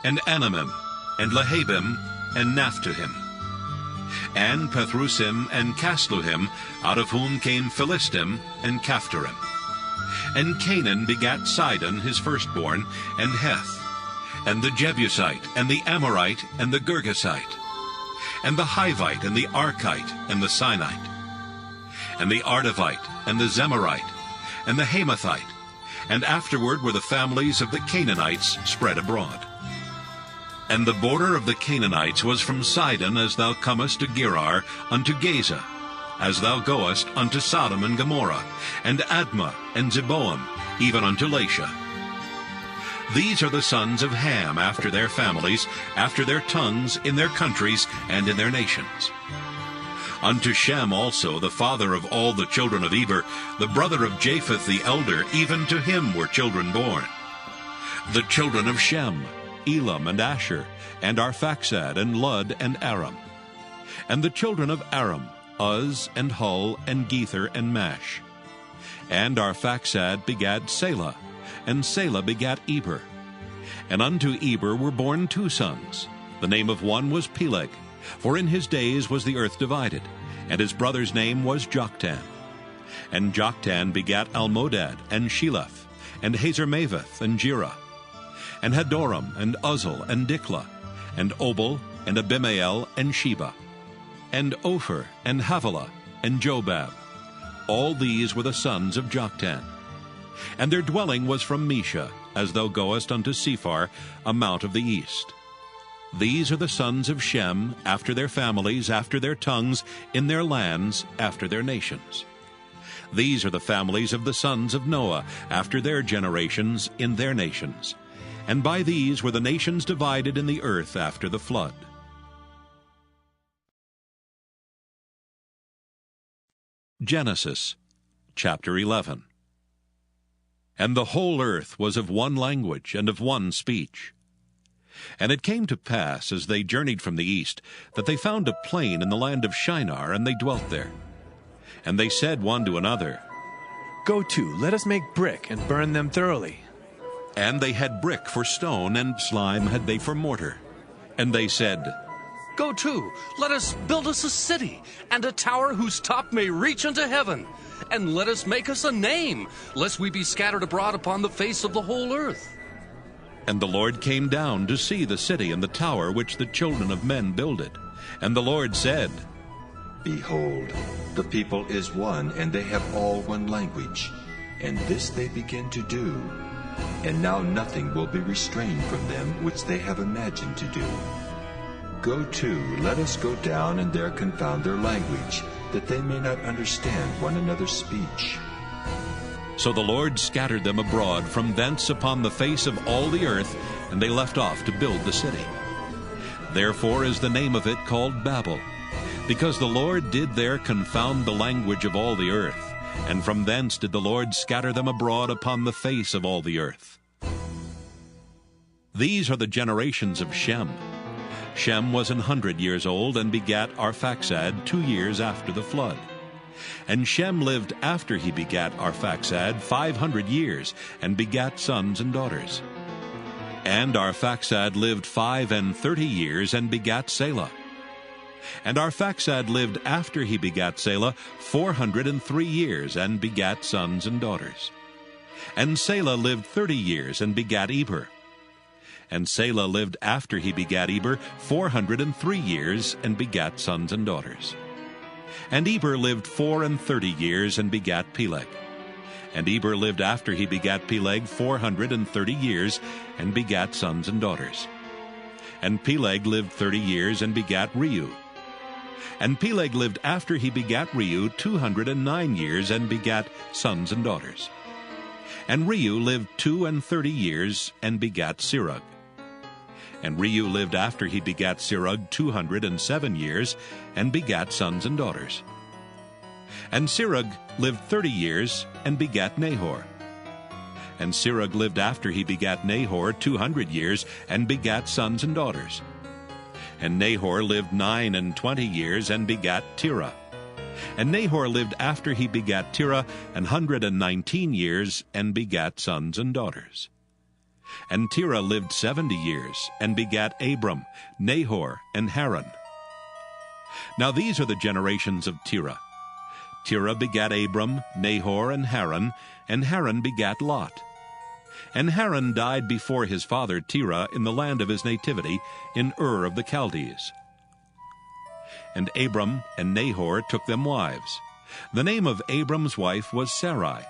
and Anamim, and Lehabim, and Naphtuhim, and Pathrusim and Casluhim, out of whom came Philistim and Caphtorim. And Canaan begat Sidon his firstborn, and Heth, and the Jebusite, and the Amorite, and the Girgasite, and the Hivite, and the Archite, and the Sinite, and the Ardavite, and the Zemarite, and the Hamathite, and afterward were the families of the Canaanites spread abroad. And the border of the Canaanites was from Sidon as thou comest to Gerar unto Gaza, as thou goest unto Sodom and Gomorrah, and Admah, and Zeboam, even unto Lasha. These are the sons of Ham after their families, after their tongues, in their countries, and in their nations. Unto Shem also, the father of all the children of Eber, the brother of Japheth the elder, even to him were children born. The children of Shem, Elam and Asher, and Arphaxad, and Lud, and Aram. And the children of Aram, Uz, and Hul, and Gether, and Mash. And Arphaxad begat Selah, and Selah begat Eber. And unto Eber were born two sons. The name of one was Peleg, for in his days was the earth divided, and his brother's name was Joktan. And Joktan begat Almodad, and Sheleph, and Hazarmaveth, and Jerah, and Hadoram, and Uzal, and Diklah, and Obal, and Abimael, and Sheba, and Ophir, and Havilah, and Jobab. All these were the sons of Joktan. And their dwelling was from Mesha, as thou goest unto Sephar, a mount of the east. These are the sons of Shem, after their families, after their tongues, in their lands, after their nations. These are the families of the sons of Noah, after their generations, in their nations. And by these were the nations divided in the earth after the flood. Genesis chapter 11. And the whole earth was of one language and of one speech. And it came to pass, as they journeyed from the east, that they found a plain in the land of Shinar, and they dwelt there. And they said one to another, Go to, let us make brick, and burn them thoroughly. And they had brick for stone, and slime had they for mortar. And they said, Go to, let us build us a city, and a tower whose top may reach unto heaven. And let us make us a name, lest we be scattered abroad upon the face of the whole earth. And the Lord came down to see the city and the tower which the children of men builded. And the Lord said, Behold, the people is one, and they have all one language. And this they begin to do. And now nothing will be restrained from them which they have imagined to do. Go to, let us go down and there confound their language, that they may not understand one another's speech. So the Lord scattered them abroad from thence upon the face of all the earth, and they left off to build the city. Therefore is the name of it called Babel, because the Lord did there confound the language of all the earth, and from thence did the Lord scatter them abroad upon the face of all the earth. These are the generations of Shem. Shem was 100 years old, and begat Arphaxad 2 years after the flood. And Shem lived after he begat Arphaxad 500 years, and begat sons and daughters. And Arphaxad lived 35 years, and begat Selah. And Arphaxad lived after he begat Selah 403 years, and begat sons and daughters. And Selah lived 30 years, and begat Eber. And Selah lived after he begat Eber 403 years, and begat sons and daughters. And Eber lived 34 years, and begat Peleg. And Eber lived after he begat Peleg 430 years, and begat sons and daughters. And Peleg lived 30 years, and begat Reu. And Peleg lived after he begat Reu 209 years, and begat sons and daughters. And Reu lived 32 years, and begat Serug. And Reu lived after he begat Serug 207 years, and begat sons and daughters. And Serug lived 30 years, and begat Nahor. And Serug lived after he begat Nahor 200 years, and begat sons and daughters. And Nahor lived 29 years, and begat Terah. And Nahor lived after he begat Terah 119 years, and begat sons and daughters. And Terah lived 70 years, and begat Abram, Nahor, and Haran. Now these are the generations of Terah. Terah begat Abram, Nahor, and Haran begat Lot. And Haran died before his father Terah in the land of his nativity, in Ur of the Chaldees. And Abram and Nahor took them wives. The name of Abram's wife was Sarai,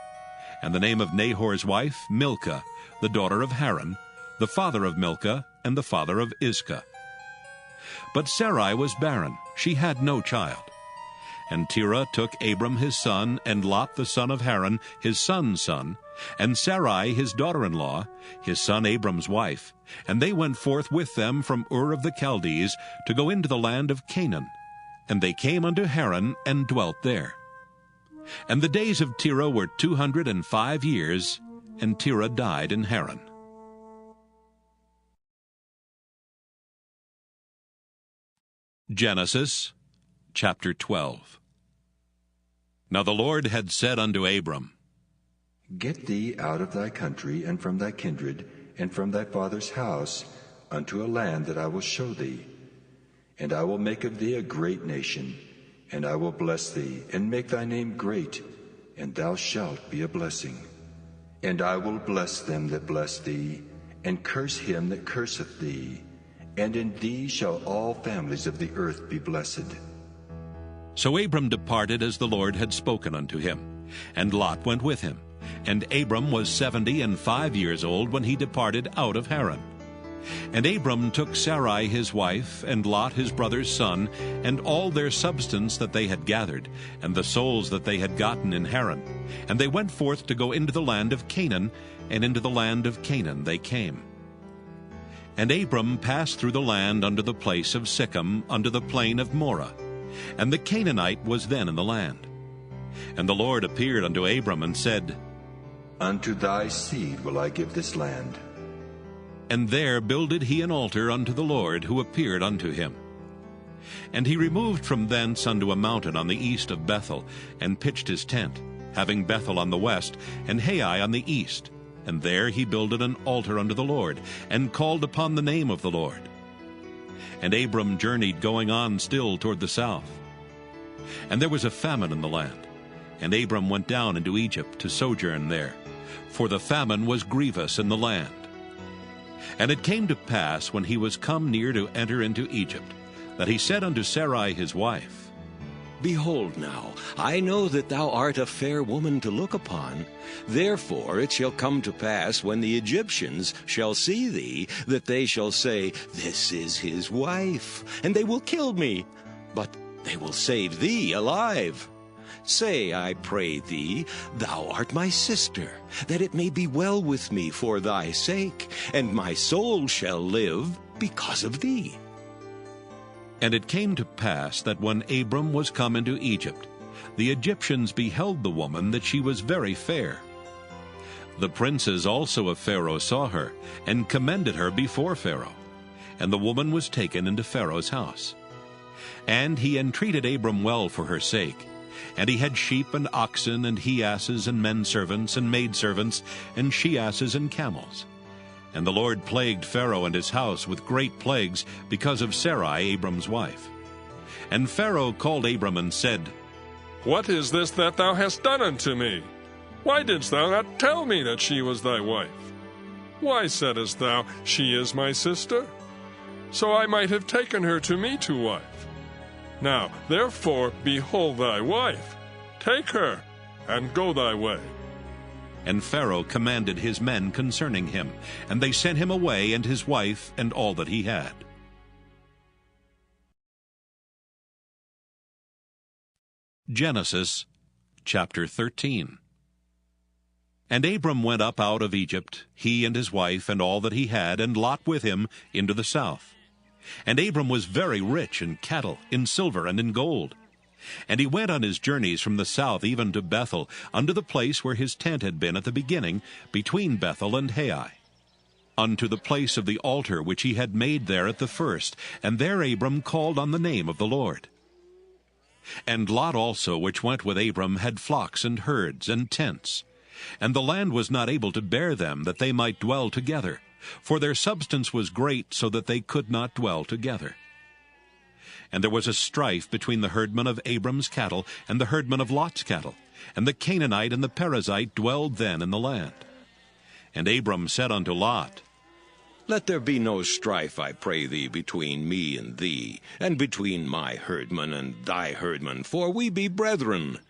and the name of Nahor's wife Milcah, the daughter of Haran, the father of Milcah, and the father of Iscah. But Sarai was barren, she had no child. And Terah took Abram his son, and Lot the son of Haran, his son's son, and Sarai his daughter-in-law, his son Abram's wife, and they went forth with them from Ur of the Chaldees to go into the land of Canaan. And they came unto Haran, and dwelt there. And the days of Terah were 205 years, and Terah died in Haran. Genesis chapter 12. Now the Lord had said unto Abram, Get thee out of thy country, and from thy kindred, and from thy father's house, unto a land that I will show thee. And I will make of thee a great nation, and I will bless thee, and make thy name great, and thou shalt be a blessing. And I will bless them that bless thee, and curse him that curseth thee. And in thee shall all families of the earth be blessed. So Abram departed as the Lord had spoken unto him, and Lot went with him. And Abram was 75 years old when he departed out of Haran. And Abram took Sarai his wife, and Lot his brother's son, and all their substance that they had gathered, and the souls that they had gotten in Haran. And they went forth to go into the land of Canaan, and into the land of Canaan they came. And Abram passed through the land unto the place of Sichem, unto the plain of Moreh. And the Canaanite was then in the land. And the Lord appeared unto Abram, and said, Unto thy seed will I give this land. And there builded he an altar unto the Lord, who appeared unto him. And he removed from thence unto a mountain on the east of Bethel, and pitched his tent, having Bethel on the west, and Hai on the east. And there he builded an altar unto the Lord, and called upon the name of the Lord. And Abram journeyed going on still toward the south. And there was a famine in the land, and Abram went down into Egypt to sojourn there, for the famine was grievous in the land. And it came to pass, when he was come near to enter into Egypt, that he said unto Sarai his wife, Behold now, I know that thou art a fair woman to look upon. Therefore it shall come to pass, when the Egyptians shall see thee, that they shall say, This is his wife, and they will kill me, but they will save thee alive. Say, I pray thee, thou art my sister, that it may be well with me for thy sake, and my soul shall live because of thee. And it came to pass that when Abram was come into Egypt, the Egyptians beheld the woman, that she was very fair. The princes also of Pharaoh saw her, and commended her before Pharaoh. And the woman was taken into Pharaoh's house. And he entreated Abram well for her sake. And he had sheep and oxen, and he-asses, and men-servants, and maidservants, and she-asses, and camels. And the Lord plagued Pharaoh and his house with great plagues because of Sarai, Abram's wife. And Pharaoh called Abram and said, What is this that thou hast done unto me? Why didst thou not tell me that she was thy wife? Why saidst thou, She is my sister? So I might have taken her to me to wife. Now, therefore, behold thy wife. Take her, and go thy way. And Pharaoh commanded his men concerning him, and they sent him away, and his wife, and all that he had. Genesis chapter 13. And Abram went up out of Egypt, he and his wife, and all that he had, and Lot with him, into the south. And Abram was very rich in cattle, in silver, and in gold. And he went on his journeys from the south even to Bethel, unto the place where his tent had been at the beginning, between Bethel and Hai, unto the place of the altar which he had made there at the first. And there Abram called on the name of the Lord. And Lot also, which went with Abram, had flocks and herds and tents. And the land was not able to bear them, that they might dwell together, for their substance was great, so that they could not dwell together. And there was a strife between the herdmen of Abram's cattle and the herdmen of Lot's cattle, and the Canaanite and the Perizzite dwelled then in the land. And Abram said unto Lot, Let there be no strife, I pray thee, between me and thee, and between my herdmen and thy herdmen, for we be brethren.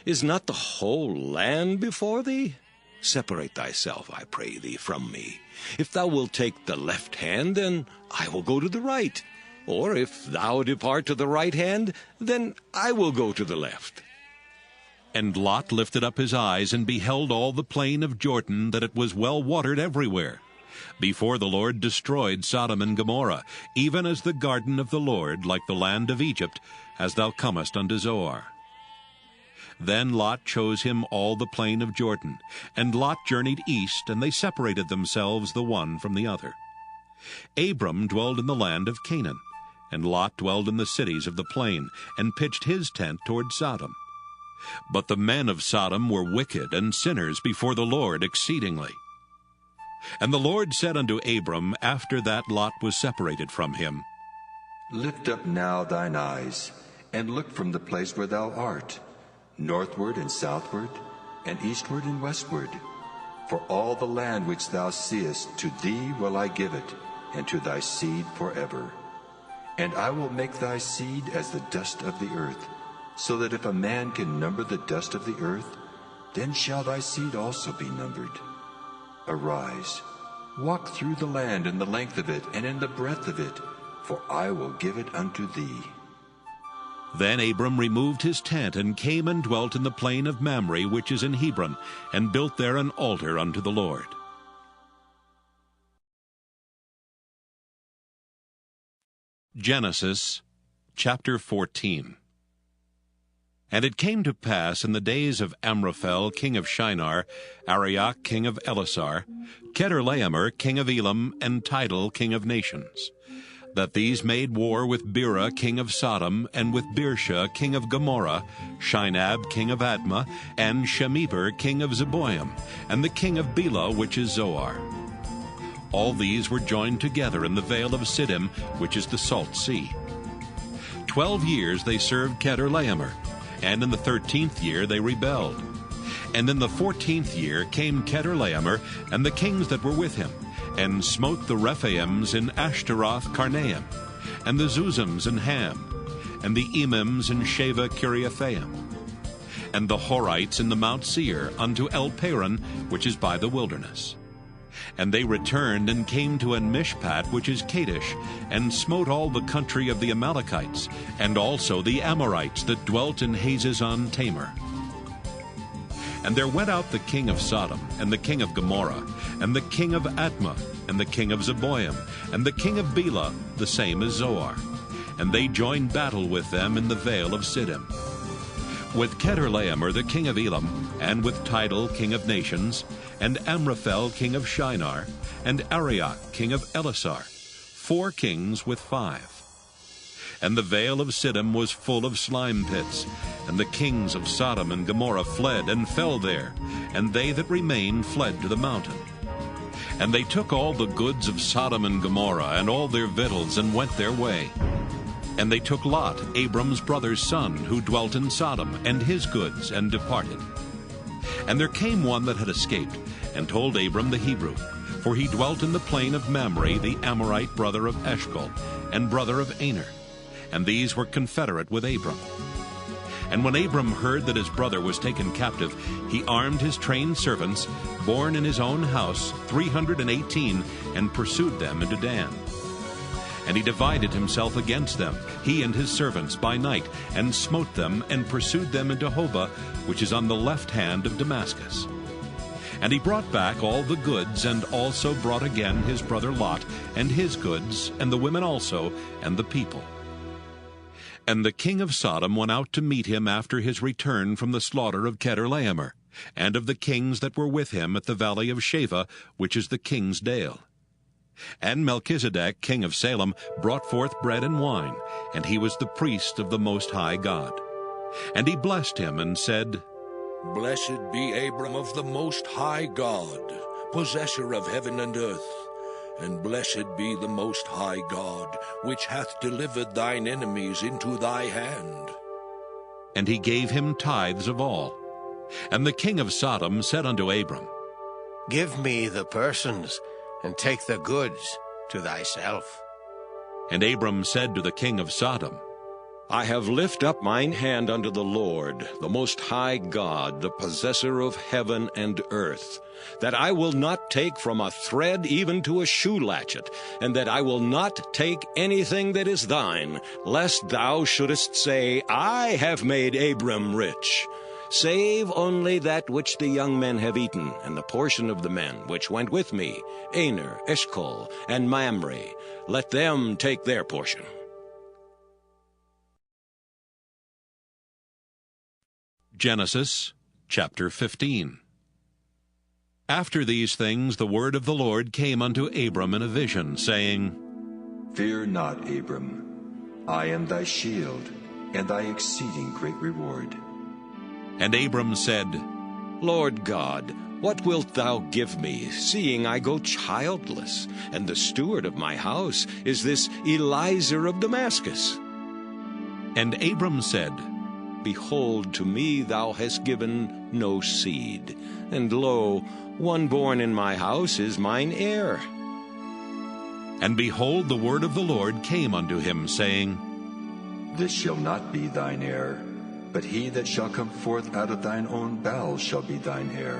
Is not the whole land before thee? Separate thyself, I pray thee, from me. If thou wilt take the left hand, then I will go to the right. Or if thou depart to the right hand, then I will go to the left. And Lot lifted up his eyes, and beheld all the plain of Jordan, that it was well watered everywhere, before the Lord destroyed Sodom and Gomorrah, even as the garden of the Lord, like the land of Egypt, as thou comest unto Zoar. Then Lot chose him all the plain of Jordan, and Lot journeyed east, and they separated themselves the one from the other. Abram dwelled in the land of Canaan, and Lot dwelled in the cities of the plain, and pitched his tent toward Sodom. But the men of Sodom were wicked and sinners before the Lord exceedingly. And the Lord said unto Abram, after that Lot was separated from him, Lift up now thine eyes, and look from the place where thou art, northward and southward, and eastward and westward. For all the land which thou seest, to thee will I give it, and to thy seed forever. And I will make thy seed as the dust of the earth, so that if a man can number the dust of the earth, then shall thy seed also be numbered. Arise, walk through the land in the length of it, and in the breadth of it, for I will give it unto thee. Then Abram removed his tent, and came and dwelt in the plain of Mamre, which is in Hebron, and built there an altar unto the Lord. Genesis chapter 14. And it came to pass in the days of Amraphel king of Shinar, Arioch king of Elasar, Chedorlaomer king of Elam, and Tidal king of nations, that these made war with Bera king of Sodom, and with Birsha king of Gomorrah, Shinab king of Admah, and Shemeber king of Zeboim, and the king of Bela, which is Zoar. All these were joined together in the vale of Siddim, which is the salt sea. 12 years they served Chedorlaomer, and in the 13th year they rebelled. And in the 14th year came Chedorlaomer and the kings that were with him, and smote the Rephaims in Ashtaroth Karnaim, and the Zuzims in Ham, and the Emims in Sheva Kiriathaim, and the Horites in the Mount Seir unto El Paran, which is by the wilderness. And they returned and came to En-Mishpat, which is Kadesh, and smote all the country of the Amalekites, and also the Amorites that dwelt in Hazazon Tamar. And there went out the king of Sodom, and the king of Gomorrah, and the king of Admah, and the king of Zeboim, and the king of Bela, the same as Zoar. And they joined battle with them in the vale of Siddim. With Chedorlaomer the king of Elam, and with Tidal king of nations, and Amraphel king of Shinar, and Arioch king of Elasar, 4 kings with 5. And the vale of Siddim was full of slime pits, and the kings of Sodom and Gomorrah fled and fell there, and they that remained fled to the mountain. And they took all the goods of Sodom and Gomorrah, and all their victuals, and went their way. And they took Lot, Abram's brother's son, who dwelt in Sodom, and his goods, and departed. And there came one that had escaped, and told Abram the Hebrew, for he dwelt in the plain of Mamre, the Amorite brother of Eshcol, and brother of Aner, and these were confederate with Abram. And when Abram heard that his brother was taken captive, he armed his trained servants, born in his own house, 318, and pursued them into Dan. And he divided himself against them, he and his servants, by night, and smote them, and pursued them into Hobah, which is on the left hand of Damascus. And he brought back all the goods, and also brought again his brother Lot, and his goods, and the women also, and the people. And the king of Sodom went out to meet him after his return from the slaughter of Chedorlaomer, and of the kings that were with him at the valley of Sheva, which is the king's dale. And Melchizedek, king of Salem, brought forth bread and wine, and he was the priest of the Most High God. And he blessed him and said, Blessed be Abram of the Most High God, possessor of heaven and earth. and blessed be the Most High God, which hath delivered thine enemies into thy hand. And he gave him tithes of all. And the king of Sodom said unto Abram, Give me the persons, and take the goods to thyself. And Abram said to the king of Sodom, I have lift up mine hand unto the Lord, the Most High God, the possessor of heaven and earth, that I will not take from a thread even to a shoe latchet, and that I will not take anything that is thine, lest thou shouldest say, I have made Abram rich. Save only that which the young men have eaten, and the portion of the men which went with me, Aner, Eshcol, and Mamre. Let them take their portion. Genesis chapter 15. After these things the word of the Lord came unto Abram in a vision, saying, Fear not, Abram. I am thy shield, and thy exceeding great reward. And Abram said, Lord God, what wilt thou give me, seeing I go childless, and the steward of my house is this Eliezer of Damascus? And Abram said, Behold, to me thou hast given no seed, and lo, one born in my house is mine heir. And behold, the word of the Lord came unto him, saying, This shall not be thine heir, but he that shall come forth out of thine own bowels shall be thine heir.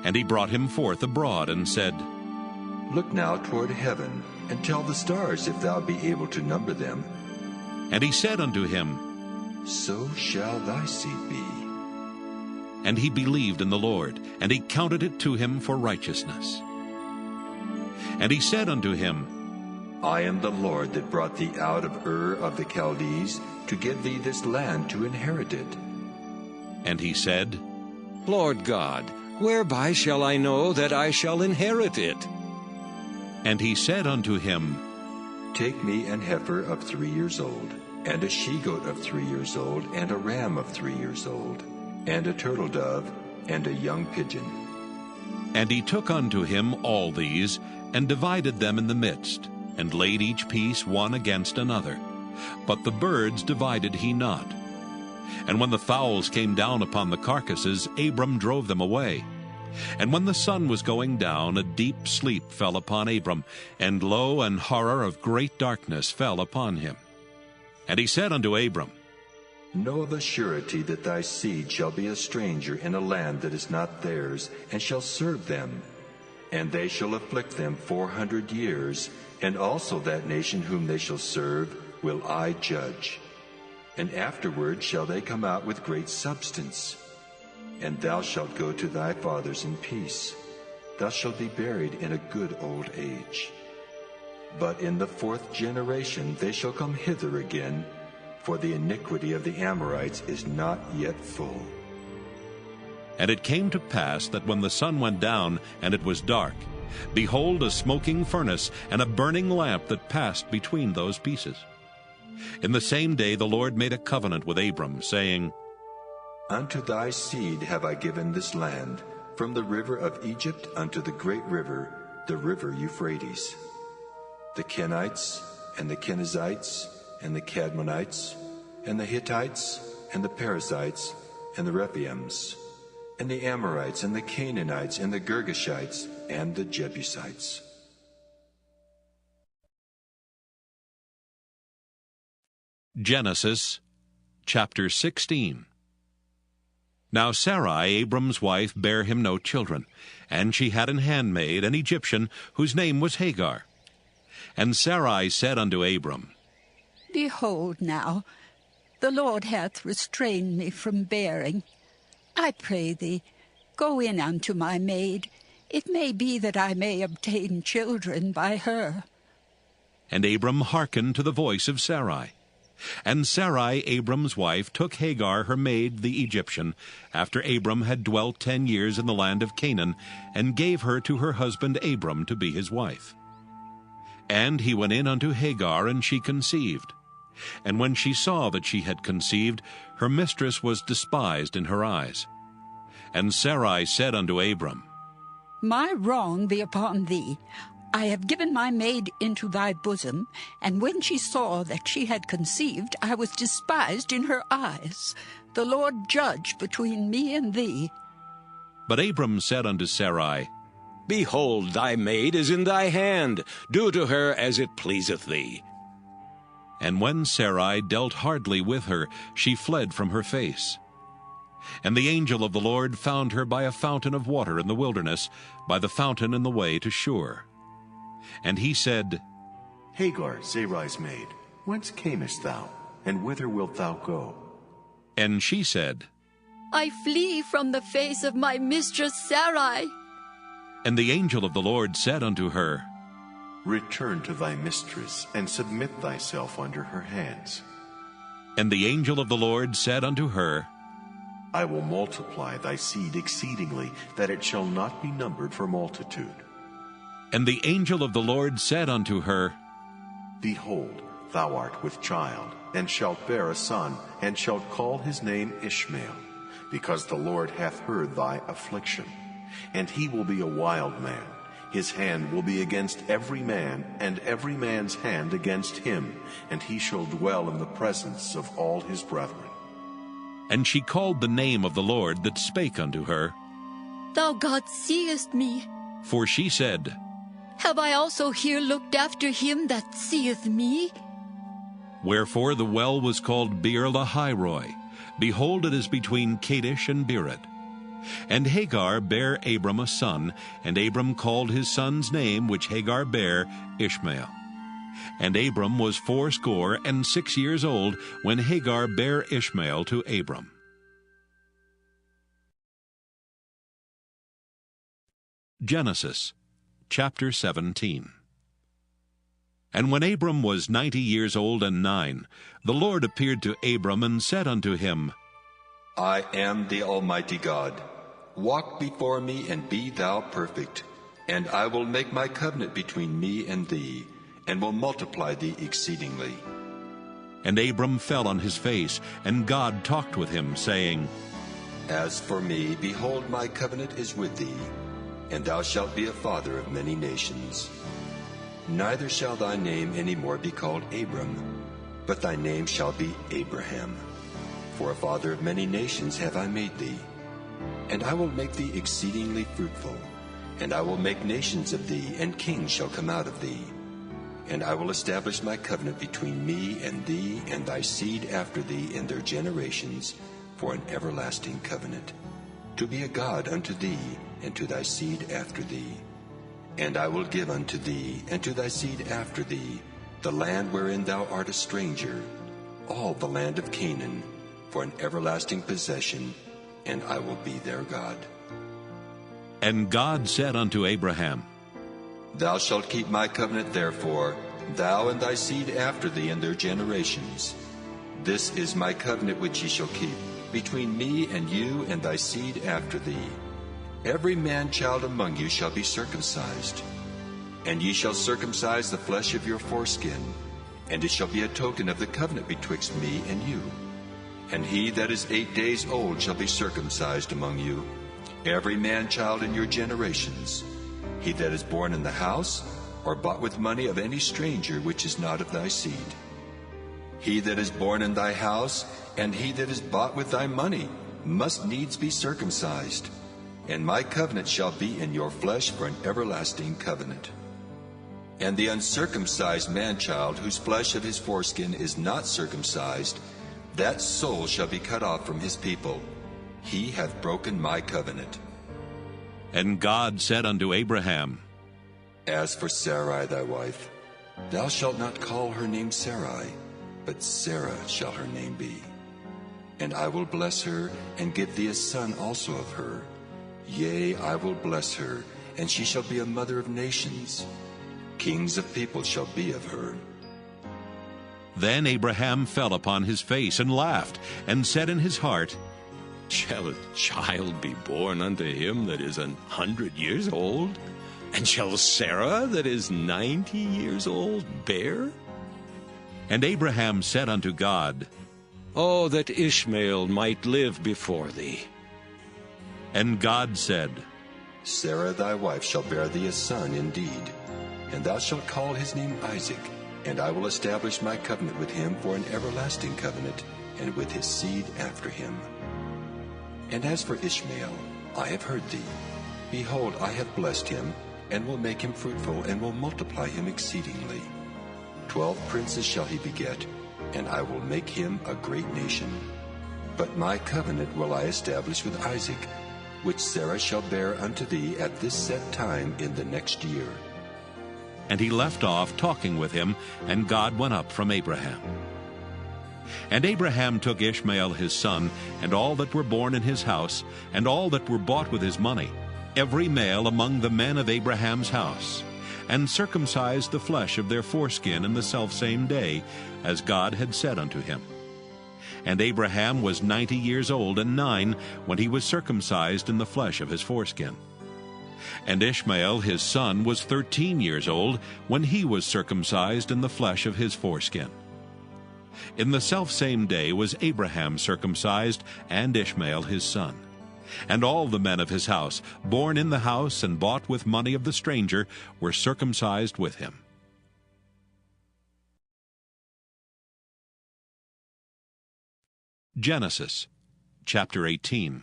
And he brought him forth abroad, and said, Look now toward heaven, and tell the stars if thou be able to number them. And he said unto him, So shall thy seed be. And he believed in the Lord, and he counted it to him for righteousness. And he said unto him, I am the Lord that brought thee out of Ur of the Chaldees, to give thee this land to inherit it. And he said, Lord God, whereby shall I know that I shall inherit it? And he said unto him, Take me an heifer of 3 years old, and a she-goat of 3 years old, and a ram of 3 years old, and a turtle dove, and a young pigeon. And he took unto him all these, and divided them in the midst, and laid each piece one against another. But the birds divided he not. And when the fowls came down upon the carcasses, Abram drove them away. And when the sun was going down, a deep sleep fell upon Abram, and lo, an horror of great darkness fell upon him. And he said unto Abram, Know of a surety that thy seed shall be a stranger in a land that is not theirs, and shall serve them. And they shall afflict them 400 years, and also that nation whom they shall serve will I judge. And afterward shall they come out with great substance. And thou shalt go to thy fathers in peace. Thou shalt be buried in a good old age. But in the 4th generation they shall come hither again, for the iniquity of the Amorites is not yet full. And it came to pass that when the sun went down, and it was dark, behold, a smoking furnace, and a burning lamp that passed between those pieces. In the same day the Lord made a covenant with Abram, saying, Unto thy seed have I given this land, from the river of Egypt unto the great river, the river Euphrates. The Kenites, and the Kenizzites, and the Cadmonites, and the Hittites, and the Perizzites, and the Rephaims, and the Amorites, and the Canaanites, and the Girgashites, and the Jebusites. Genesis chapter 16. Now Sarai, Abram's wife, bare him no children, and she had an handmaid, an Egyptian, whose name was Hagar. And Sarai said unto Abram, Behold now, the Lord hath restrained me from bearing. I pray thee, go in unto my maid. It may be that I may obtain children by her. And Abram hearkened to the voice of Sarai. And Sarai, Abram's wife, took Hagar her maid, the Egyptian, after Abram had dwelt 10 years in the land of Canaan, and gave her to her husband Abram to be his wife. And he went in unto Hagar, and she conceived. And when she saw that she had conceived, her mistress was despised in her eyes. And Sarai said unto Abram, My wrong be upon thee. I have given my maid into thy bosom, and when she saw that she had conceived, I was despised in her eyes. The Lord judge between me and thee. But Abram said unto Sarai, Behold, thy maid is in thy hand. Do to her as it pleaseth thee. And when Sarai dealt hardly with her, she fled from her face. And the angel of the Lord found her by a fountain of water in the wilderness, by the fountain in the way to Shur. And he said, Hagar, Sarai's maid, whence camest thou, and whither wilt thou go? And she said, I flee from the face of my mistress Sarai. And the angel of the Lord said unto her, Return to thy mistress, and submit thyself under her hands. And the angel of the Lord said unto her, I will multiply thy seed exceedingly, that it shall not be numbered for multitude. And the angel of the Lord said unto her, Behold, thou art with child, and shalt bear a son, and shalt call his name Ishmael, because the Lord hath heard thy affliction. And he will be a wild man. His hand will be against every man, and every man's hand against him, and he shall dwell in the presence of all his brethren. And she called the name of the Lord that spake unto her. Thou God seest me. For she said, Have I also here looked after him that seeth me? Wherefore the well was called Beer-lahai-roi. Behold, it is between Kadesh and Bered. And Hagar bare Abram a son, and Abram called his son's name, which Hagar bare, Ishmael. And Abram was 86 years old when Hagar bare Ishmael to Abram. Genesis chapter 17. And when Abram was 90 years old and 9, the Lord appeared to Abram and said unto him, I am the Almighty God. Walk before me and be thou perfect, and I will make my covenant between me and thee, and will multiply thee exceedingly. And Abram fell on his face, and God talked with him, saying, As for me, behold, my covenant is with thee, and thou shalt be a father of many nations. Neither shall thy name any more be called Abram, but thy name shall be Abraham. For a father of many nations have I made thee. And I will make thee exceedingly fruitful, and I will make nations of thee, and kings shall come out of thee. And I will establish my covenant between me and thee and thy seed after thee in their generations, for an everlasting covenant, to be a God unto thee and to thy seed after thee. And I will give unto thee and to thy seed after thee the land wherein thou art a stranger, all the land of Canaan, for an everlasting possession, and I will be their God. And God said unto Abraham, Thou shalt keep my covenant therefore, thou and thy seed after thee in their generations. This is my covenant which ye shall keep, between me and you and thy seed after thee. Every man-child among you shall be circumcised. And ye shall circumcise the flesh of your foreskin, and it shall be a token of the covenant betwixt me and you. And he that is 8 days old shall be circumcised among you, every man-child in your generations. He that is born in the house, or bought with money of any stranger which is not of thy seed. He that is born in thy house, and he that is bought with thy money, must needs be circumcised. And my covenant shall be in your flesh for an everlasting covenant. And the uncircumcised man-child, whose flesh of his foreskin is not circumcised, that soul shall be cut off from his people. He hath broken my covenant. And God said unto Abraham, As for Sarai thy wife, thou shalt not call her name Sarai, but Sarah shall her name be. And I will bless her, and give thee a son also of her. Yea, I will bless her, and she shall be a mother of nations. Kings of people shall be of her. Then Abraham fell upon his face and laughed, and said in his heart, Shall a child be born unto him that is 100 years old? And shall Sarah that is 90 years old bear? And Abraham said unto God, Oh, that Ishmael might live before thee. And God said, Sarah thy wife shall bear thee a son indeed, and thou shalt call his name Isaac, and I will establish my covenant with him for an everlasting covenant, and with his seed after him. And as for Ishmael, I have heard thee. Behold, I have blessed him, and will make him fruitful, and will multiply him exceedingly. 12 princes shall he beget, and I will make him a great nation. But my covenant will I establish with Isaac, which Sarah shall bear unto thee at this set time in the next year. And he left off talking with him, and God went up from Abraham. And Abraham took Ishmael his son, and all that were born in his house, and all that were bought with his money, every male among the men of Abraham's house, and circumcised the flesh of their foreskin in the selfsame day, as God had said unto him. And Abraham was 90 years old and 9 when he was circumcised in the flesh of his foreskin. And Ishmael his son was 13 years old when he was circumcised in the flesh of his foreskin. In the selfsame day was Abraham circumcised, and Ishmael his son. And all the men of his house, born in the house and bought with money of the stranger, were circumcised with him. Genesis chapter 18.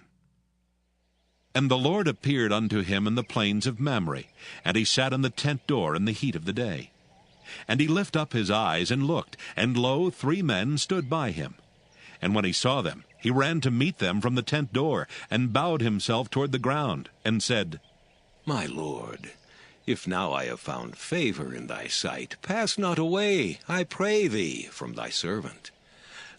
And the Lord appeared unto him in the plains of Mamre, and he sat in the tent door in the heat of the day. And he lifted up his eyes and looked, and lo, 3 men stood by him. And when he saw them, he ran to meet them from the tent door, and bowed himself toward the ground, and said, My Lord, if now I have found favor in thy sight, pass not away, I pray thee, from thy servant.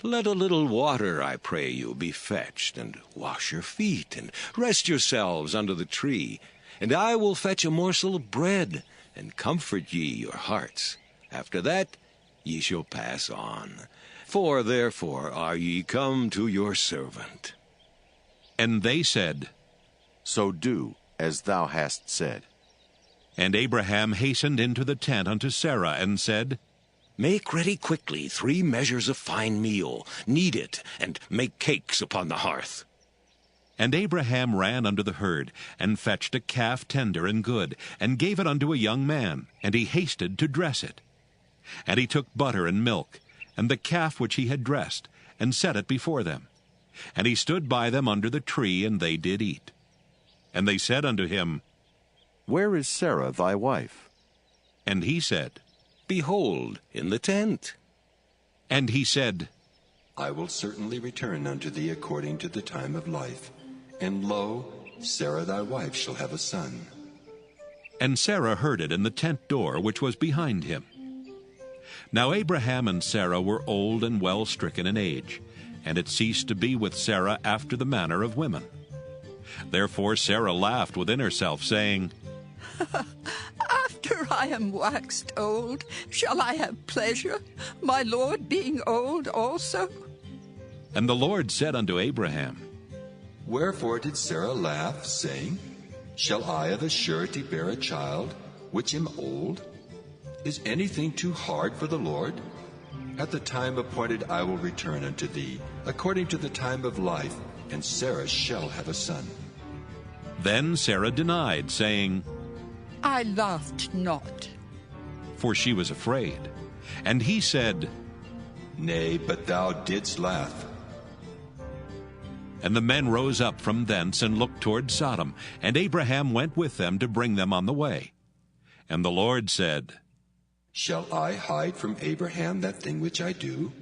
Let a little water, I pray you, be fetched, and wash your feet, and rest yourselves under the tree, and I will fetch a morsel of bread, and comfort ye your hearts. After that ye shall pass on. For therefore are ye come to your servant. And they said, So do as thou hast said. And Abraham hastened into the tent unto Sarah, and said, Make ready quickly 3 measures of fine meal, knead it, and make cakes upon the hearth. And Abraham ran unto the herd, and fetched a calf tender and good, and gave it unto a young man, and he hasted to dress it. And he took butter and milk, and the calf which he had dressed, and set it before them. And he stood by them under the tree, and they did eat. And they said unto him, Where is Sarah thy wife? And he said, Behold, in the tent. And he said, I will certainly return unto thee according to the time of life, and lo, Sarah thy wife shall have a son. And Sarah heard it in the tent door which was behind him. Now Abraham and Sarah were old and well stricken in age, and it ceased to be with Sarah after the manner of women. Therefore Sarah laughed within herself, saying, After I am waxed old, shall I have pleasure, my Lord being old also? And the Lord said unto Abraham, Wherefore did Sarah laugh, saying, Shall I of a surety bear a child, which am old? Is anything too hard for the Lord? At the time appointed I will return unto thee, according to the time of life, and Sarah shall have a son. Then Sarah denied, saying, I laughed not. For she was afraid. And he said, Nay, but thou didst laugh. And the men rose up from thence, and looked toward Sodom, and Abraham went with them to bring them on the way. And the Lord said, Shall I hide from Abraham that thing which I do?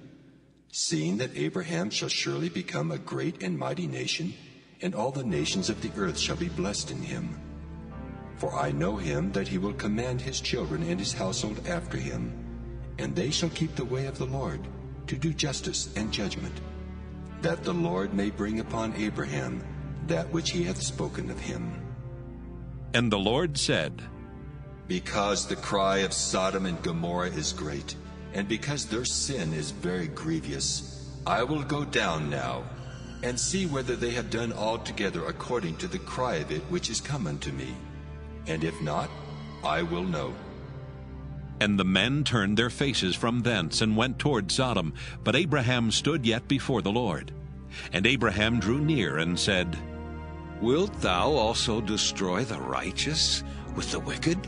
Seeing that Abraham shall surely become a great and mighty nation, and all the nations of the earth shall be blessed in him. For I know him that he will command his children and his household after him, and they shall keep the way of the Lord, to do justice and judgment, that the Lord may bring upon Abraham that which he hath spoken of him. And the Lord said, Because the cry of Sodom and Gomorrah is great, and because their sin is very grievous, I will go down now, and see whether they have done altogether according to the cry of it which is come unto me. And if not, I will know. And the men turned their faces from thence, and went toward Sodom. But Abraham stood yet before the Lord. And Abraham drew near, and said, Wilt thou also destroy the righteous with the wicked?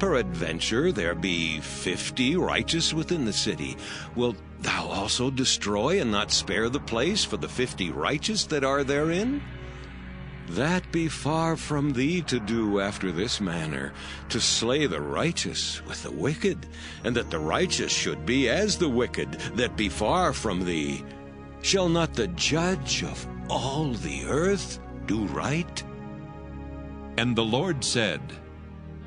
Peradventure there be 50 righteous within the city. Wilt thou also destroy and not spare the place for the 50 righteous that are therein? That be far from thee to do after this manner, to slay the righteous with the wicked, and that the righteous should be as the wicked that be far from thee. Shall not the judge of all the earth do right? And the Lord said,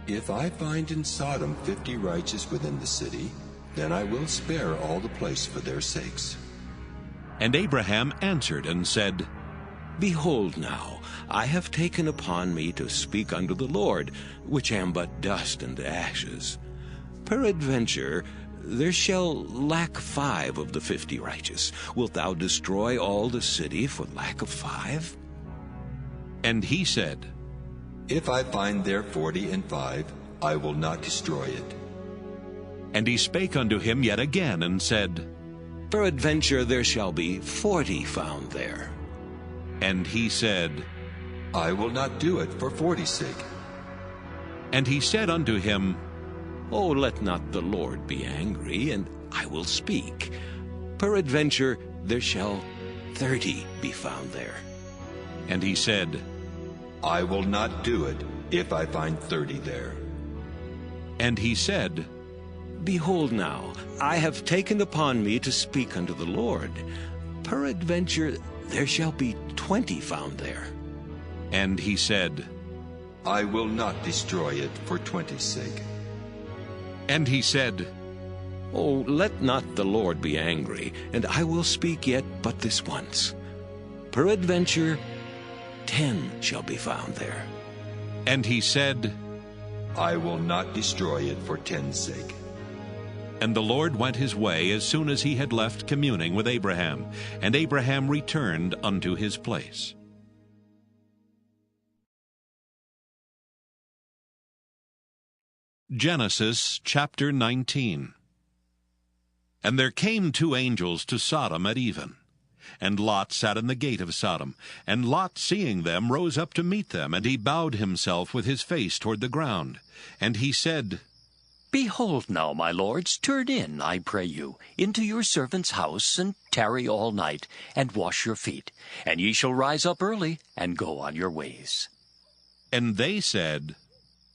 If I find in Sodom 50 righteous within the city, then I will spare all the place for their sakes. And Abraham answered and said, Behold now, I have taken upon me to speak unto the Lord, which am but dust and ashes. Peradventure there shall lack 5 of the 50 righteous. Wilt thou destroy all the city for lack of 5? And he said, If I find there 40 and 5, I will not destroy it. And he spake unto him yet again, and said, Peradventure there shall be 40 found there. And he said, I will not do it for 40's sake. And he said unto him, Oh, let not the Lord be angry, and I will speak. Peradventure there shall 30 be found there. And he said, I will not do it if I find 30 there. And he said, Behold now, I have taken upon me to speak unto the Lord. Peradventure there shall be 20 found there. And he said, I will not destroy it for 20's sake. And he said, Oh, let not the Lord be angry, and I will speak yet but this once. Peradventure 10 shall be found there. And he said, I will not destroy it for 10's sake. And the Lord went his way as soon as he had left communing with Abraham, and Abraham returned unto his place. Genesis chapter 19. And there came 2 angels to Sodom at even. And Lot sat in the gate of Sodom. And Lot, seeing them, rose up to meet them, and he bowed himself with his face toward the ground. And he said, Behold now, my lords, turn in, I pray you, into your servant's house, and tarry all night, and wash your feet. And ye shall rise up early, and go on your ways. And they said,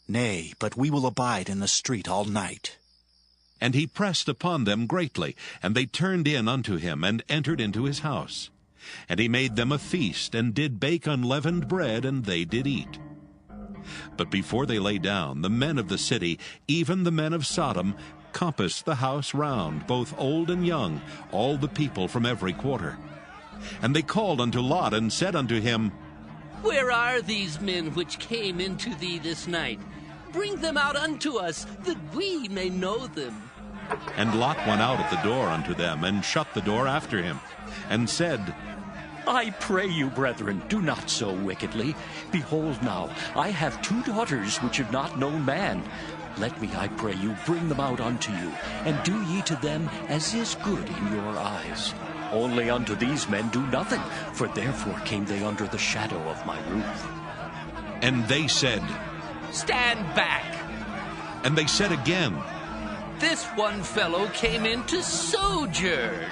Nay, but we will abide in the street all night. And he pressed upon them greatly, and they turned in unto him, and entered into his house. And he made them a feast, and did bake unleavened bread, and they did eat. But before they lay down, the men of the city, even the men of Sodom, compassed the house round, both old and young, all the people from every quarter. And they called unto Lot, and said unto him, Where are these men which came into thee this night? Bring them out unto us, that we may know them. And Lot went out at the door unto them, and shut the door after him, and said, I pray you, brethren, do not so wickedly. Behold now, I have 2 daughters which have not known man. Let me, I pray you, bring them out unto you, and do ye to them as is good in your eyes. Only unto these men do nothing, for therefore came they under the shadow of my roof. And they said, Stand back. And they said again, This one fellow came in to sojourn.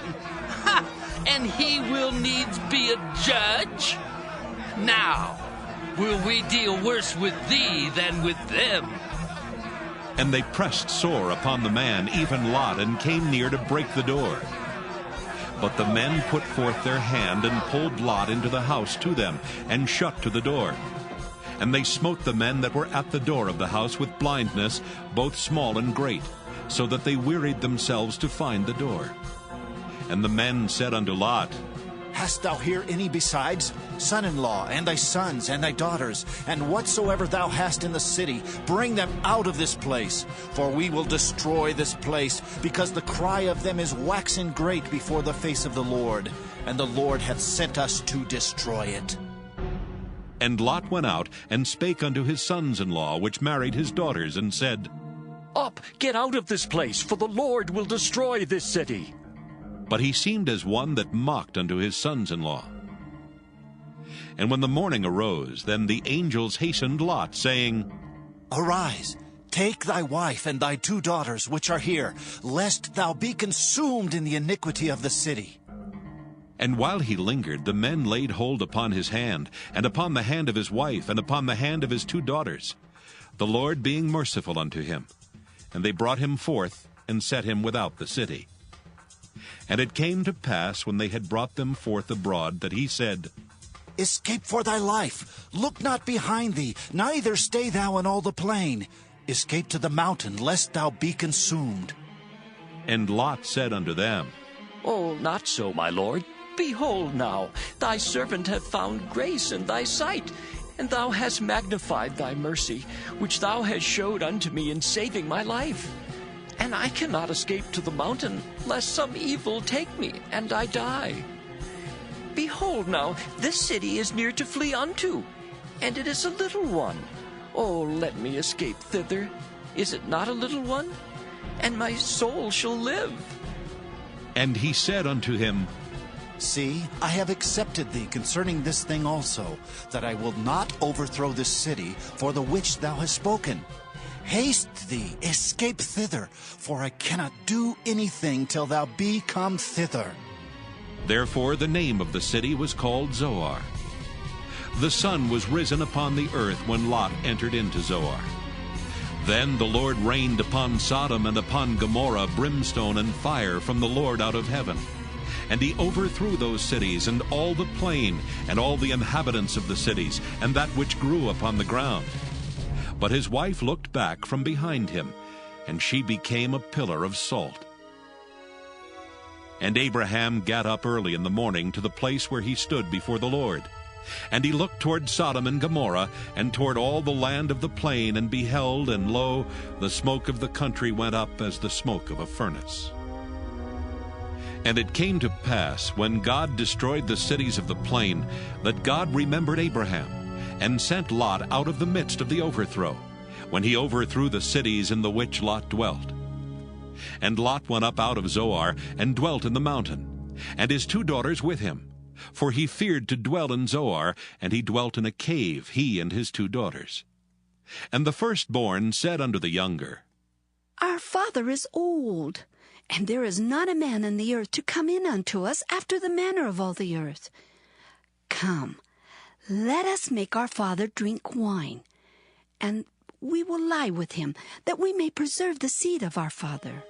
Ha! And he will needs be a judge? Now, will we deal worse with thee than with them? And they pressed sore upon the man, even Lot, and came near to break the door. But the men put forth their hand, and pulled Lot into the house to them, and shut to the door. And they smote the men that were at the door of the house with blindness, both small and great, so that they wearied themselves to find the door. And the men said unto Lot, Hast thou here any besides? Son-in-law, and thy sons, and thy daughters, and whatsoever thou hast in the city, bring them out of this place. For we will destroy this place, because the cry of them is waxen great before the face of the Lord, and the Lord hath sent us to destroy it. And Lot went out, and spake unto his sons-in-law, which married his daughters, and said, Up, get out of this place, for the Lord will destroy this city. But he seemed as one that mocked unto his sons-in-law. And when the morning arose, then the angels hastened Lot, saying, Arise, Take thy wife and thy 2 daughters which are here, lest thou be consumed in the iniquity of the city. And while he lingered, the men laid hold upon his hand, and upon the hand of his wife, and upon the hand of his 2 daughters, the Lord being merciful unto him. And they brought him forth, and set him without the city. And it came to pass, when they had brought them forth abroad, that he said, Escape for thy life. Look not behind thee, neither stay thou in all the plain. Escape to the mountain, lest thou be consumed. And Lot said unto them, Oh, not so, my lord. Behold now, thy servant hath found grace in thy sight, and thou hast magnified thy mercy, which thou hast showed unto me in saving my life. And I cannot escape to the mountain, lest some evil take me, and I die. Behold now, this city is near to flee unto, and it is a little one. Oh, let me escape thither. Is it not a little one? And my soul shall live. And he said unto him, See, I have accepted thee concerning this thing also, that I will not overthrow this city for the which thou hast spoken. Haste thee, escape thither, for I cannot do anything till thou be come thither. Therefore the name of the city was called Zoar. The sun was risen upon the earth when Lot entered into Zoar. Then the Lord rained upon Sodom and upon Gomorrah brimstone and fire from the Lord out of heaven. And he overthrew those cities, and all the plain, and all the inhabitants of the cities, and that which grew upon the ground. But his wife looked back from behind him, and she became a pillar of salt. And Abraham gat up early in the morning to the place where he stood before the Lord. And he looked toward Sodom and Gomorrah, and toward all the land of the plain, and beheld, and lo, the smoke of the country went up as the smoke of a furnace. And it came to pass, when God destroyed the cities of the plain, that God remembered Abraham, and sent Lot out of the midst of the overthrow, when he overthrew the cities in the which Lot dwelt. And Lot went up out of Zoar, and dwelt in the mountain, and his 2 daughters with him. For he feared to dwell in Zoar, and he dwelt in a cave, he and his 2 daughters. And the firstborn said unto the younger, Our father is old, and there is not a man in the earth to come in unto us after the manner of all the earth. Come, let us make our father drink wine, and we will lie with him, that we may preserve the seed of our father.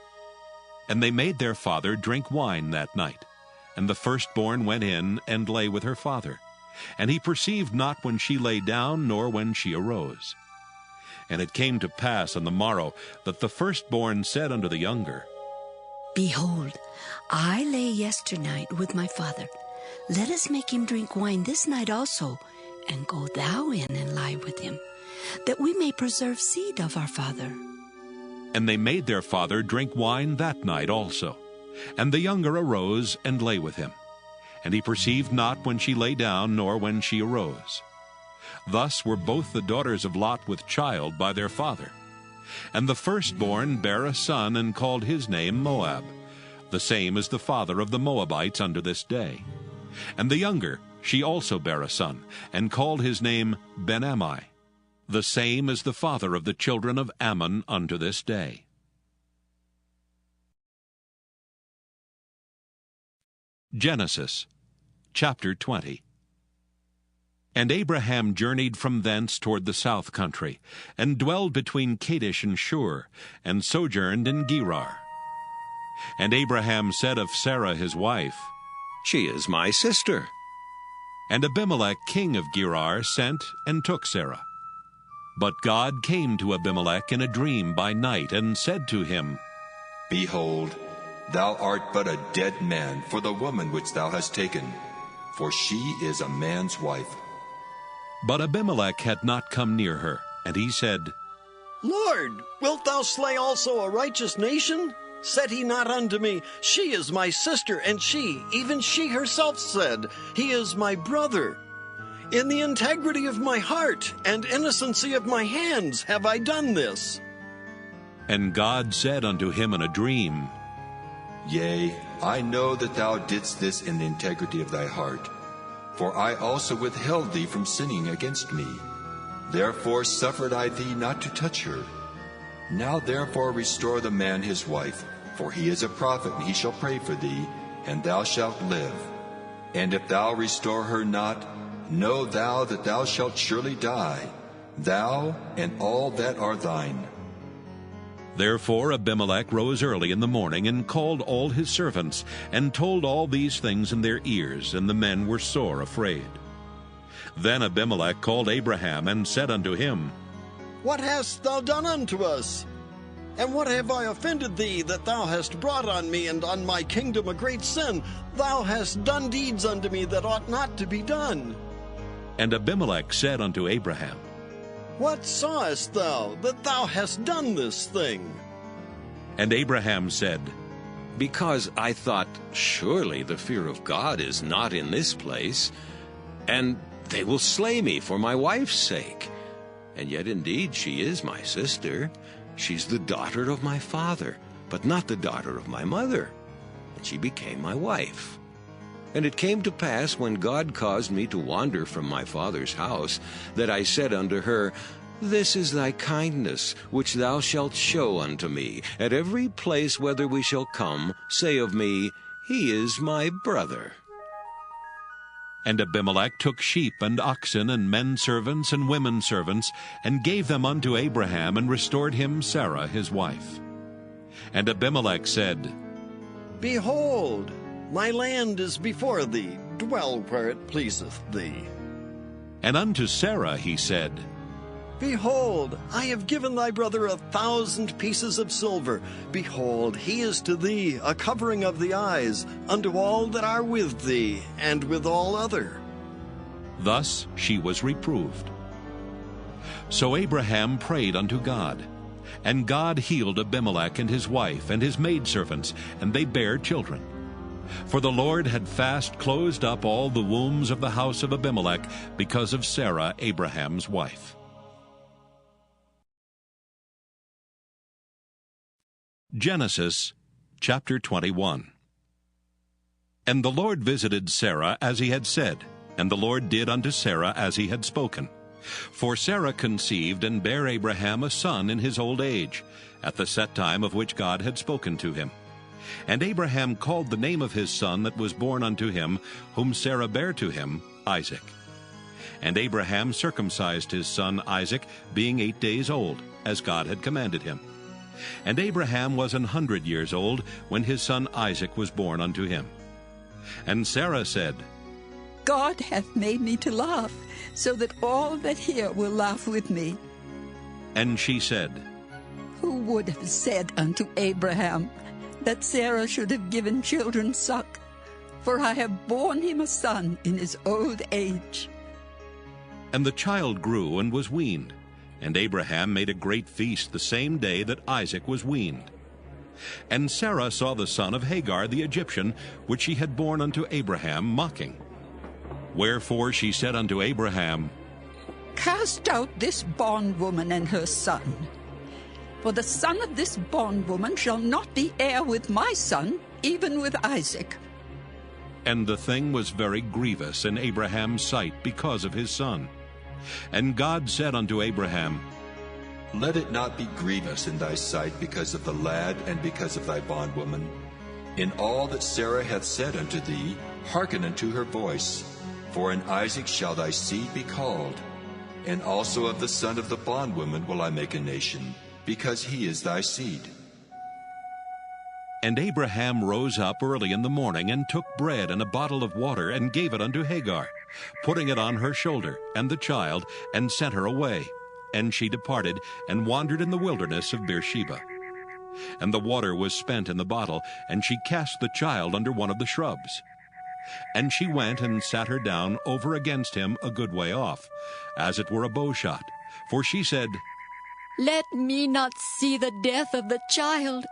And they made their father drink wine that night. And the firstborn went in and lay with her father. And he perceived not when she lay down, nor when she arose. And it came to pass on the morrow that the firstborn said unto the younger, Behold, I lay yesternight with my father. Let us make him drink wine this night also, and go thou in and lie with him, that we may preserve seed of our father. And they made their father drink wine that night also. And the younger arose and lay with him. And he perceived not when she lay down, nor when she arose. Thus were both the daughters of Lot with child by their father. And the firstborn bare a son, and called his name Moab. The same is the father of the Moabites unto this day. And the younger, she also bare a son, and called his name Ben-Ammi. The same is the father of the children of Ammon unto this day. Genesis chapter 20. And Abraham journeyed from thence toward the south country, and dwelled between Kadesh and Shur, and sojourned in Gerar. And Abraham said of Sarah his wife, She is my sister. And Abimelech king of Gerar sent and took Sarah. But God came to Abimelech in a dream by night, and said to him, Behold, thou art but a dead man for the woman which thou hast taken, for she is a man's wife. But Abimelech had not come near her, and he said, Lord, wilt thou slay also a righteous nation? Said he not unto me, She is my sister, and she, even she herself said, He is my brother. In the integrity of my heart and innocency of my hands have I done this. And God said unto him in a dream, Yea, I know that thou didst this in the integrity of thy heart, for I also withheld thee from sinning against me. Therefore suffered I thee not to touch her. Now therefore restore the man his wife, for he is a prophet, and he shall pray for thee, and thou shalt live. And if thou restore her not, know thou that thou shalt surely die, thou and all that are thine. Therefore Abimelech rose early in the morning, and called all his servants, and told all these things in their ears, and the men were sore afraid. Then Abimelech called Abraham, and said unto him, What hast thou done unto us? And what have I offended thee, that thou hast brought on me and on my kingdom a great sin? Thou hast done deeds unto me that ought not to be done. And Abimelech said unto Abraham, What sawest thou, that thou hast done this thing? And Abraham said, Because I thought, surely the fear of God is not in this place, and they will slay me for my wife's sake. And yet indeed she is my sister. She's the daughter of my father, but not the daughter of my mother. And she became my wife. And it came to pass, when God caused me to wander from my father's house, that I said unto her, This is thy kindness, which thou shalt show unto me. At every place whither we shall come, say of me, He is my brother. And Abimelech took sheep and oxen and men servants and women servants, and gave them unto Abraham, and restored him Sarah his wife. And Abimelech said, Behold, my land is before thee, dwell where it pleaseth thee. And unto Sarah he said, Behold, I have given thy brother 1,000 pieces of silver. Behold, he is to thee a covering of the eyes, unto all that are with thee, and with all other. Thus she was reproved. So Abraham prayed unto God, and God healed Abimelech and his wife and his maidservants, and they bare children. For the Lord had fast closed up all the wombs of the house of Abimelech because of Sarah Abraham's wife. Genesis chapter 21. And the Lord visited Sarah as he had said, and the Lord did unto Sarah as he had spoken. For Sarah conceived and bare Abraham a son in his old age, at the set time of which God had spoken to him. And Abraham called the name of his son that was born unto him, whom Sarah bare to him, Isaac. And Abraham circumcised his son Isaac, being 8 days old, as God had commanded him. And Abraham was 100 years old when his son Isaac was born unto him. And Sarah said, God hath made me to laugh, so that all that hear will laugh with me. And she said, Who would have said unto Abraham that Sarah should have given children suck? For I have borne him a son in his old age. And the child grew and was weaned. And Abraham made a great feast the same day that Isaac was weaned. And Sarah saw the son of Hagar the Egyptian, which she had borne unto Abraham, mocking. Wherefore she said unto Abraham, Cast out this bondwoman and her son. For the son of this bondwoman shall not be heir with my son, even with Isaac. And the thing was very grievous in Abraham's sight because of his son. And God said unto Abraham, Let it not be grievous in thy sight because of the lad and because of thy bondwoman. In all that Sarah hath said unto thee, hearken unto her voice. For in Isaac shall thy seed be called. And also of the son of the bondwoman will I make a nation, because he is thy seed. And Abraham rose up early in the morning, and took bread and a bottle of water, and gave it unto Hagar, putting it on her shoulder, and the child, and sent her away. And she departed, and wandered in the wilderness of Beersheba. And the water was spent in the bottle, and she cast the child under one of the shrubs. And she went and sat her down over against him a good way off, as it were a bowshot. For she said, Let me not see the death of the child.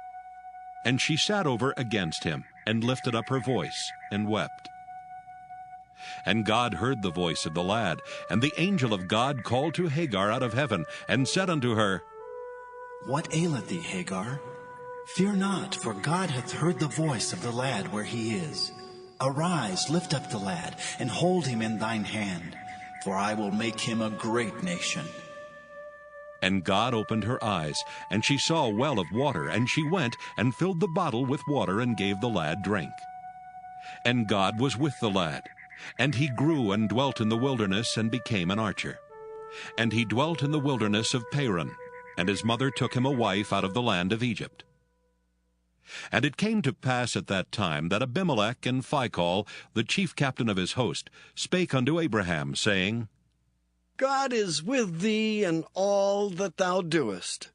And she sat over against him, and lifted up her voice, and wept. And God heard the voice of the lad, and the angel of God called to Hagar out of heaven, and said unto her, What aileth thee, Hagar? Fear not, for God hath heard the voice of the lad where he is. Arise, lift up the lad, and hold him in thine hand, for I will make him a great nation. And God opened her eyes, and she saw a well of water, and she went and filled the bottle with water and gave the lad drink. And God was with the lad, and he grew and dwelt in the wilderness and became an archer. And he dwelt in the wilderness of Paran, and his mother took him a wife out of the land of Egypt. And it came to pass at that time that Abimelech and Phicol, the chief captain of his host, spake unto Abraham, saying, God is with thee in all that thou doest.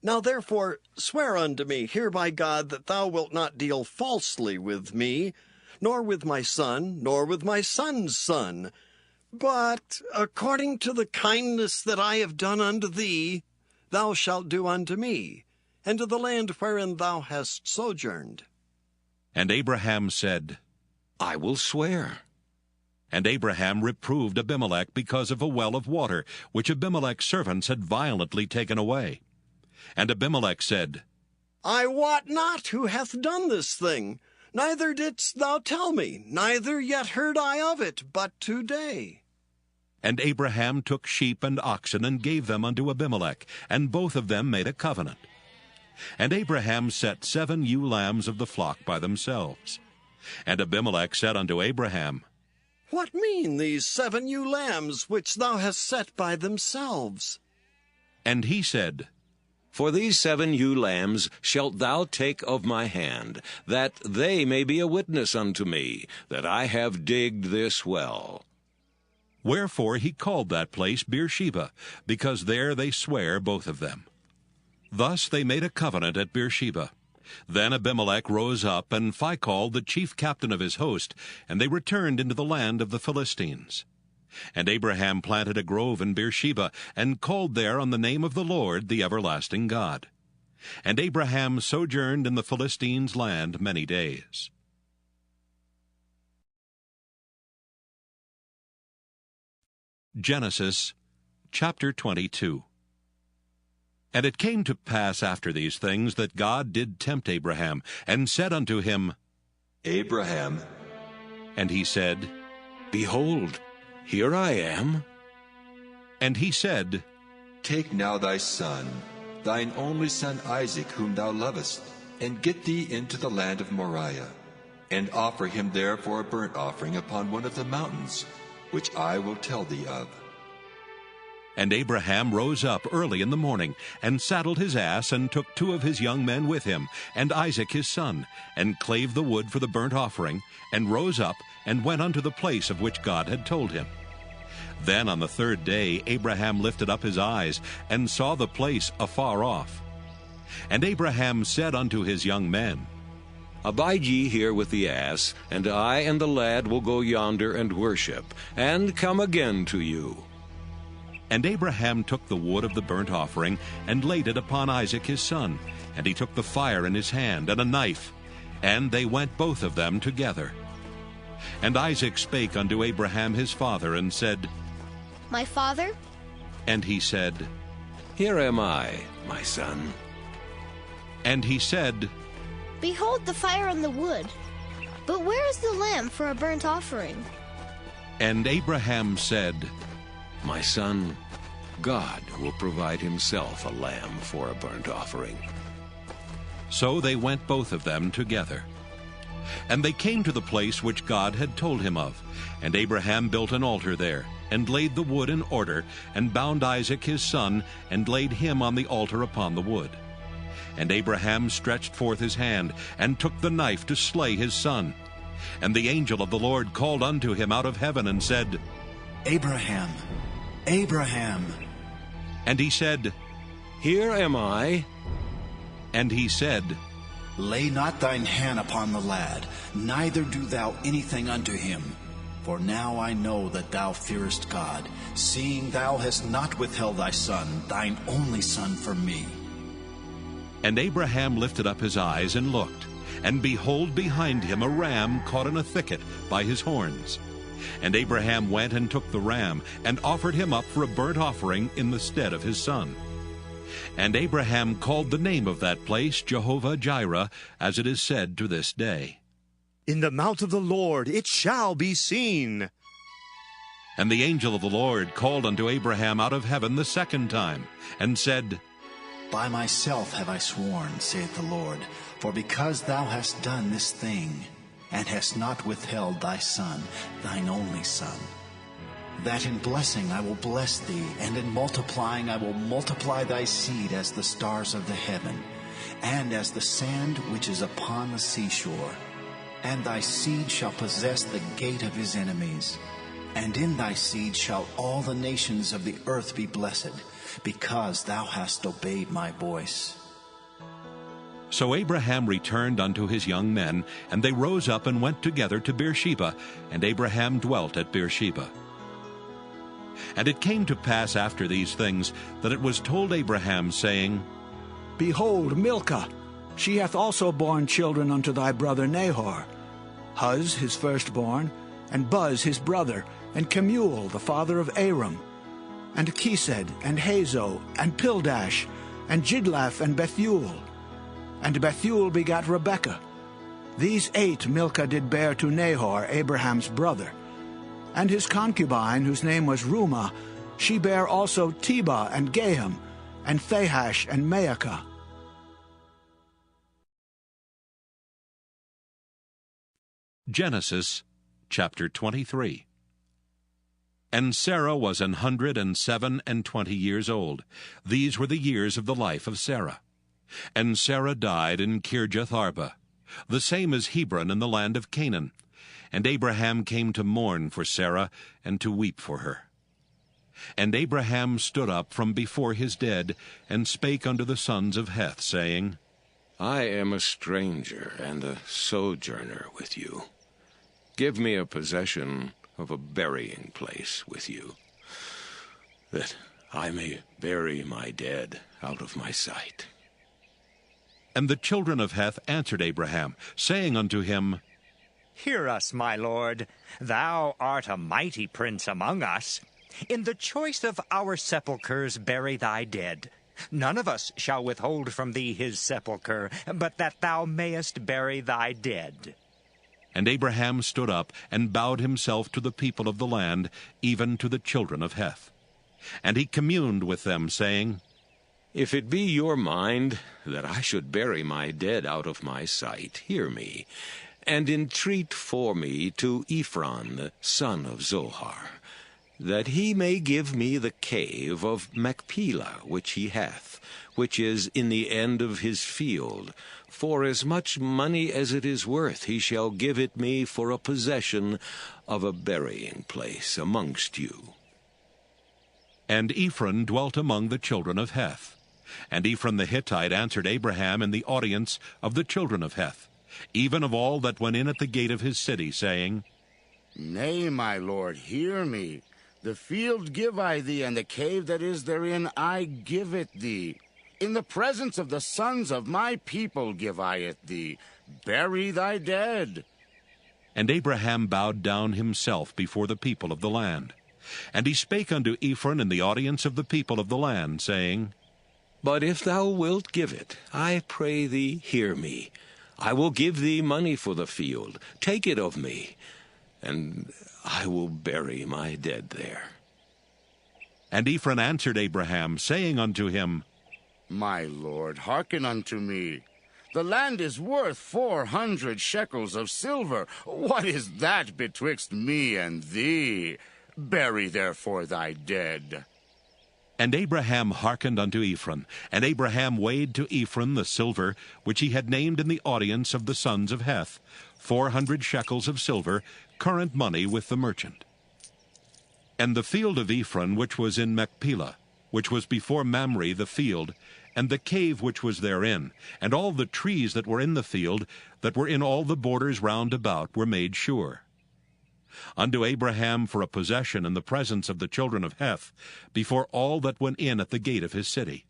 Now therefore swear unto me here by God that thou wilt not deal falsely with me, nor with my son, nor with my son's son, but according to the kindness that I have done unto thee, thou shalt do unto me, and to the land wherein thou hast sojourned. And Abraham said, I will swear. And Abraham reproved Abimelech because of a well of water, which Abimelech's servants had violently taken away. And Abimelech said, I wot not who hath done this thing, neither didst thou tell me, neither yet heard I of it, but today. And Abraham took sheep and oxen, and gave them unto Abimelech, and both of them made a covenant. And Abraham set 7 ewe lambs of the flock by themselves. And Abimelech said unto Abraham, What mean these 7 ewe lambs which thou hast set by themselves? And he said, For these 7 ewe lambs shalt thou take of my hand, that they may be a witness unto me, that I have digged this well. Wherefore he called that place Beersheba, because there they sware both of them. Thus they made a covenant at Beersheba. Then Abimelech rose up, and Phicol, the chief captain of his host, and they returned into the land of the Philistines. And Abraham planted a grove in Beersheba, and called there on the name of the Lord, the everlasting God. And Abraham sojourned in the Philistines' land many days. Genesis chapter 22. And it came to pass after these things that God did tempt Abraham, and said unto him, Abraham. And he said, Behold, here I am. And he said, Take now thy son, thine only son Isaac, whom thou lovest, and get thee into the land of Moriah, and offer him there for a burnt offering upon one of the mountains, which I will tell thee of. And Abraham rose up early in the morning, and saddled his ass, and took 2 of his young men with him, and Isaac his son, and clave the wood for the burnt offering, and rose up, and went unto the place of which God had told him. Then on the 3rd day Abraham lifted up his eyes, and saw the place afar off. And Abraham said unto his young men, Abide ye here with the ass, and I and the lad will go yonder and worship, and come again to you. And Abraham took the wood of the burnt offering, and laid it upon Isaac his son, and he took the fire in his hand, and a knife, and they went both of them together. And Isaac spake unto Abraham his father, and said, My father? And he said, Here am I, my son. And he said, Behold the fire and the wood, but where is the lamb for a burnt offering? And Abraham said, My son, God will provide himself a lamb for a burnt offering. So they went both of them together. And they came to the place which God had told him of. And Abraham built an altar there, and laid the wood in order, and bound Isaac his son, and laid him on the altar upon the wood. And Abraham stretched forth his hand, and took the knife to slay his son. And the angel of the Lord called unto him out of heaven, and said, Abraham, Abraham. And he said, Here am I. And he said, Lay not thine hand upon the lad, neither do thou anything unto him. For now I know that thou fearest God, seeing thou hast not withheld thy son, thine only son, from me. And Abraham lifted up his eyes and looked, and behold, behind him a ram caught in a thicket by his horns. And Abraham went and took the ram, and offered him up for a burnt offering in the stead of his son. And Abraham called the name of that place Jehovah-Jireh, as it is said to this day. In the mount of the Lord it shall be seen. And the angel of the Lord called unto Abraham out of heaven the second time, and said, By myself have I sworn, saith the Lord, for because thou hast done this thing, and hast not withheld thy son, thine only son, that in blessing I will bless thee, and in multiplying I will multiply thy seed as the stars of the heaven, and as the sand which is upon the seashore. And thy seed shall possess the gate of his enemies. And in thy seed shall all the nations of the earth be blessed, because thou hast obeyed my voice. So Abraham returned unto his young men, and they rose up and went together to Beersheba, and Abraham dwelt at Beersheba. And it came to pass after these things, that it was told Abraham, saying, Behold, Milcah, she hath also borne children unto thy brother Nahor, Huz his firstborn, and Buz his brother, and Kemuel the father of Aram, and Chesed, and Hazo, and Pildash, and Jidlaph, and Bethuel. And Bethuel begat Rebekah. These 8 Milcah did bear to Nahor, Abraham's brother. And his concubine, whose name was Reumah, she bare also Tebah, and Gaham, and Thahash, and Maacah. Genesis chapter 23. And Sarah was 127 years old. These were the years of the life of Sarah. And Sarah died in Kirjath-arba, the same as Hebron in the land of Canaan. And Abraham came to mourn for Sarah, and to weep for her. And Abraham stood up from before his dead, and spake unto the sons of Heth, saying, I am a stranger and a sojourner with you. Give me a possession of a burying place with you, that I may bury my dead out of my sight. And the children of Heth answered Abraham, saying unto him, Hear us, my lord. Thou art a mighty prince among us. In the choice of our sepulchres bury thy dead. None of us shall withhold from thee his sepulchre, but that thou mayest bury thy dead. And Abraham stood up, and bowed himself to the people of the land, even to the children of Heth. And he communed with them, saying, If it be your mind that I should bury my dead out of my sight, hear me, and entreat for me to Ephron, the son of Zohar, that he may give me the cave of Machpelah which he hath, which is in the end of his field. For as much money as it is worth, he shall give it me for a possession of a burying place amongst you. And Ephron dwelt among the children of Heth. And Ephron the Hittite answered Abraham in the audience of the children of Heth, even of all that went in at the gate of his city, saying, Nay, my lord, hear me. The field give I thee, and the cave that is therein I give it thee. In the presence of the sons of my people give I it thee. Bury thy dead. And Abraham bowed down himself before the people of the land. And he spake unto Ephron in the audience of the people of the land, saying, But if thou wilt give it, I pray thee, hear me. I will give thee money for the field. Take it of me, and I will bury my dead there. And Ephron answered Abraham, saying unto him, My lord, hearken unto me. The land is worth 400 shekels of silver. What is that betwixt me and thee? Bury therefore thy dead. And Abraham hearkened unto Ephron, and Abraham weighed to Ephron the silver which he had named in the audience of the sons of Heth, 400 shekels of silver, current money with the merchant. And the field of Ephron which was in Machpelah, which was before Mamre the field, and the cave which was therein, and all the trees that were in the field, that were in all the borders round about, were made sure. Unto Abraham for a possession in the presence of the children of Heth, before all that went in at the gate of his city.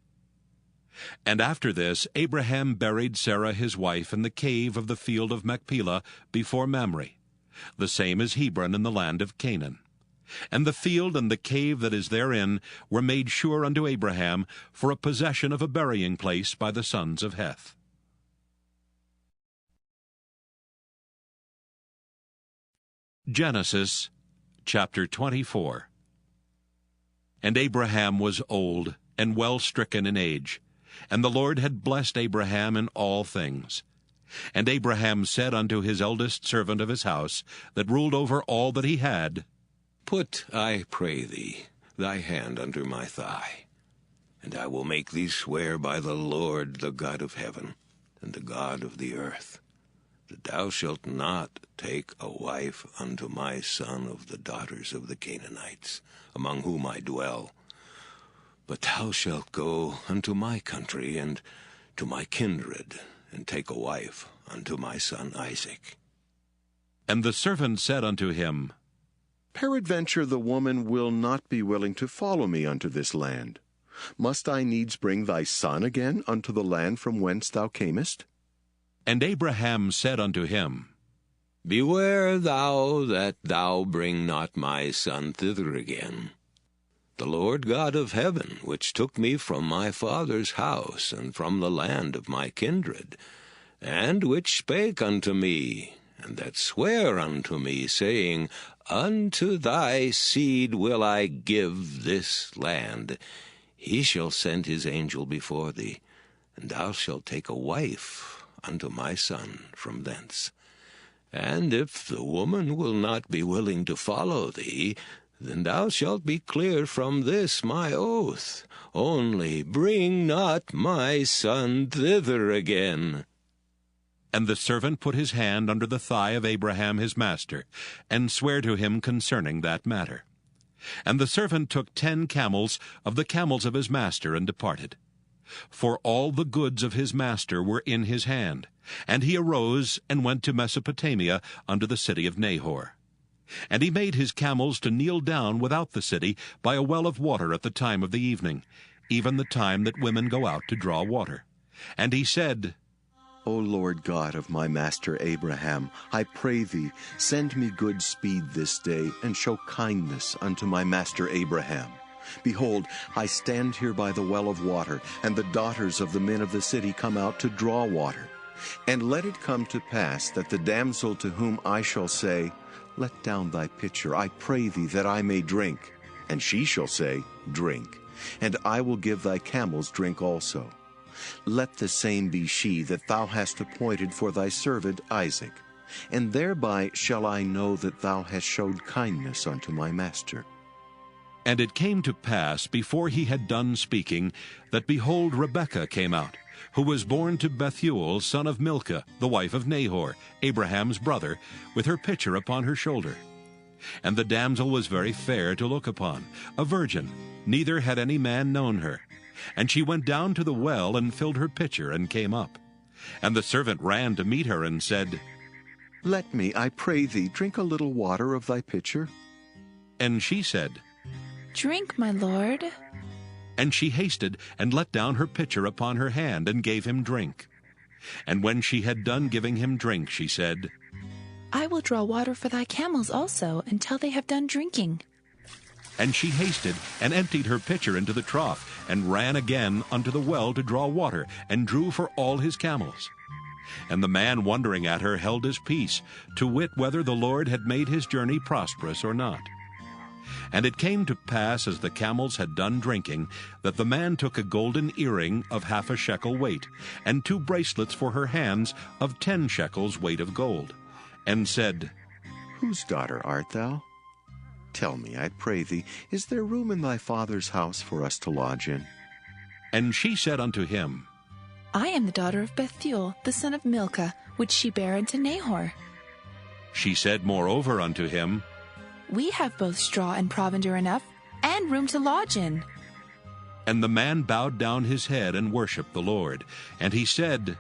And after this Abraham buried Sarah his wife in the cave of the field of Machpelah before Mamre, the same as Hebron in the land of Canaan. And the field and the cave that is therein were made sure unto Abraham for a possession of a burying place by the sons of Heth. Genesis Chapter 24. And Abraham was old, and well stricken in age, and the Lord had blessed Abraham in all things. And Abraham said unto his eldest servant of his house, that ruled over all that he had, Put, I pray thee, thy hand under my thigh, and I will make thee swear by the Lord, the God of heaven, and the God of the earth, that thou shalt not take a wife unto my son of the daughters of the Canaanites, among whom I dwell, but thou shalt go unto my country and to my kindred, and take a wife unto my son Isaac. And the servant said unto him, Peradventure the woman will not be willing to follow me unto this land. Must I needs bring thy son again unto the land from whence thou camest? And Abraham said unto him, Beware thou that thou bring not my son thither again. The Lord God of heaven, which took me from my father's house, and from the land of my kindred, and which spake unto me, and that sware unto me, saying, Unto thy seed will I give this land, he shall send his angel before thee, and thou shalt take a wife unto my son from thence. And if the woman will not be willing to follow thee, then thou shalt be clear from this my oath. Only bring not my son thither again. And the servant put his hand under the thigh of Abraham his master, and sware to him concerning that matter. And the servant took 10 camels of the camels of his master, and departed. For all the goods of his master were in his hand. And he arose, and went to Mesopotamia, unto the city of Nahor. And he made his camels to kneel down without the city, by a well of water at the time of the evening, even the time that women go out to draw water. And he said, O Lord God of my master Abraham, I pray thee, send me good speed this day, and show kindness unto my master Abraham. Behold, I stand here by the well of water, and the daughters of the men of the city come out to draw water. And let it come to pass that the damsel to whom I shall say, Let down thy pitcher, I pray thee, that I may drink. And she shall say, Drink. And I will give thy camels drink also. Let the same be she that thou hast appointed for thy servant Isaac. And thereby shall I know that thou hast showed kindness unto my master. And it came to pass, before he had done speaking, that behold, Rebekah came out, who was born to Bethuel, son of Milcah, the wife of Nahor, Abraham's brother, with her pitcher upon her shoulder. And the damsel was very fair to look upon, a virgin, neither had any man known her. And she went down to the well, and filled her pitcher, and came up. And the servant ran to meet her, and said, Let me, I pray thee, drink a little water of thy pitcher. And she said, Drink, my lord. And she hasted, and let down her pitcher upon her hand, and gave him drink. And when she had done giving him drink, she said, I will draw water for thy camels also, until they have done drinking. And she hasted, and emptied her pitcher into the trough, and ran again unto the well to draw water, and drew for all his camels. And the man wondering at her held his peace, to wit whether the Lord had made his journey prosperous or not. And it came to pass, as the camels had done drinking, that the man took a golden earring of 1/2 shekel weight, and 2 bracelets for her hands of 10 shekels weight of gold, and said, Whose daughter art thou? Tell me, I pray thee, is there room in thy father's house for us to lodge in? And she said unto him, I am the daughter of Bethuel, the son of Milcah, which she bare unto Nahor. She said moreover unto him, We have both straw and provender enough, and room to lodge in. And the man bowed down his head, and worshipped the Lord. And he said,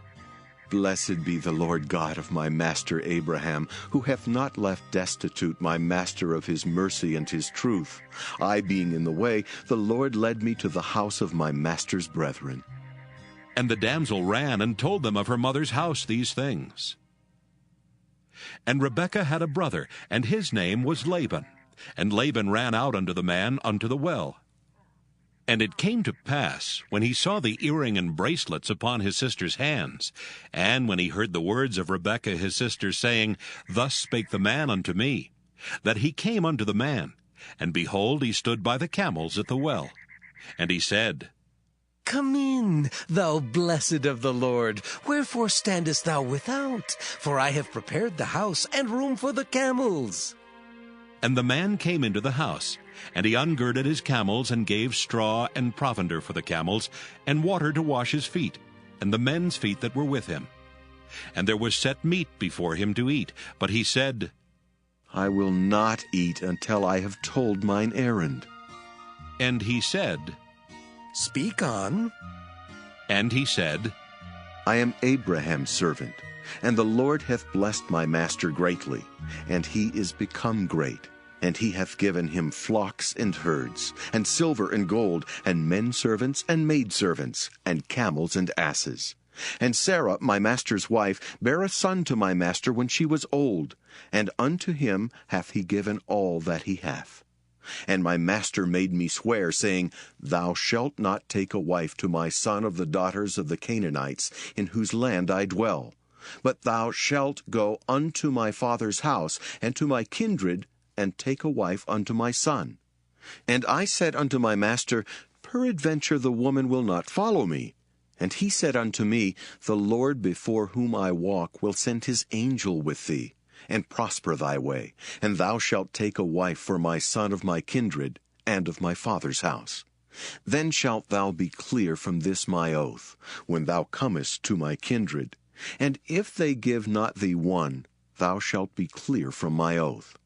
Blessed be the Lord God of my master Abraham, who hath not left destitute my master of his mercy and his truth. I being in the way, the Lord led me to the house of my master's brethren. And the damsel ran, and told them of her mother's house these things. And Rebekah had a brother, and his name was Laban. And Laban ran out unto the man unto the well. And it came to pass, when he saw the earring and bracelets upon his sister's hands, and when he heard the words of Rebekah his sister, saying, Thus spake the man unto me, that he came unto the man, and behold, he stood by the camels at the well. And he said, Come in, thou blessed of the Lord. Wherefore standest thou without? For I have prepared the house and room for the camels. And the man came into the house, and he ungirded his camels, and gave straw and provender for the camels, and water to wash his feet, and the men's feet that were with him. And there was set meat before him to eat. But he said, I will not eat until I have told mine errand. And he said, Speak on. And he said, I am Abraham's servant, and the Lord hath blessed my master greatly, and he is become great. And he hath given him flocks and herds, and silver and gold, and men servants and maidservants, and camels and asses. And Sarah, my master's wife, bare a son to my master when she was old, and unto him hath he given all that he hath. And my master made me swear, saying, Thou shalt not take a wife to my son of the daughters of the Canaanites, in whose land I dwell. But thou shalt go unto my father's house, and to my kindred, and take a wife unto my son. And I said unto my master, Peradventure the woman will not follow me. And he said unto me, The Lord before whom I walk will send his angel with thee, and prosper thy way, and thou shalt take a wife for my son of my kindred, and of my father's house. Then shalt thou be clear from this my oath, when thou comest to my kindred. And if they give not thee one, thou shalt be clear from my oath.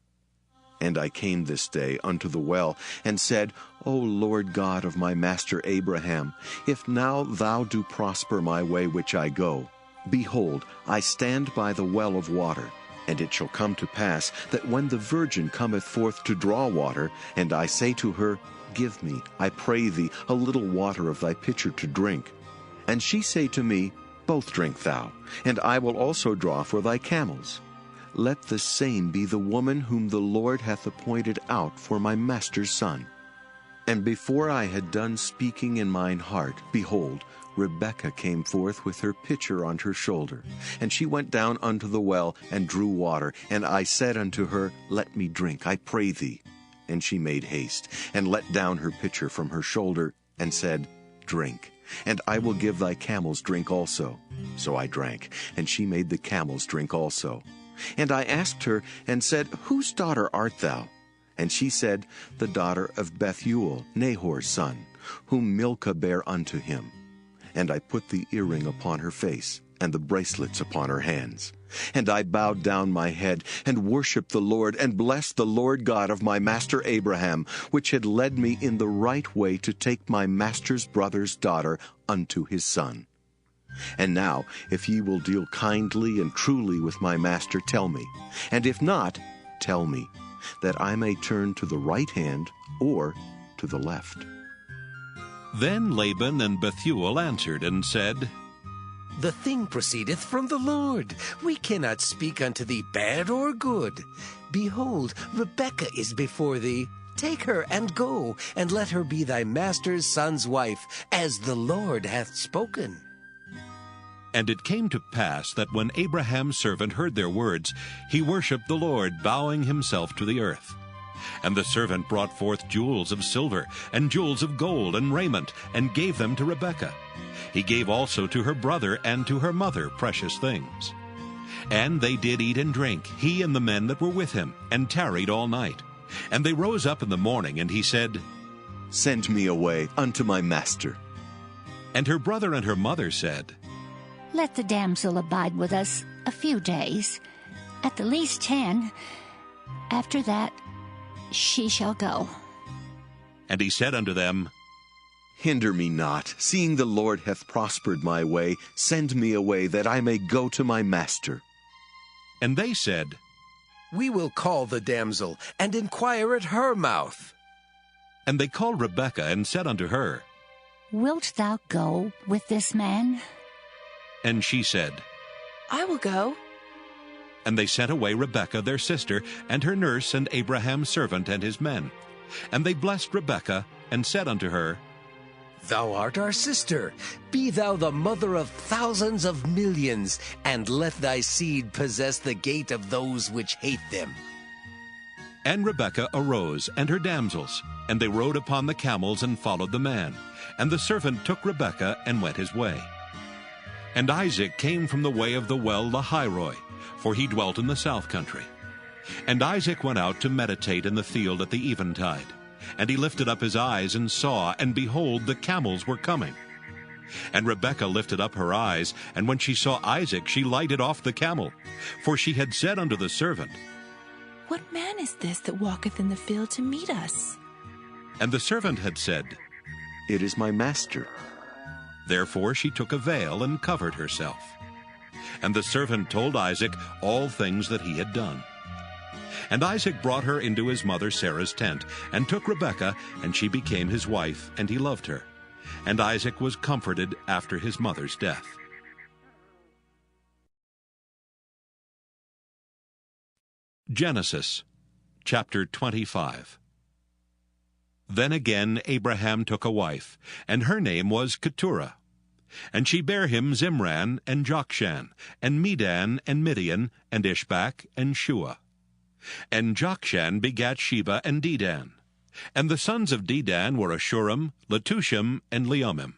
And I came this day unto the well, and said, O Lord God of my master Abraham, if now thou do prosper my way which I go, behold, I stand by the well of water. And it shall come to pass that when the virgin cometh forth to draw water, and I say to her, Give me, I pray thee, a little water of thy pitcher to drink. And she say to me, Both drink thou, and I will also draw for thy camels. Let the same be the woman whom the Lord hath appointed out for my master's son. And before I had done speaking in mine heart, behold, Rebekah came forth with her pitcher on her shoulder. And she went down unto the well, and drew water. And I said unto her, Let me drink, I pray thee. And she made haste, and let down her pitcher from her shoulder, and said, Drink, and I will give thy camels drink also. So I drank, and she made the camels drink also. And I asked her, and said, Whose daughter art thou? And she said, The daughter of Bethuel, Nahor's son, whom Milcah bare unto him. And I put the earring upon her face, and the bracelets upon her hands. And I bowed down my head, and worshipped the Lord, and blessed the Lord God of my master Abraham, which had led me in the right way to take my master's brother's daughter unto his son. And now, if ye will deal kindly and truly with my master, tell me. And if not, tell me, that I may turn to the right hand or to the left. Then Laban and Bethuel answered and said, The thing proceedeth from the Lord. We cannot speak unto thee bad or good. Behold, Rebekah is before thee. Take her and go, and let her be thy master's son's wife, as the Lord hath spoken. And it came to pass that when Abraham's servant heard their words, he worshipped the Lord, bowing himself to the earth. And the servant brought forth jewels of silver, and jewels of gold, and raiment, and gave them to Rebekah. He gave also to her brother and to her mother precious things. And they did eat and drink, he and the men that were with him, and tarried all night. And they rose up in the morning, and he said, Send me away unto my master. And her brother and her mother said, Let the damsel abide with us a few days, at the least 10. After that, she shall go. And he said unto them, Hinder me not, seeing the Lord hath prospered my way. Send me away, that I may go to my master. And they said, We will call the damsel, and inquire at her mouth. And they called Rebekah, and said unto her, Wilt thou go with this man? And she said, I will go. And they sent away Rebekah their sister, and her nurse, and Abraham's servant, and his men. And they blessed Rebekah, and said unto her, Thou art our sister. Be thou the mother of thousands of millions, and let thy seed possess the gate of those which hate them. And Rebekah arose, and her damsels, and they rode upon the camels and followed the man. And the servant took Rebekah and went his way. And Isaac came from the way of the well Lahairoi, for he dwelt in the south country. And Isaac went out to meditate in the field at the eventide. And he lifted up his eyes and saw, and behold, the camels were coming. And Rebekah lifted up her eyes, and when she saw Isaac, she lighted off the camel. For she had said unto the servant, What man is this that walketh in the field to meet us? And the servant had said, It is my master. Therefore she took a veil and covered herself. And the servant told Isaac all things that he had done. And Isaac brought her into his mother Sarah's tent, and took Rebekah, and she became his wife, and he loved her. And Isaac was comforted after his mother's death. Genesis chapter 25. Then again Abraham took a wife, and her name was Keturah. And she bare him Zimran, and Jokshan, and Medan, and Midian, and Ishbak, and Shua. And Jokshan begat Sheba and Dedan. And the sons of Dedan were Ashurim, Letushim, and Leumim.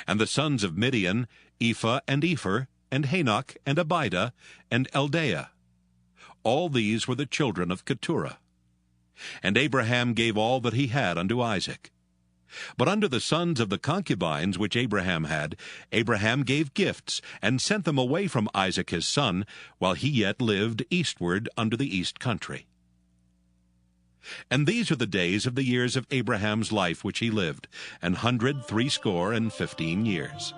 And the sons of Midian, Ephah, and Epher, and Hanok, and Abidah, and Eldaah. All these were the children of Keturah. And Abraham gave all that he had unto Isaac. But unto the sons of the concubines which Abraham had, Abraham gave gifts, and sent them away from Isaac his son, while he yet lived eastward unto the east country. And these are the days of the years of Abraham's life which he lived, 160 years.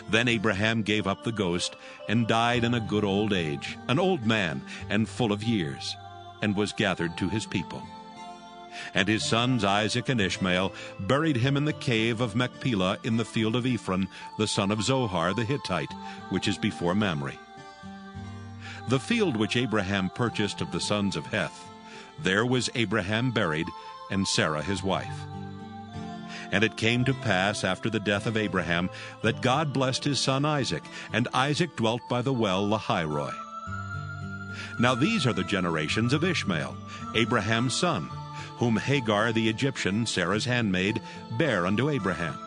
Then Abraham gave up the ghost, and died in a good old age, an old man, and full of years, and was gathered to his people. And his sons Isaac and Ishmael buried him in the cave of Machpelah in the field of Ephron, the son of Zohar the Hittite, which is before Mamre. The field which Abraham purchased of the sons of Heth, there was Abraham buried, and Sarah his wife. And it came to pass after the death of Abraham that God blessed his son Isaac, and Isaac dwelt by the well Lahairoi. Now these are the generations of Ishmael, Abraham's son, whom Hagar the Egyptian, Sarah's handmaid, bare unto Abraham.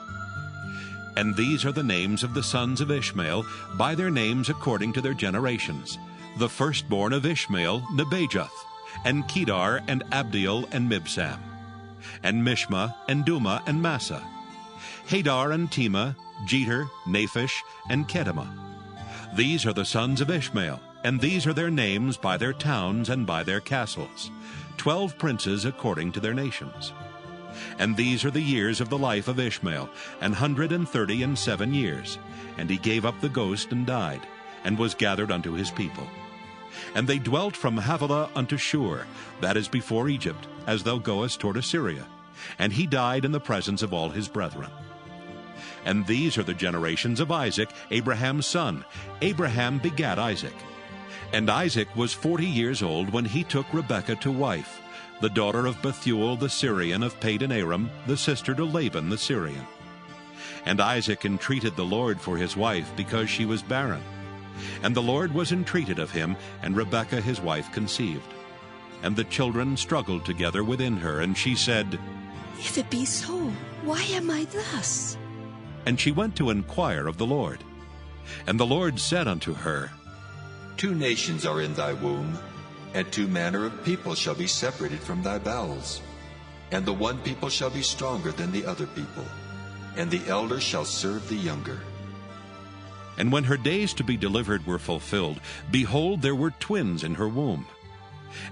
And these are the names of the sons of Ishmael, by their names according to their generations. The firstborn of Ishmael, Nebajoth, and Kedar, and Abdiel, and Mibsam, and Mishma, and Duma, and Massa, Hadar, and Tema, Jeter, Naphish, and Kedemah. These are the sons of Ishmael, and these are their names by their towns and by their castles, 12 princes according to their nations. And these are the years of the life of Ishmael, 137 years. And he gave up the ghost and died, and was gathered unto his people. And they dwelt from Havilah unto Shur, that is before Egypt, as thou goest toward Assyria. And he died in the presence of all his brethren. And these are the generations of Isaac, Abraham's son. Abraham begat Isaac. And Isaac was 40 years old when he took Rebekah to wife, the daughter of Bethuel the Syrian of Padan Aram, the sister to Laban the Syrian. And Isaac entreated the Lord for his wife, because she was barren. And the Lord was entreated of him, and Rebekah his wife conceived. And the children struggled together within her, and she said, If it be so, why am I thus? And she went to inquire of the Lord. And the Lord said unto her, 2 nations are in thy womb, and 2 manner of people shall be separated from thy bowels. And the one people shall be stronger than the other people, and the elder shall serve the younger. And when her days to be delivered were fulfilled, behold, there were twins in her womb.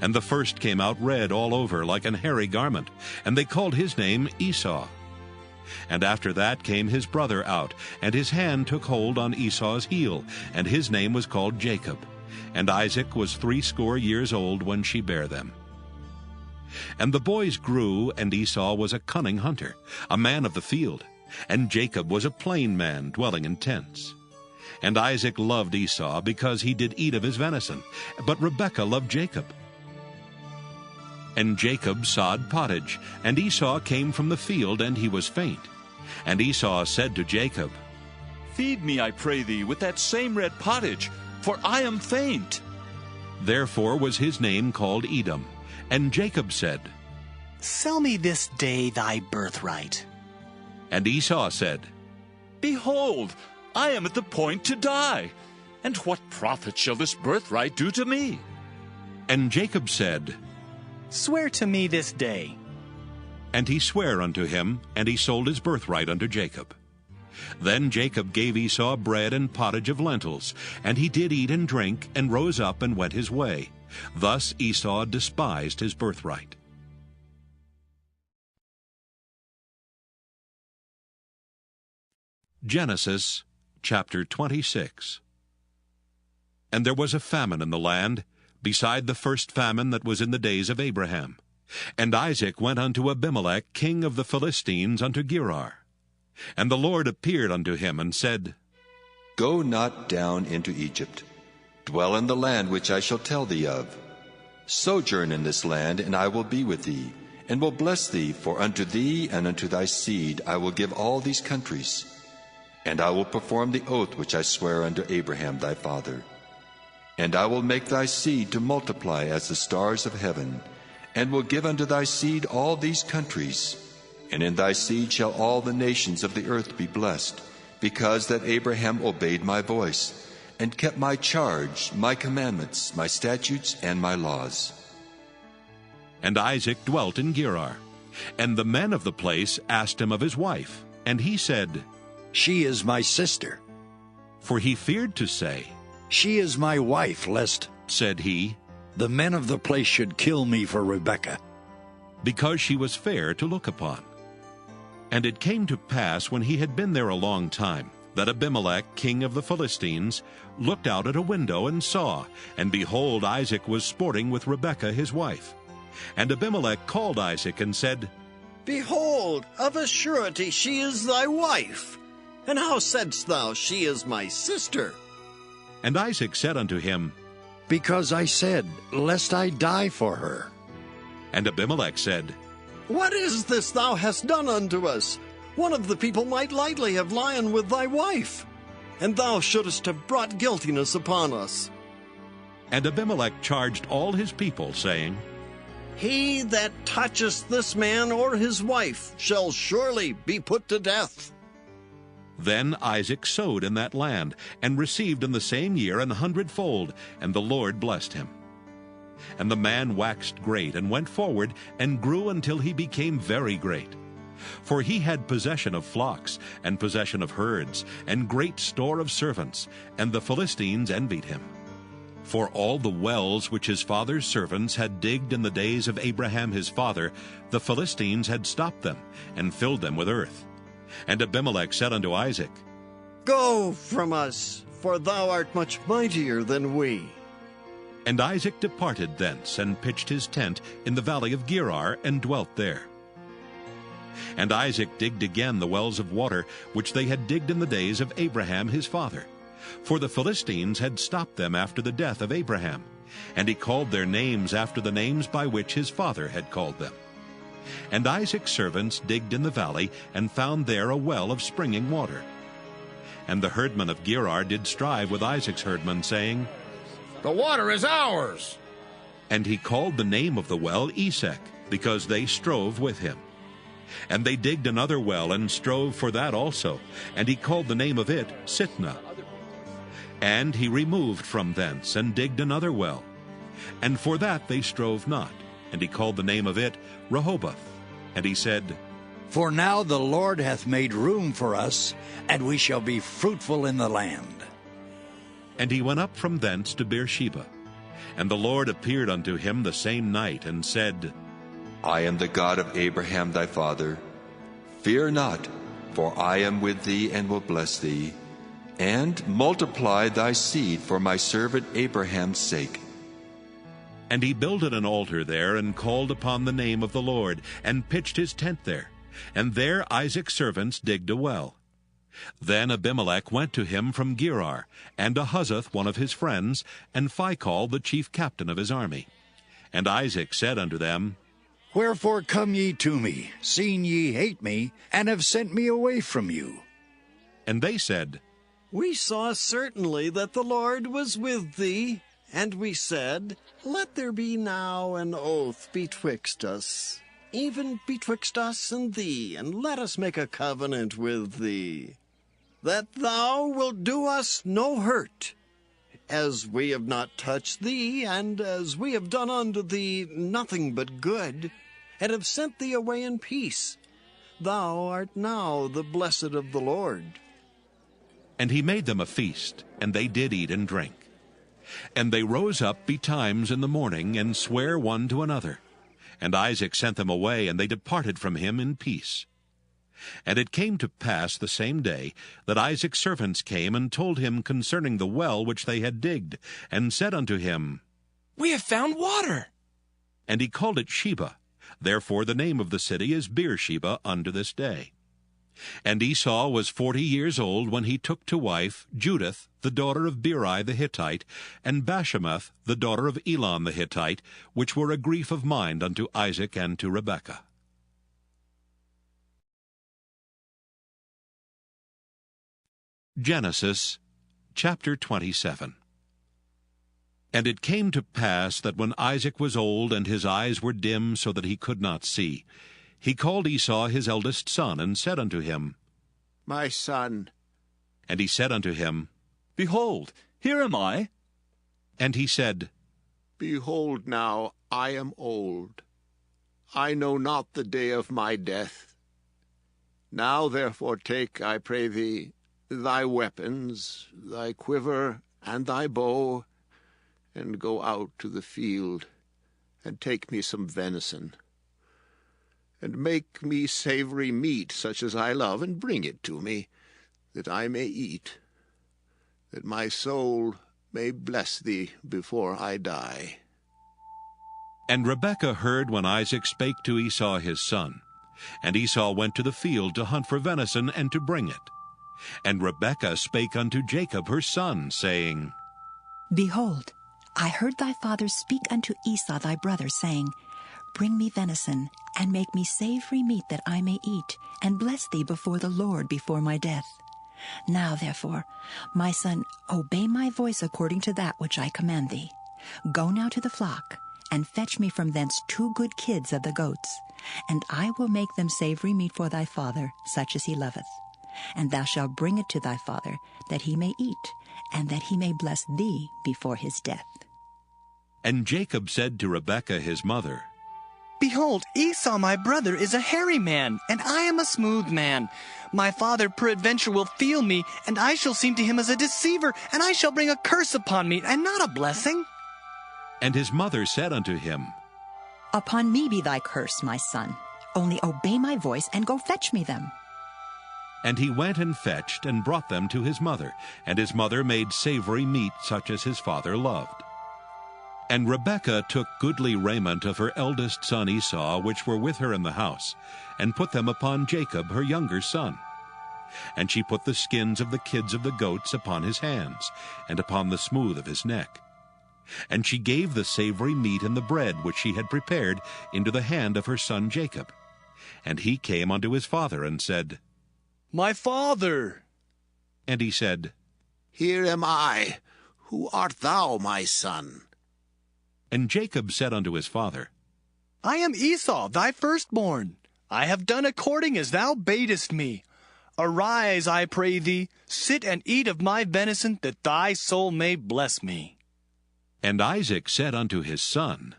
And the first came out red all over like an hairy garment, and they called his name Esau. And after that came his brother out, and his hand took hold on Esau's heel, and his name was called Jacob. And Isaac was 80 years old when she bare them. And the boys grew, and Esau was a cunning hunter, a man of the field, and Jacob was a plain man, dwelling in tents. And Isaac loved Esau, because he did eat of his venison, but Rebekah loved Jacob. And Jacob sod pottage, and Esau came from the field, and he was faint. And Esau said to Jacob, Feed me, I pray thee, with that same red pottage, for I am faint. Therefore was his name called Edom. And Jacob said, Sell me this day thy birthright. And Esau said, Behold, I am at the point to die, and what profit shall this birthright do to me? And Jacob said, Swear to me this day. And he sware unto him, and he sold his birthright unto Jacob. Then Jacob gave Esau bread and pottage of lentils, and he did eat and drink, and rose up and went his way. Thus Esau despised his birthright. Genesis chapter 26. And there was a famine in the land, beside the first famine that was in the days of Abraham. And Isaac went unto Abimelech king of the Philistines unto Gerar. And the Lord appeared unto him, and said, Go not down into Egypt. Dwell in the land which I shall tell thee of. Sojourn in this land, and I will be with thee, and will bless thee, for unto thee and unto thy seed I will give all these countries. And I will perform the oath which I sware unto Abraham thy father. And I will make thy seed to multiply as the stars of heaven, and will give unto thy seed all these countries. And in thy seed shall all the nations of the earth be blessed, because that Abraham obeyed my voice, and kept my charge, my commandments, my statutes, and my laws. And Isaac dwelt in Gerar. And the men of the place asked him of his wife. And he said, She is my sister. For he feared to say, She is my wife, lest, said he, the men of the place should kill me for Rebekah. Because she was fair to look upon. And it came to pass, when he had been there a long time, that Abimelech, king of the Philistines, looked out at a window and saw, and behold, Isaac was sporting with Rebekah his wife. And Abimelech called Isaac and said, Behold, of a surety she is thy wife. And how saidst thou, She is my sister? And Isaac said unto him, Because I said, Lest I die for her. And Abimelech said, What is this thou hast done unto us? One of the people might lightly have lion with thy wife, and thou shouldest have brought guiltiness upon us. And Abimelech charged all his people, saying, He that toucheth this man or his wife shall surely be put to death. Then Isaac sowed in that land, and received in the same year 100-fold, and the Lord blessed him. And the man waxed great, and went forward, and grew until he became very great. For he had possession of flocks, and possession of herds, and great store of servants, and the Philistines envied him. For all the wells which his father's servants had digged in the days of Abraham his father, the Philistines had stopped them, and filled them with earth. And Abimelech said unto Isaac, Go from us, for thou art much mightier than we. And Isaac departed thence, and pitched his tent in the valley of Gerar, and dwelt there. And Isaac digged again the wells of water, which they had digged in the days of Abraham his father. For the Philistines had stopped them after the death of Abraham. And he called their names after the names by which his father had called them. And Isaac's servants digged in the valley, and found there a well of springing water. And the herdmen of Gerar did strive with Isaac's herdmen, saying, The water is ours. And he called the name of the well Esek, because they strove with him. And they digged another well, and strove for that also, and he called the name of it Sitnah. And he removed from thence, and digged another well. And for that they strove not, and he called the name of it Rehoboth. And he said, For now the Lord hath made room for us, and we shall be fruitful in the land. And he went up from thence to Beersheba. And the Lord appeared unto him the same night, and said, I am the God of Abraham thy father. Fear not, for I am with thee, and will bless thee, and multiply thy seed for my servant Abraham's sake. And he builded an altar there, and called upon the name of the Lord, and pitched his tent there. And there Isaac's servants digged a well. Then Abimelech went to him from Gerar, and Ahuzath one of his friends, and Phicol the chief captain of his army. And Isaac said unto them, Wherefore come ye to me, seeing ye hate me, and have sent me away from you? And they said, We saw certainly that the Lord was with thee, And we said, Let there be now an oath betwixt us, even betwixt us and thee, and let us make a covenant with thee, that thou wilt do us no hurt, as we have not touched thee, and as we have done unto thee nothing but good, and have sent thee away in peace. Thou art now the blessed of the Lord. And he made them a feast, and they did eat and drink. And they rose up betimes in the morning, and sware one to another. And Isaac sent them away, and they departed from him in peace. And it came to pass the same day that Isaac's servants came and told him concerning the well which they had digged, and said unto him, We have found water. And he called it Sheba. Therefore the name of the city is Beersheba unto this day. And Esau was 40 years old when he took to wife Judith, the daughter of Beri the Hittite, and Bashemath, the daughter of Elon the Hittite, which were a grief of mind unto Isaac and to Rebekah. Genesis chapter 27. And it came to pass that when Isaac was old, and his eyes were dim, so that he could not see, he called Esau his eldest son, and said unto him, My son. And he said unto him, Behold, here am I. And he said, Behold now, I am old. I know not the day of my death. Now therefore take, I pray thee, thy weapons, thy quiver, and thy bow, and go out to the field, and take me some venison, and make me savory meat, such as I love, and bring it to me, that I may eat, that my soul may bless thee before I die. And Rebekah heard when Isaac spake to Esau his son. And Esau went to the field to hunt for venison, and to bring it. And Rebekah spake unto Jacob her son, saying, Behold, I heard thy father speak unto Esau thy brother, saying, Bring me venison, and make me savory meat, that I may eat, and bless thee before the Lord before my death. Now therefore, my son, obey my voice according to that which I command thee. Go now to the flock, and fetch me from thence 2 good kids of the goats, and I will make them savory meat for thy father, such as he loveth. And thou shalt bring it to thy father, that he may eat, and that he may bless thee before his death. And Jacob said to Rebekah his mother, Behold, Esau my brother is a hairy man, and I am a smooth man. My father peradventure will feel me, and I shall seem to him as a deceiver, and I shall bring a curse upon me, and not a blessing. And his mother said unto him, Upon me be thy curse, my son. Only obey my voice, and go fetch me them. And he went and fetched, and brought them to his mother, and his mother made savory meat, such as his father loved. And Rebekah took goodly raiment of her eldest son Esau, which were with her in the house, and put them upon Jacob her younger son. And she put the skins of the kids of the goats upon his hands, and upon the smooth of his neck. And she gave the savory meat and the bread which she had prepared into the hand of her son Jacob. And he came unto his father, and said, My father. And he said, Here am I. Who art thou, my son? And Jacob said unto his father, I am Esau, thy firstborn. I have done according as thou badest me. Arise, I pray thee, sit and eat of my venison, that thy soul may bless me. And Isaac said unto his son,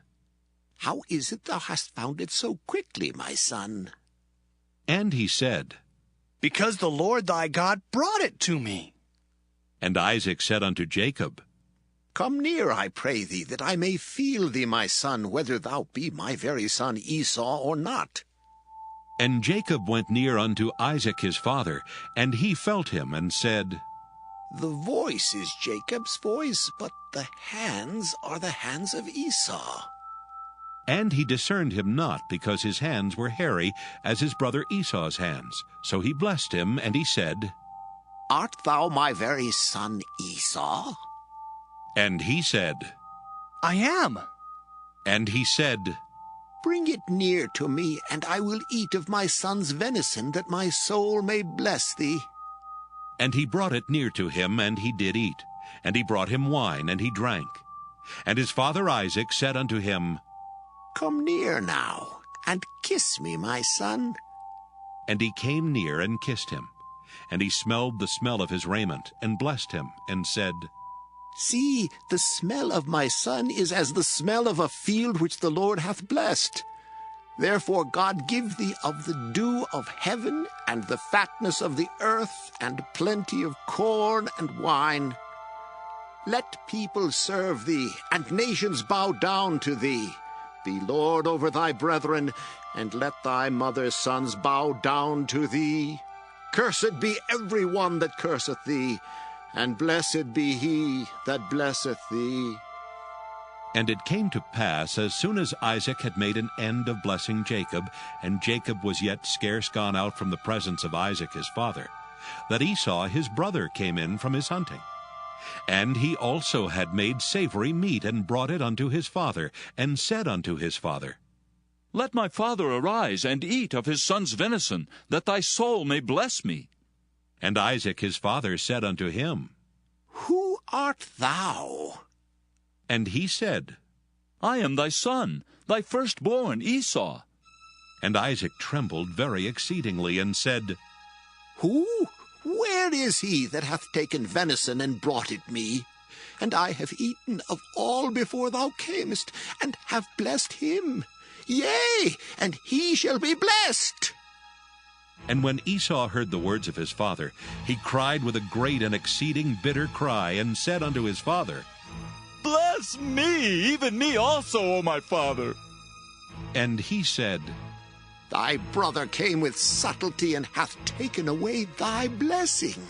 How is it thou hast found it so quickly, my son? And he said, Because the Lord thy God brought it to me. And Isaac said unto Jacob, Come near, I pray thee, that I may feel thee, my son, whether thou be my very son Esau or not. And Jacob went near unto Isaac his father, and he felt him, and said, The voice is Jacob's voice, but the hands are the hands of Esau. And he discerned him not, because his hands were hairy, as his brother Esau's hands. So he blessed him, and he said, Art thou my very son Esau? And he said, I am. And he said, Bring it near to me, and I will eat of my son's venison, that my soul may bless thee. And he brought it near to him, and he did eat. And he brought him wine, and he drank. And his father Isaac said unto him, Come near now, and kiss me, my son. And he came near and kissed him. And he smelled the smell of his raiment, and blessed him, and said, See, the smell of my son is as the smell of a field which the Lord hath blessed. Therefore God give thee of the dew of heaven, and the fatness of the earth, and plenty of corn and wine. Let people serve thee, and nations bow down to thee. Be Lord over thy brethren, and let thy mother's sons bow down to thee. Cursed be every one that curseth thee, and blessed be he that blesseth thee. And it came to pass, as soon as Isaac had made an end of blessing Jacob, and Jacob was yet scarce gone out from the presence of Isaac his father, that Esau his brother came in from his hunting. And he also had made savory meat, and brought it unto his father, and said unto his father, Let my father arise, and eat of his son's venison, that thy soul may bless me. And Isaac his father said unto him, Who art thou? And he said, I am thy son, thy firstborn Esau. And Isaac trembled very exceedingly, and said, Who? Where is he that hath taken venison and brought it me? And I have eaten of all before thou camest, and have blessed him. Yea, and he shall be blessed. And when Esau heard the words of his father, he cried with a great and exceeding bitter cry, and said unto his father, Bless me, even me also, O my father. And he said, Thy brother came with subtlety, and hath taken away thy blessing.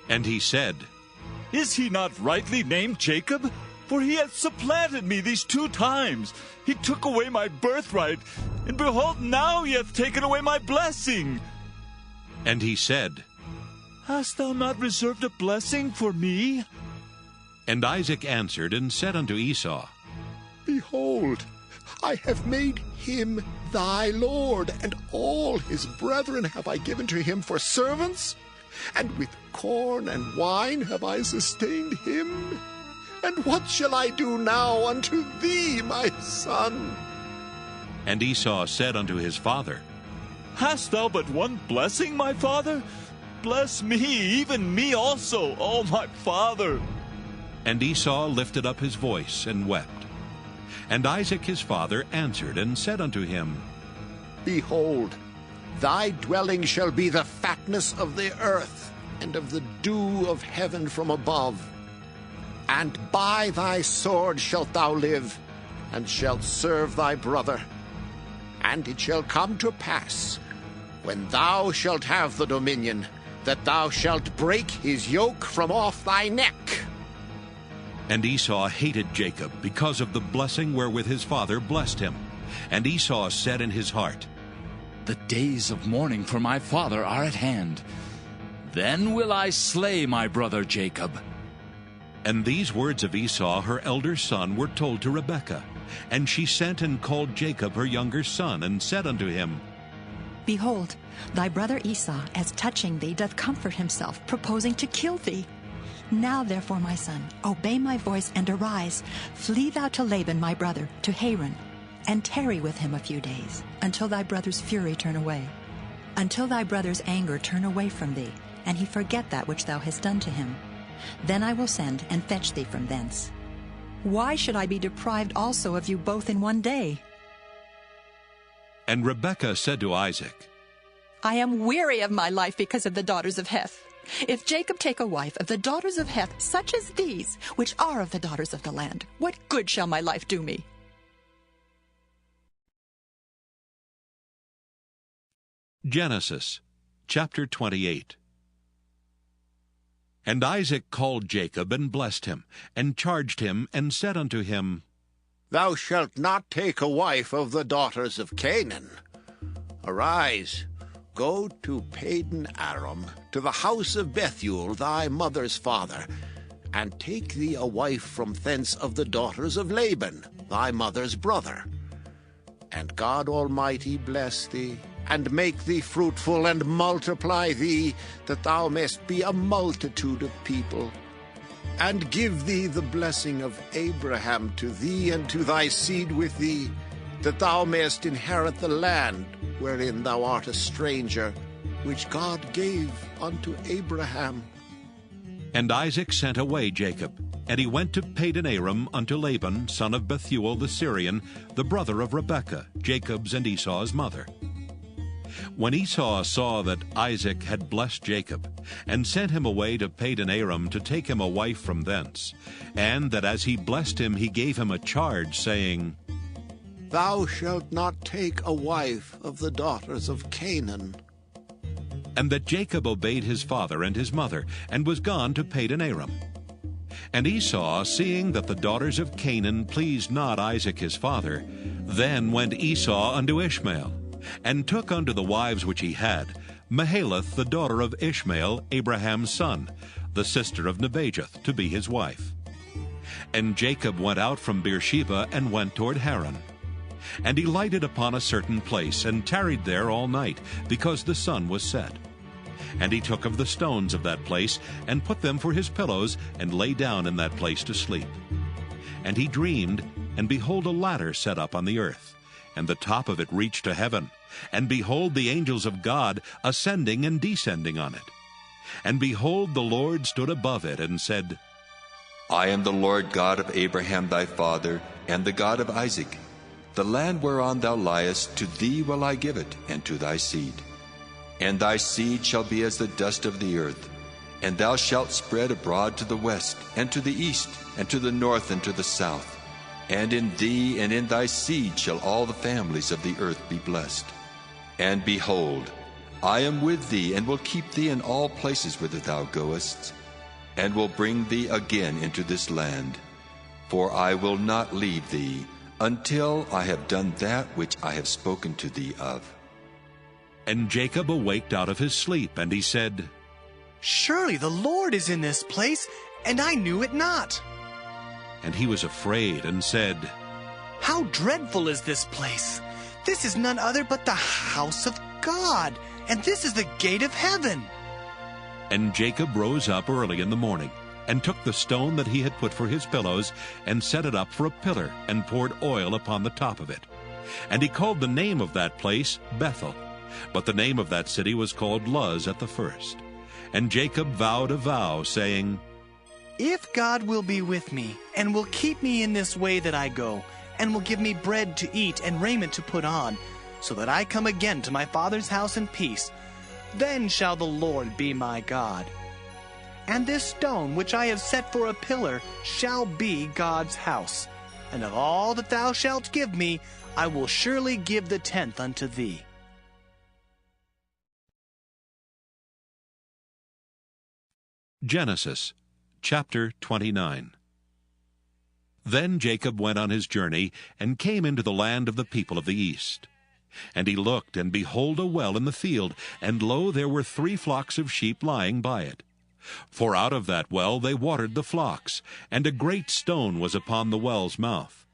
And he said, Is he not rightly named Jacob? For he hath supplanted me these 2 times. He took away my birthright, and behold, now he hath taken away my blessing. And he said, Hast thou not reserved a blessing for me? And Isaac answered and said unto Esau, Behold, I have made him thy lord, and all his brethren have I given to him for servants, and with corn and wine have I sustained him. And what shall I do now unto thee, my son? And Esau said unto his father, Hast thou but one blessing, my father? Bless me, even me also, O my father. And Esau lifted up his voice and wept. And Isaac his father answered and said unto him, Behold, thy dwelling shall be the fatness of the earth, and of the dew of heaven from above. And by thy sword shalt thou live, and shalt serve thy brother. And it shall come to pass, when thou shalt have the dominion, that thou shalt break his yoke from off thy neck. And Esau hated Jacob because of the blessing wherewith his father blessed him. And Esau said in his heart, The days of mourning for my father are at hand. Then will I slay my brother Jacob. And these words of Esau her elder son were told to Rebekah. And she sent and called Jacob her younger son, and said unto him, Behold, thy brother Esau, as touching thee, doth comfort himself, proposing to kill thee. Now therefore, my son, obey my voice, and arise. Flee thou to Laban my brother, to Haran, and tarry with him a few days, until thy brother's fury turn away, until thy brother's anger turn away from thee, and he forget that which thou hast done to him. Then I will send and fetch thee from thence. Why should I be deprived also of you both in one day? And Rebekah said to Isaac, I am weary of my life because of the daughters of Heth. If Jacob take a wife of the daughters of Heth, such as these, which are of the daughters of the land, what good shall my life do me? Genesis chapter 28. And Isaac called Jacob, and blessed him, and charged him, and said unto him, Thou shalt not take a wife of the daughters of Canaan. Arise, go to Padan Aram, to the house of Bethuel thy mother's father, and take thee a wife from thence of the daughters of Laban thy mother's brother. And God Almighty bless thee, and make thee fruitful, and multiply thee, that thou mayst be a multitude of people. and give thee the blessing of Abraham to thee and to thy seed with thee, that thou mayest inherit the land wherein thou art a stranger, which God gave unto Abraham. And Isaac sent away Jacob, and he went to Padan-aram unto Laban, son of Bethuel the Syrian, the brother of Rebekah, Jacob's and Esau's mother. When Esau saw that Isaac had blessed Jacob, and sent him away to Padan-aram to take him a wife from thence, and that as he blessed him he gave him a charge, saying, Thou shalt not take a wife of the daughters of Canaan. And that Jacob obeyed his father and his mother, and was gone to Padan-aram. And Esau, seeing that the daughters of Canaan pleased not Isaac his father, then went Esau unto Ishmael, and took unto the wives which he had Mahalath the daughter of Ishmael, Abraham's son, the sister of Nebajoth, to be his wife. And Jacob went out from Beersheba, and went toward Haran. And he lighted upon a certain place, and tarried there all night, because the sun was set. And he took of the stones of that place, and put them for his pillows, and lay down in that place to sleep. And he dreamed, and behold, a ladder set up on the earth, and the top of it reached to heaven. And behold, the angels of God ascending and descending on it. And behold, the Lord stood above it, and said, I am the Lord God of Abraham thy father, and the God of Isaac. The land whereon thou liest, to thee will I give it, and to thy seed. And thy seed shall be as the dust of the earth, and thou shalt spread abroad to the west, and to the east, and to the north, and to the south. And in thee and in thy seed shall all the families of the earth be blessed. And behold, I am with thee, and will keep thee in all places whither thou goest, and will bring thee again into this land. For I will not leave thee, until I have done that which I have spoken to thee of. And Jacob awaked out of his sleep, and he said, Surely the Lord is in this place, and I knew it not. And he was afraid, and said, How dreadful is this place! This is none other but the house of God, and this is the gate of heaven. And Jacob rose up early in the morning, and took the stone that he had put for his pillows, and set it up for a pillar, and poured oil upon the top of it. And he called the name of that place Bethel, but the name of that city was called Luz at the first. And Jacob vowed a vow, saying, If God will be with me, and will keep me in this way that I go, and will give me bread to eat and raiment to put on, so that I come again to my father's house in peace, then shall the Lord be my God. And this stone which I have set for a pillar shall be God's house. And of all that thou shalt give me, I will surely give the tenth unto thee. Genesis chapter 29. Then Jacob went on his journey, and came into the land of the people of the east. And he looked, and behold, a well in the field, and lo, there were 3 flocks of sheep lying by it. For out of that well they watered the flocks, and a great stone was upon the well's mouth.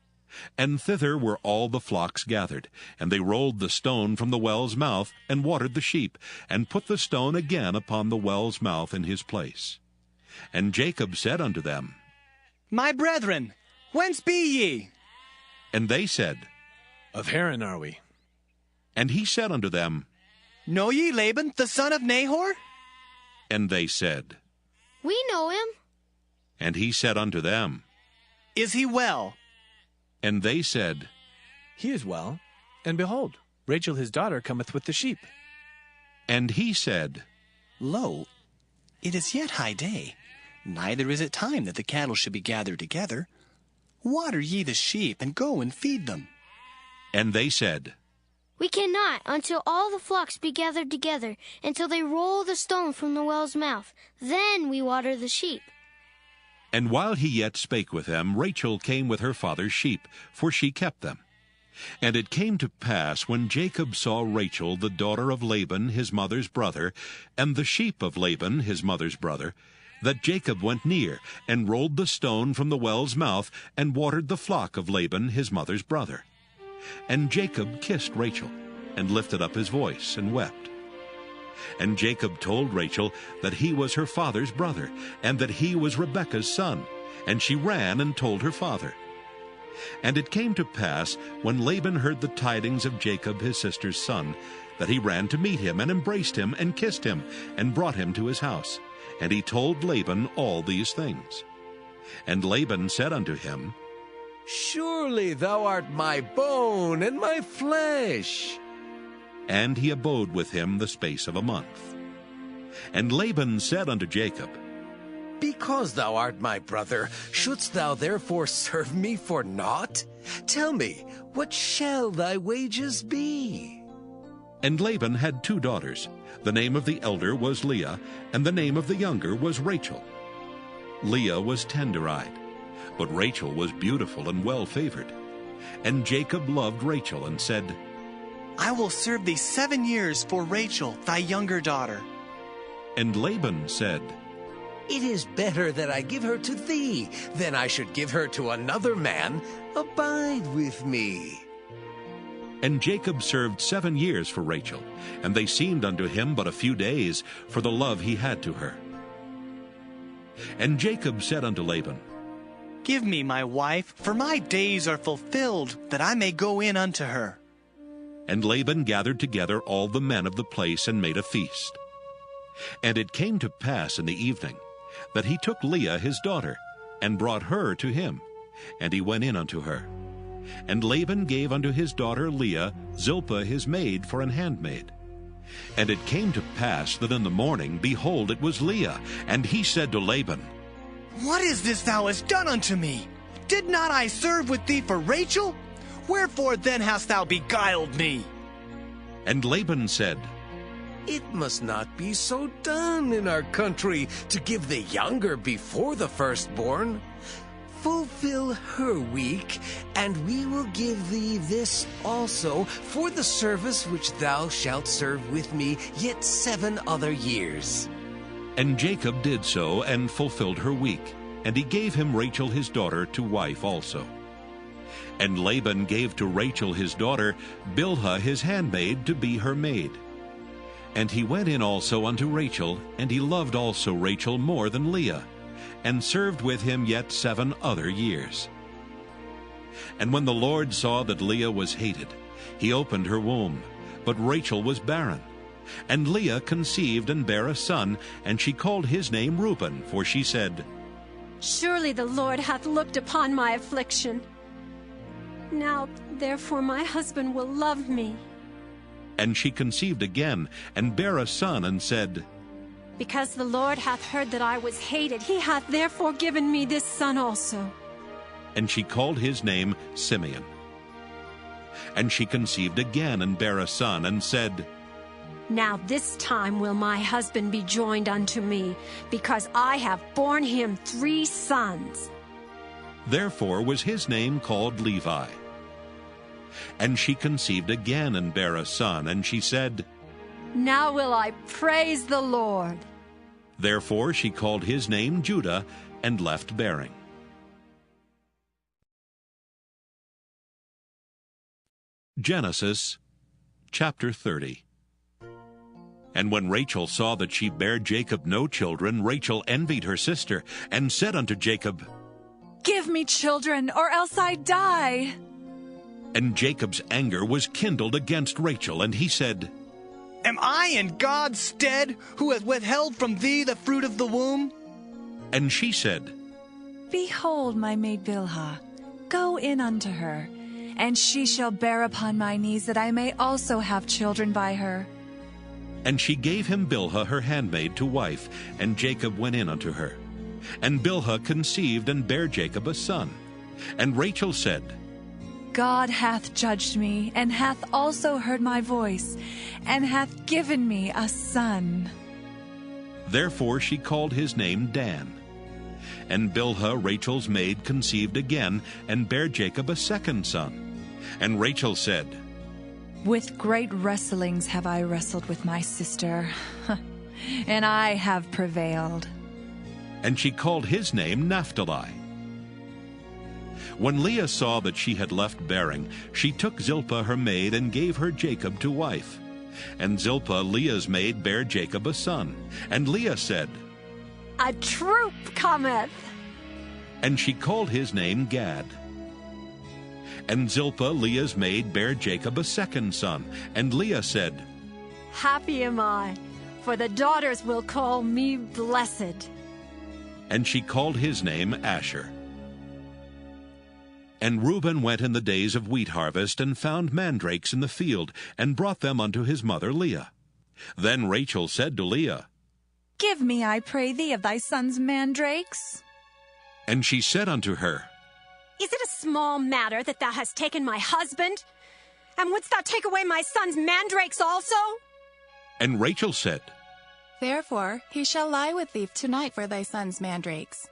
And thither were all the flocks gathered, and they rolled the stone from the well's mouth, and watered the sheep, and put the stone again upon the well's mouth in his place. And Jacob said unto them, My brethren, whence be ye? And they said, Of Haran are we. And he said unto them, Know ye Laban, the son of Nahor? And they said, We know him. And he said unto them, Is he well? And they said, He is well, and behold, Rachel his daughter cometh with the sheep. And he said, Lo, it is yet high day, neither is it time that the cattle should be gathered together. Water ye the sheep, and go and feed them. And they said, We cannot, until all the flocks be gathered together, until they roll the stone from the well's mouth. Then we water the sheep. And while he yet spake with them, Rachel came with her father's sheep, for she kept them. And it came to pass, when Jacob saw Rachel, the daughter of Laban his mother's brother, and the sheep of Laban his mother's brother, that Jacob went near, and rolled the stone from the well's mouth, and watered the flock of Laban his mother's brother. And Jacob kissed Rachel, and lifted up his voice, and wept. And Jacob told Rachel that he was her father's brother, and that he was Rebekah's son. And she ran and told her father. And it came to pass, when Laban heard the tidings of Jacob his sister's son, that he ran to meet him, and embraced him, and kissed him, and brought him to his house. And he told Laban all these things. And Laban said unto him, Surely thou art my bone and my flesh. And he abode with him the space of a month. And Laban said unto Jacob, Because thou art my brother, shouldst thou therefore serve me for naught? Tell me, what shall thy wages be? And Laban had 2 daughters. The name of the elder was Leah, and the name of the younger was Rachel. Leah was tender-eyed, but Rachel was beautiful and well-favored. And Jacob loved Rachel, and said, I will serve thee 7 years for Rachel, thy younger daughter. And Laban said, It is better that I give her to thee, than I should give her to another man. Abide with me. And Jacob served 7 years for Rachel, and they seemed unto him but a few days, for the love he had to her. And Jacob said unto Laban, Give me my wife, for my days are fulfilled, that I may go in unto her. And Laban gathered together all the men of the place, and made a feast. And it came to pass in the evening, that he took Leah his daughter, and brought her to him, and he went in unto her. And Laban gave unto his daughter Leah Zilpah his maid for an handmaid. And it came to pass that in the morning, behold, it was Leah. And he said to Laban, What is this thou hast done unto me? Did not I serve with thee for Rachel? Wherefore then hast thou beguiled me? And Laban said, It must not be so done in our country, to give the younger before the firstborn. Fulfill her week, and we will give thee this also for the service which thou shalt serve with me yet 7 other years. And Jacob did so, and fulfilled her week, and he gave him Rachel his daughter to wife also. And Laban gave to Rachel his daughter Bilhah his handmaid to be her maid. And he went in also unto Rachel, and he loved also Rachel more than Leah, and served with him yet 7 other years. And when the Lord saw that Leah was hated, he opened her womb, but Rachel was barren. And Leah conceived and bare a son, and she called his name Reuben, for she said, Surely the Lord hath looked upon my affliction. Now therefore my husband will love me. And she conceived again, and bare a son, and said, Because the Lord hath heard that I was hated, he hath therefore given me this son also. And she called his name Simeon. And she conceived again, and bare a son, and said, Now this time will my husband be joined unto me, because I have borne him 3 sons. Therefore was his name called Levi. And she conceived again, and bare a son, and she said, Now will I praise the Lord. Therefore she called his name Judah, and left bearing. Genesis chapter 30. And when Rachel saw that she bare Jacob no children, Rachel envied her sister, and said unto Jacob, Give me children, or else I die. And Jacob's anger was kindled against Rachel, and he said, Am I in God's stead, who hath withheld from thee the fruit of the womb? And she said, Behold, my maid Bilhah, go in unto her, and she shall bear upon my knees, that I may also have children by her. And she gave him Bilhah her handmaid to wife, and Jacob went in unto her. And Bilhah conceived and bare Jacob a son. And Rachel said, God hath judged me, and hath also heard my voice, and hath given me a son. Therefore she called his name Dan. And Bilhah Rachel's maid conceived again, and bare Jacob a second son. And Rachel said, With great wrestlings have I wrestled with my sister, and I have prevailed. And she called his name Naphtali. When Leah saw that she had left bearing, she took Zilpah her maid, and gave her Jacob to wife. And Zilpah, Leah's maid, bare Jacob a son. And Leah said, A troop cometh. And she called his name Gad. And Zilpah, Leah's maid, bare Jacob a second son. And Leah said, Happy am I, for the daughters will call me blessed. And she called his name Asher. And Reuben went in the days of wheat harvest, and found mandrakes in the field, and brought them unto his mother Leah. Then Rachel said to Leah, Give me, I pray thee, of thy son's mandrakes. And she said unto her, Is it a small matter that thou hast taken my husband? And wouldst thou take away my son's mandrakes also? And Rachel said, Therefore he shall lie with thee tonight for thy son's mandrakes.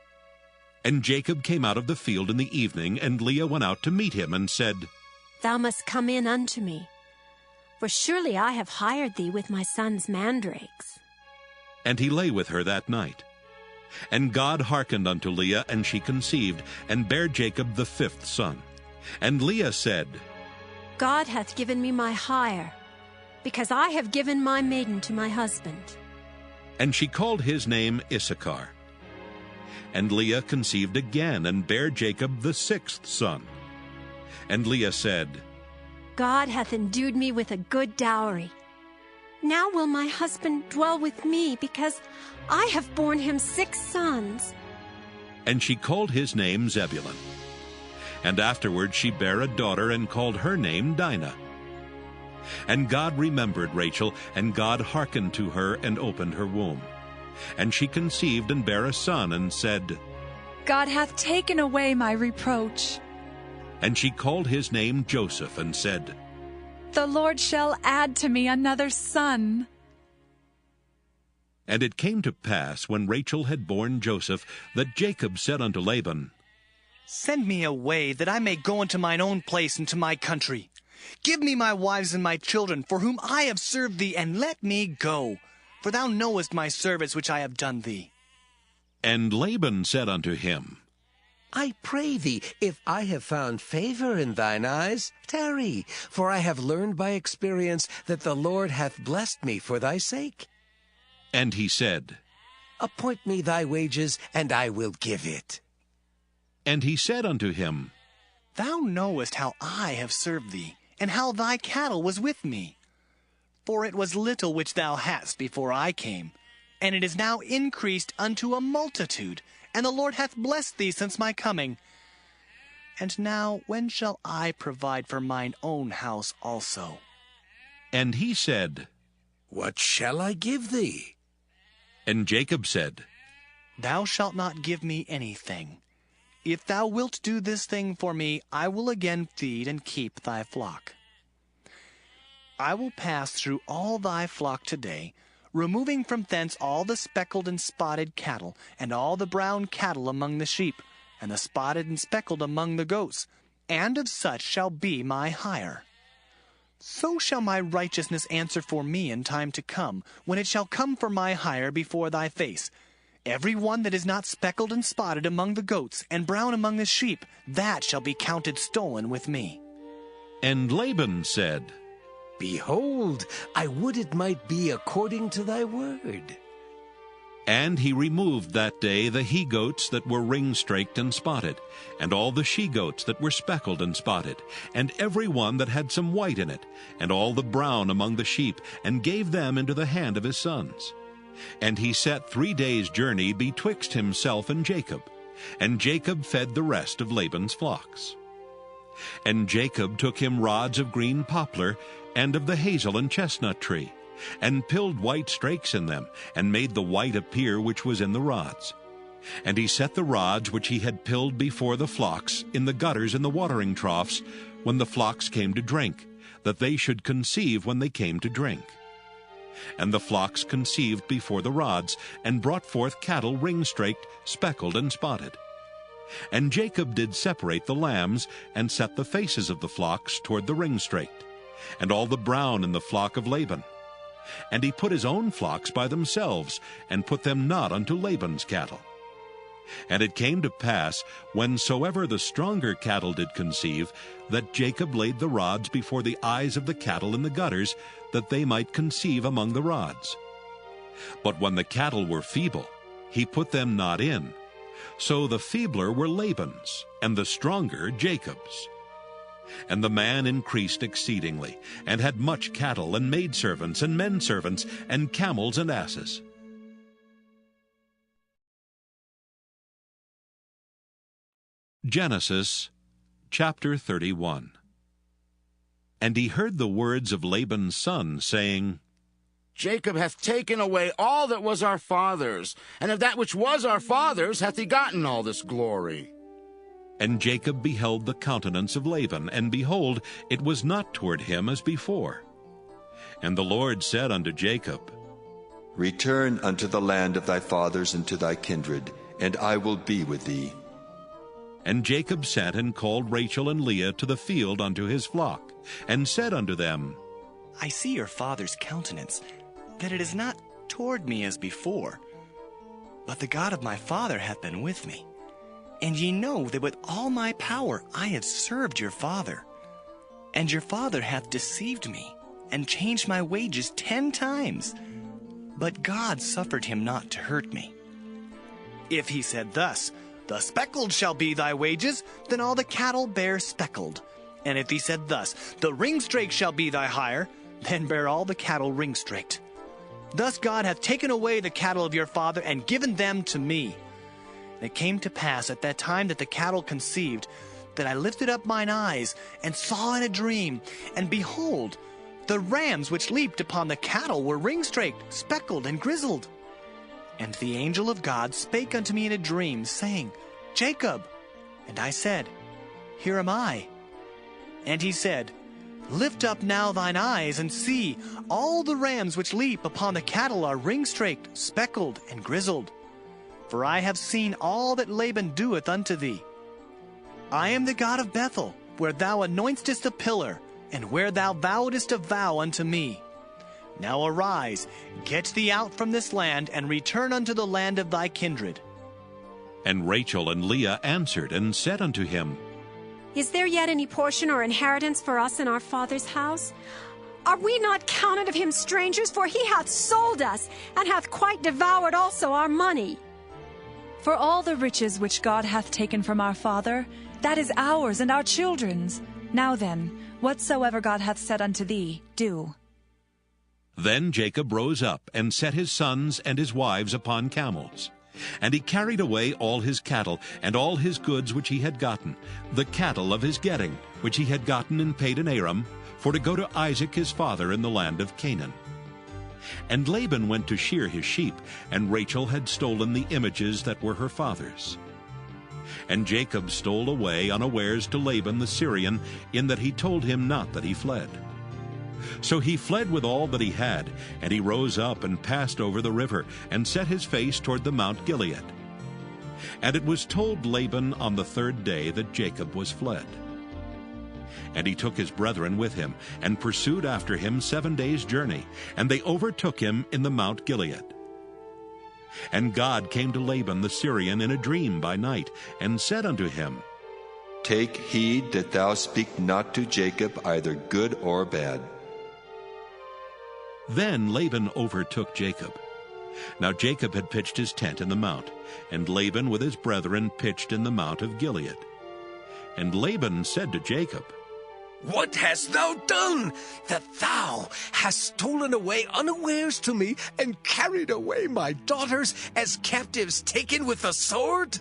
And Jacob came out of the field in the evening, and Leah went out to meet him, and said, Thou must come in unto me, for surely I have hired thee with my son's mandrakes. And he lay with her that night. And God hearkened unto Leah, and she conceived, and bare Jacob the fifth son. And Leah said, God hath given me my hire, because I have given my maiden to my husband. And she called his name Issachar. And Leah conceived again, and bare Jacob the sixth son. And Leah said, God hath endued me with a good dowry. Now will my husband dwell with me, because I have borne him 6 sons. And she called his name Zebulun. And afterward she bare a daughter, and called her name Dinah. And God remembered Rachel, and God hearkened to her, and opened her womb. And she conceived and bare a son, and said, God hath taken away my reproach. And she called his name Joseph, and said, The Lord shall add to me another son. And it came to pass, when Rachel had borne Joseph, that Jacob said unto Laban, Send me away, that I may go unto mine own place and to my country. Give me my wives and my children, for whom I have served thee, and let me go. For thou knowest my service which I have done thee. And Laban said unto him, I pray thee, if I have found favor in thine eyes, tarry, for I have learned by experience that the Lord hath blessed me for thy sake. And he said, Appoint me thy wages, and I will give it. And he said unto him, Thou knowest how I have served thee, and how thy cattle was with me. For it was little which thou hadst before I came, and it is now increased unto a multitude, and the Lord hath blessed thee since my coming. And now when shall I provide for mine own house also? And he said, What shall I give thee? And Jacob said, Thou shalt not give me anything. If thou wilt do this thing for me, I will again feed and keep thy flock. I will pass through all thy flock today, removing from thence all the speckled and spotted cattle, and all the brown cattle among the sheep, and the spotted and speckled among the goats, and of such shall be my hire. So shall my righteousness answer for me in time to come, when it shall come for my hire before thy face. Every one that is not speckled and spotted among the goats, and brown among the sheep, that shall be counted stolen with me. And Laban said, Behold, I would it might be according to thy word. And he removed that day the he-goats that were ring-straked and spotted, and all the she-goats that were speckled and spotted, and every one that had some white in it, and all the brown among the sheep, and gave them into the hand of his sons. And he set 3 days' journey betwixt himself and Jacob, and Jacob fed the rest of Laban's flocks. And Jacob took him rods of green poplar, and of the hazel and chestnut tree, and pilled white strakes in them, and made the white appear which was in the rods. And he set the rods which he had pilled before the flocks in the gutters and the watering troughs, when the flocks came to drink, that they should conceive when they came to drink. And the flocks conceived before the rods, and brought forth cattle ring-straked, speckled, and spotted. And Jacob did separate the lambs, and set the faces of the flocks toward the ring-straked, and all the brown in the flock of Laban. And he put his own flocks by themselves, and put them not unto Laban's cattle. And it came to pass, whensoever the stronger cattle did conceive, that Jacob laid the rods before the eyes of the cattle in the gutters, that they might conceive among the rods. But when the cattle were feeble, he put them not in. So the feebler were Laban's, and the stronger Jacob's. And the man increased exceedingly, and had much cattle, and maidservants, and menservants, and camels, and asses. Genesis chapter 31. And he heard the words of Laban's son, saying, Jacob hath taken away all that was our father's, and of that which was our father's hath he gotten all this glory. And Jacob beheld the countenance of Laban, and behold, it was not toward him as before. And the Lord said unto Jacob, Return unto the land of thy fathers and to thy kindred, and I will be with thee. And Jacob sent and called Rachel and Leah to the field unto his flock, and said unto them, I see your father's countenance, that it is not toward me as before. But the God of my father hath been with me. And ye know that with all my power I have served your father. And your father hath deceived me, and changed my wages 10 times. But God suffered him not to hurt me. If he said thus, The speckled shall be thy wages, then all the cattle bear speckled. And if he said thus, The ringstraked shall be thy hire, then bear all the cattle ringstraked. Thus God hath taken away the cattle of your father, and given them to me. And it came to pass at that time that the cattle conceived, that I lifted up mine eyes, and saw in a dream, and behold, the rams which leaped upon the cattle were ringstraked, speckled, and grizzled. And the angel of God spake unto me in a dream, saying, Jacob. And I said, Here am I. And he said, Lift up now thine eyes, and see, all the rams which leap upon the cattle are ringstraked, speckled, and grizzled. For I have seen all that Laban doeth unto thee. I am the God of Bethel, where thou anointest a pillar, and where thou vowedest a vow unto me. Now arise, get thee out from this land, and return unto the land of thy kindred. And Rachel and Leah answered and said unto him, Is there yet any portion or inheritance for us in our father's house? Are we not counted of him strangers? For he hath sold us, and hath quite devoured also our money. For all the riches which God hath taken from our father, that is ours and our children's. Now then, whatsoever God hath said unto thee, do. Then Jacob rose up, and set his sons and his wives upon camels. And he carried away all his cattle, and all his goods which he had gotten, the cattle of his getting, which he had gotten in Padan Aram, for to go to Isaac his father in the land of Canaan. And Laban went to shear his sheep, and Rachel had stolen the images that were her father's. And Jacob stole away unawares to Laban the Syrian, in that he told him not that he fled. So he fled with all that he had, and he rose up and passed over the river, and set his face toward the Mount Gilead. And it was told Laban on the 3rd day that Jacob was fled. And he took his brethren with him, and pursued after him 7 days' journey, and they overtook him in the Mount Gilead. And God came to Laban the Syrian in a dream by night, and said unto him, Take heed that thou speak not to Jacob either good or bad. Then Laban overtook Jacob. Now Jacob had pitched his tent in the mount, and Laban with his brethren pitched in the mount of Gilead. And Laban said to Jacob, What hast thou done, that thou hast stolen away unawares to me, and carried away my daughters as captives taken with the sword?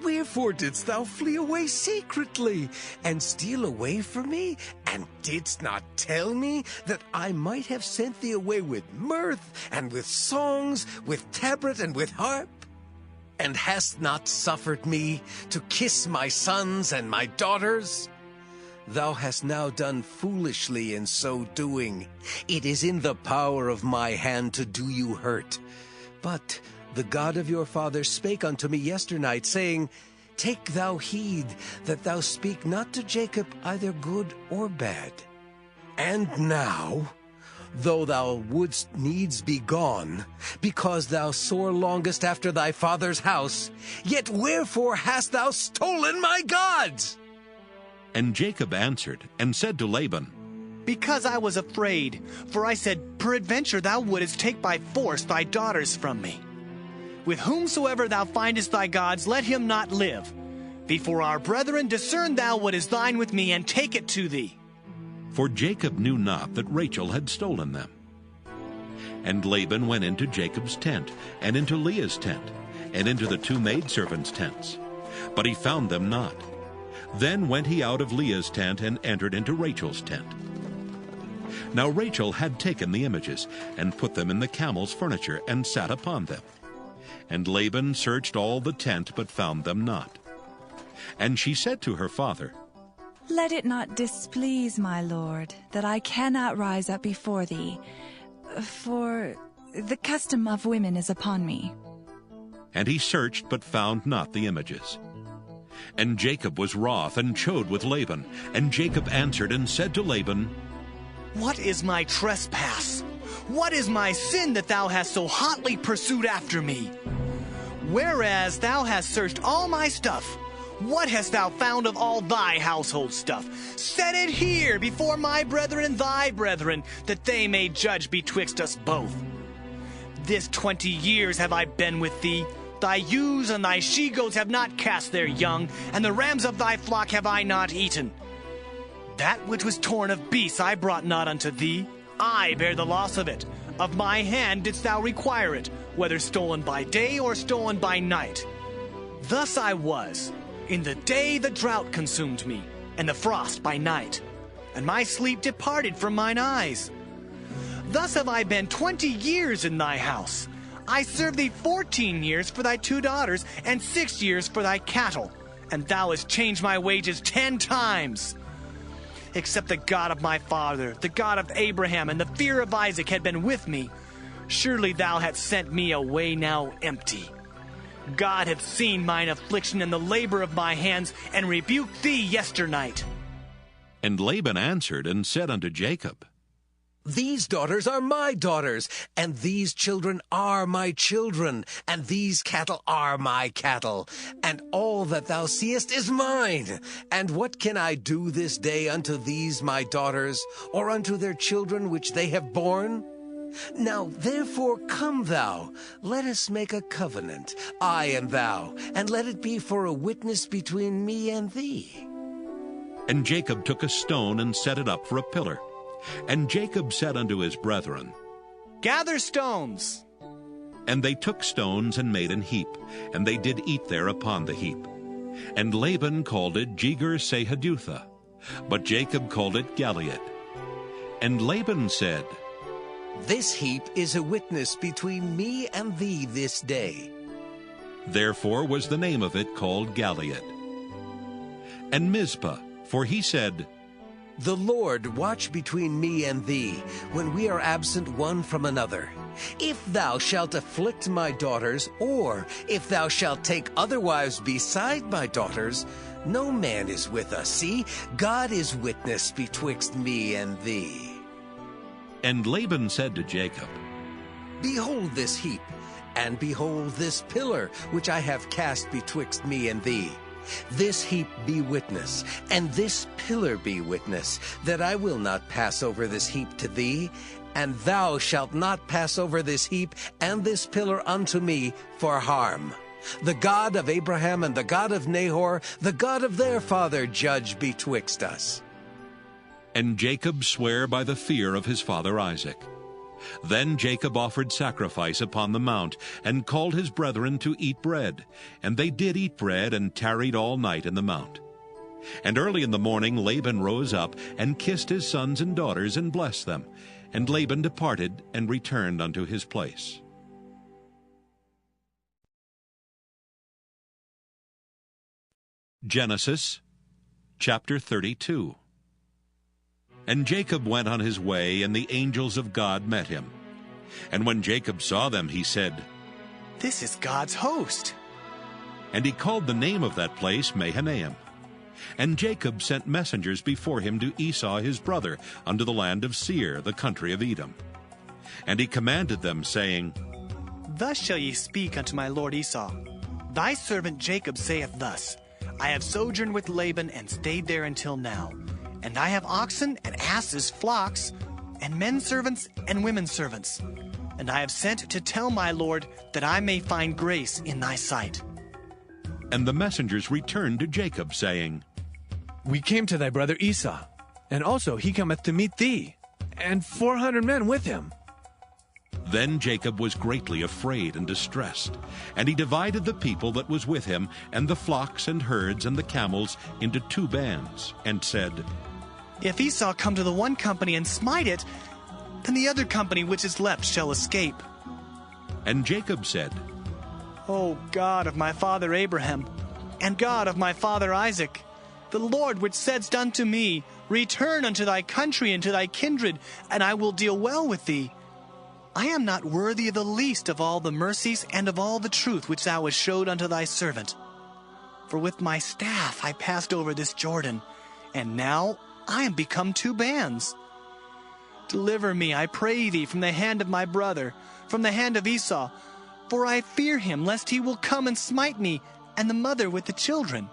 Wherefore didst thou flee away secretly, and steal away from me, and didst not tell me that I might have sent thee away with mirth, and with songs, with tabret, and with harp? And hast not suffered me to kiss my sons and my daughters? Thou hast now done foolishly in so doing. It is in the power of my hand to do you hurt. But the God of your father spake unto me yesternight, saying, Take thou heed that thou speak not to Jacob either good or bad. And now though thou wouldst needs be gone, because thou sore longest after thy father's house, yet wherefore hast thou stolen my gods? And Jacob answered and said to Laban, Because I was afraid, for I said, Peradventure thou wouldest take by force thy daughters from me. With whomsoever thou findest thy gods, let him not live. Before our brethren, discern thou what is thine with me, and take it to thee. For Jacob knew not that Rachel had stolen them. And Laban went into Jacob's tent, and into Leah's tent, and into the two maidservants' tents. But he found them not. Then went he out of Leah's tent, and entered into Rachel's tent. Now Rachel had taken the images, and put them in the camel's furniture, and sat upon them. And Laban searched all the tent, but found them not. And she said to her father, Let it not displease my lord, that I cannot rise up before thee, for the custom of women is upon me. And he searched, but found not the images. And Jacob was wroth, and chode with Laban. And Jacob answered and said to Laban, What is my trespass? What is my sin that thou hast so hotly pursued after me? Whereas thou hast searched all my stuff, what hast thou found of all thy household stuff? Set it here before my brethren and thy brethren, that they may judge betwixt us both. This 20 years have I been with thee. Thy ewes and thy she-goats have not cast their young, and the rams of thy flock have I not eaten. That which was torn of beasts I brought not unto thee. I bear the loss of it. Of my hand didst thou require it, whether stolen by day or stolen by night. Thus I was. In the day the drought consumed me, and the frost by night, and my sleep departed from mine eyes. Thus have I been 20 years in thy house. I served thee 14 years for thy 2 daughters, and 6 years for thy cattle, and thou hast changed my wages 10 times. Except the God of my father, the God of Abraham, and the fear of Isaac had been with me, surely thou hadst sent me away now empty. God hath seen mine affliction and the labor of my hands, and rebuked thee yesternight. And Laban answered and said unto Jacob, These daughters are my daughters, and these children are my children, and these cattle are my cattle, and all that thou seest is mine. And what can I do this day unto these my daughters, or unto their children which they have borne? Now therefore come thou, let us make a covenant, I and thou, and let it be for a witness between me and thee. And Jacob took a stone and set it up for a pillar. And Jacob said unto his brethren, Gather stones. And they took stones and made an heap, and they did eat there upon the heap. And Laban called it Jegar-sahadutha, but Jacob called it Galeed. And Laban said, This heap is a witness between me and thee this day. Therefore was the name of it called Galeed. And Mizpah, for he said, The Lord watch between me and thee, when we are absent one from another. If thou shalt afflict my daughters, or if thou shalt take other wives beside my daughters, no man is with us. See, God is witness betwixt me and thee. And Laban said to Jacob, Behold this heap, and behold this pillar, which I have cast betwixt me and thee. This heap be witness, and this pillar be witness, that I will not pass over this heap to thee, and thou shalt not pass over this heap and this pillar unto me for harm. The God of Abraham and the God of Nahor, the God of their father, judge betwixt us. And Jacob sware by the fear of his father Isaac. Then Jacob offered sacrifice upon the mount, and called his brethren to eat bread. And they did eat bread, and tarried all night in the mount. And early in the morning Laban rose up, and kissed his sons and daughters, and blessed them. And Laban departed, and returned unto his place. Genesis chapter 32. And Jacob went on his way, and the angels of God met him. And when Jacob saw them, he said, This is God's host. And he called the name of that place Mahanaim. And Jacob sent messengers before him to Esau his brother, unto the land of Seir, the country of Edom. And he commanded them, saying, Thus shall ye speak unto my lord Esau. Thy servant Jacob saith thus, I have sojourned with Laban and stayed there until now. And I have oxen and asses, flocks, and men servants and women servants. And I have sent to tell my lord that I may find grace in thy sight. And the messengers returned to Jacob, saying, We came to thy brother Esau, and also he cometh to meet thee, and 400 men with him. Then Jacob was greatly afraid and distressed, and he divided the people that was with him, and the flocks and herds and the camels, into 2 bands, and said, If Esau come to the one company and smite it, then the other company which is left shall escape. And Jacob said, O God of my father Abraham, and God of my father Isaac, the Lord which saidst unto me, Return unto thy country and to thy kindred, and I will deal well with thee. I am not worthy of the least of all the mercies and of all the truth which thou hast showed unto thy servant. For with my staff I passed over this Jordan, and now I am become 2 bands. Deliver me, I pray thee, from the hand of my brother, from the hand of Esau, for I fear him, lest he will come and smite me, and the mother with the children.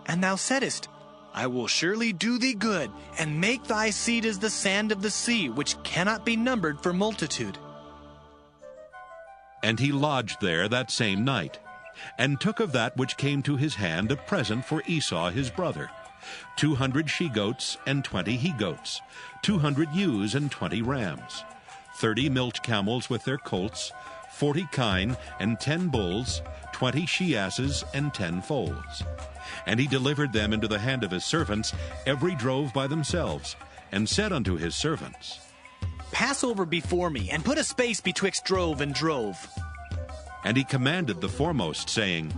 And thou saidst, I will surely do thee good, and make thy seed as the sand of the sea, which cannot be numbered for multitude. And he lodged there that same night, and took of that which came to his hand a present for Esau his brother, 200 she-goats and 20 he-goats, 200 ewes and 20 rams, 30 milch camels with their colts, 40 kine and 10 bulls, 20 she-asses and 10 foals. And he delivered them into the hand of his servants, every drove by themselves, and said unto his servants, Pass over before me, and put a space betwixt drove and drove. And he commanded the foremost, saying,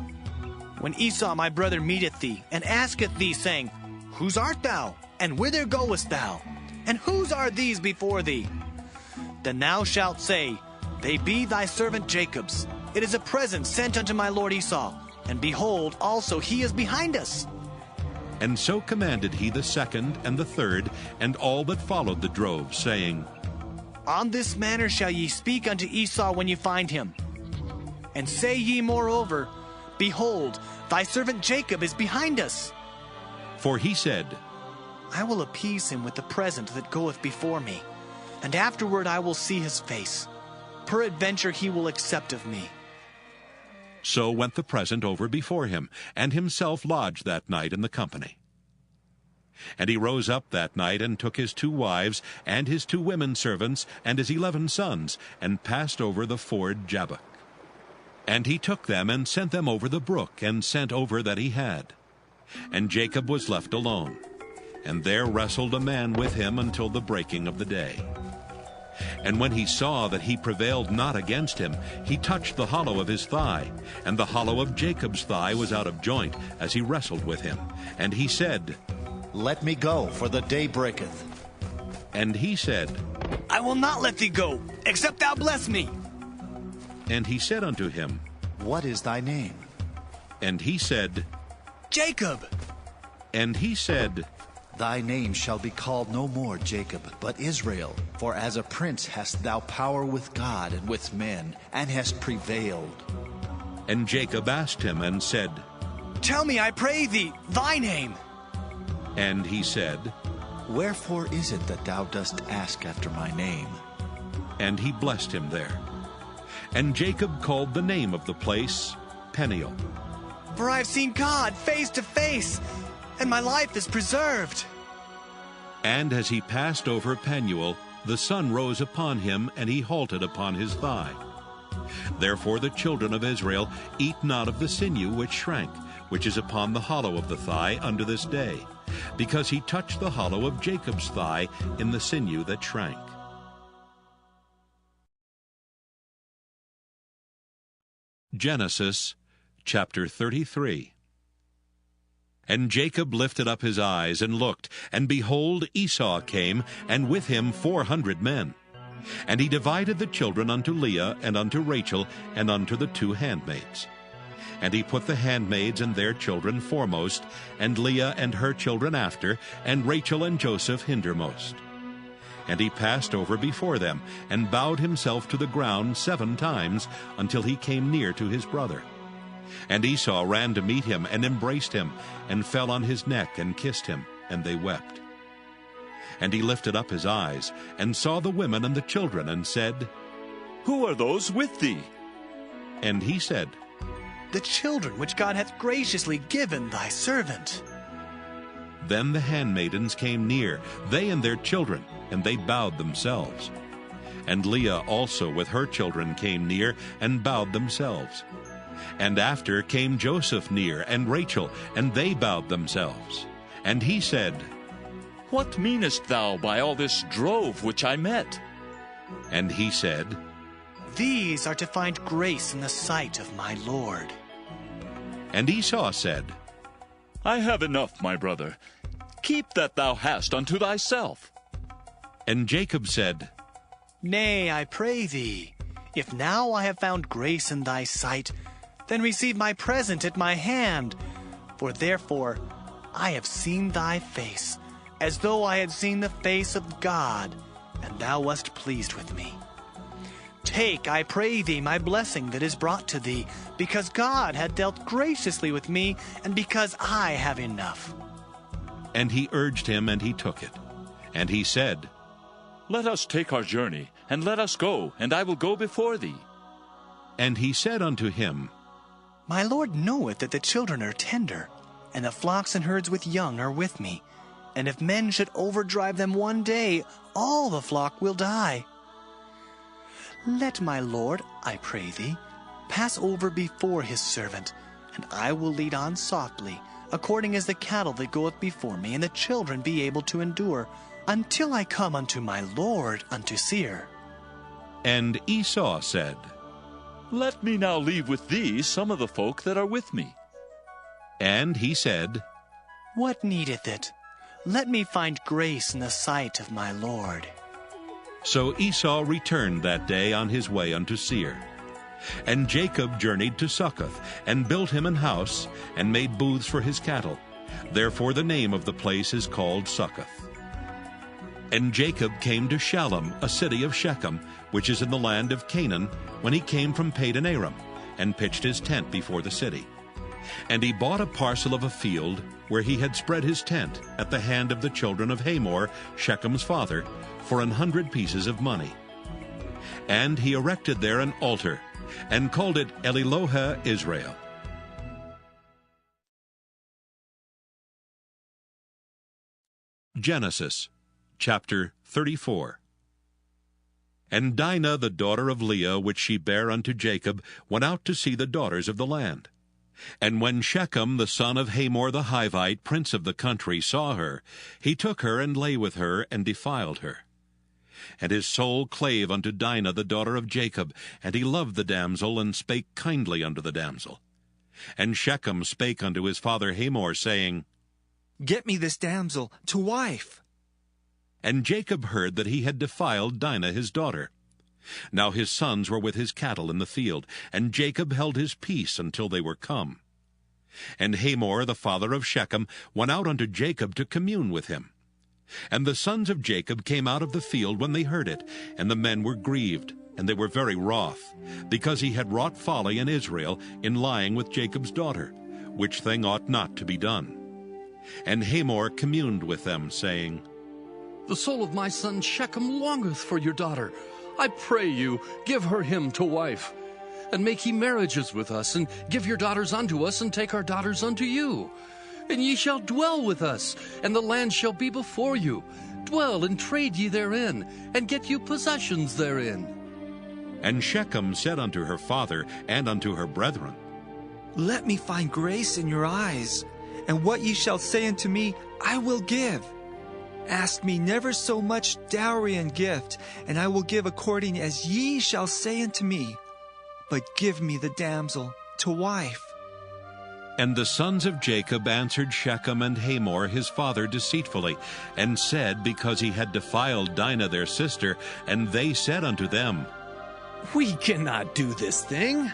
When Esau my brother meeteth thee, and asketh thee, saying, Whose art thou? And whither goest thou? And whose are these before thee? Then thou shalt say, They be thy servant Jacob's. It is a present sent unto my lord Esau. And behold, also he is behind us. And so commanded he the second and the third, and all that followed the drove, saying, On this manner shall ye speak unto Esau when ye find him. And say ye moreover, Behold, thy servant Jacob is behind us. For he said, I will appease him with the present that goeth before me, and afterward I will see his face. Peradventure he will accept of me. So went the present over before him, and himself lodged that night in the company. And he rose up that night, and took his 2 wives, and his 2 women servants, and his 11 sons, and passed over the ford Jabbok. And he took them, and sent them over the brook, and sent over that he had. And Jacob was left alone, and there wrestled a man with him until the breaking of the day. And when he saw that he prevailed not against him, he touched the hollow of his thigh, and the hollow of Jacob's thigh was out of joint, as he wrestled with him. And he said, Let me go, for the day breaketh. And he said, I will not let thee go, except thou bless me. And he said unto him, What is thy name? And he said, Jacob. And he said, Thy name shall be called no more Jacob, but Israel. For as a prince hast thou power with God and with men, and hast prevailed. And Jacob asked him and said, Tell me, I pray thee, thy name. And he said, Wherefore is it that thou dost ask after my name? And he blessed him there. And Jacob called the name of the place Peniel. For I have seen God face to face, and my life is preserved. And as he passed over Penuel, the sun rose upon him, and he halted upon his thigh. Therefore the children of Israel eat not of the sinew which shrank, which is upon the hollow of the thigh unto this day, because he touched the hollow of Jacob's thigh in the sinew that shrank. Genesis chapter 33. And Jacob lifted up his eyes and looked, and behold, Esau came, and with him 400 men. And he divided the children unto Leah, and unto Rachel, and unto the 2 handmaids. And he put the handmaids and their children foremost, and Leah and her children after, and Rachel and Joseph hindermost. And he passed over before them, and bowed himself to the ground 7 times, until he came near to his brother. And Esau ran to meet him, and embraced him, and fell on his neck, and kissed him, and they wept. And he lifted up his eyes, and saw the women and the children, and said, Who are those with thee? And he said, The children which God hath graciously given thy servant. Then the handmaidens came near, they and their children, and they bowed themselves. And Leah also with her children came near, and bowed themselves. And after came Joseph near, and Rachel, and they bowed themselves. And he said, What meanest thou by all this drove which I met? And he said, These are to find grace in the sight of my Lord. And Esau said, I have enough, my brother. Keep that thou hast unto thyself. And Jacob said, Nay, I pray thee, if now I have found grace in thy sight, then receive my present at my hand. For therefore I have seen thy face, as though I had seen the face of God, and thou wast pleased with me. Take, I pray thee, my blessing that is brought to thee, because God hath dealt graciously with me, and because I have enough. And he urged him, and he took it. And he said, Let us take our journey, and let us go, and I will go before thee. And he said unto him, My Lord knoweth that the children are tender, and the flocks and herds with young are with me. And if men should overdrive them one day, all the flock will die. Let my Lord, I pray thee, pass over before his servant, and I will lead on softly, according as the cattle that goeth before me, and the children be able to endure, until I come unto my Lord unto Seir. And Esau said, Let me now leave with thee some of the folk that are with me. And he said, What needeth it? Let me find grace in the sight of my Lord. So Esau returned that day on his way unto Seir. And Jacob journeyed to Succoth, and built him an house, and made booths for his cattle. Therefore the name of the place is called Succoth. And Jacob came to Shalem, a city of Shechem, which is in the land of Canaan, when he came from Padan Aram, and pitched his tent before the city. And he bought a parcel of a field, where he had spread his tent, at the hand of the children of Hamor, Shechem's father, for 100 pieces of money. And he erected there an altar, and called it Elilohe Israel. Genesis chapter 34. And Dinah the daughter of Leah, which she bare unto Jacob, went out to see the daughters of the land. And when Shechem the son of Hamor the Hivite, prince of the country, saw her, he took her, and lay with her, and defiled her. And his soul clave unto Dinah the daughter of Jacob, and he loved the damsel, and spake kindly unto the damsel. And Shechem spake unto his father Hamor, saying, Get me this damsel to wife. And Jacob heard that he had defiled Dinah his daughter. Now his sons were with his cattle in the field, and Jacob held his peace until they were come. And Hamor the father of Shechem went out unto Jacob to commune with him. And the sons of Jacob came out of the field when they heard it, and the men were grieved, and they were very wroth, because he had wrought folly in Israel in lying with Jacob's daughter, which thing ought not to be done. And Hamor communed with them, saying, The soul of my son Shechem longeth for your daughter. I pray you, give her him to wife. And make ye marriages with us, and give your daughters unto us, and take our daughters unto you. And ye shall dwell with us, and the land shall be before you. Dwell and trade ye therein, and get you possessions therein. And Shechem said unto her father and unto her brethren, Let me find grace in your eyes, and what ye shall say unto me I will give. Ask me never so much dowry and gift, and I will give according as ye shall say unto me. But give me the damsel to wife. And the sons of Jacob answered Shechem and Hamor his father deceitfully, and said, because he had defiled Dinah their sister, and they said unto them, We cannot do this thing,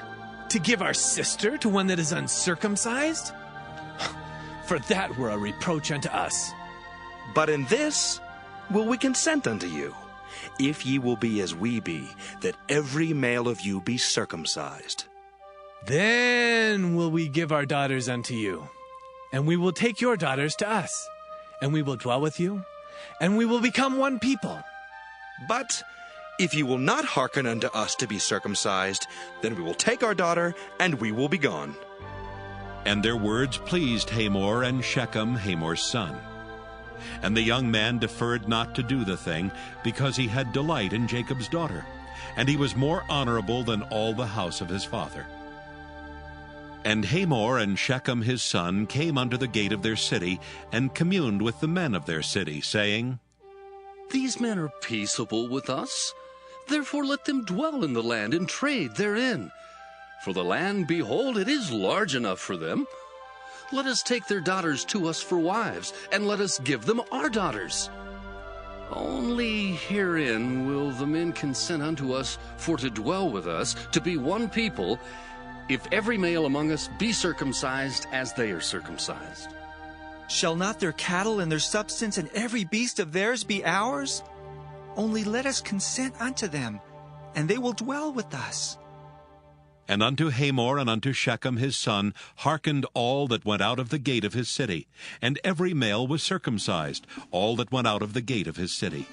to give our sister to one that is uncircumcised. For that were a reproach unto us. But in this will we consent unto you, if ye will be as we be, that every male of you be circumcised. Then will we give our daughters unto you, and we will take your daughters to us, and we will dwell with you, and we will become one people. But if ye will not hearken unto us to be circumcised, then we will take our daughter, and we will be gone. And their words pleased Hamor and Shechem, Hamor's son. And the young man deferred not to do the thing, because he had delight in Jacob's daughter, and he was more honorable than all the house of his father. And Hamor and Shechem his son came unto the gate of their city, and communed with the men of their city, saying, These men are peaceable with us. Therefore let them dwell in the land and trade therein. For the land, behold, it is large enough for them. Let us take their daughters to us for wives, and let us give them our daughters. Only herein will the men consent unto us for to dwell with us, to be one people, if every male among us be circumcised as they are circumcised. Shall not their cattle and their substance and every beast of theirs be ours? Only let us consent unto them, and they will dwell with us. And unto Hamor and unto Shechem his son hearkened all that went out of the gate of his city, and every male was circumcised, all that went out of the gate of his city.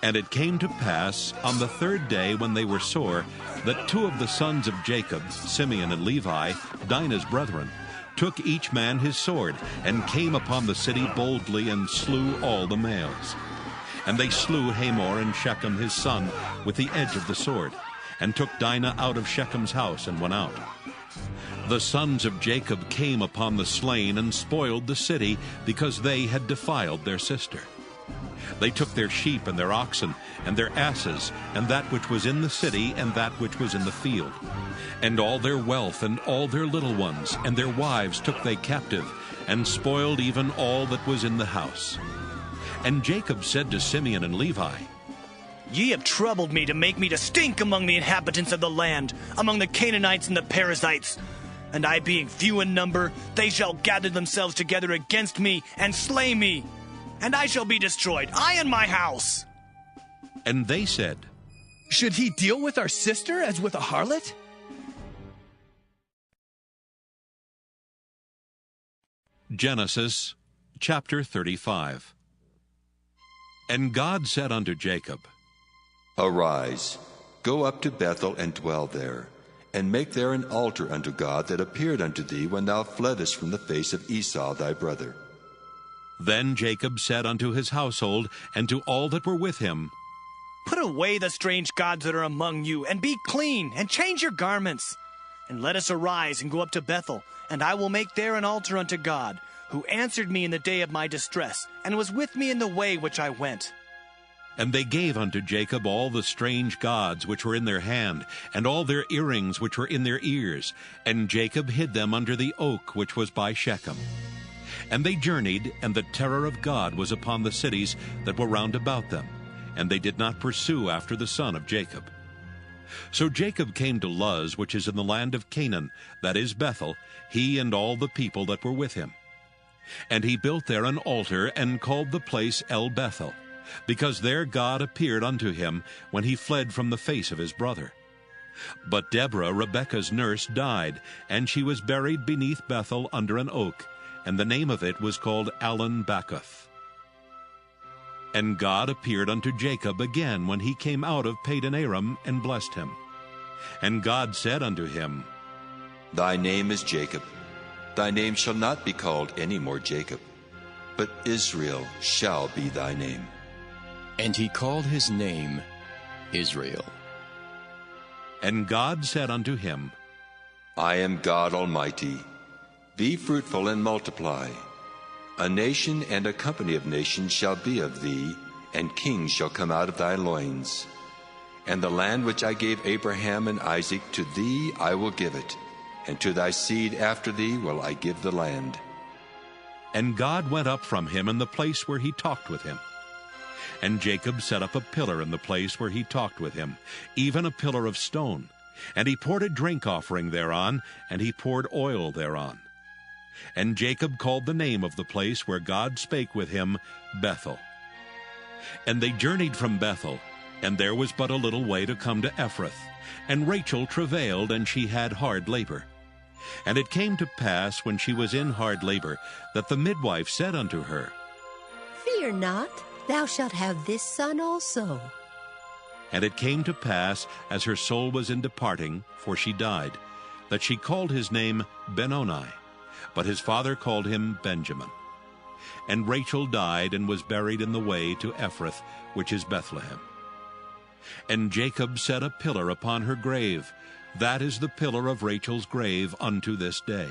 And it came to pass on the third day, when they were sore, that two of the sons of Jacob, Simeon and Levi, Dinah's brethren, took each man his sword, and came upon the city boldly, and slew all the males. And they slew Hamor and Shechem his son with the edge of the sword, and took Dinah out of Shechem's house, and went out. The sons of Jacob came upon the slain, and spoiled the city, because they had defiled their sister. They took their sheep and their oxen, and their asses, and that which was in the city, and that which was in the field. And all their wealth, and all their little ones, and their wives took they captive, and spoiled even all that was in the house. And Jacob said to Simeon and Levi, Ye have troubled me to make me to stink among the inhabitants of the land, among the Canaanites and the Perizzites. And I being few in number, they shall gather themselves together against me, and slay me. And I shall be destroyed, I and my house. And they said, Should he deal with our sister as with a harlot? Genesis chapter 35. And God said unto Jacob, Arise, go up to Bethel, and dwell there, and make there an altar unto God that appeared unto thee when thou fleddest from the face of Esau thy brother. Then Jacob said unto his household, and to all that were with him, Put away the strange gods that are among you, and be clean, and change your garments. And let us arise and go up to Bethel, and I will make there an altar unto God, who answered me in the day of my distress, and was with me in the way which I went. And they gave unto Jacob all the strange gods which were in their hand, and all their earrings which were in their ears. And Jacob hid them under the oak which was by Shechem. And they journeyed, and the terror of God was upon the cities that were round about them, and they did not pursue after the son of Jacob. So Jacob came to Luz, which is in the land of Canaan, that is Bethel, he and all the people that were with him. And he built there an altar, and called the place El Bethel, because there God appeared unto him when he fled from the face of his brother. But Deborah, Rebekah's nurse, died, and she was buried beneath Bethel under an oak, and the name of it was called Allon Bacuth. And God appeared unto Jacob again when he came out of Padan Aram, and blessed him. And God said unto him, Thy name is Jacob. Thy name shall not be called any more Jacob, but Israel shall be thy name. And he called his name Israel. And God said unto him, I am God Almighty. Be fruitful and multiply. A nation and a company of nations shall be of thee, and kings shall come out of thy loins. And the land which I gave Abraham and Isaac, to thee I will give it, and to thy seed after thee will I give the land. And God went up from him in the place where he talked with him. And Jacob set up a pillar in the place where he talked with him, even a pillar of stone. And he poured a drink offering thereon, and he poured oil thereon. And Jacob called the name of the place where God spake with him Bethel. And they journeyed from Bethel, and there was but a little way to come to Ephrath. And Rachel travailed, and she had hard labor. And it came to pass, when she was in hard labor, that the midwife said unto her, Fear not, thou shalt have this son also. And it came to pass, as her soul was in departing, for she died, that she called his name Benoni, but his father called him Benjamin. And Rachel died, and was buried in the way to Ephrath, which is Bethlehem. And Jacob set a pillar upon her grave. That is the pillar of Rachel's grave unto this day.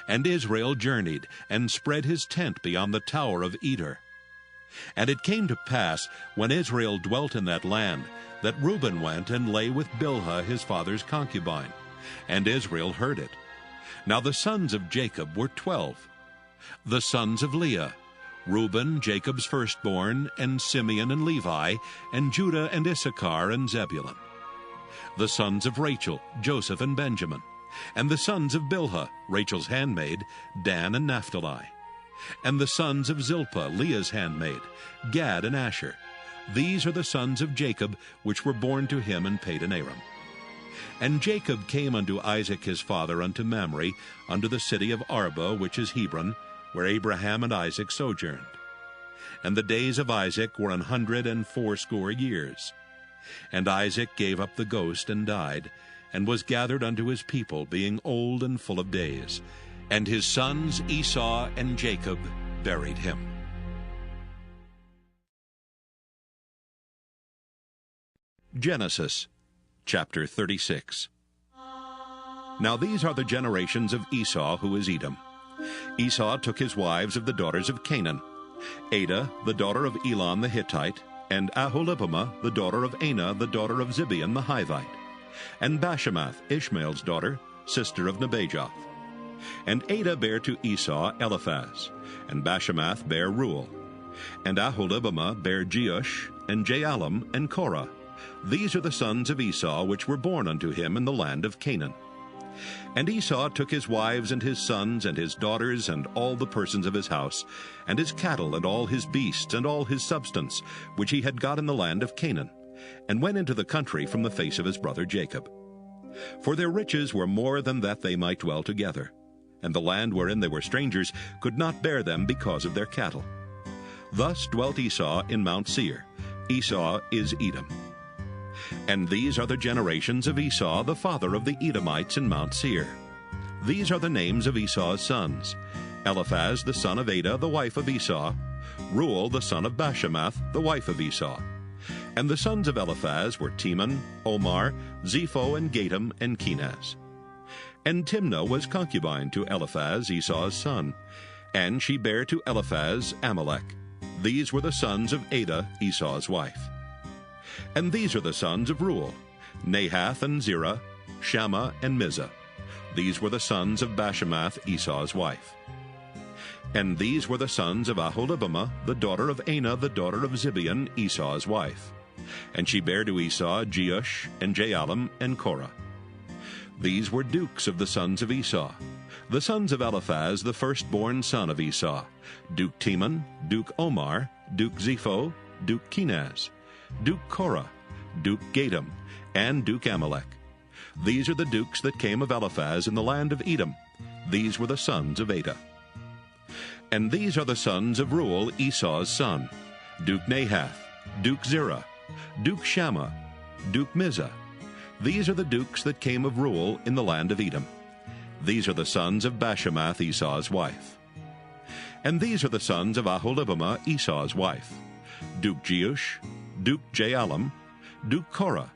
And Israel journeyed, and spread his tent beyond the tower of Eder. And it came to pass, when Israel dwelt in that land, that Reuben went and lay with Bilhah his father's concubine. And Israel heard it. Now the sons of Jacob were 12. The sons of Leah, Reuben, Jacob's firstborn, and Simeon and Levi, and Judah and Issachar and Zebulun. The sons of Rachel, Joseph and Benjamin. And the sons of Bilhah, Rachel's handmaid, Dan and Naphtali. And the sons of Zilpah, Leah's handmaid, Gad and Asher. These are the sons of Jacob, which were born to him in Padan Aram. And Jacob came unto Isaac his father unto Mamre, unto the city of Arba, which is Hebron, where Abraham and Isaac sojourned. And the days of Isaac were 180 years. And Isaac gave up the ghost and died, and was gathered unto his people, being old and full of days. And his sons Esau and Jacob buried him. Genesis chapter 36. Now these are the generations of Esau, who is Edom. Esau took his wives of the daughters of Canaan, Adah, the daughter of Elon the Hittite, and Aholibamah, the daughter of Anah, the daughter of Zibeon the Hivite, and Bashemath, Ishmael's daughter, sister of Nebajoth. And Adah bare to Esau Eliphaz, and Bashemath bare Reuel, and Aholibamah bare Jeush, and Jaalam, and Korah. These are the sons of Esau, which were born unto him in the land of Canaan. And Esau took his wives and his sons and his daughters and all the persons of his house, and his cattle and all his beasts and all his substance, which he had got in the land of Canaan, and went into the country from the face of his brother Jacob. For their riches were more than that they might dwell together, and the land wherein they were strangers could not bear them because of their cattle. Thus dwelt Esau in Mount Seir. Esau is Edom. And these are the generations of Esau, the father of the Edomites in Mount Seir. These are the names of Esau's sons: Eliphaz the son of Adah, the wife of Esau; Reuel the son of Bashemath, the wife of Esau. And the sons of Eliphaz were Teman, Omar, Zepho, and Gatam, and Kenaz. And Timnah was concubine to Eliphaz, Esau's son, and she bare to Eliphaz Amalek. These were the sons of Adah, Esau's wife. And these are the sons of Reuel: Nahath and Zerah, Shammah and Mizah. These were the sons of Bashemath, Esau's wife. And these were the sons of Aholibamah, the daughter of Anah, the daughter of Zibeon, Esau's wife. And she bare to Esau Jeush, and Jaalam, and Korah. These were dukes of the sons of Esau. The sons of Eliphaz, the firstborn son of Esau: Duke Teman, Duke Omar, Duke Zepho, Duke Kenaz, Duke Korah, Duke Gatam, and Duke Amalek. These are the dukes that came of Eliphaz in the land of Edom. These were the sons of Adah. And these are the sons of Reuel, Esau's son: Duke Nahath, Duke Zerah, Duke Shammah, Duke Mizah. These are the dukes that came of Reuel in the land of Edom. These are the sons of Bashemath, Esau's wife. And these are the sons of Aholibamah, Esau's wife: Duke Jeush, Duke Jaalam, Duke Korah.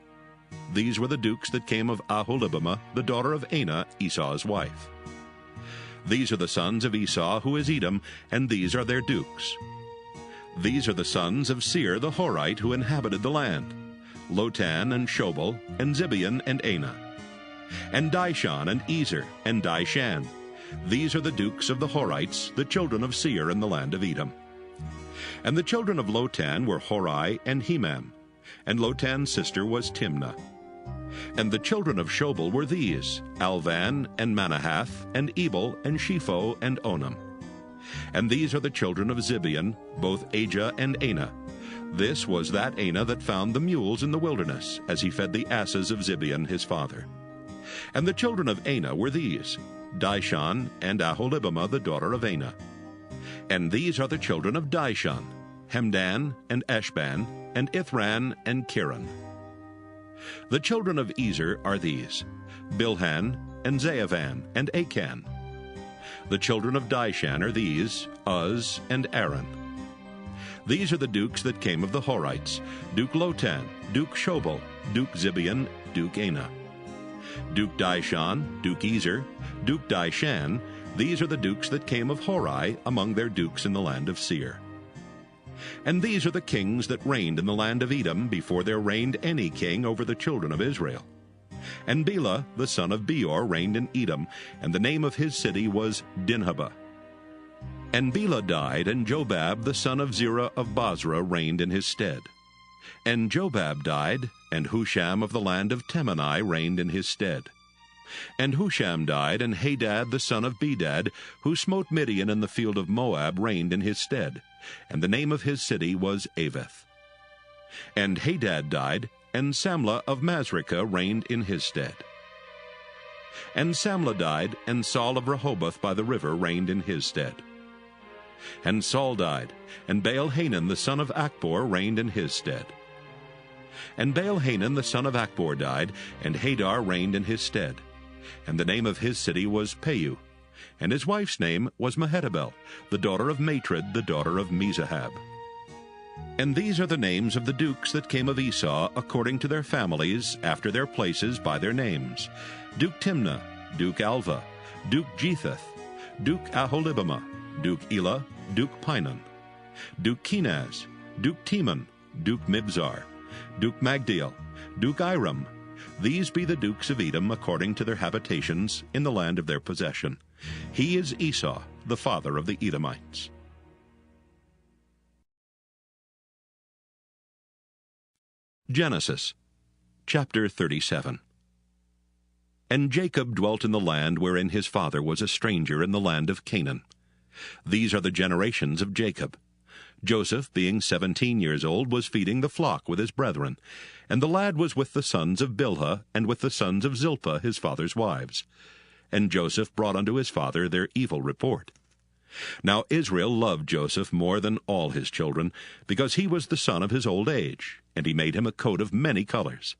These were the dukes that came of Aholibamah, the daughter of Anah, Esau's wife. These are the sons of Esau, who is Edom, and these are their dukes. These are the sons of Seir the Horite, who inhabited the land: Lotan and Shobal, and Zibeon and Anah. And Dishon and Ezer and Dishan. These are the dukes of the Horites, the children of Seir in the land of Edom. And the children of Lotan were Hori and Hemam, and Lotan's sister was Timnah. And the children of Shobal were these: Alvan and Manahath, and Ebal, and Shepho, and Onam. And these are the children of Zibeon, both Ajah and Anah. This was that Anah that found the mules in the wilderness, as he fed the asses of Zibeon his father. And the children of Anah were these, Dishon and Aholibamah the daughter of Anah. And these are the children of Dishon, Hemdan and Eshban, and Ithran and Kiran. The children of Ezer are these, Bilhan and Zaavan and Achan. The children of Dishan are these, Uz and Aaron. These are the dukes that came of the Horites, Duke Lotan, Duke Shobal, Duke Zibeon, Duke Anah. Duke Dishon, Duke Ezer, Duke Dishan, these are the dukes that came of Hori among their dukes in the land of Seir. And these are the kings that reigned in the land of Edom before there reigned any king over the children of Israel. And Bela, the son of Beor, reigned in Edom, and the name of his city was Dinhabah. And Bela died, and Jobab, the son of Zerah of Basra, reigned in his stead. And Jobab died, and Husham of the land of Temani reigned in his stead. And Husham died, and Hadad the son of Bedad, who smote Midian in the field of Moab, reigned in his stead, and the name of his city was Avith. And Hadad died, and Samlah of Masrekah reigned in his stead. And Samlah died, and Saul of Rehoboth by the river reigned in his stead. And Saul died, and Baal-Hanan the son of Achbor reigned in his stead. And Baal-Hanan the son of Achbor died, and Hadar reigned in his stead. And the name of his city was Peu, and his wife's name was Mehetabel, the daughter of Matred, the daughter of Mezahab. And these are the names of the dukes that came of Esau according to their families, after their places by their names: Duke Timnah, Duke Alva, Duke Jetheth, Duke Aholibamah, Duke Elah, Duke Pinon, Duke Kenaz, Duke Teman, Duke Mibzar, Duke Magdiel, Duke Iram. These be the dukes of Edom according to their habitations in the land of their possession. He is Esau, the father of the Edomites. Genesis chapter 37. And Jacob dwelt in the land wherein his father was a stranger, in the land of Canaan. These are the generations of Jacob. Joseph, being 17 years old, was feeding the flock with his brethren, and the lad was with the sons of Bilhah, and with the sons of Zilpah his father's wives. And Joseph brought unto his father their evil report. Now Israel loved Joseph more than all his children, because he was the son of his old age, and he made him a coat of many colors.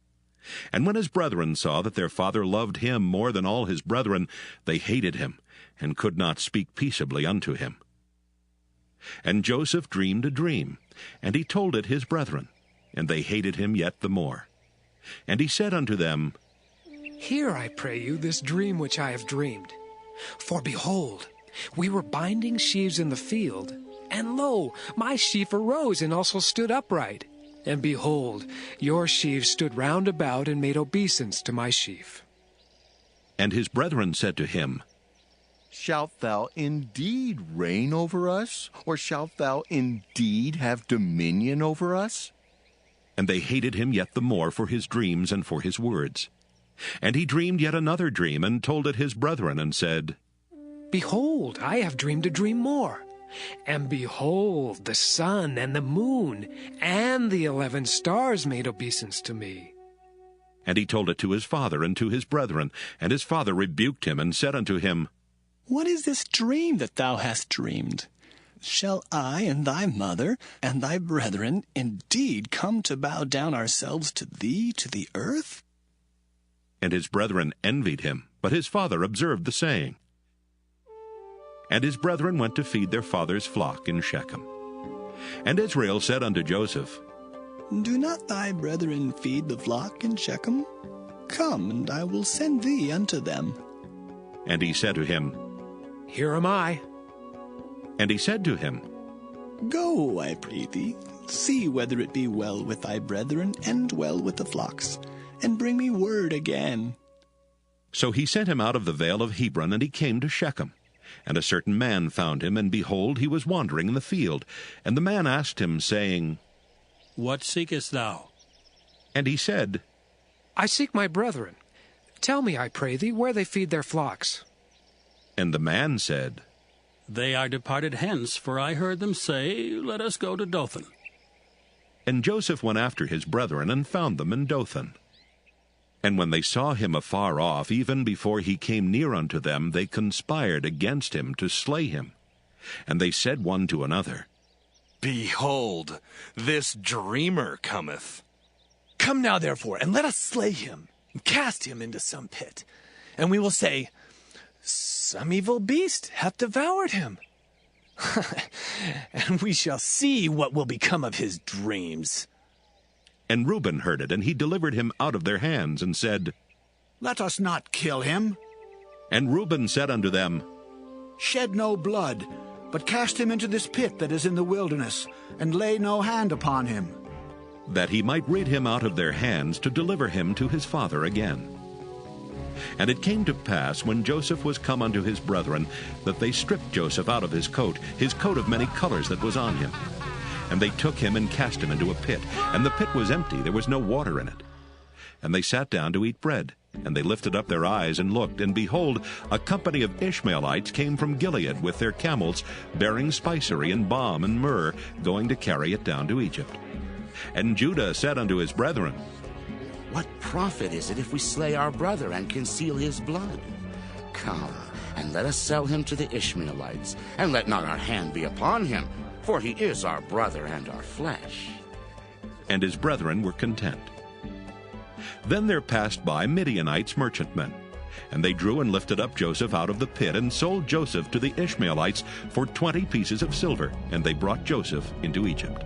And when his brethren saw that their father loved him more than all his brethren, they hated him, and could not speak peaceably unto him. And Joseph dreamed a dream, and he told it his brethren, and they hated him yet the more. And he said unto them, Hear, I pray you, this dream which I have dreamed. For behold, we were binding sheaves in the field, and lo, my sheaf arose and also stood upright. And behold, your sheaves stood round about and made obeisance to my sheaf. And his brethren said to him, Shalt thou indeed reign over us, or shalt thou indeed have dominion over us? And they hated him yet the more for his dreams and for his words. And he dreamed yet another dream, and told it his brethren, and said, Behold, I have dreamed a dream more. And behold, the sun and the moon and the 11 stars made obeisance to me. And he told it to his father and to his brethren. And his father rebuked him, and said unto him, What is this dream that thou hast dreamed? Shall I and thy mother and thy brethren indeed come to bow down ourselves to thee to the earth? And his brethren envied him, but his father observed the saying. And his brethren went to feed their father's flock in Shechem. And Israel said unto Joseph, Do not thy brethren feed the flock in Shechem? Come, and I will send thee unto them. And he said to him, Here am I. And he said to him, Go, I pray thee, see whether it be well with thy brethren, and well with the flocks, and bring me word again. So he sent him out of the vale of Hebron, and he came to Shechem. And a certain man found him, and behold, he was wandering in the field. And the man asked him, saying, What seekest thou? And he said, I seek my brethren. Tell me, I pray thee, where they feed their flocks. And the man said, They are departed hence, for I heard them say, Let us go to Dothan. And Joseph went after his brethren, and found them in Dothan. And when they saw him afar off, even before he came near unto them, they conspired against him to slay him. And they said one to another, Behold, this dreamer cometh. Come now, therefore, and let us slay him, and cast him into some pit. And we will say, Some evil beast hath devoured him. And we shall see what will become of his dreams. And Reuben heard it, and he delivered him out of their hands, and said, Let us not kill him. And Reuben said unto them, Shed no blood, but cast him into this pit that is in the wilderness, and lay no hand upon him. that he might rid him out of their hands, to deliver him to his father again. And it came to pass, when Joseph was come unto his brethren, that they stripped Joseph out of his coat of many colors that was on him. And they took him and cast him into a pit, and the pit was empty, there was no water in it. And they sat down to eat bread, and they lifted up their eyes and looked, and behold, a company of Ishmaelites came from Gilead with their camels, bearing spicery and balm and myrrh, going to carry it down to Egypt. And Judah said unto his brethren, What profit is it if we slay our brother and conceal his blood? Come, and let us sell him to the Ishmaelites, and let not our hand be upon him, for he is our brother and our flesh. And his brethren were content. Then there passed by Midianites merchantmen, and they drew and lifted up Joseph out of the pit, and sold Joseph to the Ishmaelites for 20 pieces of silver, and they brought Joseph into Egypt.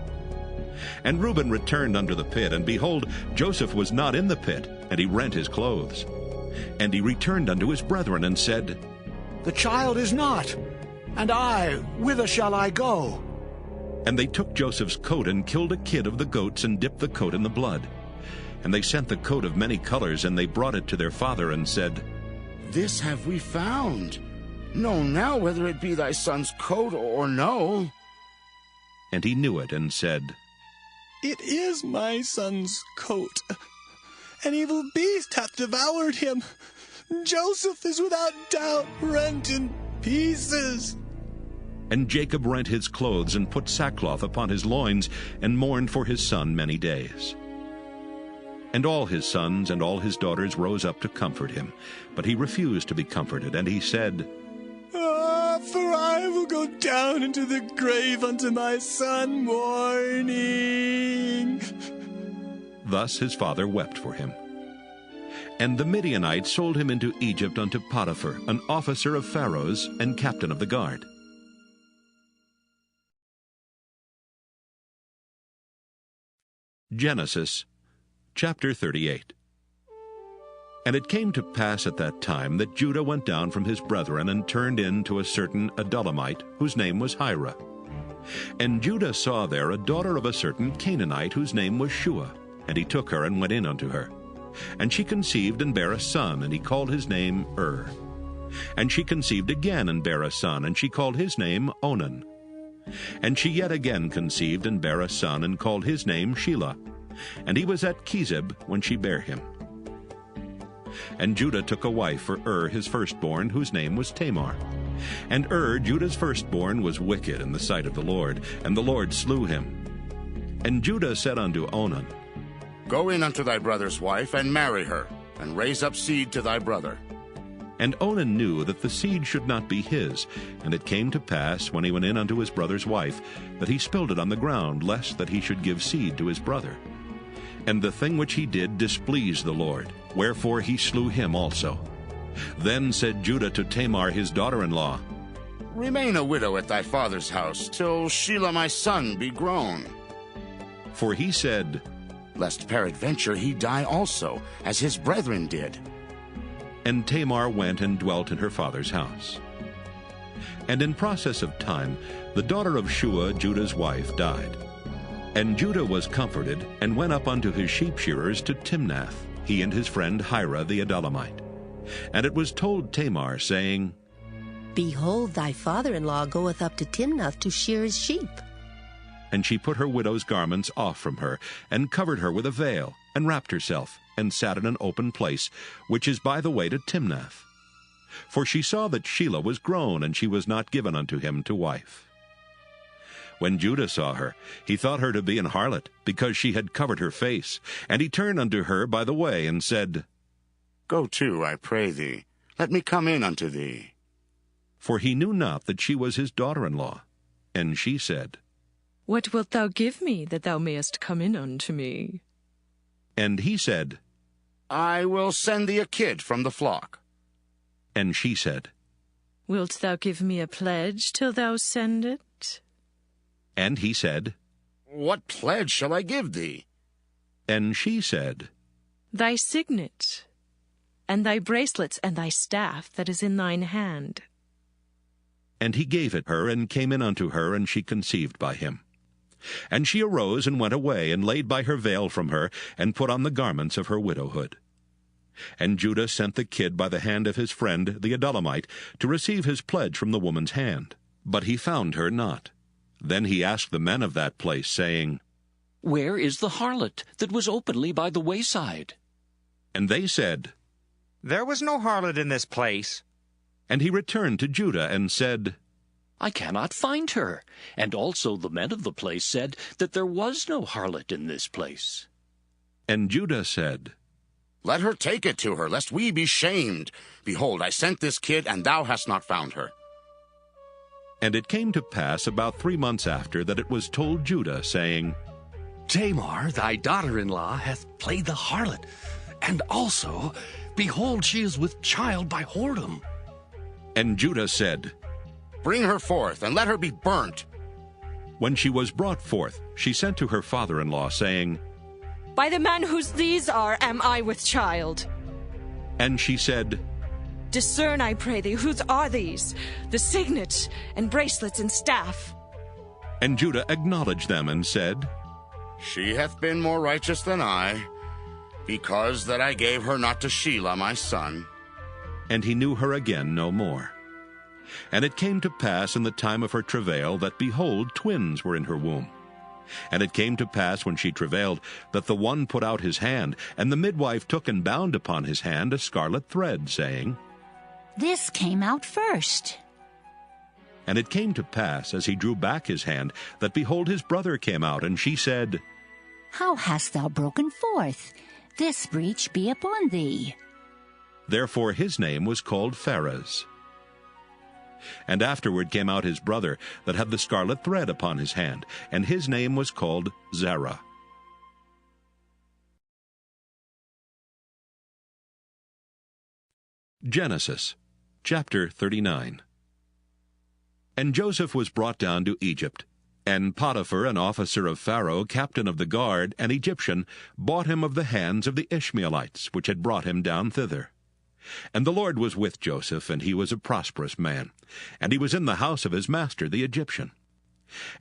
And Reuben returned unto the pit, and behold, Joseph was not in the pit, and he rent his clothes. And he returned unto his brethren, and said, The child is not, and I, whither shall I go? And they took Joseph's coat, and killed a kid of the goats, and dipped the coat in the blood. And they sent the coat of many colors, and they brought it to their father, and said, This have we found. Know now whether it be thy son's coat or no. And he knew it, and said, It is my son's coat. An evil beast hath devoured him. Joseph is without doubt rent in pieces. And Jacob rent his clothes, and put sackcloth upon his loins, and mourned for his son many days. And all his sons and all his daughters rose up to comfort him. But he refused to be comforted, and he said, For I will go down into the grave unto my son mourning. Thus his father wept for him. And the Midianites sold him into Egypt unto Potiphar, an officer of Pharaoh's, and captain of the guard. Genesis chapter 38. And it came to pass at that time that Judah went down from his brethren, and turned in to a certain Adullamite, whose name was Hira. And Judah saw there a daughter of a certain Canaanite, whose name was Shua. And he took her, and went in unto her. And she conceived, and bare a son, and he called his name And she conceived again, and bare a son, and she called his name Onan. And she yet again conceived, and bare a son, and called his name Shelah. And he was at Chezib when she bare him. And Judah took a wife for his firstborn, whose name was Tamar. And Judah's firstborn, was wicked in the sight of the Lord, and the Lord slew him. And Judah said unto Onan, Go in unto thy brother's wife, and marry her, and raise up seed to thy brother. And Onan knew that the seed should not be his. And it came to pass, when he went in unto his brother's wife, that he spilled it on the ground, lest that he should give seed to his brother. And the thing which he did displeased the Lord, wherefore he slew him also. Then said Judah to Tamar his daughter-in-law, Remain a widow at thy father's house, till Shelah my son be grown. For he said, Lest peradventure he die also, as his brethren did. And Tamar went and dwelt in her father's house. And in process of time, the daughter of Shua, Judah's wife, died. And Judah was comforted, and went up unto his sheep shearers to Timnath, he and his friend Hira the Adullamite. And it was told Tamar, saying, Behold, thy father-in-law goeth up to Timnath to shear his sheep. And she put her widow's garments off from her, and covered her with a veil, and wrapped herself, and sat in an open place, which is by the way to Timnath. For she saw that Shelah was grown, and she was not given unto him to wife. When Judah saw her, he thought her to be an harlot, because she had covered her face. And he turned unto her by the way, and said, Go to, I pray thee. Let me come in unto thee. For he knew not that she was his daughter-in-law. And she said, What wilt thou give me, that thou mayest come in unto me? And he said, I will send thee a kid from the flock. And she said, Wilt thou give me a pledge till thou send it? And he said, What pledge shall I give thee? And she said, Thy signet, and thy bracelets, and thy staff that is in thine hand. And he gave it her, and came in unto her, and she conceived by him. And she arose and went away, and laid by her veil from her, and put on the garments of her widowhood. And Judah sent the kid by the hand of his friend the Adullamite to receive his pledge from the woman's hand. But he found her not. Then he asked the men of that place, saying, Where is the harlot that was openly by the wayside? And they said, There was no harlot in this place. And he returned to Judah and said, I cannot find her. And also the men of the place said that there was no harlot in this place. And Judah said, Let her take it to her, lest we be shamed. Behold, I sent this kid, and thou hast not found her. And it came to pass about 3 months after that it was told Judah, saying, Tamar, thy daughter-in-law, hath played the harlot, and also, behold, she is with child by whoredom. And Judah said, Bring her forth, and let her be burnt. When she was brought forth, she sent to her father-in-law, saying, By the man whose these are am I with child. And she said, Discern, I pray thee, whose are these, the signet, and bracelets, and staff? And Judah acknowledged them, and said, She hath been more righteous than I, because that I gave her not to Shelah my son. And he knew her again no more. And it came to pass in the time of her travail that, behold, twins were in her womb. And it came to pass when she travailed, that the one put out his hand, and the midwife took and bound upon his hand a scarlet thread, saying, This came out first. And it came to pass, as he drew back his hand, that, behold, his brother came out, and she said, How hast thou broken forth? This breach be upon thee. Therefore his name was called Pharez. And afterward came out his brother, that had the scarlet thread upon his hand, and his name was called Zerah. Genesis, chapter 39. And Joseph was brought down to Egypt, and Potiphar, an officer of Pharaoh, captain of the guard, an Egyptian, bought him of the hands of the Ishmaelites, which had brought him down thither. And the Lord was with Joseph, and he was a prosperous man, and he was in the house of his master the Egyptian.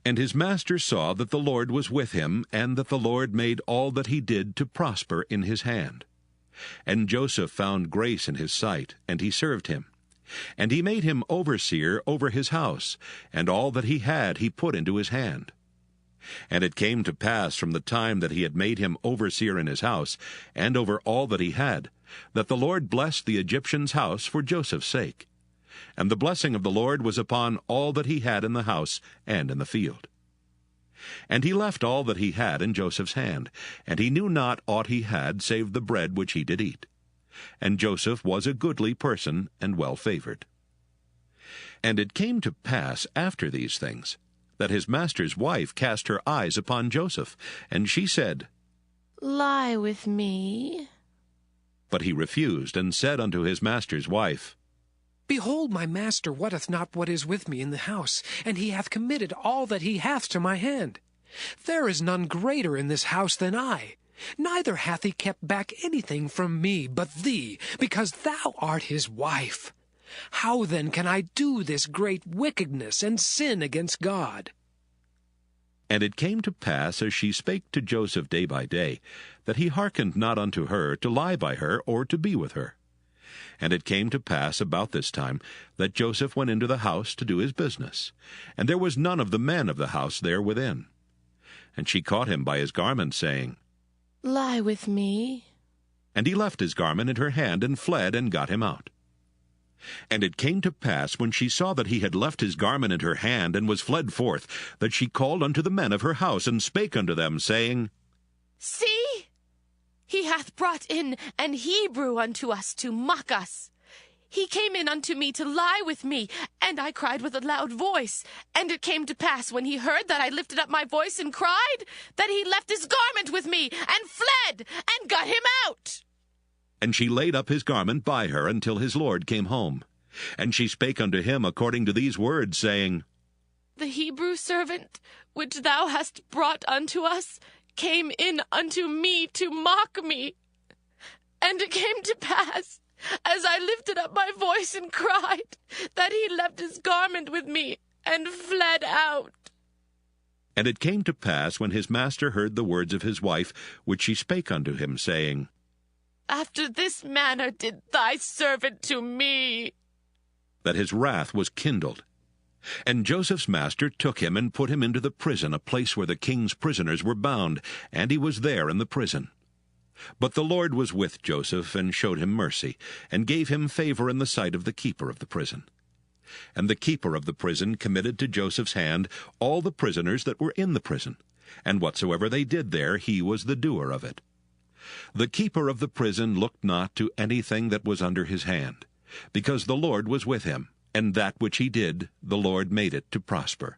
And his master saw that the Lord was with him, and that the Lord made all that he did to prosper in his hand. And Joseph found grace in his sight, and he served him. And he made him overseer over his house, and all that he had he put into his hand. And it came to pass from the time that he had made him overseer in his house, and over all that he had, that the Lord blessed the Egyptian's house for Joseph's sake. And the blessing of the Lord was upon all that he had in the house and in the field. And he left all that he had in Joseph's hand, and he knew not aught he had save the bread which he did eat. And Joseph was a goodly person and well favored. And it came to pass after these things, that his master's wife cast her eyes upon Joseph, and she said, Lie with me. But he refused, and said unto his master's wife, Behold, my master wotteth not what is with me in the house, and he hath committed all that he hath to my hand. There is none greater in this house than I. Neither hath he kept back anything from me but thee, because thou art his wife. How then can I do this great wickedness and sin against God? And it came to pass, as she spake to Joseph day by day, that he hearkened not unto her to lie by her or to be with her. And it came to pass about this time that Joseph went into the house to do his business, and there was none of the men of the house there within. And she caught him by his garment, saying, Lie with me. And he left his garment in her hand, and fled, and got him out. And it came to pass, when she saw that he had left his garment in her hand, and was fled forth, that she called unto the men of her house, and spake unto them, saying, See, he hath brought in an Hebrew unto us to mock us. He came in unto me to lie with me, and I cried with a loud voice. And it came to pass, when he heard that I lifted up my voice and cried, that he left his garment with me, and fled, and got him out. And she laid up his garment by her until his lord came home. And she spake unto him according to these words, saying, The Hebrew servant which thou hast brought unto us came in unto me to mock me. And it came to pass, as I lifted up my voice and cried, that he left his garment with me, and fled out. And it came to pass, when his master heard the words of his wife, which she spake unto him, saying, After this manner did thy servant to me, that his wrath was kindled. And Joseph's master took him, and put him into the prison, a place where the king's prisoners were bound, and he was there in the prison. But the Lord was with Joseph, and showed him mercy, and gave him favor in the sight of the keeper of the prison. And the keeper of the prison committed to Joseph's hand all the prisoners that were in the prison, and whatsoever they did there, he was the doer of it. The keeper of the prison looked not to anything that was under his hand, because the Lord was with him, and that which he did, the Lord made it to prosper.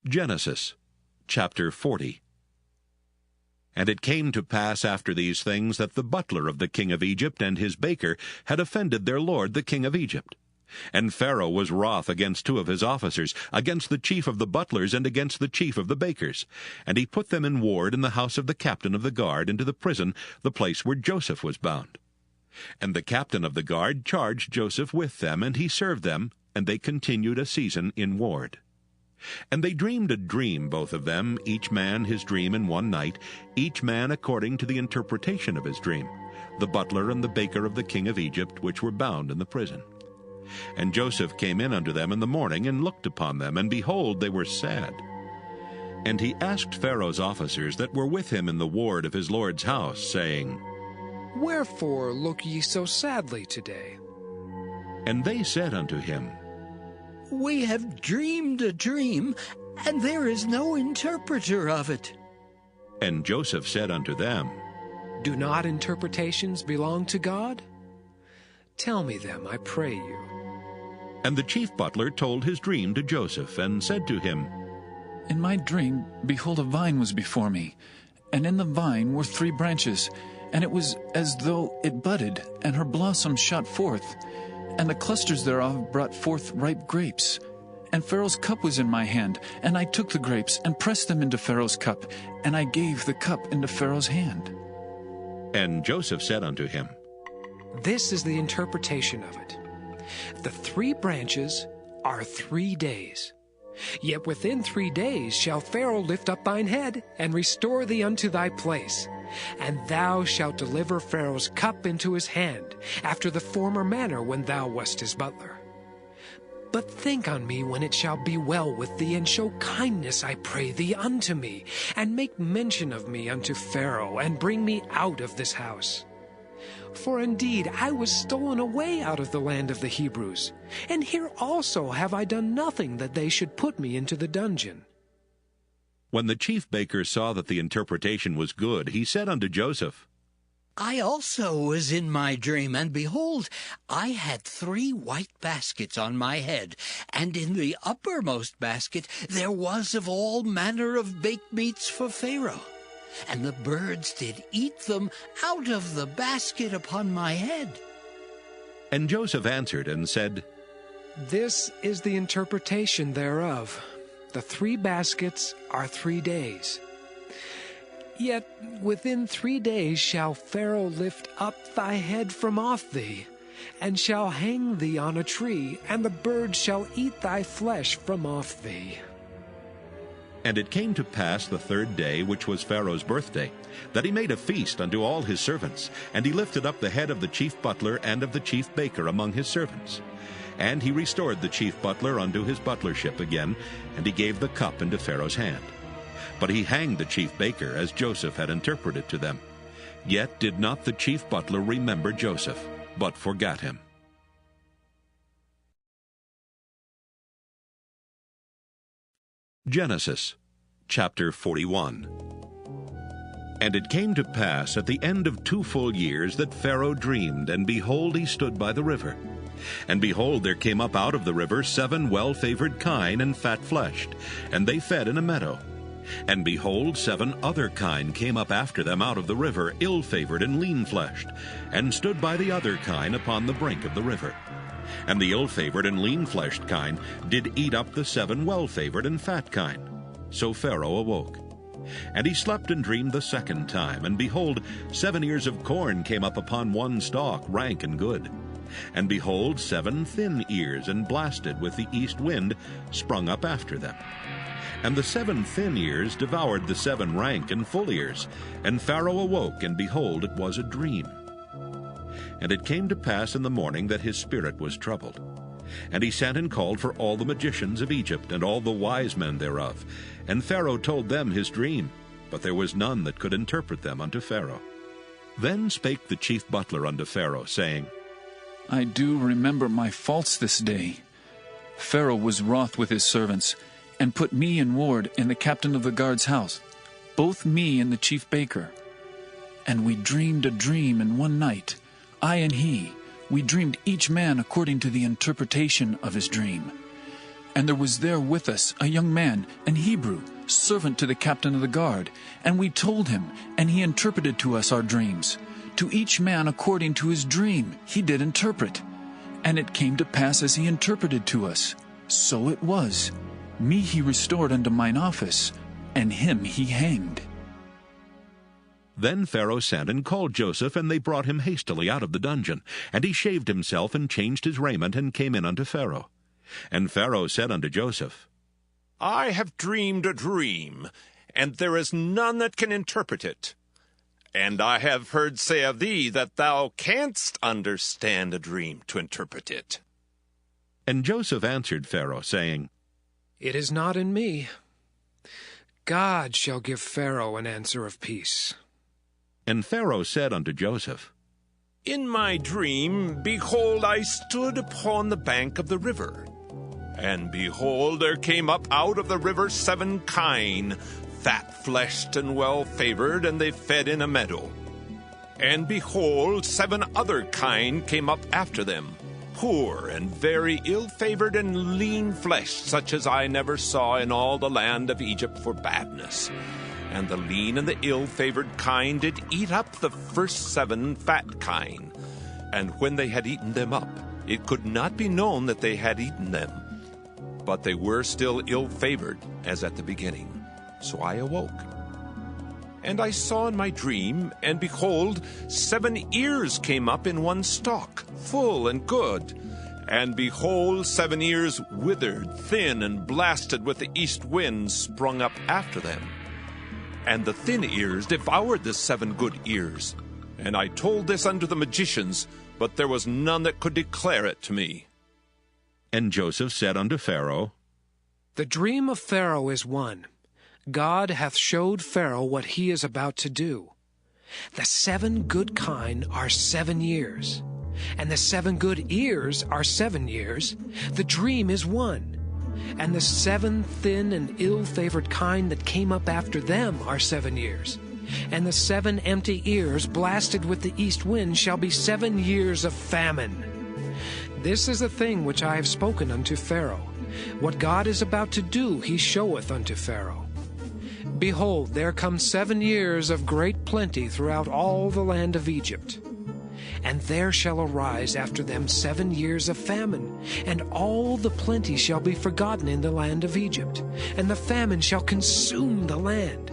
Genesis chapter 40. And it came to pass after these things, that the butler of the king of Egypt and his baker had offended their lord the king of Egypt. And Pharaoh was wroth against two of his officers, against the chief of the butlers, and against the chief of the bakers. And he put them in ward in the house of the captain of the guard, into the prison, the place where Joseph was bound. And the captain of the guard charged Joseph with them, and he served them, and they continued a season in ward. And they dreamed a dream, both of them, each man his dream in one night, each man according to the interpretation of his dream, the butler and the baker of the king of Egypt, which were bound in the prison. And Joseph came in unto them in the morning, and looked upon them, and behold, they were sad. And he asked Pharaoh's officers that were with him in the ward of his lord's house, saying, Wherefore look ye so sadly today? And they said unto him, We have dreamed a dream, and there is no interpreter of it. And Joseph said unto them, Do not interpretations belong to God? Tell me them, I pray you. And the chief butler told his dream to Joseph, and said to him, In my dream, behold, a vine was before me, and in the vine were 3 branches, and it was as though it budded, and her blossoms shot forth, and the clusters thereof brought forth ripe grapes. And Pharaoh's cup was in my hand, and I took the grapes, and pressed them into Pharaoh's cup, and I gave the cup into Pharaoh's hand. And Joseph said unto him, This is the interpretation of it. The 3 branches are 3 days. Yet within 3 days shall Pharaoh lift up thine head, and restore thee unto thy place. And thou shalt deliver Pharaoh's cup into his hand, after the former manner when thou wast his butler. But think on me when it shall be well with thee, and show kindness, I pray thee, unto me, and make mention of me unto Pharaoh, and bring me out of this house. For indeed I was stolen away out of the land of the Hebrews, and here also have I done nothing that they should put me into the dungeon. When the chief baker saw that the interpretation was good, he said unto Joseph, I also was in my dream, and behold, I had 3 white baskets on my head, and in the uppermost basket there was of all manner of baked meats for Pharaoh. And the birds did eat them out of the basket upon my head. And Joseph answered and said, This is the interpretation thereof. The 3 baskets are 3 days. Yet within 3 days shall Pharaoh lift up thy head from off thee, and shall hang thee on a tree, and the birds shall eat thy flesh from off thee. And it came to pass the 3rd day, which was Pharaoh's birthday, that he made a feast unto all his servants, and he lifted up the head of the chief butler and of the chief baker among his servants. And he restored the chief butler unto his butlership again, and he gave the cup into Pharaoh's hand. But he hanged the chief baker, as Joseph had interpreted to them. Yet did not the chief butler remember Joseph, but forgat him. Genesis chapter 41. And it came to pass at the end of 2 full years that Pharaoh dreamed, and behold, he stood by the river. And behold, there came up out of the river 7 well-favored kine and fat-fleshed, and they fed in a meadow. And behold, 7 other kine came up after them out of the river, ill-favored and lean-fleshed, and stood by the other kine upon the brink of the river. And the ill-favored and lean-fleshed kine did eat up the 7 well-favored and fat kine. So Pharaoh awoke. And he slept and dreamed the 2nd time, and behold, 7 ears of corn came up upon one stalk, rank and good. And behold, 7 thin ears, and blasted with the east wind, sprung up after them. And the 7 thin ears devoured the 7 rank and full ears. And Pharaoh awoke, and behold, it was a dream. And it came to pass in the morning that his spirit was troubled. And he sent and called for all the magicians of Egypt, and all the wise men thereof. And Pharaoh told them his dream, but there was none that could interpret them unto Pharaoh. Then spake the chief butler unto Pharaoh, saying, I do remember my faults this day. Pharaoh was wroth with his servants, and put me in ward in the captain of the guard's house, both me and the chief baker. And we dreamed a dream in one night, I and he. We dreamed each man according to the interpretation of his dream. And there was there with us a young man, an Hebrew, servant to the captain of the guard. And we told him, and he interpreted to us our dreams. To each man according to his dream he did interpret. And it came to pass as he interpreted to us. So it was. Me he restored unto mine office, and him he hanged. Then Pharaoh sent and called Joseph, and they brought him hastily out of the dungeon. And he shaved himself, and changed his raiment, and came in unto Pharaoh. And Pharaoh said unto Joseph, I have dreamed a dream, and there is none that can interpret it. And I have heard say of thee that thou canst understand a dream to interpret it. And Joseph answered Pharaoh, saying, It is not in me. God shall give Pharaoh an answer of peace. And Pharaoh said unto Joseph, In my dream, behold, I stood upon the bank of the river. And behold, there came up out of the river 7 kine, fat-fleshed and well-favored, and they fed in a meadow. And behold, 7 other kine came up after them, poor and very ill-favored and lean-fleshed, such as I never saw in all the land of Egypt for badness. And the lean and the ill-favored kine did eat up the first 7 fat kine. And when they had eaten them up, it could not be known that they had eaten them. But they were still ill-favored, as at the beginning. So I awoke. And I saw in my dream, and behold, 7 ears came up in one stalk, full and good. And behold, 7 ears withered, thin, and blasted with the east wind sprung up after them. And the thin ears devoured the 7 good ears. And I told this unto the magicians, but there was none that could declare it to me. And Joseph said unto Pharaoh, The dream of Pharaoh is one. God hath showed Pharaoh what he is about to do. The 7 good kine are 7 years, and the 7 good ears are 7 years. The dream is one. And the 7 thin and ill-favored kine that came up after them are 7 years. And the 7 empty ears blasted with the east wind shall be 7 years of famine. This is the thing which I have spoken unto Pharaoh. What God is about to do he showeth unto Pharaoh. Behold, there come 7 years of great plenty throughout all the land of Egypt. And there shall arise after them 7 years of famine, and all the plenty shall be forgotten in the land of Egypt, and the famine shall consume the land.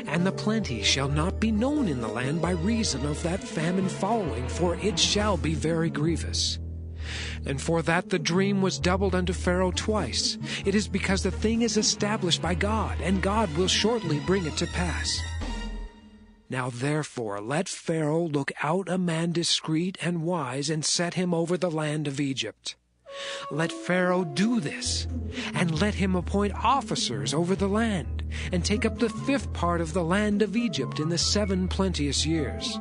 And the plenty shall not be known in the land by reason of that famine following, for it shall be very grievous. And for that the dream was doubled unto Pharaoh twice. It is because the thing is established by God, and God will shortly bring it to pass. Now therefore let Pharaoh look out a man discreet and wise, and set him over the land of Egypt. Let Pharaoh do this, and let him appoint officers over the land, and take up the 5th part of the land of Egypt in the 7 plenteous years.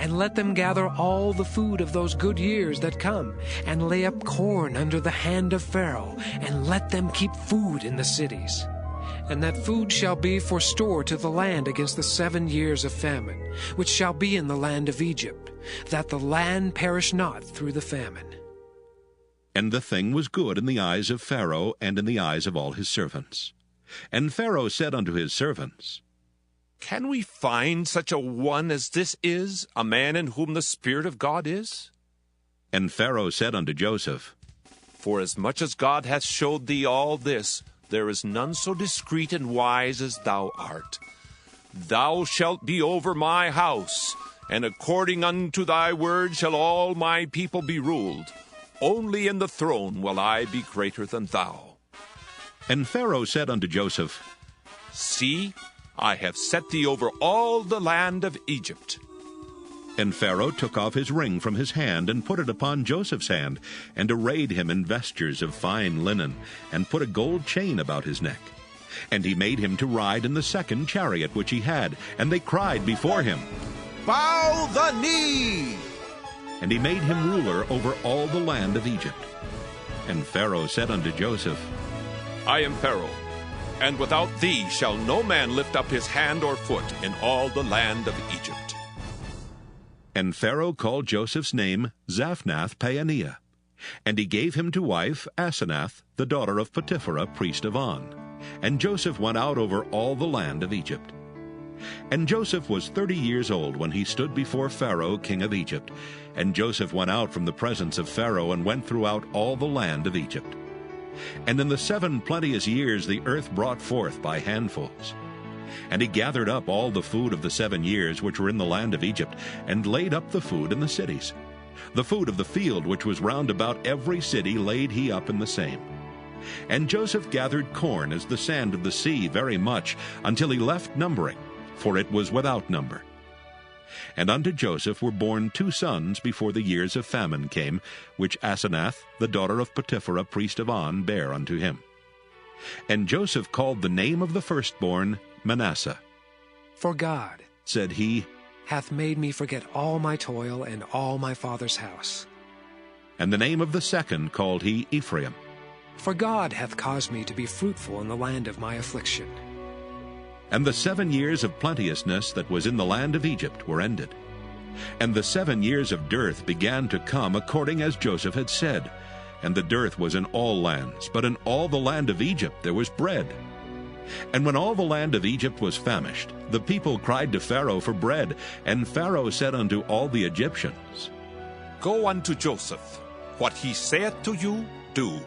and let them gather all the food of those good years that come, and lay up corn under the hand of Pharaoh, and let them keep food in the cities. And that food shall be for store to the land against the 7 years of famine, which shall be in the land of Egypt, that the land perish not through the famine. And the thing was good in the eyes of Pharaoh and in the eyes of all his servants. And Pharaoh said unto his servants, Can we find such a one as this is, a man in whom the Spirit of God is? And Pharaoh said unto Joseph, Forasmuch as God hath showed thee all this, there is none so discreet and wise as thou art. Thou shalt be over my house, and according unto thy word shall all my people be ruled. Only in the throne will I be greater than thou. And Pharaoh said unto Joseph, See, I have set thee over all the land of Egypt. And Pharaoh took off his ring from his hand, and put it upon Joseph's hand, and arrayed him in vestures of fine linen, and put a gold chain about his neck. And he made him to ride in the second chariot which he had, and they cried before him, Bow the knee! And he made him ruler over all the land of Egypt. And Pharaoh said unto Joseph, I am Pharaoh, and without thee shall no man lift up his hand or foot in all the land of Egypt. And Pharaoh called Joseph's name Zaphnath-Paaneah, and he gave him to wife Asenath, the daughter of Potipherah, priest of On. And Joseph went out over all the land of Egypt. And Joseph was 30 years old when he stood before Pharaoh, king of Egypt. And Joseph went out from the presence of Pharaoh, and went throughout all the land of Egypt. And in the 7 plenteous years the earth brought forth by handfuls. And he gathered up all the food of the 7 years which were in the land of Egypt, and laid up the food in the cities. The food of the field which was round about every city laid he up in the same. And Joseph gathered corn as the sand of the sea very much, until he left numbering, for it was without number. And unto Joseph were born 2 sons before the years of famine came, which Asenath, the daughter of Potipherah, priest of On, bare unto him. And Joseph called the name of the firstborn Manasseh. For God, said he, hath made me forget all my toil and all my father's house. And the name of the second called he Ephraim. For God hath caused me to be fruitful in the land of my affliction. And the 7 years of plenteousness that was in the land of Egypt were ended. And the 7 years of dearth began to come according as Joseph had said. And the dearth was in all lands, but in all the land of Egypt there was bread. And when all the land of Egypt was famished, the people cried to Pharaoh for bread. And Pharaoh said unto all the Egyptians, Go unto Joseph. What he saith to you, do.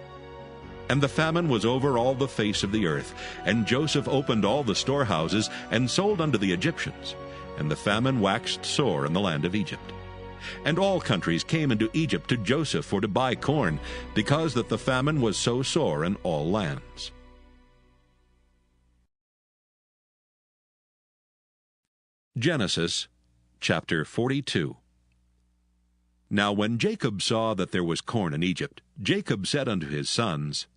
And the famine was over all the face of the earth. And Joseph opened all the storehouses, and sold unto the Egyptians. And the famine waxed sore in the land of Egypt. And all countries came into Egypt to Joseph for to buy corn, because that the famine was so sore in all lands. Genesis chapter 42. Now when Jacob saw that there was corn in Egypt, Jacob said unto his sons,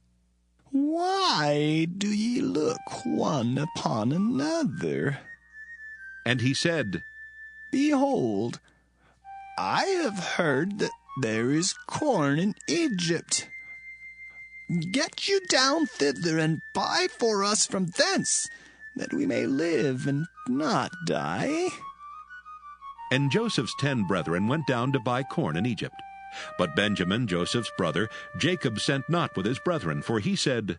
Why do ye look one upon another? And he said, Behold, I have heard that there is corn in Egypt. Get you down thither, and buy for us from thence, that we may live and not die. And Joseph's 10 brethren went down to buy corn in Egypt. But Benjamin, Joseph's brother, Jacob sent not with his brethren, for he said,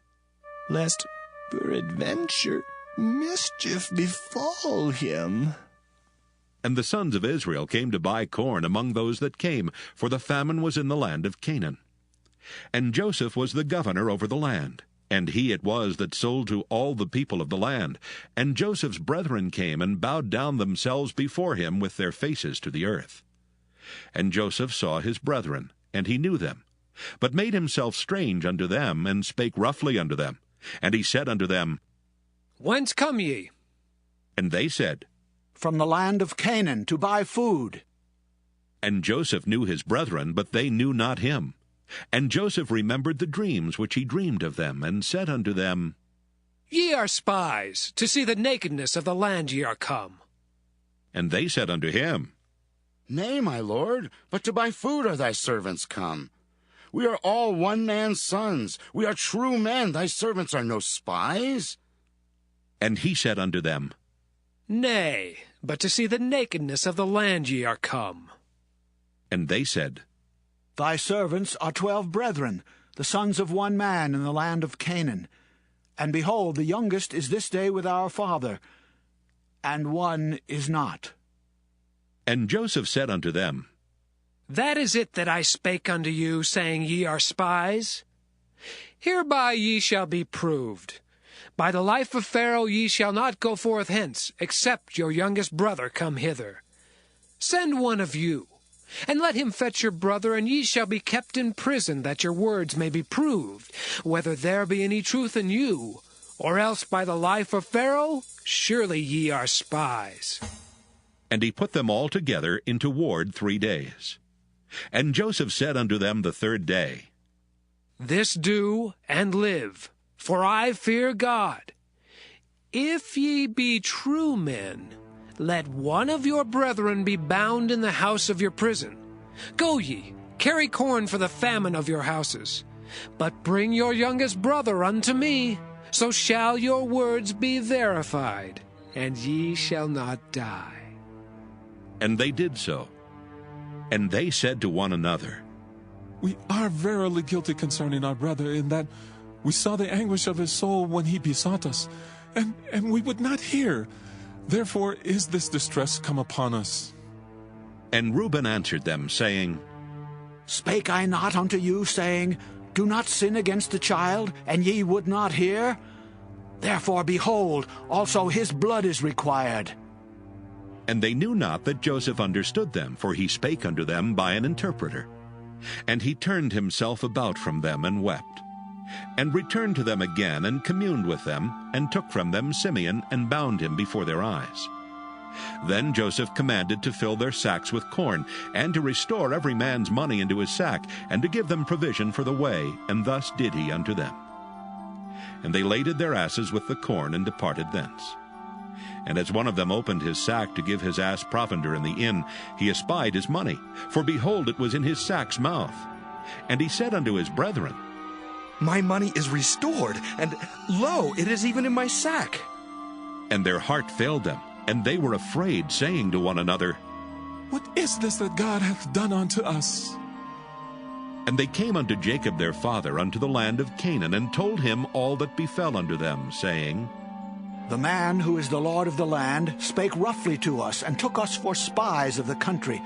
Lest peradventure mischief befall him. And the sons of Israel came to buy corn among those that came, for the famine was in the land of Canaan. And Joseph was the governor over the land, and he it was that sold to all the people of the land. And Joseph's brethren came and bowed down themselves before him with their faces to the earth. And Joseph saw his brethren, and he knew them, but made himself strange unto them, and spake roughly unto them. And he said unto them, Whence come ye? And they said, From the land of Canaan, to buy food. And Joseph knew his brethren, but they knew not him. And Joseph remembered the dreams which he dreamed of them, and said unto them, Ye are spies, to see the nakedness of the land ye are come. And they said unto him, Nay, my lord, but to buy food are thy servants come. We are all one man's sons. We are true men. Thy servants are no spies. And he said unto them, Nay, but to see the nakedness of the land ye are come. And they said, Thy servants are 12 brethren, the sons of one man in the land of Canaan. And behold, the youngest is this day with our father, and one is not. And Joseph said unto them, That is it that I spake unto you, saying, Ye are spies. Hereby ye shall be proved. By the life of Pharaoh ye shall not go forth hence, except your youngest brother come hither. Send one of you, and let him fetch your brother, and ye shall be kept in prison, that your words may be proved, whether there be any truth in you, or else by the life of Pharaoh, surely ye are spies. And he put them all together into ward 3 days. And Joseph said unto them the 3rd day, This do, and live, for I fear God. If ye be true men, let one of your brethren be bound in the house of your prison. Go ye, carry corn for the famine of your houses. But bring your youngest brother unto me, so shall your words be verified, and ye shall not die. And they did so. And they said to one another, We are verily guilty concerning our brother, in that we saw the anguish of his soul when he besought us, and we would not hear. Therefore is this distress come upon us. And Reuben answered them, saying, Spake I not unto you, saying, Do not sin against the child, and ye would not hear? Therefore, behold, also his blood is required. And they knew not that Joseph understood them, for he spake unto them by an interpreter. And he turned himself about from them, and wept, and returned to them again, and communed with them, and took from them Simeon, and bound him before their eyes. Then Joseph commanded to fill their sacks with corn, and to restore every man's money into his sack, and to give them provision for the way, and thus did he unto them. And they laded their asses with the corn, and departed thence. And as one of them opened his sack to give his ass provender in the inn, he espied his money, for behold, it was in his sack's mouth. And he said unto his brethren, My money is restored, and lo, it is even in my sack. And their heart failed them, and they were afraid, saying to one another, What is this that God hath done unto us? And they came unto Jacob their father unto the land of Canaan, and told him all that befell unto them, saying, The man who is the Lord of the land spake roughly to us, and took us for spies of the country.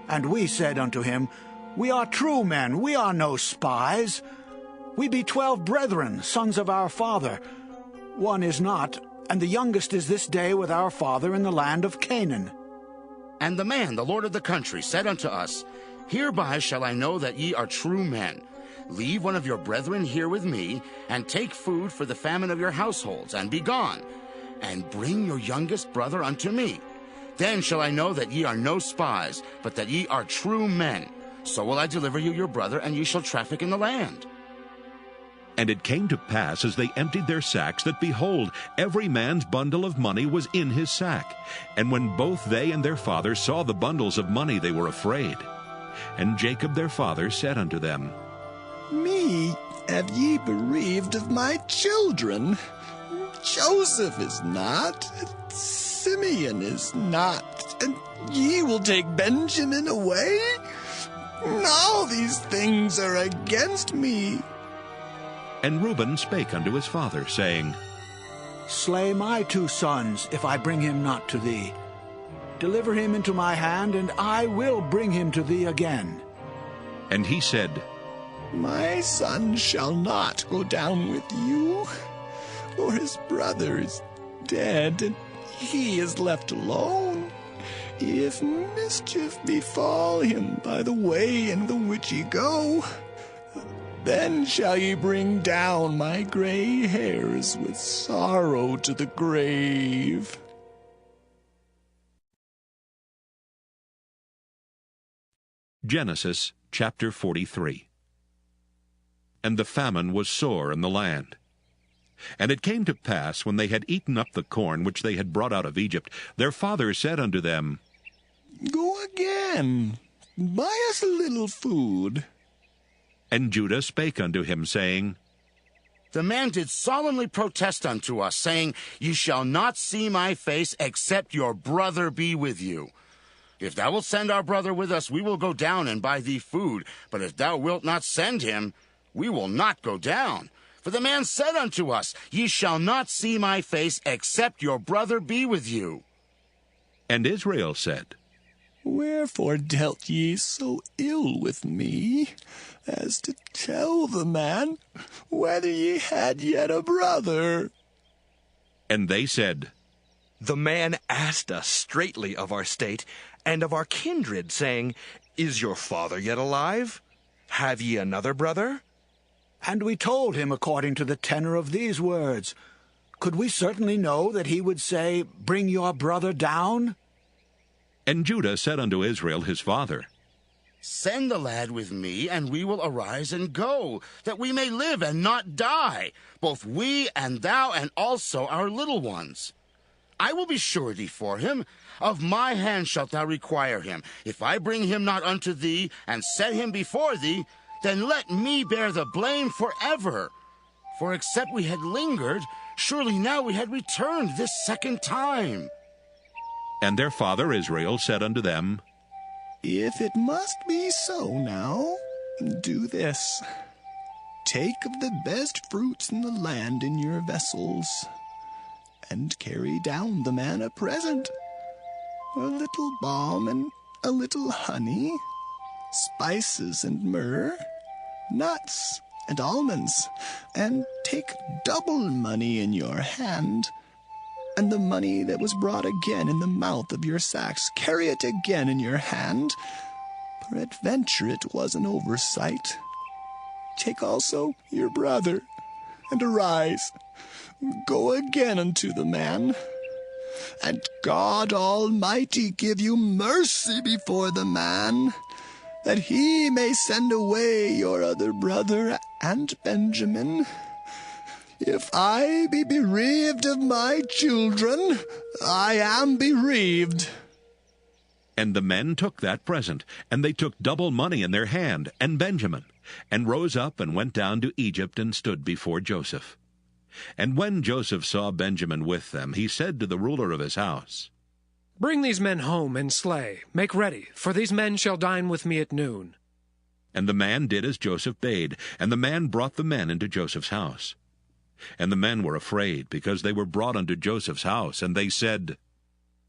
And we said unto him, We are true men, we are no spies. We be 12 brethren, sons of our father. One is not, and the youngest is this day with our father in the land of Canaan. And the man, the lord of the country, said unto us, Hereby shall I know that ye are true men. Leave one of your brethren here with me, and take food for the famine of your households, and be gone. And bring your youngest brother unto me. Then shall I know that ye are no spies, but that ye are true men. So will I deliver you your brother, and ye shall traffic in the land. And it came to pass, as they emptied their sacks, that, behold, every man's bundle of money was in his sack. And when both they and their father saw the bundles of money, they were afraid. And Jacob their father said unto them, Me have ye bereaved of my children. Joseph is not, Simeon is not, and ye will take Benjamin away? All these things are against me. And Reuben spake unto his father, saying, Slay my 2 sons, if I bring him not to thee. Deliver him into my hand, and I will bring him to thee again. And he said, My son shall not go down with you, for his brother is dead, and he is left alone. If mischief befall him by the way in the which ye go, then shall ye bring down my gray hairs with sorrow to the grave. Genesis chapter 43. And the famine was sore in the land. And it came to pass, when they had eaten up the corn which they had brought out of Egypt, their father said unto them, Go again. Buy us a little food. And Judah spake unto him, saying, The man did solemnly protest unto us, saying, Ye shall not see my face, except your brother be with you. If thou wilt send our brother with us, we will go down and buy thee food. But if thou wilt not send him, we will not go down. For the man said unto us, Ye shall not see my face, except your brother be with you. And Israel said, Wherefore dealt ye so ill with me, as to tell the man whether ye had yet a brother? And they said, The man asked us straitly of our state and of our kindred, saying, Is your father yet alive? Have ye another brother? And we told him according to the tenor of these words. Could we certainly know that he would say, Bring your brother down? And Judah said unto Israel his father, Send the lad with me, and we will arise and go, that we may live and not die, both we and thou, and also our little ones. I will be surety for him. Of my hand shalt thou require him. If I bring him not unto thee, and set him before thee, then let me bear the blame forever. For except we had lingered, surely now we had returned this second time. And their father Israel said unto them, If it must be so now, do this. Take of the best fruits in the land in your vessels, and carry down the man a present, a little balm and a little honey, spices and myrrh, nuts and almonds, and take double money in your hand, and the money that was brought again in the mouth of your sacks, carry it again in your hand. Peradventure it was an oversight. Take also your brother, and arise, go again unto the man. And God Almighty give you mercy before the man, that he may send away your other brother and Benjamin. If I be bereaved of my children, I am bereaved. And the men took that present, and they took double money in their hand, and Benjamin, and rose up and went down to Egypt, and stood before Joseph. And when Joseph saw Benjamin with them, he said to the ruler of his house, Bring these men home and slay. Make ready, for these men shall dine with me at noon. And the man did as Joseph bade, and the man brought the men into Joseph's house. And the men were afraid, because they were brought unto Joseph's house, and they said,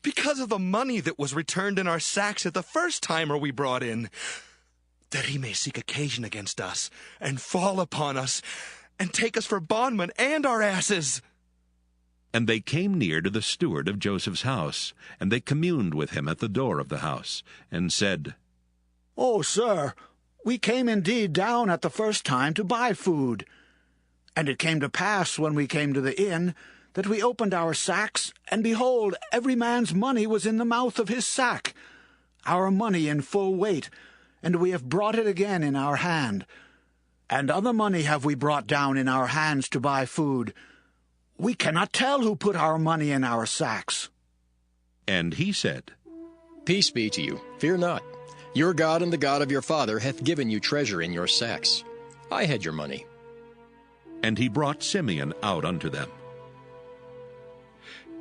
Because of the money that was returned in our sacks at the first time are we brought in, that he may seek occasion against us, and fall upon us, and take us for bondmen and our asses. And they came near to the steward of Joseph's house, and they communed with him at the door of the house, and said, Oh, sir, we came indeed down at the first time to buy food. And it came to pass, when we came to the inn, that we opened our sacks, and behold, every man's money was in the mouth of his sack, our money in full weight, and we have brought it again in our hand. And other money have we brought down in our hands to buy food. We cannot tell who put our money in our sacks. And he said, Peace be to you, fear not. Your God and the God of your father hath given you treasure in your sacks. I had your money. And he brought Simeon out unto them.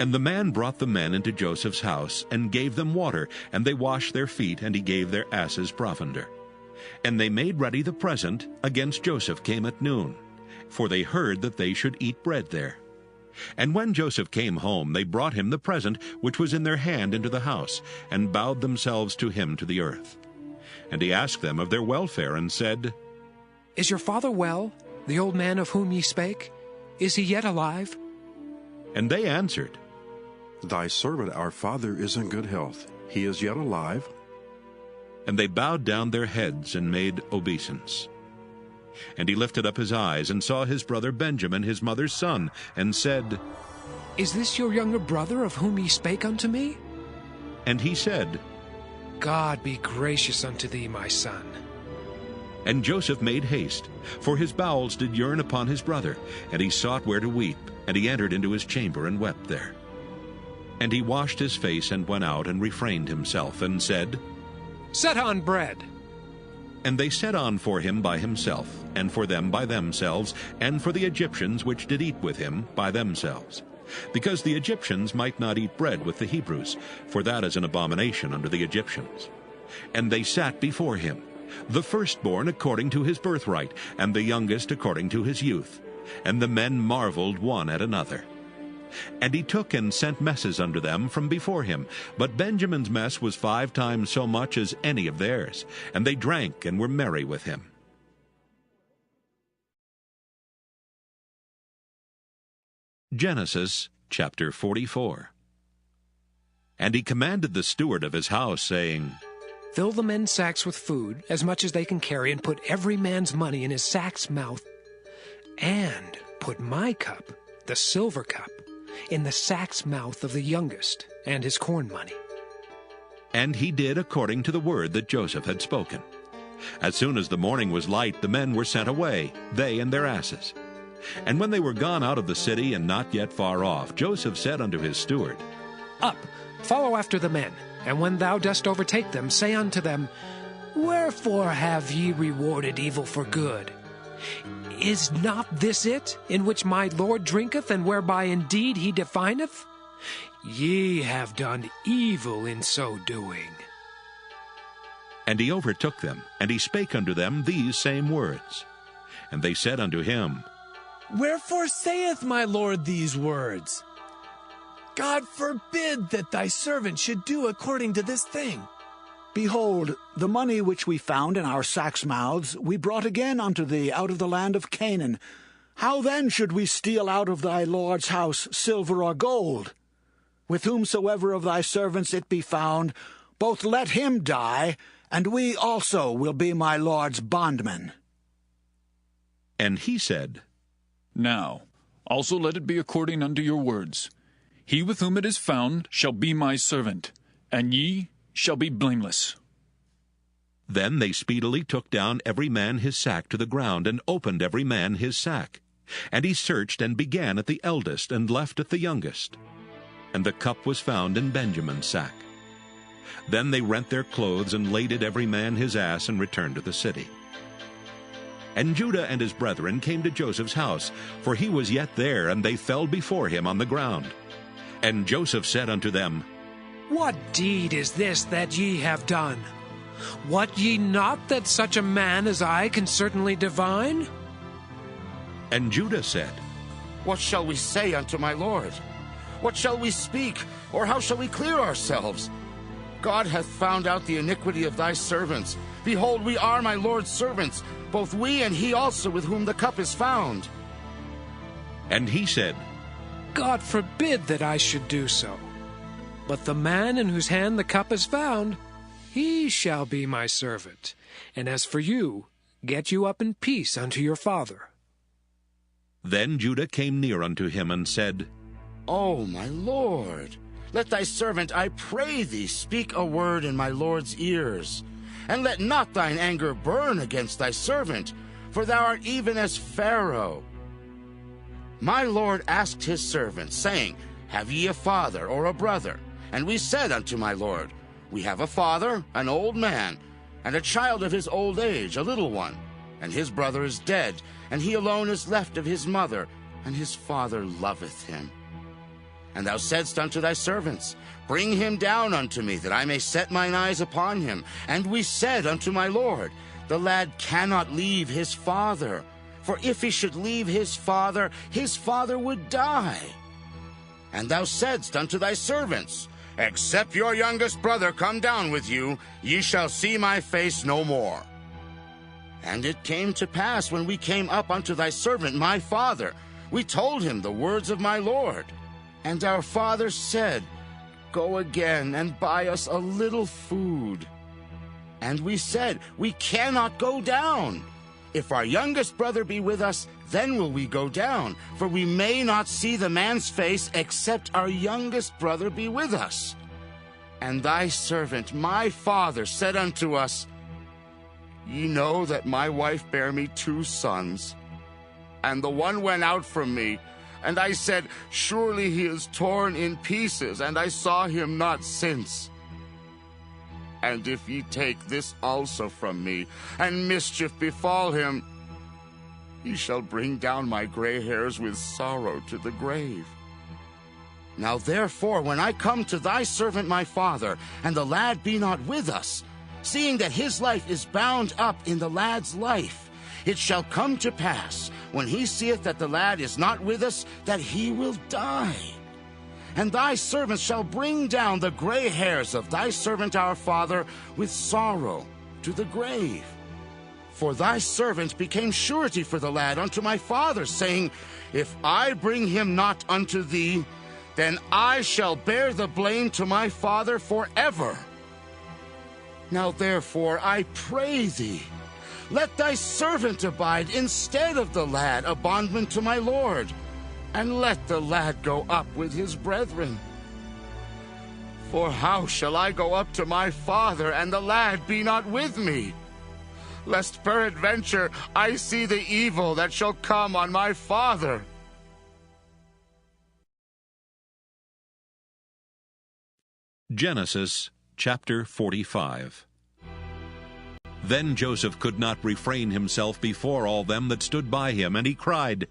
And the man brought the men into Joseph's house, and gave them water, and they washed their feet, and he gave their asses provender. And they made ready the present against Joseph came at noon, for they heard that they should eat bread there. And when Joseph came home, they brought him the present which was in their hand into the house, and bowed themselves to him to the earth. And he asked them of their welfare, and said, Is your father well, the old man of whom ye spake? Is he yet alive? And they answered, Thy servant our father is in good health. He is yet alive. And they bowed down their heads and made obeisance. And he lifted up his eyes, and saw his brother Benjamin, his mother's son, and said, Is this your younger brother of whom ye spake unto me? And he said, God be gracious unto thee, my son. And Joseph made haste, for his bowels did yearn upon his brother, and he sought where to weep, and he entered into his chamber and wept there. And he washed his face and went out and refrained himself, and said, Set on bread. And they set on for him by himself, and for them by themselves, and for the Egyptians which did eat with him by themselves. Because the Egyptians might not eat bread with the Hebrews, for that is an abomination unto the Egyptians. And they sat before him, the firstborn according to his birthright, and the youngest according to his youth. And the men marveled one at another. And he took and sent messes unto them from before him. But Benjamin's mess was 5 times so much as any of theirs. And they drank and were merry with him. Genesis chapter 44. And he commanded the steward of his house, saying, Fill the men's sacks with food, as much as they can carry, and put every man's money in his sack's mouth. And put my cup, the silver cup, in the sack's mouth of the youngest, and his corn money. And he did according to the word that Joseph had spoken. As soon as the morning was light, the men were sent away, they and their asses. And when they were gone out of the city, and not yet far off, Joseph said unto his steward, Up, follow after the men, and when thou dost overtake them, say unto them, Wherefore have ye rewarded evil for good? Is not this it, in which my Lord drinketh, and whereby indeed he defineth? Ye have done evil in so doing. And he overtook them, and he spake unto them these same words. And they said unto him, Wherefore saith my Lord these words? God forbid that thy servant should do according to this thing. Behold, the money which we found in our sacks' mouths we brought again unto thee out of the land of Canaan. How then should we steal out of thy Lord's house silver or gold? With whomsoever of thy servants it be found, both let him die, and we also will be my Lord's bondmen. And he said, Now also let it be according unto your words. He with whom it is found shall be my servant, and ye shall be blameless. Then they speedily took down every man his sack to the ground, and opened every man his sack. And he searched, and began at the eldest, and left at the youngest. And the cup was found in Benjamin's sack. Then they rent their clothes, and laded every man his ass, and returned to the city. And Judah and his brethren came to Joseph's house, for he was yet there, and they fell before him on the ground. And Joseph said unto them, What deed is this that ye have done? Wot ye not that such a man as I can certainly divine? And Judah said, What shall we say unto my Lord? What shall we speak, or how shall we clear ourselves? God hath found out the iniquity of thy servants. Behold, we are my Lord's servants, both we and he also with whom the cup is found. And he said, God forbid that I should do so. But the man in whose hand the cup is found, he shall be my servant. And as for you, get you up in peace unto your father. Then Judah came near unto him, and said, O my Lord, let thy servant, I pray thee, speak a word in my Lord's ears. And let not thine anger burn against thy servant, for thou art even as Pharaoh. My Lord asked his servant, saying, Have ye a father or a brother? And we said unto my Lord, We have a father, an old man, and a child of his old age, a little one. And his brother is dead, and he alone is left of his mother, and his father loveth him. And thou saidst unto thy servants, Bring him down unto me, that I may set mine eyes upon him. And we said unto my Lord, The lad cannot leave his father, for if he should leave his father would die. And thou saidst unto thy servants, Except your youngest brother come down with you, ye shall see my face no more. And it came to pass, when we came up unto thy servant my father, we told him the words of my Lord. And our father said, Go again and buy us a little food. And we said, We cannot go down. If our youngest brother be with us, then will we go down, for we may not see the man's face, except our youngest brother be with us. And thy servant, my father, said unto us, Ye know that my wife bare me 2 sons, and the one went out from me, And I said, Surely he is torn in pieces, and I saw him not since. And if ye take this also from me, and mischief befall him, he shall bring down my gray hairs with sorrow to the grave. Now therefore, when I come to thy servant my father, and the lad be not with us, seeing that his life is bound up in the lad's life, it shall come to pass, when he seeth that the lad is not with us, that he will die. And thy servant shall bring down the gray hairs of thy servant our father with sorrow to the grave. For thy servant became surety for the lad unto my father, saying, If I bring him not unto thee, then I shall bear the blame to my father forever. Now therefore I pray thee, let thy servant abide instead of the lad, a bondman to my lord, and let the lad go up with his brethren. For how shall I go up to my father, and the lad be not with me? Lest peradventure I see the evil that shall come on my father. Genesis chapter 45. Then Joseph could not refrain himself before all them that stood by him, and he cried,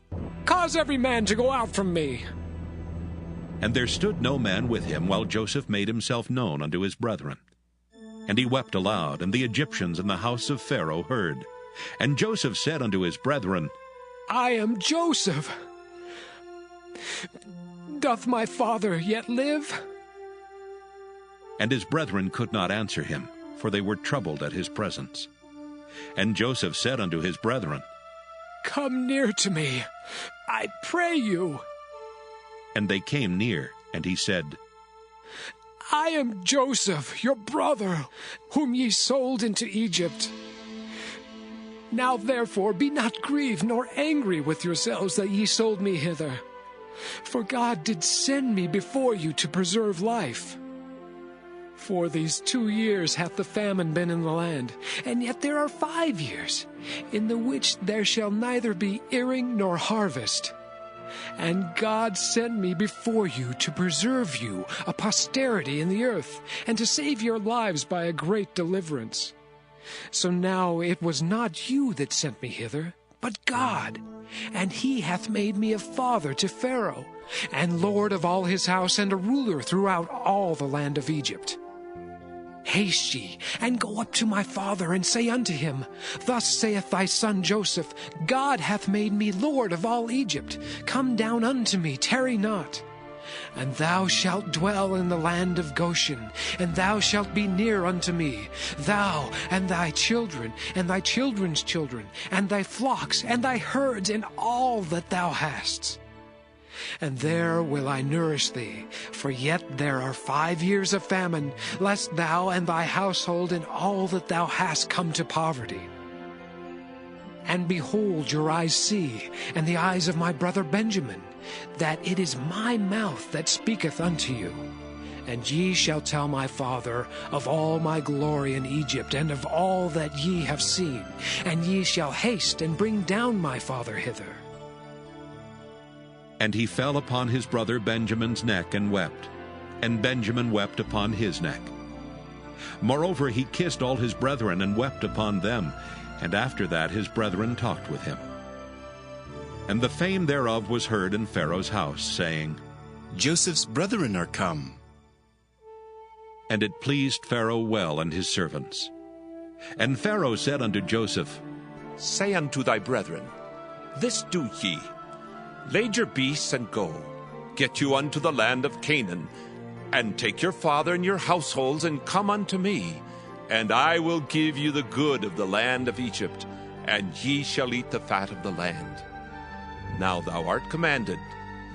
Cause every man to go out from me. And there stood no man with him, while Joseph made himself known unto his brethren. And he wept aloud, and the Egyptians in the house of Pharaoh heard. And Joseph said unto his brethren, I am Joseph. Doth my father yet live? And his brethren could not answer him, for they were troubled at his presence. And Joseph said unto his brethren, Come near to me, I pray you. And they came near, and he said, I am Joseph, your brother, whom ye sold into Egypt. Now therefore be not grieved nor angry with yourselves that ye sold me hither. For God did send me before you to preserve life. For these 2 years hath the famine been in the land, and yet there are 5 years, in the which there shall neither be earing nor harvest. And God sent me before you to preserve you, a posterity in the earth, and to save your lives by a great deliverance. So now it was not you that sent me hither, but God. And he hath made me a father to Pharaoh, and lord of all his house, and a ruler throughout all the land of Egypt. Haste ye, and go up to my father, and say unto him, Thus saith thy son Joseph, God hath made me lord of all Egypt. Come down unto me, tarry not. And thou shalt dwell in the land of Goshen, and thou shalt be near unto me, thou and thy children, and thy children's children, and thy flocks, and thy herds, and all that thou hast. And there will I nourish thee, for yet there are 5 years of famine, lest thou and thy household and all that thou hast come to poverty. And behold, your eyes see, and the eyes of my brother Benjamin, that it is my mouth that speaketh unto you. And ye shall tell my father of all my glory in Egypt, and of all that ye have seen, and ye shall haste and bring down my father hither. And he fell upon his brother Benjamin's neck and wept, and Benjamin wept upon his neck. Moreover, he kissed all his brethren and wept upon them, and after that his brethren talked with him. And the fame thereof was heard in Pharaoh's house, saying, Joseph's brethren are come. And it pleased Pharaoh well and his servants. And Pharaoh said unto Joseph, Say unto thy brethren, This do ye, Lade your beasts and go, get you unto the land of Canaan, and take your father and your households, and come unto me, and I will give you the good of the land of Egypt, and ye shall eat the fat of the land. Now thou art commanded,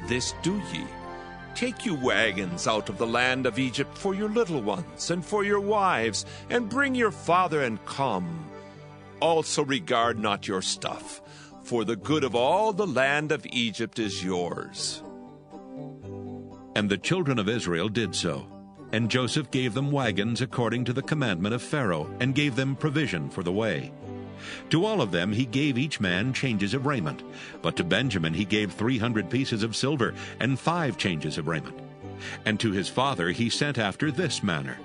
this do ye. Take you wagons out of the land of Egypt for your little ones, and for your wives, and bring your father, and come. Also regard not your stuff, for the good of all the land of Egypt is yours. And the children of Israel did so. And Joseph gave them wagons according to the commandment of Pharaoh, and gave them provision for the way. To all of them he gave each man changes of raiment, but to Benjamin he gave 300 pieces of silver and 5 changes of raiment. And to his father he sent after this manner: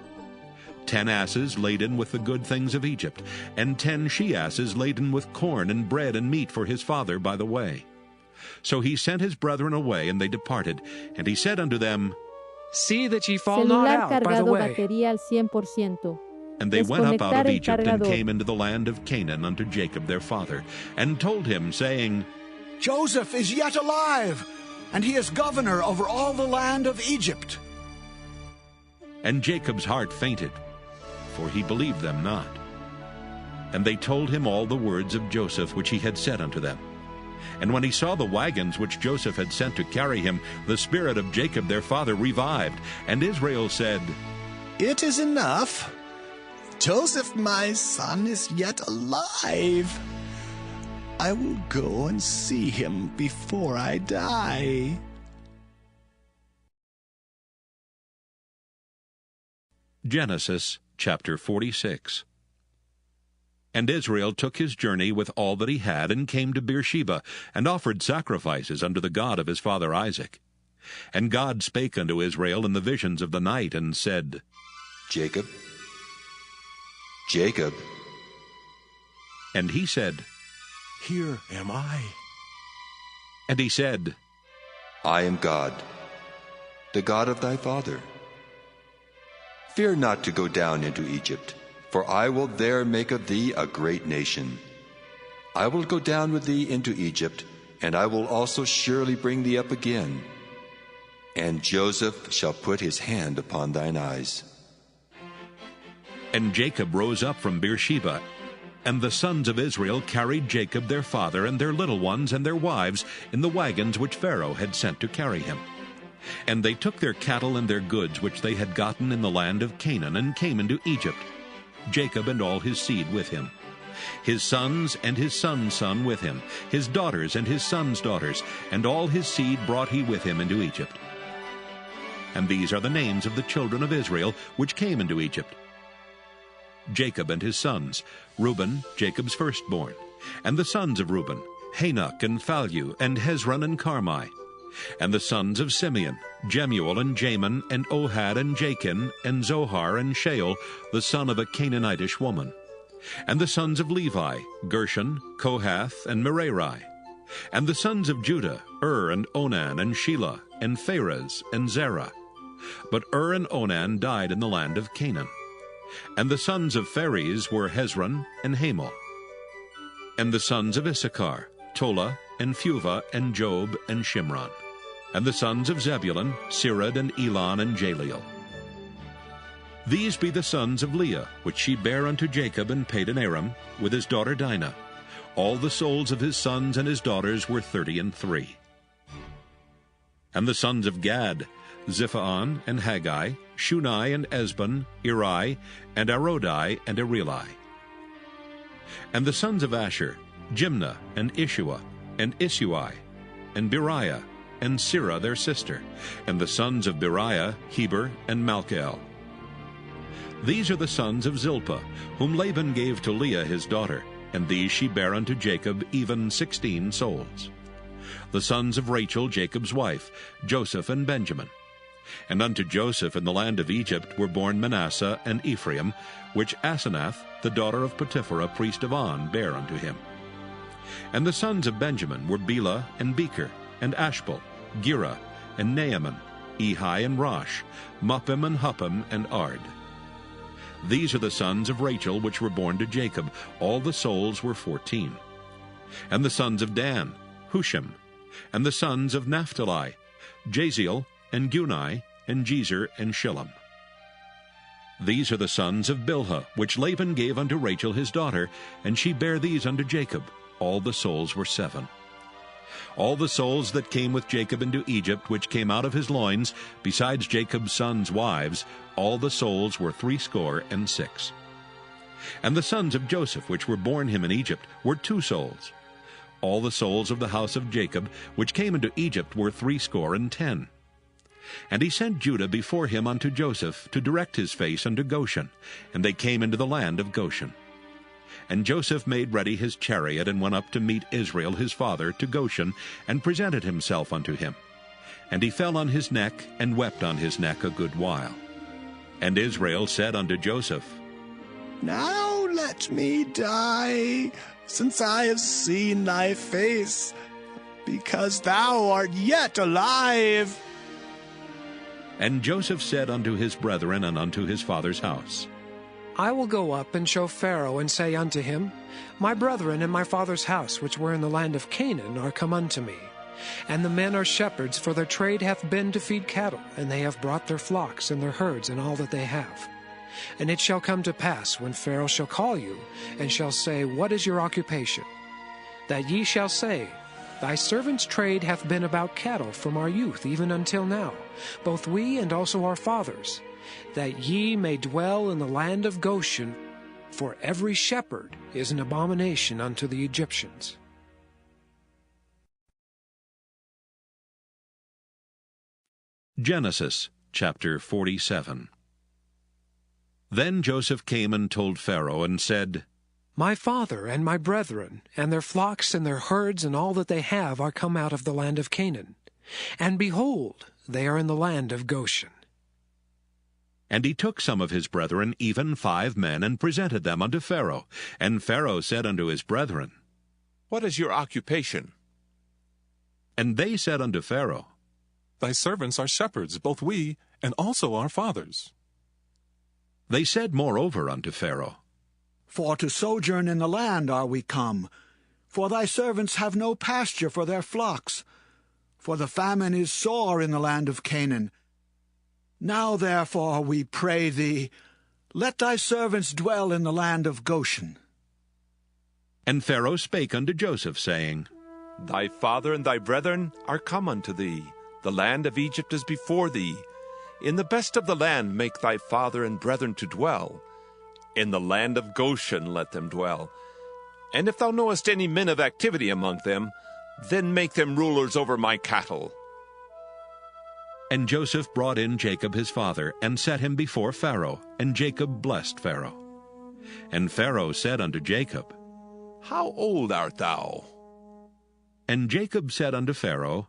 10 asses laden with the good things of Egypt, and 10 she-asses laden with corn and bread and meat for his father by the way. So he sent his brethren away, and they departed. And he said unto them, See that ye fall not out by the way. Batería al 100%. And they went up out of Desconectar el Egypt and cargador. came into the land of Canaan unto Jacob their father, and told him, saying, Joseph is yet alive, and he is governor over all the land of Egypt. And Jacob's heart fainted, for he believed them not. And they told him all the words of Joseph which he had said unto them. And when he saw the wagons which Joseph had sent to carry him, the spirit of Jacob their father revived. And Israel said, It is enough. Joseph my son is yet alive. I will go and see him before I die. Genesis chapter 46. And Israel took his journey with all that he had, and came to Beersheba, and offered sacrifices unto the God of his father Isaac. And God spake unto Israel in the visions of the night, and said, Jacob, Jacob. And he said, Here am I. And he said, I am God, the God of thy father. Fear not to go down into Egypt, for I will there make of thee a great nation. I will go down with thee into Egypt, and I will also surely bring thee up again. And Joseph shall put his hand upon thine eyes. And Jacob rose up from Beersheba, and the sons of Israel carried Jacob their father and their little ones and their wives in the wagons which Pharaoh had sent to carry him. And they took their cattle and their goods which they had gotten in the land of Canaan, and came into Egypt, Jacob and all his seed with him, his sons and his son's son with him, his daughters and his sons' daughters, and all his seed brought he with him into Egypt. And these are the names of the children of Israel which came into Egypt: Jacob and his sons, Reuben, Jacob's firstborn, and the sons of Reuben, Hanok and Phallu, and Hezron and Carmi, and the sons of Simeon, Jemuel and Jamin, and Ohad and Jachin, and Zohar and Shael, the son of a Canaanitish woman, and the sons of Levi, Gershon, Kohath, and Merari, and the sons of Judah, and Onan, and Shelah, and Pharez, and Zerah. But and Onan died in the land of Canaan. And the sons of Pharez were Hezron and Hamul. And the sons of Issachar, Tola, and Phuvah, and Job, and Shimron. And the sons of Zebulun, Sirad, and Elon, and Jaleel. These be the sons of Leah, which she bare unto Jacob in Padan Aram, with his daughter Dinah. All the souls of his sons and his daughters were 33. And the sons of Gad, Ziphaon, and Haggai, Shunai, and Esbon, Eri, and Arodai, and Areli. And the sons of Asher, Jimnah, and Ishua, and Isui, and Beriah, and Sirah their sister, and the sons of Beriah, Heber, and Malchiel. These are the sons of Zilpah, whom Laban gave to Leah his daughter, and these she bare unto Jacob, even 16 souls. The sons of Rachel, Jacob's wife, Joseph and Benjamin. And unto Joseph in the land of Egypt were born Manasseh and Ephraim, which Asenath, the daughter of Potipherah, priest of On, bare unto him. And the sons of Benjamin were Bela and Becher, and Ashbel, Gera, and Naaman, Ehi and Rosh, Muppim and Huppim, and Ard. These are the sons of Rachel which were born to Jacob. All the souls were 14. And the sons of Dan, Hushim. And the sons of Naphtali, Jaziel, and Guni, and Jezer, and Shillem. These are the sons of Bilhah, which Laban gave unto Rachel his daughter, and she bare these unto Jacob. All the souls were 7. All the souls that came with Jacob into Egypt, which came out of his loins, besides Jacob's sons' wives, all the souls were 66. And the sons of Joseph, which were born him in Egypt, were 2 souls. All the souls of the house of Jacob, which came into Egypt, were 70. And he sent Judah before him unto Joseph, to direct his face unto Goshen, and they came into the land of Goshen. And Joseph made ready his chariot, and went up to meet Israel his father to Goshen, and presented himself unto him. And he fell on his neck, and wept on his neck a good while. And Israel said unto Joseph, Now let me die, since I have seen thy face, because thou art yet alive. And Joseph said unto his brethren and unto his father's house, I will go up and show Pharaoh, and say unto him, My brethren and my father's house, which were in the land of Canaan, are come unto me. And the men are shepherds, for their trade hath been to feed cattle, and they have brought their flocks and their herds and all that they have. And it shall come to pass, when Pharaoh shall call you, and shall say, What is your occupation? That ye shall say, Thy servant's trade hath been about cattle from our youth even until now, both we and also our fathers, that ye may dwell in the land of Goshen, for every shepherd is an abomination unto the Egyptians. Genesis chapter 47. Then Joseph came and told Pharaoh, and said, My father and my brethren, and their flocks and their herds and all that they have are come out of the land of Canaan. And behold, they are in the land of Goshen. And he took some of his brethren, even 5 men, and presented them unto Pharaoh. And Pharaoh said unto his brethren, What is your occupation? And they said unto Pharaoh, Thy servants are shepherds, both we and also our fathers. They said moreover unto Pharaoh, For to sojourn in the land are we come, for thy servants have no pasture for their flocks, for the famine is sore in the land of Canaan. Now therefore, we pray thee, let thy servants dwell in the land of Goshen. And Pharaoh spake unto Joseph, saying, Thy father and thy brethren are come unto thee. The land of Egypt is before thee. In the best of the land make thy father and brethren to dwell. In the land of Goshen let them dwell. And if thou knowest any men of activity among them, then make them rulers over my cattle. And Joseph brought in Jacob his father, and set him before Pharaoh, and Jacob blessed Pharaoh. And Pharaoh said unto Jacob, How old art thou? And Jacob said unto Pharaoh,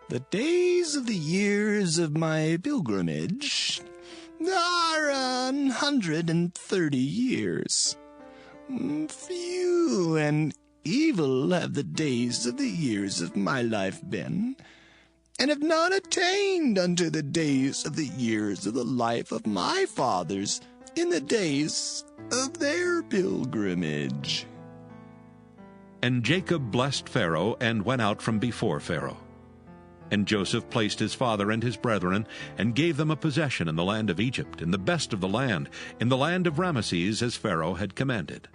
The days of the years of my pilgrimage are 130 years. Few and evil have the days of the years of my life been, and have not attained unto the days of the years of the life of my fathers in the days of their pilgrimage. And Jacob blessed Pharaoh, and went out from before Pharaoh. And Joseph placed his father and his brethren, and gave them a possession in the land of Egypt, in the best of the land, in the land of Ramesses, as Pharaoh had commanded.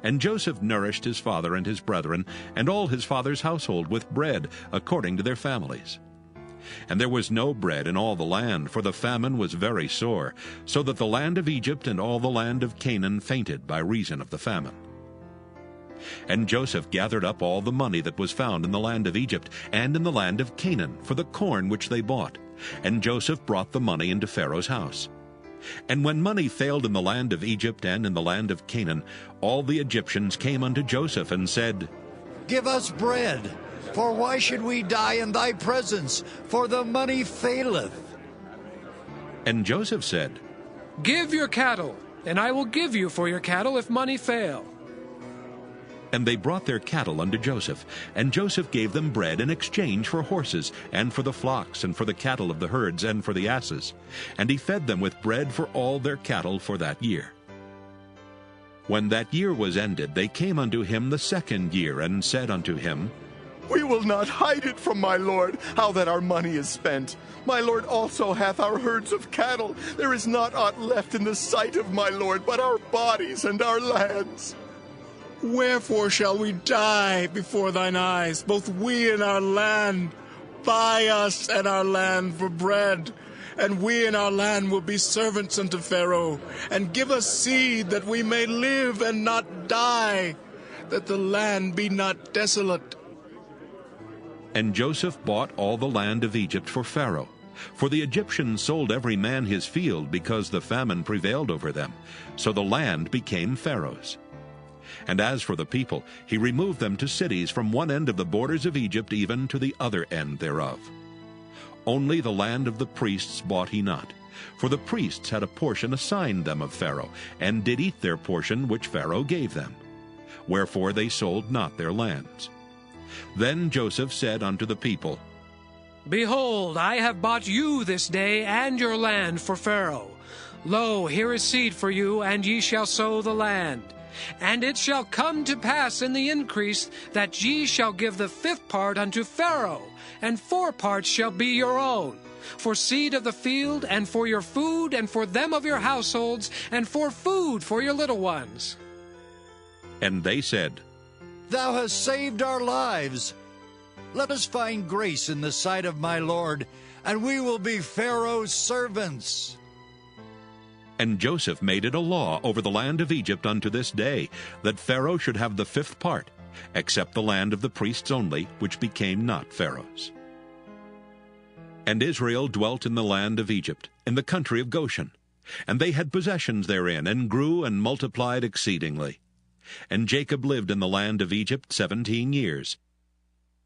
And Joseph nourished his father and his brethren, and all his father's household, with bread, according to their families. And there was no bread in all the land, for the famine was very sore, so that the land of Egypt and all the land of Canaan fainted by reason of the famine. And Joseph gathered up all the money that was found in the land of Egypt and in the land of Canaan for the corn which they bought. And Joseph brought the money into Pharaoh's house. And when money failed in the land of Egypt and in the land of Canaan, all the Egyptians came unto Joseph and said, Give us bread, for why should we die in thy presence? For the money faileth. And Joseph said, Give your cattle, and I will give you for your cattle if money fail. And they brought their cattle unto Joseph, and Joseph gave them bread in exchange for horses, and for the flocks, and for the cattle of the herds, and for the asses. And he fed them with bread for all their cattle for that year. When that year was ended, they came unto him the 2nd year, and said unto him, We will not hide it from my lord, how that our money is spent. My lord also hath our herds of cattle. There is not aught left in the sight of my lord, but our bodies and our lands. Wherefore shall we die before thine eyes, both we and our land? Buy us and our land for bread, and we and our land will be servants unto Pharaoh. And give us seed, that we may live and not die, that the land be not desolate. And Joseph bought all the land of Egypt for Pharaoh, For the Egyptians sold every man his field because the famine prevailed over them, so the land became Pharaoh's. And as for the people, he removed them to cities from one end of the borders of Egypt even to the other end thereof. Only the land of the priests bought he not, for the priests had a portion assigned them of Pharaoh, and did eat their portion which Pharaoh gave them. Wherefore they sold not their lands. Then Joseph said unto the people, Behold, I have bought you this day and your land for Pharaoh. Lo, here is seed for you, and ye shall sow the land. And it shall come to pass in the increase that ye shall give the 5th part unto Pharaoh, and 4 parts shall be your own, for seed of the field, and for your food, and for them of your households, and for food for your little ones. And they said, Thou hast saved our lives. Let us find grace in the sight of my Lord, and we will be Pharaoh's servants. And Joseph made it a law over the land of Egypt unto this day, that Pharaoh should have the 5th part, except the land of the priests only, which became not Pharaoh's. And Israel dwelt in the land of Egypt, in the country of Goshen. And they had possessions therein, and grew and multiplied exceedingly. And Jacob lived in the land of Egypt 17 years.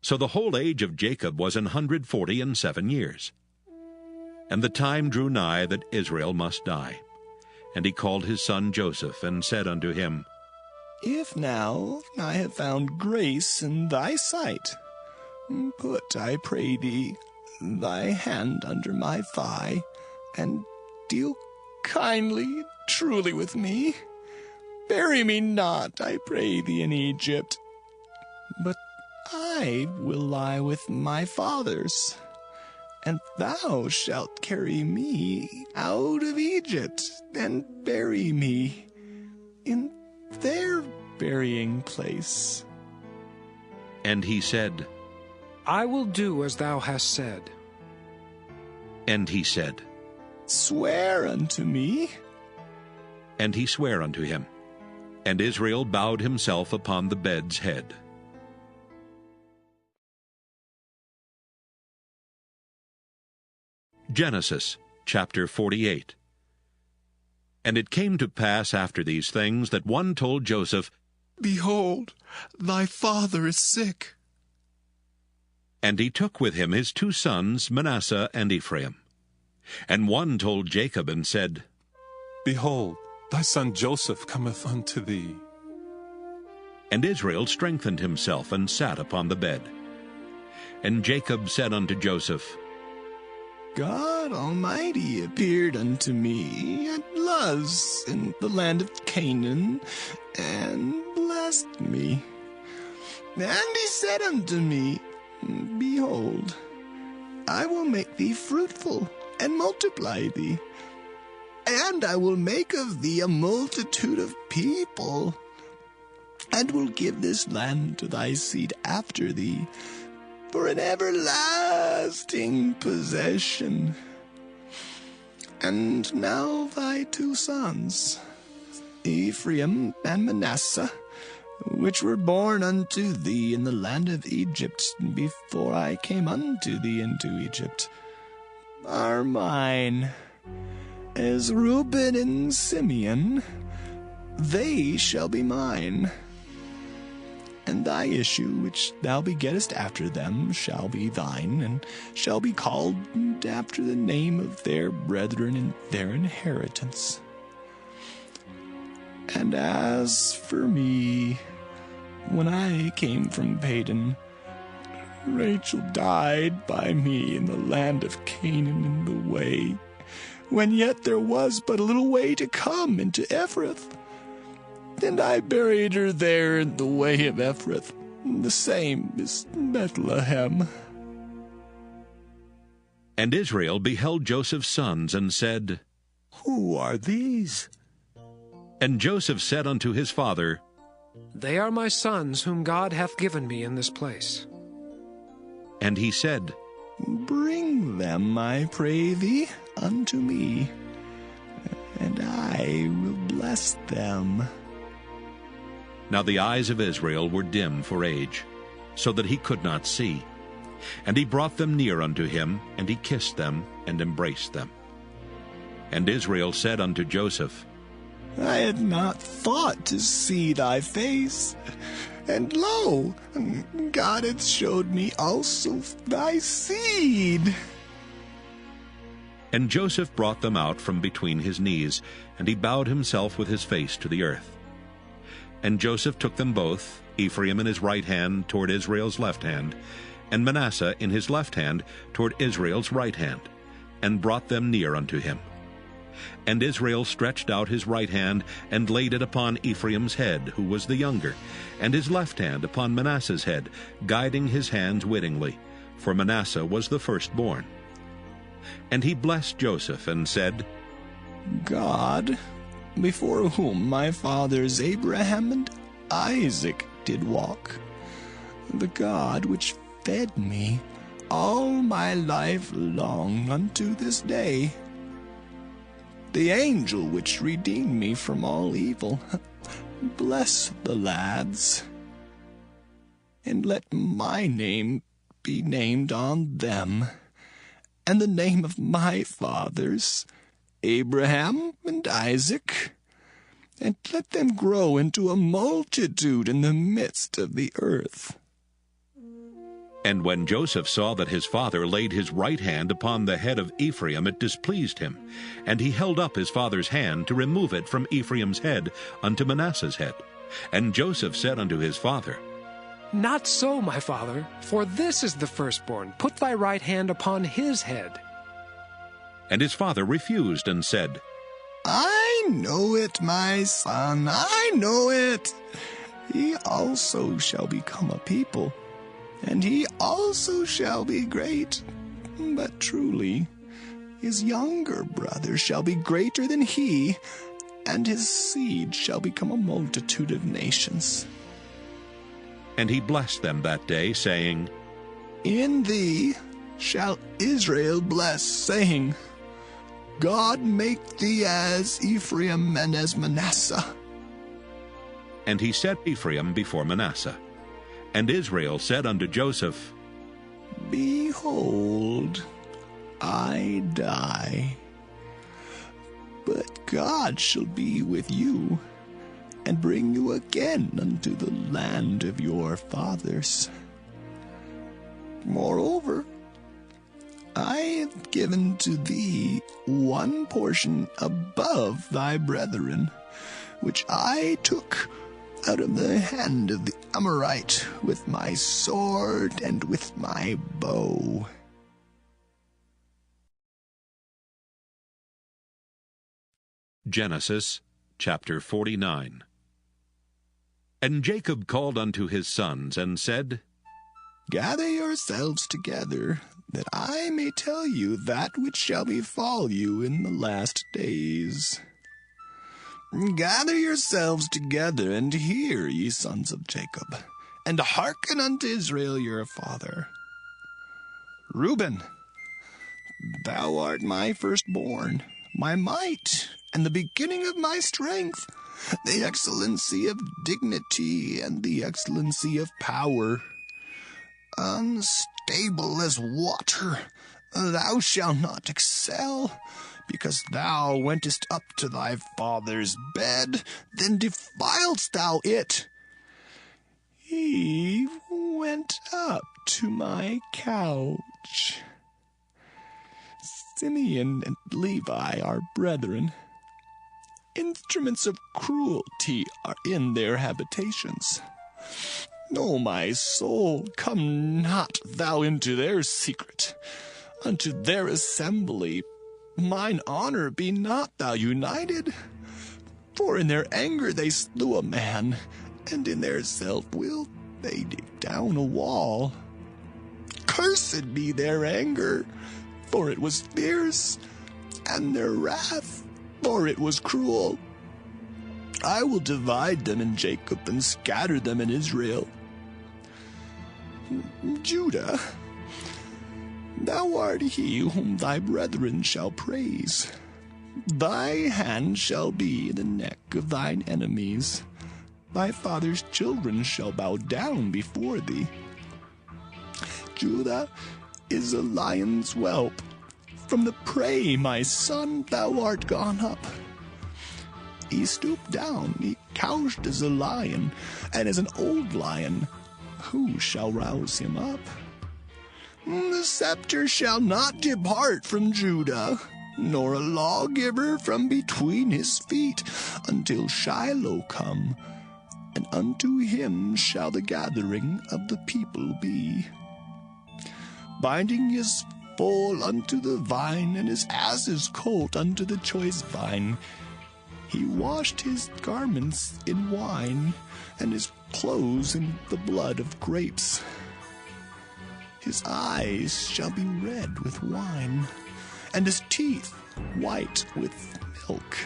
So the whole age of Jacob was 147 years. And the time drew nigh that Israel must die. And he called his son Joseph, and said unto him, If now I have found grace in thy sight, put, I pray thee, thy hand under my thigh, and deal kindly, truly with me. Bury me not, I pray thee, in Egypt, but I will lie with my fathers, and thou shalt carry me out of Egypt, and bury me in their burying place. And he said, I will do as thou hast said. And he said, Swear unto me. And he sware unto him. And Israel bowed himself upon the bed's head. Genesis chapter 48. And it came to pass after these things that one told Joseph, Behold, thy father is sick. And he took with him his 2 sons, Manasseh and Ephraim. And one told Jacob and said, Behold, thy son Joseph cometh unto thee. And Israel strengthened himself and sat upon the bed. And Jacob said unto Joseph, God Almighty appeared unto me at Luz in the land of Canaan, and blessed me. And he said unto me, Behold, I will make thee fruitful, and multiply thee, and I will make of thee a multitude of people, and will give this land to thy seed after thee, for an everlasting possession. And now thy 2 sons, Ephraim and Manasseh, which were born unto thee in the land of Egypt before I came unto thee into Egypt, are mine. As Reuben and Simeon, they shall be mine. And thy issue, which thou begettest after them, shall be thine, and shall be called after the name of their brethren in their inheritance. And as for me, when I came from Padan, Rachel died by me in the land of Canaan in the way, when yet there was but a little way to come into Ephrath. And I buried her there in the way of Ephrath, the same as Bethlehem. And Israel beheld Joseph's sons, and said, Who are these? And Joseph said unto his father, They are my sons whom God hath given me in this place. And he said, Bring them, I pray thee, unto me, and I will bless them. Now the eyes of Israel were dim for age, so that he could not see. And he brought them near unto him, and he kissed them, and embraced them. And Israel said unto Joseph, I had not thought to see thy face, and lo, God hath showed me also thy seed. And Joseph brought them out from between his knees, and he bowed himself with his face to the earth. And Joseph took them both, Ephraim in his right hand toward Israel's left hand, and Manasseh in his left hand toward Israel's right hand, and brought them near unto him. And Israel stretched out his right hand, and laid it upon Ephraim's head, who was the younger, and his left hand upon Manasseh's head, guiding his hands wittingly, for Manasseh was the firstborn. And he blessed Joseph, and said, God, before whom my fathers Abraham and Isaac did walk, the God which fed me all my life long unto this day, the angel which redeemed me from all evil, bless the lads, and let my name be named on them, and the name of my fathers, Abraham and Isaac, and let them grow into a multitude in the midst of the earth. And when Joseph saw that his father laid his right hand upon the head of Ephraim, it displeased him, and he held up his father's hand to remove it from Ephraim's head unto Manasseh's head. And Joseph said unto his father, Not so, my father, for this is the firstborn. Put thy right hand upon his head. And his father refused, and said, I know it, my son, I know it. He also shall become a people, and he also shall be great. But truly, his younger brother shall be greater than he, and his seed shall become a multitude of nations. And he blessed them that day, saying, In thee shall Israel bless, saying, God make thee as Ephraim and as Manasseh. And he set Ephraim before Manasseh. And Israel said unto Joseph, Behold, I die, but God shall be with you, and bring you again unto the land of your fathers. Moreover, I have given to thee one portion above thy brethren, which I took out of the hand of the Amorite with my sword and with my bow. Genesis chapter 49. And Jacob called unto his sons, and said, Gather yourselves together, that I may tell you that which shall befall you in the last days. Gather yourselves together, and hear, ye sons of Jacob, and hearken unto Israel your father. Reuben, thou art my firstborn, my might, and the beginning of my strength, the excellency of dignity, and the excellency of power. Unstable as water, thou shalt not excel, because thou wentest up to thy father's bed, then defiledst thou it. He went up to my couch. Simeon and Levi are brethren. Instruments of cruelty are in their habitations. O my soul, come not thou into their secret, unto their assembly. Mine honor be not thou united. For in their anger they slew a man, and in their self-will they dig down a wall. Cursed be their anger, for it was fierce, and their wrath, for it was cruel. I will divide them in Jacob and scatter them in Israel. Judah, thou art he whom thy brethren shall praise. Thy hand shall be in the neck of thine enemies. Thy father's children shall bow down before thee. Judah is a lion's whelp. From the prey, my son, thou art gone up. He stooped down, he couched as a lion, and as an old lion, who shall rouse him up? The scepter shall not depart from Judah, nor a lawgiver from between his feet, until Shiloh come, and unto him shall the gathering of the people be. Binding his foal unto the vine, and his ass's colt unto the choice vine, he washed his garments in wine, and his clothes in the blood of grapes. His eyes shall be red with wine, and his teeth white with milk.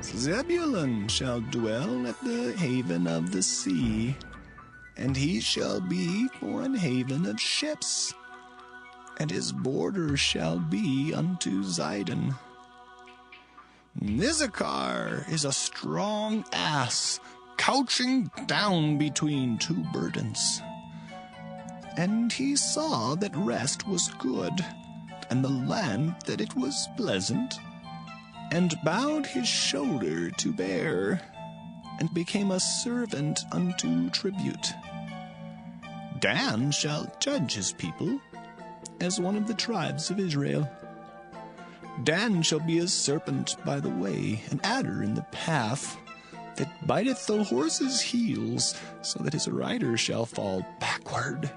Zebulun shall dwell at the haven of the sea, and he shall be for an haven of ships, and his border shall be unto Zidon. Issachar is a strong ass, couching down between two burdens. And he saw that rest was good, and the land that it was pleasant, and bowed his shoulder to bear, and became a servant unto tribute. Dan shall judge his people as one of the tribes of Israel. Dan shall be a serpent by the way, an adder in the path, that biteth the horse's heels, so that his rider shall fall backward.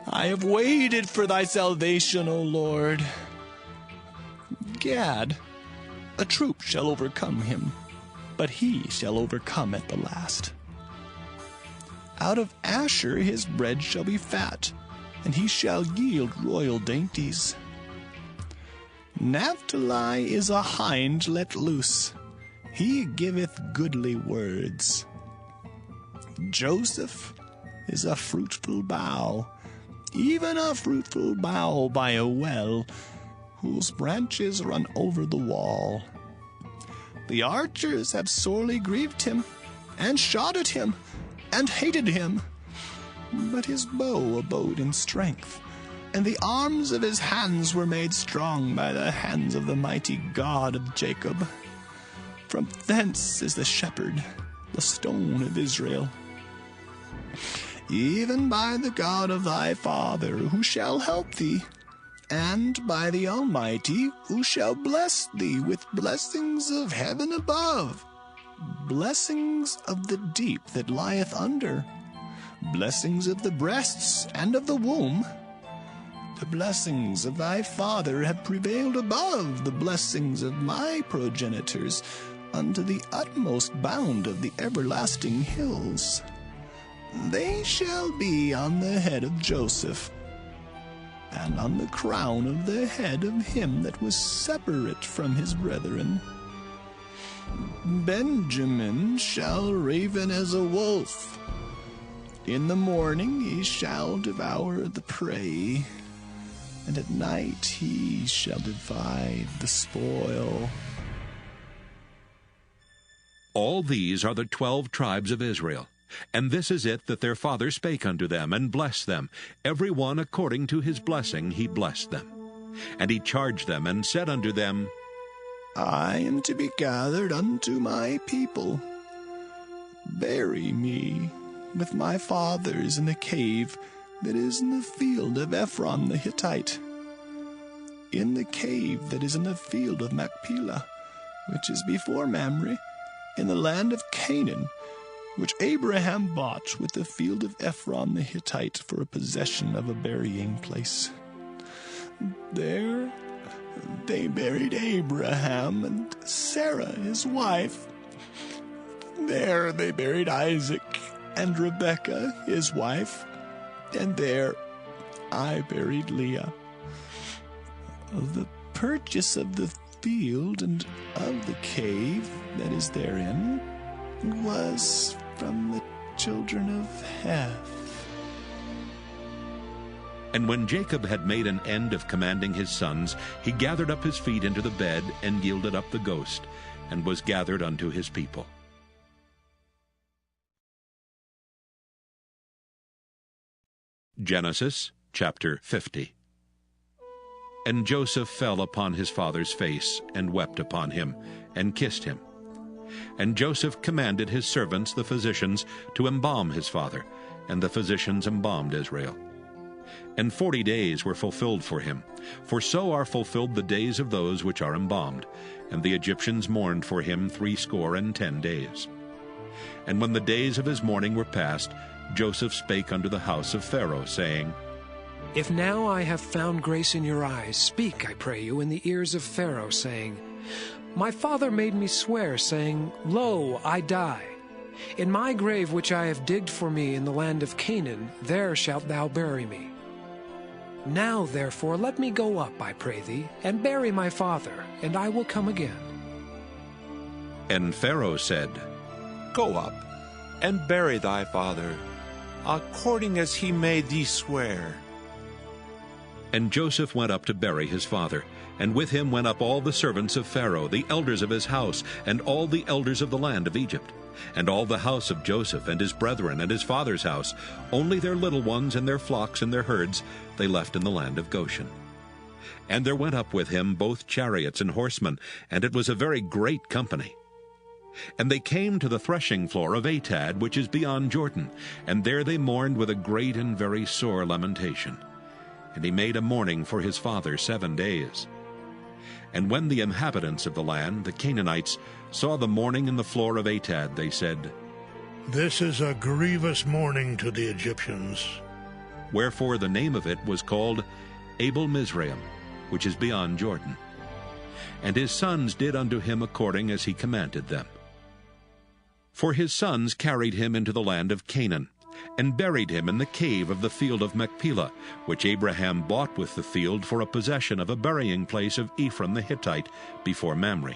I have waited for thy salvation, O Lord. Gad, a troop shall overcome him, but he shall overcome at the last. Out of Asher his bread shall be fat, and he shall yield royal dainties. Naphtali is a hind let loose, he giveth goodly words. Joseph is a fruitful bough, even a fruitful bough by a well, whose branches run over the wall. The archers have sorely grieved him, and shot at him, and hated him. But his bow abode in strength, and the arms of his hands were made strong by the hands of the mighty God of Jacob. From thence is the shepherd, the stone of Israel. Even by the God of thy father, who shall help thee, and by the Almighty, who shall bless thee with blessings of heaven above, blessings of the deep that lieth under, blessings of the breasts and of the womb. The blessings of thy father have prevailed above the blessings of my progenitors unto the utmost bound of the everlasting hills. They shall be on the head of Joseph, and on the crown of the head of him that was separate from his brethren. Benjamin shall raven as a wolf. In the morning he shall devour the prey, and at night he shall divide the spoil. All these are the 12 tribes of Israel. And this is it that their father spake unto them, and blessed them. Every one according to his blessing he blessed them. And he charged them, and said unto them, I am to be gathered unto my people. Bury me with my fathers in the cave that is in the field of Ephron the Hittite, in the cave that is in the field of Machpelah, which is before Mamre, in the land of Canaan, which Abraham bought with the field of Ephron the Hittite for a possession of a burying place. There they buried Abraham and Sarah his wife. There they buried Isaac and Rebekah his wife, and there I buried Leah. The purchase of the field and of the cave that is therein was from the children of Heth. And when Jacob had made an end of commanding his sons, he gathered up his feet into the bed, and yielded up the ghost, and was gathered unto his people. Genesis chapter 50. And Joseph fell upon his father's face, and wept upon him, and kissed him. And Joseph commanded his servants, the physicians, to embalm his father, and the physicians embalmed Israel. And 40 days were fulfilled for him, for so are fulfilled the days of those which are embalmed. And the Egyptians mourned for him 60 days. And when the days of his mourning were past, Joseph spake unto the house of Pharaoh, saying, If now I have found grace in your eyes, speak, I pray you, in the ears of Pharaoh, saying, My father made me swear, saying, Lo, I die. In my grave which I have digged for me in the land of Canaan, there shalt thou bury me. Now, therefore, let me go up, I pray thee, and bury my father, and I will come again. And Pharaoh said, Go up, and bury thy father, according as he made thee swear. And Joseph went up to bury his father, and with him went up all the servants of Pharaoh, the elders of his house, and all the elders of the land of Egypt, and all the house of Joseph, and his brethren, and his father's house. Only their little ones, and their flocks, and their herds, they left in the land of Goshen. And there went up with him both chariots and horsemen, and it was a very great company. And they came to the threshing floor of Atad, which is beyond Jordan, and there they mourned with a great and very sore lamentation. And he made a mourning for his father 7 days. And when the inhabitants of the land, the Canaanites, saw the mourning in the floor of Atad, they said, This is a grievous mourning to the Egyptians. Wherefore the name of it was called Abel Mizraim, which is beyond Jordan. And his sons did unto him according as he commanded them. For his sons carried him into the land of Canaan, and buried him in the cave of the field of Machpelah, which Abraham bought with the field for a possession of a burying place of Ephron the Hittite before Mamre.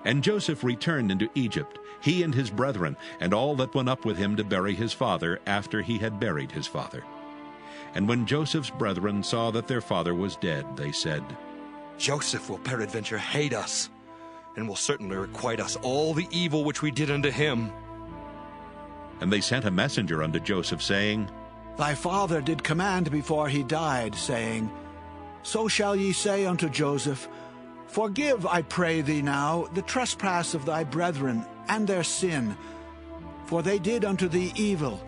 And Joseph returned into Egypt, he and his brethren, and all that went up with him to bury his father after he had buried his father. And when Joseph's brethren saw that their father was dead, they said, Joseph will peradventure hate us, and will certainly requite us all the evil which we did unto him. And they sent a messenger unto Joseph, saying, Thy father did command before he died, saying, So shall ye say unto Joseph, Forgive, I pray thee now, the trespass of thy brethren, and their sin, for they did unto thee evil.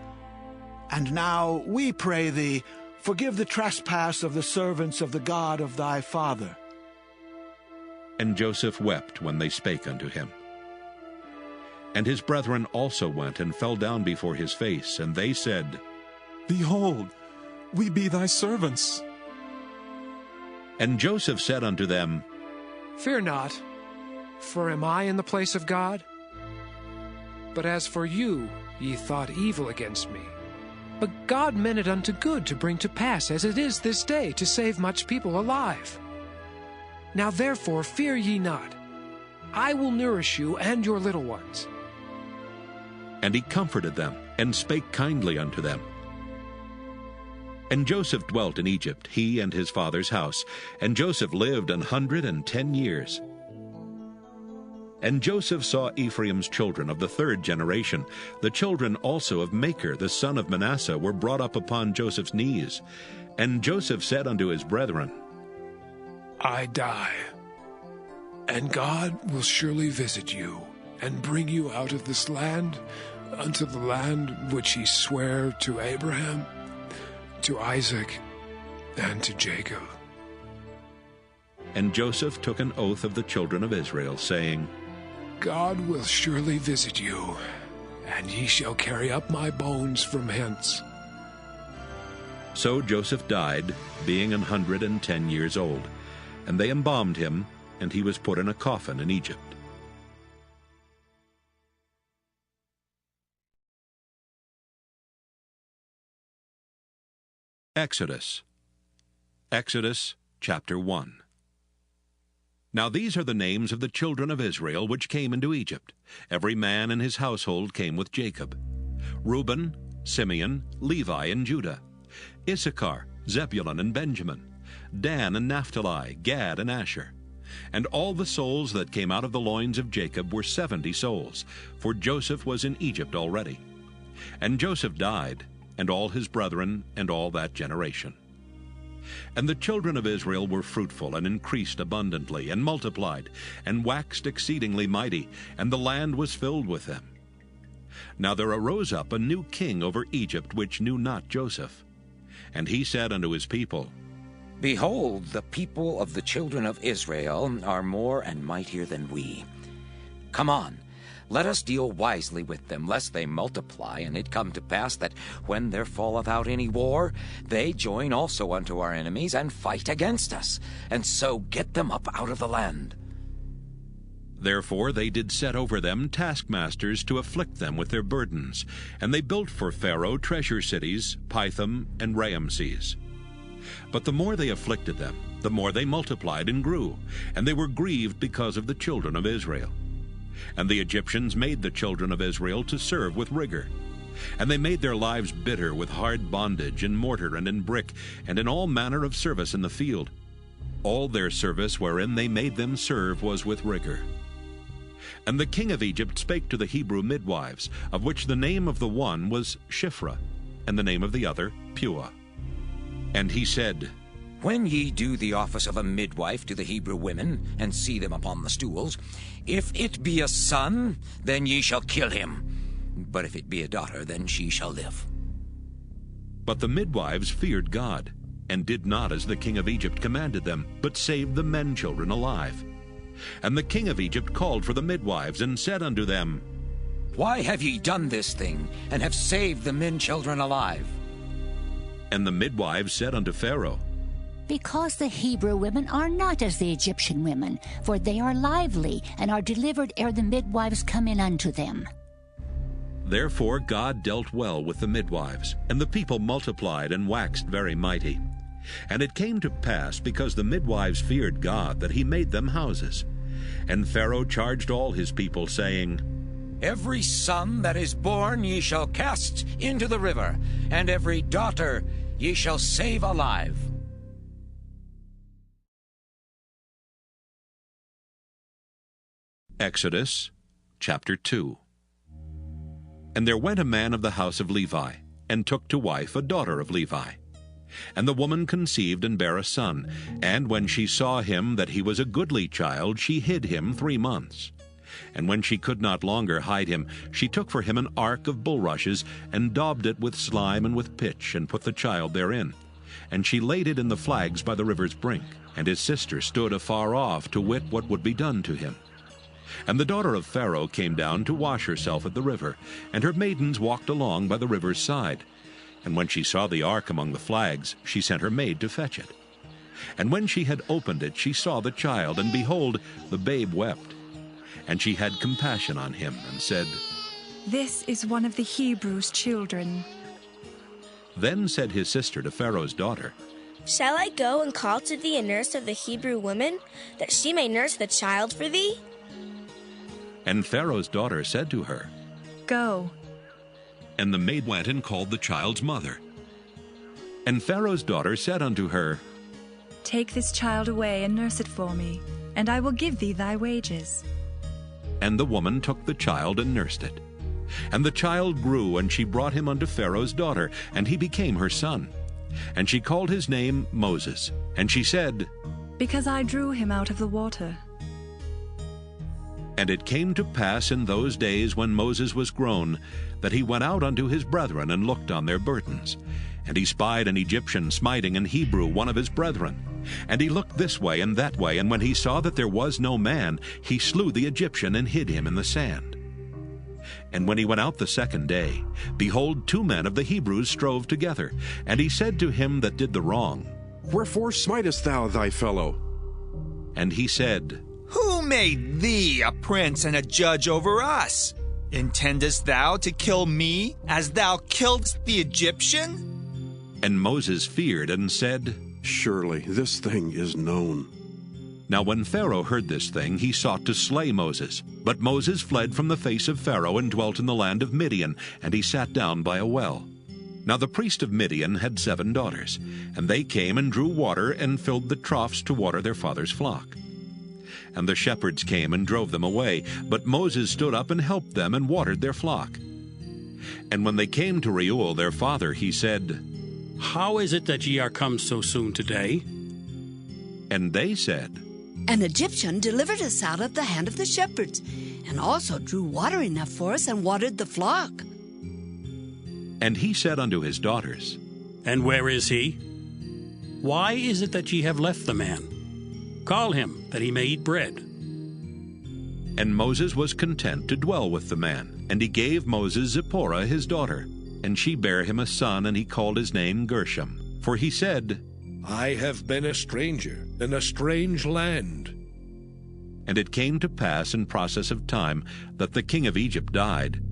And now we pray thee, forgive the trespass of the servants of the God of thy father. And Joseph wept when they spake unto him. And his brethren also went and fell down before his face, and they said, Behold, we be thy servants. And Joseph said unto them, Fear not, for am I in the place of God? But as for you, ye thought evil against me. But God meant it unto good to bring to pass, as it is this day, to save much people alive. Now therefore fear ye not. I will nourish you and your little ones. And he comforted them, and spake kindly unto them. And Joseph dwelt in Egypt, he and his father's house. And Joseph lived 110 years. And Joseph saw Ephraim's children of the 3rd generation. The children also of Machir, the son of Manasseh, were brought up upon Joseph's knees. And Joseph said unto his brethren, I die, and God will surely visit you, and bring you out of this land, unto the land which he sware to Abraham, to Isaac, and to Jacob. And Joseph took an oath of the children of Israel, saying, God will surely visit you, and ye shall carry up my bones from hence. So Joseph died, being 110 years old. And they embalmed him, and he was put in a coffin in Egypt. Exodus chapter 1. Now these are the names of the children of Israel which came into Egypt. Every man in his household came with Jacob: Reuben, Simeon, Levi, and Judah; Issachar, Zebulun, and Benjamin; Dan and Naphtali, Gad and Asher. And all the souls that came out of the loins of Jacob were 70 souls, for Joseph was in Egypt already. And Joseph died, and all his brethren, and all that generation. And the children of Israel were fruitful, and increased abundantly, and multiplied, and waxed exceedingly mighty, and the land was filled with them. Now there arose up a new king over Egypt, which knew not Joseph. And he said unto his people, Behold, the people of the children of Israel are more and mightier than we. Come on, let us deal wisely with them, lest they multiply, and it come to pass that when there falleth out any war, they join also unto our enemies, and fight against us, and so get them up out of the land. Therefore they did set over them taskmasters to afflict them with their burdens, and they built for Pharaoh treasure cities, Pithom and Raamses. But the more they afflicted them, the more they multiplied and grew, and they were grieved because of the children of Israel. And the Egyptians made the children of Israel to serve with rigor. And they made their lives bitter with hard bondage, in mortar and in brick, and in all manner of service in the field. All their service wherein they made them serve was with rigor. And the king of Egypt spake to the Hebrew midwives, of which the name of the one was Shiphrah, and the name of the other Puah. And he said, When ye do the office of a midwife to the Hebrew women, and see them upon the stools, if it be a son, then ye shall kill him. But if it be a daughter, then she shall live. But the midwives feared God, and did not as the king of Egypt commanded them, but saved the men children alive. And the king of Egypt called for the midwives, and said unto them, Why have ye done this thing, and have saved the men children alive? And the midwives said unto Pharaoh, Because the Hebrew women are not as the Egyptian women, for they are lively, and are delivered ere the midwives come in unto them. Therefore God dealt well with the midwives, and the people multiplied and waxed very mighty. And it came to pass, because the midwives feared God, that he made them houses. And Pharaoh charged all his people, saying, Every son that is born ye shall cast into the river, and every daughter ye shall save alive. Exodus chapter 2. And there went a man of the house of Levi, and took to wife a daughter of Levi. And the woman conceived and bare a son, and when she saw him that he was a goodly child, she hid him 3 months. And when she could not longer hide him, she took for him an ark of bulrushes, and daubed it with slime and with pitch, and put the child therein. And she laid it in the flags by the river's brink. And his sister stood afar off to wit what would be done to him. And the daughter of Pharaoh came down to wash herself at the river, and her maidens walked along by the river's side. And when she saw the ark among the flags, she sent her maid to fetch it. And when she had opened it, she saw the child, and behold, the babe wept. And she had compassion on him, and said, This is one of the Hebrews' children. Then said his sister to Pharaoh's daughter, Shall I go and call to thee a nurse of the Hebrew woman, that she may nurse the child for thee? And Pharaoh's daughter said to her, Go. And the maid went and called the child's mother. And Pharaoh's daughter said unto her, Take this child away and nurse it for me, and I will give thee thy wages. And the woman took the child and nursed it. And the child grew, and she brought him unto Pharaoh's daughter, and he became her son. And she called his name Moses. And she said, Because I drew him out of the water. And it came to pass in those days when Moses was grown, that he went out unto his brethren, and looked on their burdens. And he spied an Egyptian smiting an Hebrew, one of his brethren. And he looked this way and that way, and when he saw that there was no man, he slew the Egyptian, and hid him in the sand. And when he went out the second day, behold, 2 men of the Hebrews strove together. And he said to him that did the wrong, Wherefore smitest thou thy fellow? And he said, Who made thee a prince and a judge over us? Intendest thou to kill me, as thou killedst the Egyptian? And Moses feared, and said, Surely this thing is known. Now when Pharaoh heard this thing, he sought to slay Moses. But Moses fled from the face of Pharaoh, and dwelt in the land of Midian, and he sat down by a well. Now the priest of Midian had 7 daughters, and they came and drew water, and filled the troughs to water their father's flock. And the shepherds came and drove them away, but Moses stood up and helped them, and watered their flock. And when they came to Reuel their father, he said, How is it that ye are come so soon today? And they said, An Egyptian delivered us out of the hand of the shepherds, and also drew water enough for us and watered the flock. And he said unto his daughters, And where is he? Why is it that ye have left the man? Call him, that he may eat bread. And Moses was content to dwell with the man, and he gave Moses Zipporah his daughter. And she bare him a son, and he called his name Gershom. For he said, I have been a stranger in a strange land. And it came to pass in process of time that the king of Egypt died.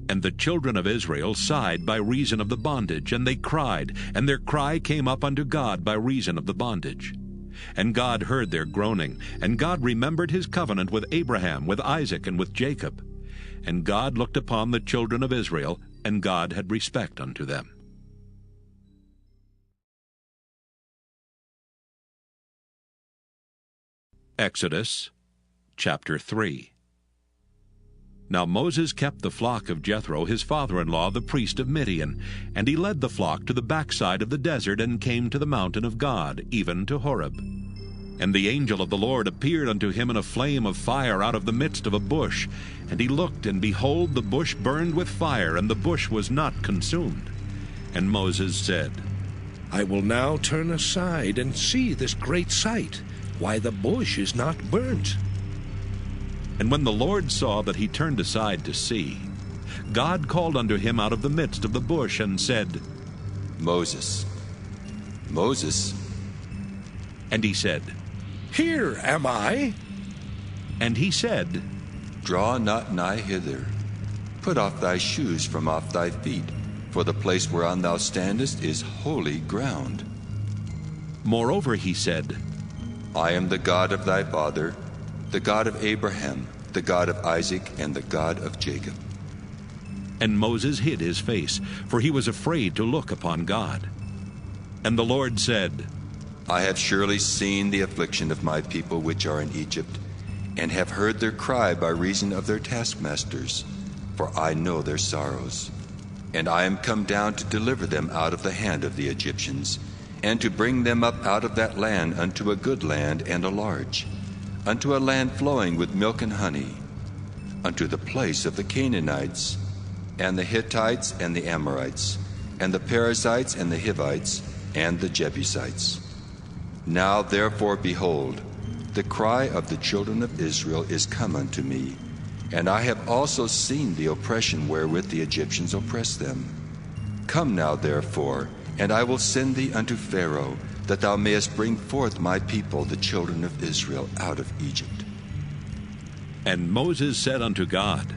And the children of Israel sighed by reason of the bondage, and they cried, and their cry came up unto God by reason of the bondage. And God heard their groaning, and God remembered his covenant with Abraham, with Isaac, and with Jacob. And God looked upon the children of Israel, and God had respect unto them. Exodus chapter 3. Now Moses kept the flock of Jethro his father-in-law, the priest of Midian, and he led the flock to the backside of the desert, and came to the mountain of God, even to Horeb. And the angel of the Lord appeared unto him in a flame of fire out of the midst of a bush. And he looked, and behold, the bush burned with fire, and the bush was not consumed. And Moses said, I will now turn aside and see this great sight, why the bush is not burnt. And when the Lord saw that he turned aside to see, God called unto him out of the midst of the bush, and said, Moses, Moses. And he said, Here am I. And he said, Draw not nigh hither. Put off thy shoes from off thy feet, for the place whereon thou standest is holy ground. Moreover he said, I am the God of thy father, the God of Abraham, the God of Isaac, and the God of Jacob. And Moses hid his face, for he was afraid to look upon God. And the Lord said, I have surely seen the affliction of my people which are in Egypt, and have heard their cry by reason of their taskmasters, for I know their sorrows. And I am come down to deliver them out of the hand of the Egyptians, and to bring them up out of that land unto a good land and a large, unto a land flowing with milk and honey, unto the place of the Canaanites, and the Hittites, and the Amorites, and the Perizzites, and the Hivites, and the Jebusites. Now therefore, behold, the cry of the children of Israel is come unto me, and I have also seen the oppression wherewith the Egyptians oppress them. Come now therefore, and I will send thee unto Pharaoh, that thou mayest bring forth my people, the children of Israel, out of Egypt. And Moses said unto God,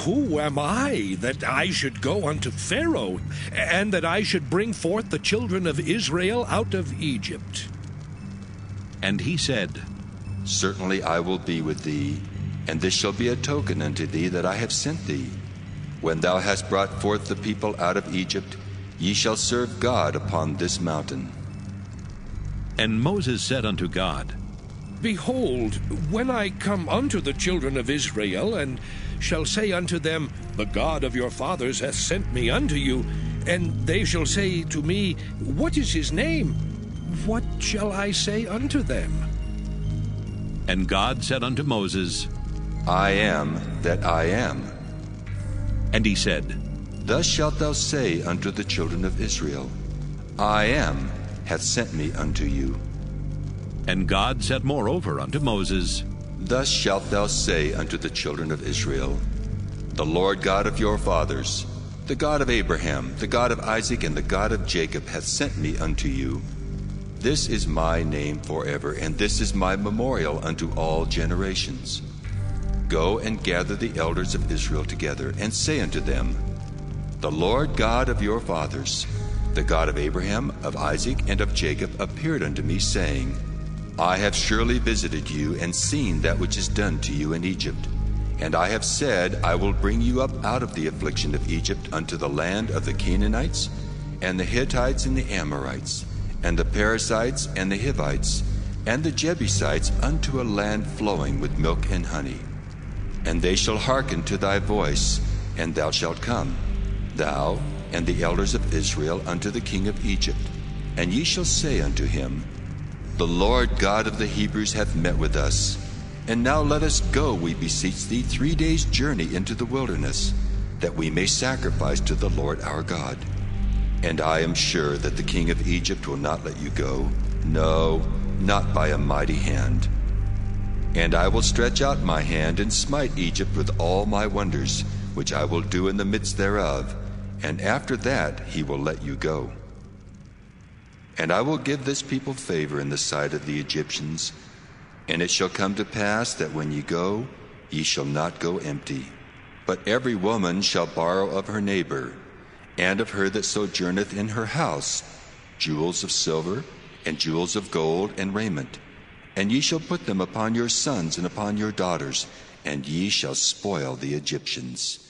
Who am I, that I should go unto Pharaoh, and that I should bring forth the children of Israel out of Egypt? And he said, Certainly I will be with thee, and this shall be a token unto thee that I have sent thee. When thou hast brought forth the people out of Egypt, ye shall serve God upon this mountain. And Moses said unto God, Behold, when I come unto the children of Israel, and shall say unto them, The God of your fathers hath sent me unto you, and they shall say to me, What is his name? What shall I say unto them? And God said unto Moses, I am that I am. And he said, Thus shalt thou say unto the children of Israel, I am hath sent me unto you. And God said moreover unto Moses, Thus shalt thou say unto the children of Israel, The Lord God of your fathers, the God of Abraham, the God of Isaac, and the God of Jacob hath sent me unto you. This is my name forever, and this is my memorial unto all generations. Go and gather the elders of Israel together, and say unto them, The Lord God of your fathers, the God of Abraham, of Isaac, and of Jacob, appeared unto me, saying, I have surely visited you, and seen that which is done to you in Egypt. And I have said, I will bring you up out of the affliction of Egypt unto the land of the Canaanites, and the Hittites, and the Amorites, and the Perizzites, and the Hivites, and the Jebusites, unto a land flowing with milk and honey. And they shall hearken to thy voice, and thou shalt come. thou and the elders of Israel, unto the king of Egypt. And ye shall say unto him, The Lord God of the Hebrews hath met with us. And now let us go, we beseech thee, 3 days' journey into the wilderness, that we may sacrifice to the Lord our God. And I am sure that the king of Egypt will not let you go, no, not by a mighty hand. And I will stretch out my hand and smite Egypt with all my wonders, which I will do in the midst thereof, and after that he will let you go. And I will give this people favor in the sight of the Egyptians, and it shall come to pass that when ye go, ye shall not go empty. But every woman shall borrow of her neighbor, and of her that sojourneth in her house, jewels of silver, and jewels of gold, and raiment. And ye shall put them upon your sons and upon your daughters, and ye shall spoil the Egyptians.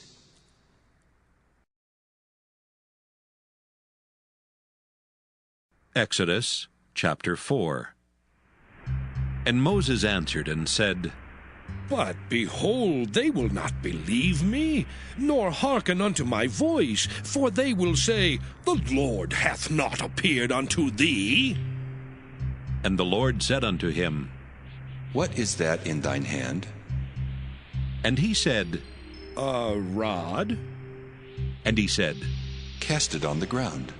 Exodus chapter 4. And Moses answered and said, But behold, they will not believe me, nor hearken unto my voice, for they will say, The Lord hath not appeared unto thee. And the Lord said unto him, What is that in thine hand? And he said, A rod. And he said, Cast it on the ground.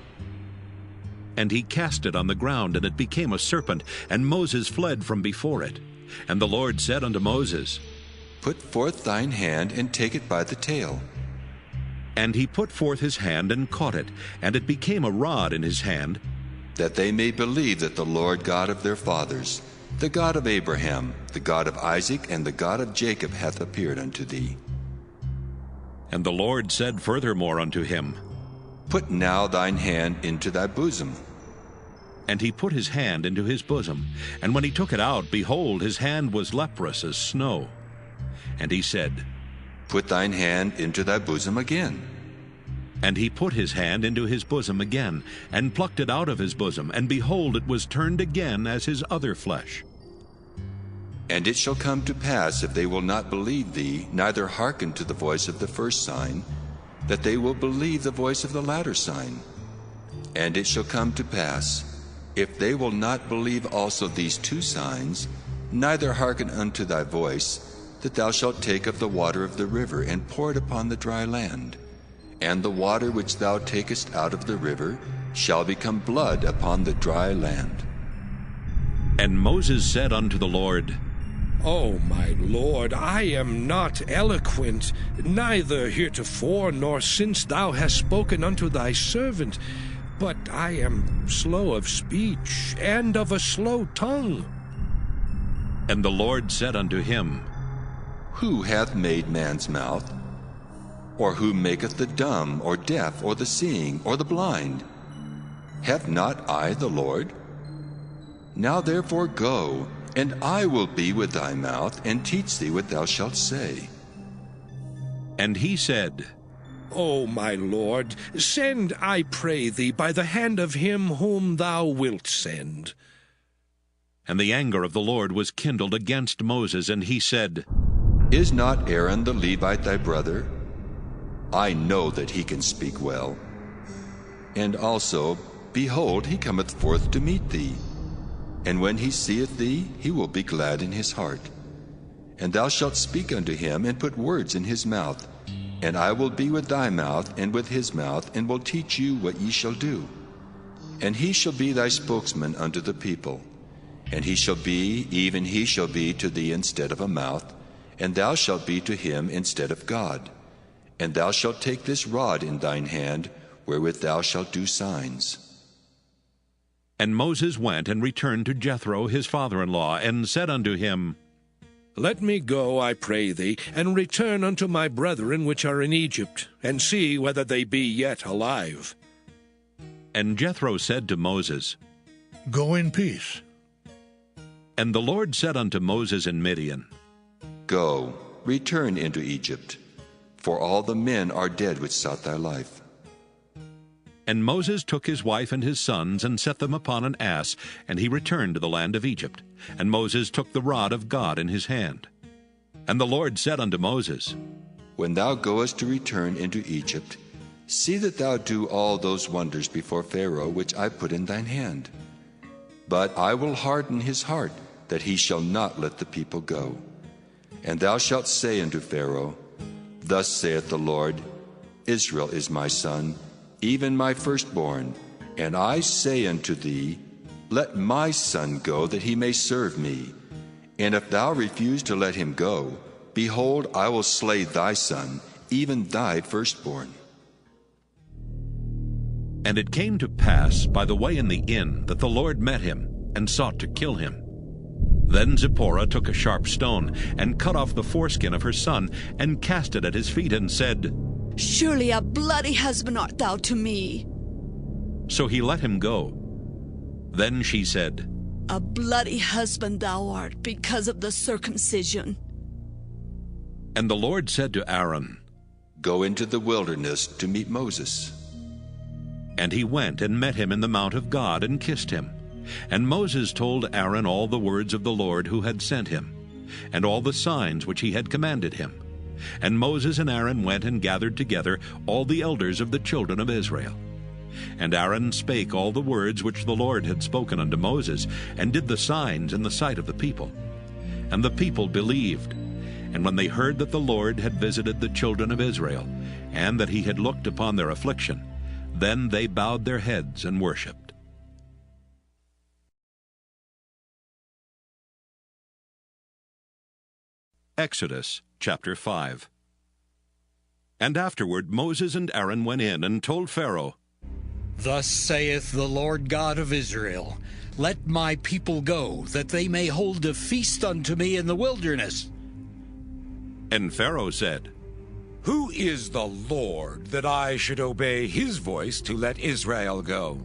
And he cast it on the ground, and it became a serpent, and Moses fled from before it. And the Lord said unto Moses, Put forth thine hand, and take it by the tail. And he put forth his hand, and caught it, and it became a rod in his hand, that they may believe that the Lord God of their fathers, the God of Abraham, the God of Isaac, and the God of Jacob hath appeared unto thee. And the Lord said furthermore unto him, Put now thine hand into thy bosom. And he put his hand into his bosom, and when he took it out, behold, his hand was leprous as snow. And he said, Put thine hand into thy bosom again. And he put his hand into his bosom again, and plucked it out of his bosom, and behold, it was turned again as his other flesh. And it shall come to pass, if they will not believe thee, neither hearken to the voice of the first sign, that they will believe the voice of the latter sign. And it shall come to pass, if they will not believe also these 2 signs, neither hearken unto thy voice, that thou shalt take of the water of the river, and pour it upon the dry land. And the water which thou takest out of the river shall become blood upon the dry land. And Moses said unto the Lord, O my Lord, I am not eloquent, neither heretofore nor since thou hast spoken unto thy servant, but I am slow of speech, and of a slow tongue. And the Lord said unto him, Who hath made man's mouth? Or who maketh the dumb, or deaf, or the seeing, or the blind? Have not I the Lord? Now therefore go, and I will be with thy mouth, and teach thee what thou shalt say. And he said, O my Lord, send, I pray thee, by the hand of him whom thou wilt send. And the anger of the Lord was kindled against Moses, and he said, Is not Aaron the Levite thy brother? I know that he can speak well. And also, behold, he cometh forth to meet thee. And when he seeth thee, he will be glad in his heart. And thou shalt speak unto him, and put words in his mouth. And I will be with thy mouth, and with his mouth, and will teach you what ye shall do. And he shall be thy spokesman unto the people. And he shall be, even he shall be to thee instead of a mouth, and thou shalt be to him instead of God. And thou shalt take this rod in thine hand, wherewith thou shalt do signs. And Moses went and returned to Jethro his father-in-law, and said unto him, Let me go, I pray thee, and return unto my brethren which are in Egypt, and see whether they be yet alive. And Jethro said to Moses, Go in peace. And the Lord said unto Moses in Midian, Go, return into Egypt, for all the men are dead which sought thy life. And Moses took his wife and his sons, and set them upon an ass, and he returned to the land of Egypt. And Moses took the rod of God in his hand. And the Lord said unto Moses, When thou goest to return into Egypt, See that thou do all those wonders before Pharaoh which I put in thine hand. But I will harden his heart, that he shall not let the people go. And thou shalt say unto Pharaoh, Thus saith the Lord, Israel is my son, even my firstborn. And I say unto thee, Let my son go, that he may serve me. And if thou refuse to let him go, behold, I will slay thy son, even thy firstborn. And it came to pass by the way in the inn that the Lord met him, and sought to kill him. Then Zipporah took a sharp stone, and cut off the foreskin of her son, and cast it at his feet, and said, Surely a bloody husband art thou to me. So he let him go. Then she said, A bloody husband thou art, because of the circumcision. And the Lord said to Aaron, Go into the wilderness to meet Moses. And he went and met him in the mount of God, and kissed him. And Moses told Aaron all the words of the Lord who had sent him, and all the signs which he had commanded him. And Moses and Aaron went and gathered together all the elders of the children of Israel. And Aaron spake all the words which the Lord had spoken unto Moses, and did the signs in the sight of the people. And the people believed. And when they heard that the Lord had visited the children of Israel, and that he had looked upon their affliction, then they bowed their heads and worshipped. Exodus chapter 5. And afterward Moses and Aaron went in and told Pharaoh, Thus saith the Lord God of Israel, Let my people go, that they may hold a feast unto me in the wilderness. And Pharaoh said, Who is the Lord, that I should obey his voice to let Israel go?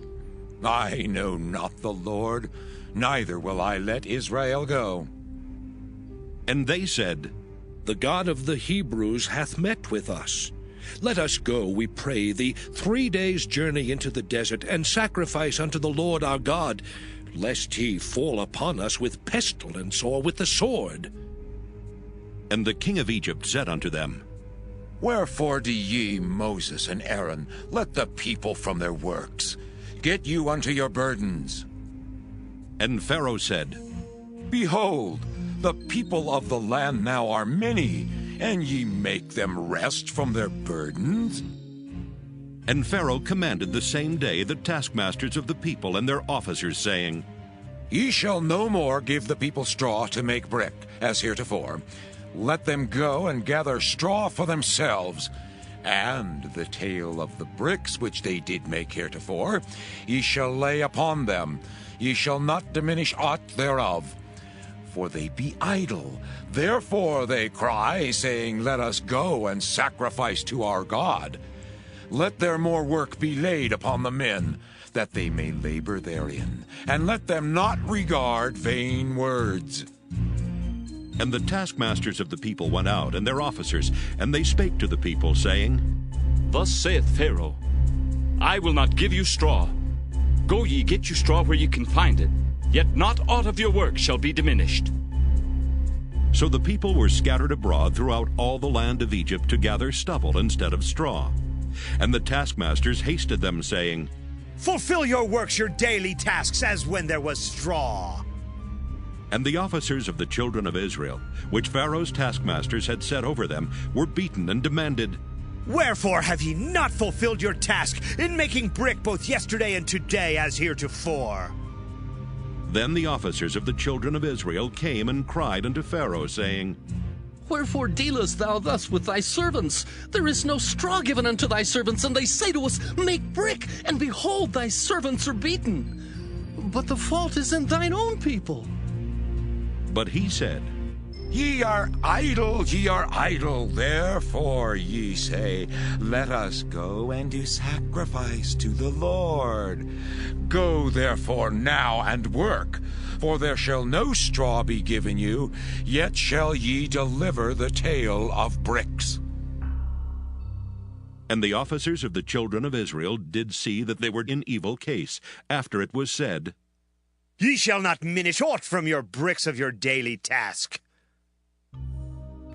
I know not the Lord, neither will I let Israel go. And they said, The God of the Hebrews hath met with us. Let us go, we pray thee, 3 days' journey into the desert, and sacrifice unto the Lord our God, lest he fall upon us with pestilence or with the sword. And the king of Egypt said unto them, Wherefore do ye, Moses and Aaron, let the people from their works? Get you unto your burdens. And Pharaoh said, Behold, the people of the land now are many, and ye make them rest from their burdens? And Pharaoh commanded the same day the taskmasters of the people and their officers, saying, Ye shall no more give the people straw to make brick, as heretofore. Let them go and gather straw for themselves, and the tale of the bricks which they did make heretofore ye shall lay upon them. Ye shall not diminish aught thereof. For they be idle. Therefore they cry, saying, Let us go and sacrifice to our God. Let their more work be laid upon the men, that they may labor therein, and let them not regard vain words. And the taskmasters of the people went out, and their officers, and they spake to the people, saying, Thus saith Pharaoh, I will not give you straw. Go ye, get you straw where ye can find it, yet not aught of your work shall be diminished. So the people were scattered abroad throughout all the land of Egypt to gather stubble instead of straw. And the taskmasters hasted them, saying, Fulfill your works, your daily tasks, as when there was straw. And the officers of the children of Israel, which Pharaoh's taskmasters had set over them, were beaten and demanded, Wherefore have ye not fulfilled your task in making brick both yesterday and today as heretofore? Then the officers of the children of Israel came and cried unto Pharaoh, saying, Wherefore dealest thou thus with thy servants? There is no straw given unto thy servants, and they say to us, Make brick, and behold, thy servants are beaten. But the fault is in thine own people. But he said, Ye are idle, therefore ye say, Let us go and do sacrifice to the Lord. Go therefore now and work, for there shall no straw be given you, yet shall ye deliver the tale of bricks. And the officers of the children of Israel did see that they were in evil case, after it was said, Ye shall not minish aught from your bricks of your daily task.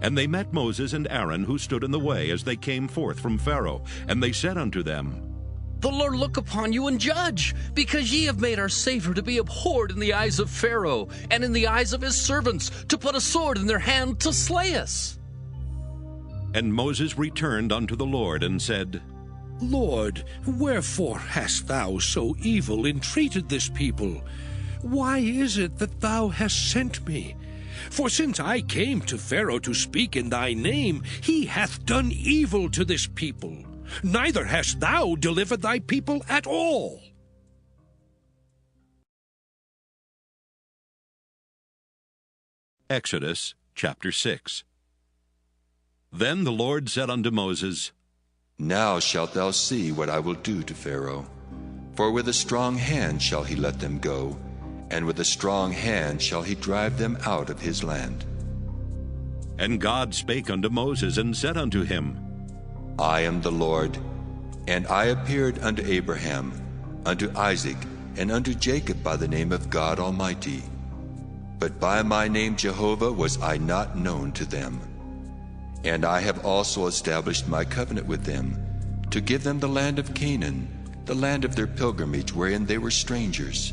And they met Moses and Aaron, who stood in the way as they came forth from Pharaoh. And they said unto them, The Lord look upon you and judge, because ye have made our Savior to be abhorred in the eyes of Pharaoh, and in the eyes of his servants, to put a sword in their hand to slay us. And Moses returned unto the Lord, and said, Lord, wherefore hast thou so evil entreated this people? Why is it that thou hast sent me? For since I came to Pharaoh to speak in thy name, he hath done evil to this people. Neither hast thou delivered thy people at all. Exodus chapter 6. Then the Lord said unto Moses, Now shalt thou see what I will do to Pharaoh. For with a strong hand shall he let them go, and with a strong hand shall he drive them out of his land. And God spake unto Moses, and said unto him, I am the Lord, and I appeared unto Abraham, unto Isaac, and unto Jacob by the name of God Almighty. But by my name Jehovah was I not known to them. And I have also established my covenant with them, to give them the land of Canaan, the land of their pilgrimage wherein they were strangers.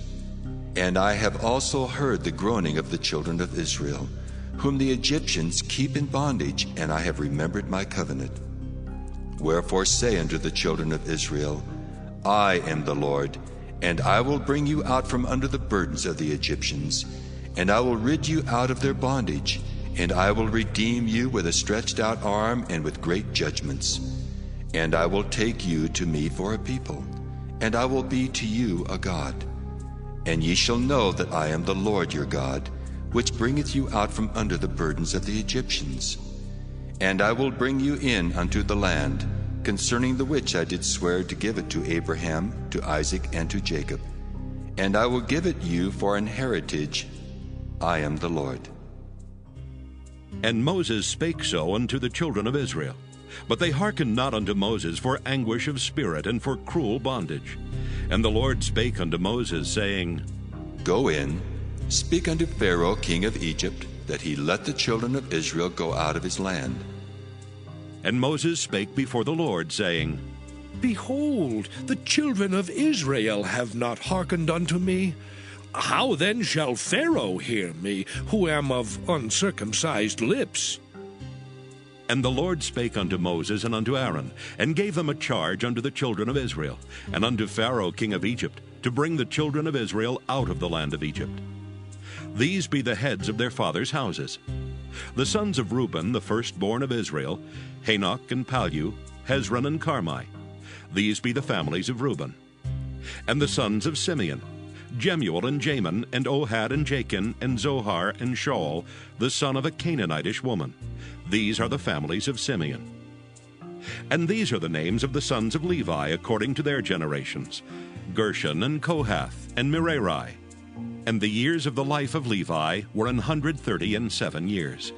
And I have also heard the groaning of the children of Israel, whom the Egyptians keep in bondage, and I have remembered my covenant. Wherefore say unto the children of Israel, I am the Lord, and I will bring you out from under the burdens of the Egyptians, and I will rid you out of their bondage, and I will redeem you with a stretched out arm and with great judgments. And I will take you to me for a people, and I will be to you a God. And ye shall know that I am the Lord your God, which bringeth you out from under the burdens of the Egyptians. And I will bring you in unto the land, concerning the which I did swear to give it to Abraham, to Isaac, and to Jacob. And I will give it you for an heritage. I am the Lord. And Moses spake so unto the children of Israel. But they hearkened not unto Moses for anguish of spirit and for cruel bondage. And the Lord spake unto Moses, saying, Go in, speak unto Pharaoh king of Egypt, that he let the children of Israel go out of his land. And Moses spake before the Lord, saying, Behold, the children of Israel have not hearkened unto me. How then shall Pharaoh hear me, who am of uncircumcised lips? And the Lord spake unto Moses and unto Aaron, and gave them a charge unto the children of Israel, and unto Pharaoh king of Egypt, to bring the children of Israel out of the land of Egypt. These be the heads of their fathers' houses. The sons of Reuben, the firstborn of Israel, Hanok and Palu, Hezron and Carmi. These be the families of Reuben. And the sons of Simeon, Jemuel and Jamin, and Ohad and Jachin, and Zohar and Shaul, the son of a Canaanitish woman. These are the families of Simeon. And these are the names of the sons of Levi according to their generations, Gershon and Kohath and Merari. And the years of the life of Levi were 137 years.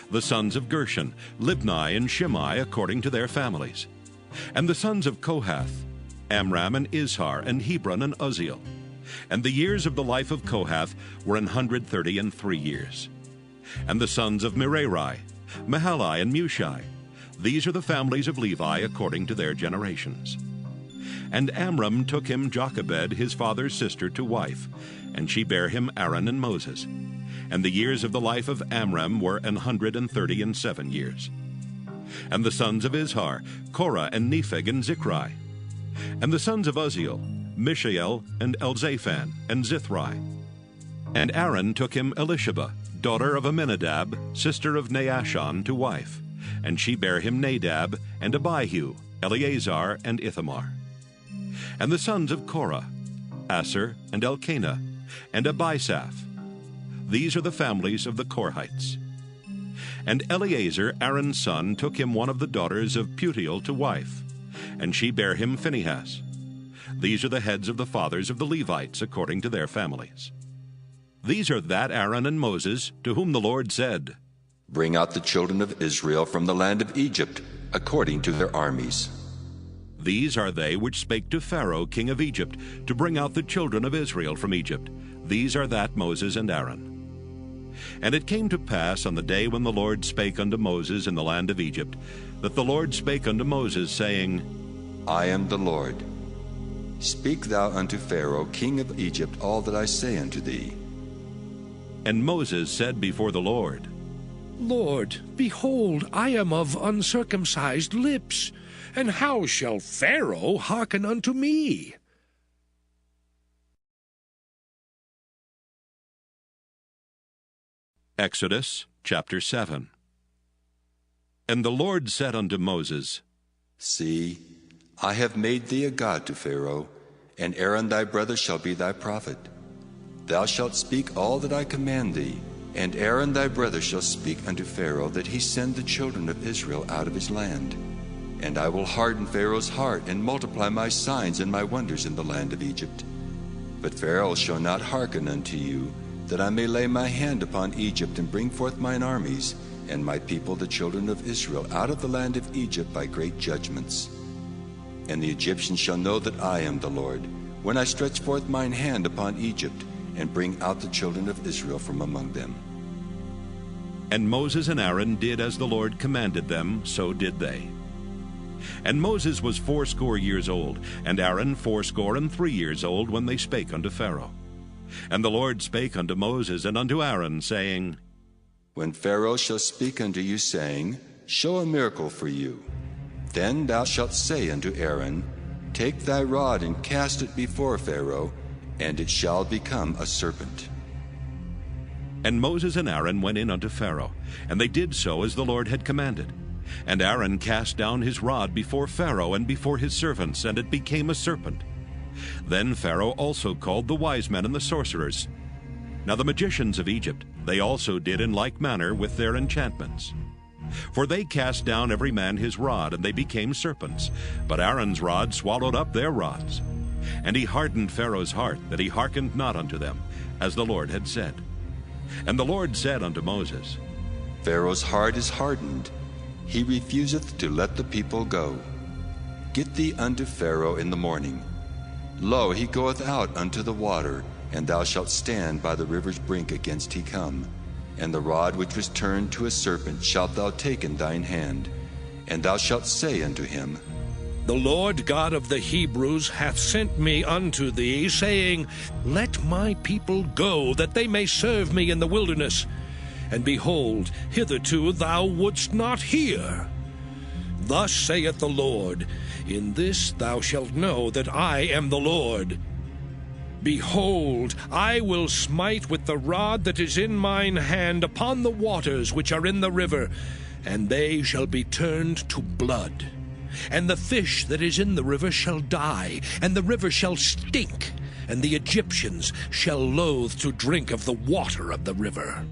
The sons of Gershon, Libni and Shimei according to their families. And the sons of Kohath, Amram and Izhar and Hebron and Uzziel. And the years of the life of Kohath were 133 years. And the sons of Merari, Mahali and Mushi. These are the families of Levi according to their generations. And Amram took him Jochebed, his father's sister, to wife, and she bare him Aaron and Moses. And the years of the life of Amram were 137 years. And the sons of Izhar, Korah and Nepheg and Zichri. And the sons of Uzziel, Mishael and Elzaphan and Zithri. And Aaron took him Elisheba, daughter of Aminadab, sister of Naashon, to wife, and she bare him Nadab and Abihu, Eleazar and Ithamar. And the sons of Korah, Asher and Elkanah, and Abisaph. These are the families of the Korhites. And Eleazar, Aaron's son, took him one of the daughters of Putiel to wife, and she bare him Phinehas. These are the heads of the fathers of the Levites according to their families. These are that Aaron and Moses, to whom the Lord said, Bring out the children of Israel from the land of Egypt, according to their armies. These are they which spake to Pharaoh king of Egypt, to bring out the children of Israel from Egypt. These are that Moses and Aaron. And it came to pass on the day when the Lord spake unto Moses in the land of Egypt, that the Lord spake unto Moses, saying, I am the Lord. Speak thou unto Pharaoh, king of Egypt, all that I say unto thee. And Moses said before the Lord, Lord, behold, I am of uncircumcised lips, and how shall Pharaoh hearken unto me? Exodus chapter 7. And the Lord said unto Moses, See, I have made thee a god to Pharaoh, and Aaron thy brother shall be thy prophet. Thou shalt speak all that I command thee, and Aaron thy brother shall speak unto Pharaoh, that he send the children of Israel out of his land. And I will harden Pharaoh's heart, and multiply my signs and my wonders in the land of Egypt. But Pharaoh shall not hearken unto you, that I may lay my hand upon Egypt, and bring forth mine armies, and my people the children of Israel out of the land of Egypt by great judgments. And the Egyptians shall know that I am the Lord, when I stretch forth mine hand upon Egypt, and bring out the children of Israel from among them. And Moses and Aaron did as the Lord commanded them, so did they. And Moses was 80 years old, and Aaron 83 years old, when they spake unto Pharaoh. And the Lord spake unto Moses and unto Aaron, saying, When Pharaoh shall speak unto you, saying, Show a miracle for you, then thou shalt say unto Aaron, Take thy rod and cast it before Pharaoh, and it shall become a serpent. And Moses and Aaron went in unto Pharaoh, and they did so as the Lord had commanded. And Aaron cast down his rod before Pharaoh and before his servants, and it became a serpent. Then Pharaoh also called the wise men and the sorcerers. Now the magicians of Egypt, they also did in like manner with their enchantments. For they cast down every man his rod, and they became serpents. But Aaron's rod swallowed up their rods. And he hardened Pharaoh's heart, that he hearkened not unto them, as the Lord had said. And the Lord said unto Moses, Pharaoh's heart is hardened, he refuseth to let the people go. Get thee unto Pharaoh in the morning. Lo, he goeth out unto the water, and thou shalt stand by the river's brink against he come. And the rod which was turned to a serpent shalt thou take in thine hand, and thou shalt say unto him, The Lord God of the Hebrews hath sent me unto thee, saying, Let my people go, that they may serve me in the wilderness. And behold, hitherto thou wouldst not hear. Thus saith the Lord, In this thou shalt know that I am the Lord. Behold, I will smite with the rod that is in mine hand upon the waters which are in the river, and they shall be turned to blood. And the fish that is in the river shall die, and the river shall stink, and the Egyptians shall loathe to drink of the water of the river.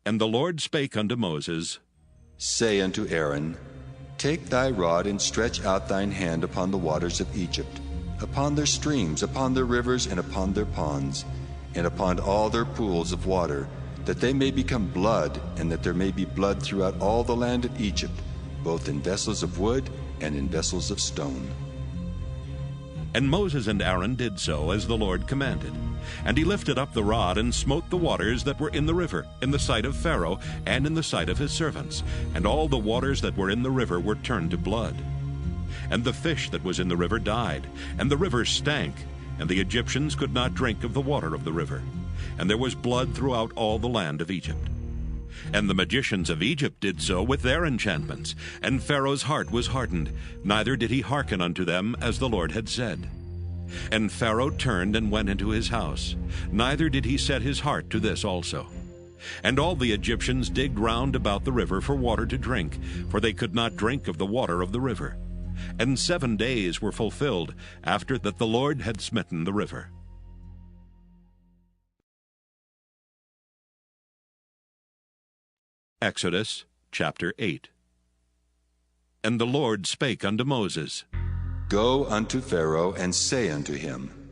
And the Lord spake unto Moses, Say unto Aaron, Take thy rod and stretch out thine hand upon the waters of Egypt, upon their streams, upon their rivers, and upon their ponds, and upon all their pools of water, that they may become blood, and that there may be blood throughout all the land of Egypt, both in vessels of wood and in vessels of stone. And Moses and Aaron did so as the Lord commanded. And he lifted up the rod, and smote the waters that were in the river, in the sight of Pharaoh, and in the sight of his servants. And all the waters that were in the river were turned to blood. And the fish that was in the river died, and the river stank, and the Egyptians could not drink of the water of the river. And there was blood throughout all the land of Egypt. And the magicians of Egypt did so with their enchantments, and Pharaoh's heart was hardened, neither did he hearken unto them as the Lord had said. And Pharaoh turned and went into his house, neither did he set his heart to this also. And all the Egyptians digged round about the river for water to drink, for they could not drink of the water of the river. And 7 days were fulfilled after that the Lord had smitten the river. Exodus chapter 8. And the Lord spake unto Moses, Go unto Pharaoh, and say unto him,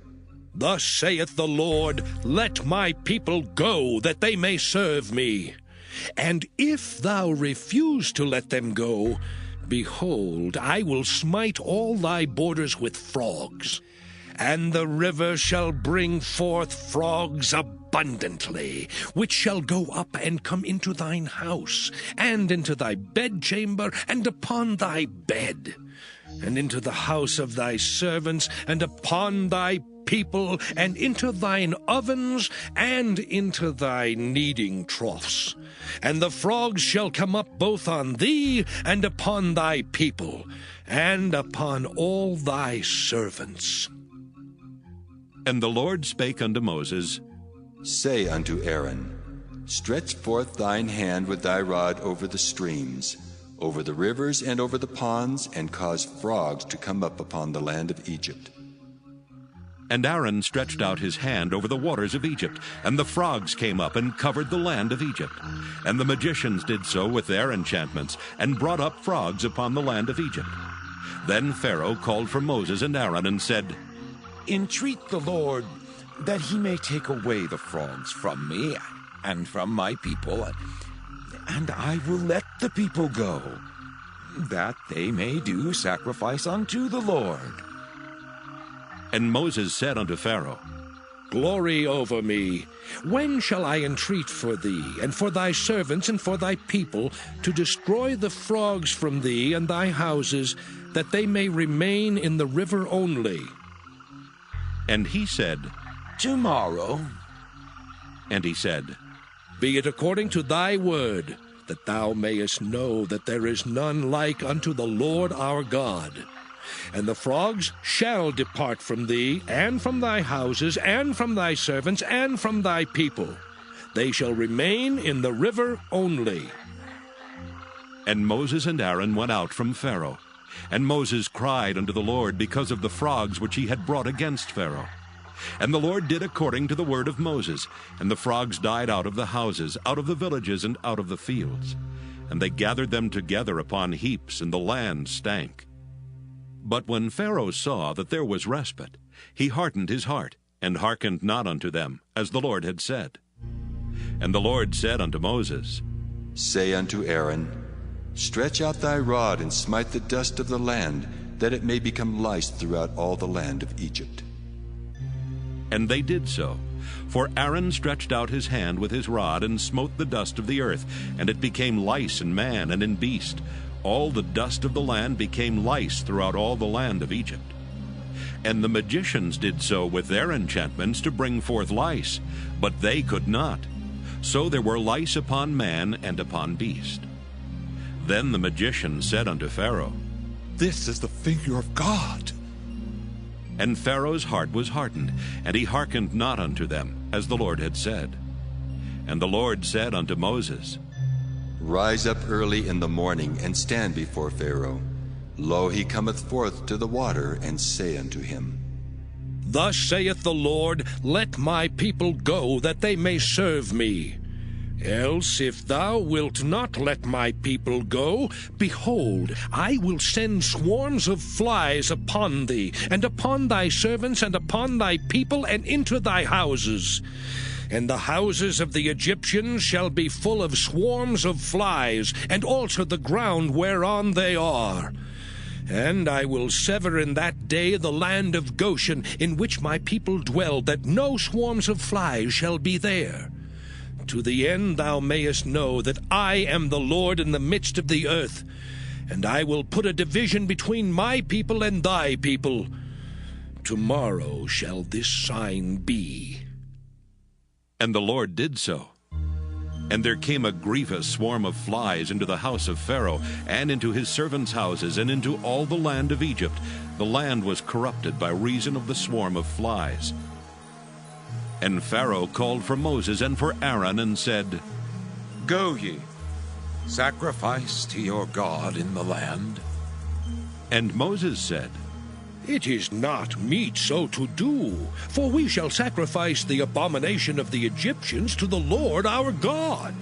Thus saith the Lord, Let my people go, that they may serve me. And if thou refuse to let them go, behold, I will smite all thy borders with frogs. And the river shall bring forth frogs abundantly, which shall go up and come into thine house, and into thy bedchamber, and upon thy bed, and into the house of thy servants, and upon thy people, and into thine ovens, and into thy kneading troughs. And the frogs shall come up both on thee, and upon thy people, and upon all thy servants. And the Lord spake unto Moses, Say unto Aaron, Stretch forth thine hand with thy rod over the streams, over the rivers and over the ponds, and cause frogs to come up upon the land of Egypt. And Aaron stretched out his hand over the waters of Egypt, and the frogs came up and covered the land of Egypt. And the magicians did so with their enchantments, and brought up frogs upon the land of Egypt. Then Pharaoh called for Moses and Aaron, and said, Entreat the Lord that he may take away the frogs from me and from my people, and I will let the people go, that they may do sacrifice unto the Lord. And Moses said unto Pharaoh, Glory over me. When shall I entreat for thee, and for thy servants, and for thy people, to destroy the frogs from thee and thy houses, that they may remain in the river only? And he said, Tomorrow. And he said, Be it according to thy word, that thou mayest know that there is none like unto the Lord our God. And the frogs shall depart from thee, and from thy houses, and from thy servants, and from thy people. They shall remain in the river only. And Moses and Aaron went out from Pharaoh. And Moses cried unto the Lord because of the frogs which he had brought against Pharaoh. And the Lord did according to the word of Moses, and the frogs died out of the houses, out of the villages, and out of the fields. And they gathered them together upon heaps, and the land stank. But when Pharaoh saw that there was respite, he hardened his heart, and hearkened not unto them, as the Lord had said. And the Lord said unto Moses, Say unto Aaron, Stretch out thy rod, and smite the dust of the land, that it may become lice throughout all the land of Egypt. And they did so. For Aaron stretched out his hand with his rod, and smote the dust of the earth, and it became lice in man and in beast. All the dust of the land became lice throughout all the land of Egypt. And the magicians did so with their enchantments to bring forth lice, but they could not. So there were lice upon man and upon beast. Then the magician said unto Pharaoh, This is the finger of God. And Pharaoh's heart was hardened, and he hearkened not unto them, as the Lord had said. And the Lord said unto Moses, Rise up early in the morning, and stand before Pharaoh. Lo, he cometh forth to the water, and say unto him, Thus saith the Lord, Let my people go, that they may serve me. Else, if thou wilt not let my people go, behold, I will send swarms of flies upon thee, and upon thy servants, and upon thy people, and into thy houses. And the houses of the Egyptians shall be full of swarms of flies, and also the ground whereon they are. And I will sever in that day the land of Goshen, in which my people dwell, that no swarms of flies shall be there. To the end thou mayest know that I am the Lord in the midst of the earth, and I will put a division between my people and thy people. Tomorrow shall this sign be. And the Lord did so. And there came a grievous swarm of flies into the house of Pharaoh, and into his servants' houses, and into all the land of Egypt. The land was corrupted by reason of the swarm of flies. And Pharaoh called for Moses and for Aaron, and said, Go ye, sacrifice to your God in the land. And Moses said, It is not meet so to do, for we shall sacrifice the abomination of the Egyptians to the Lord our God.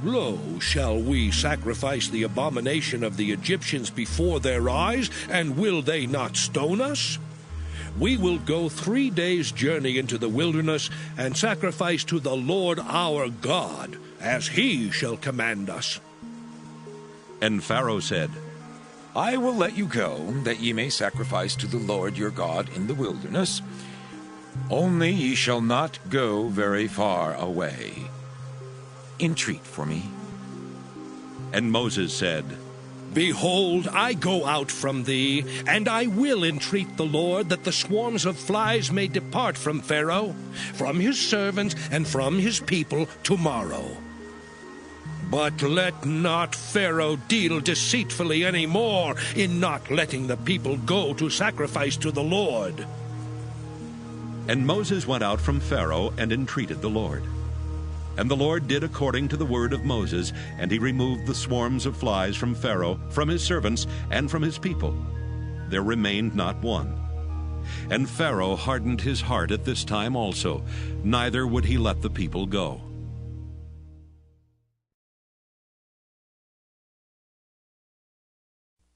Lo, shall we sacrifice the abomination of the Egyptians before their eyes, and will they not stone us? We will go 3 days' journey into the wilderness, and sacrifice to the Lord our God, as he shall command us. And Pharaoh said, I will let you go, that ye may sacrifice to the Lord your God in the wilderness. Only ye shall not go very far away. Entreat for me. And Moses said, Behold, I go out from thee, and I will entreat the Lord that the swarms of flies may depart from Pharaoh, from his servants, and from his people tomorrow. But let not Pharaoh deal deceitfully any more in not letting the people go to sacrifice to the Lord. And Moses went out from Pharaoh and entreated the Lord. And the Lord did according to the word of Moses, and he removed the swarms of flies from Pharaoh, from his servants, and from his people. There remained not one. And Pharaoh hardened his heart at this time also, neither would he let the people go.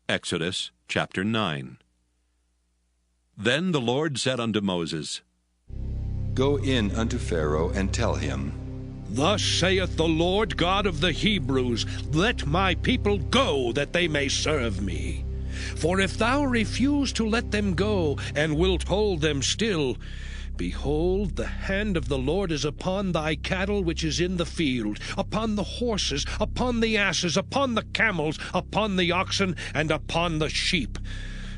Exodus chapter 9. Then the Lord said unto Moses, Go in unto Pharaoh, and tell him, Thus saith the Lord God of the Hebrews, Let my people go, that they may serve me. For if thou refuse to let them go, and wilt hold them still, behold, the hand of the Lord is upon thy cattle which is in the field, upon the horses, upon the asses, upon the camels, upon the oxen, and upon the sheep.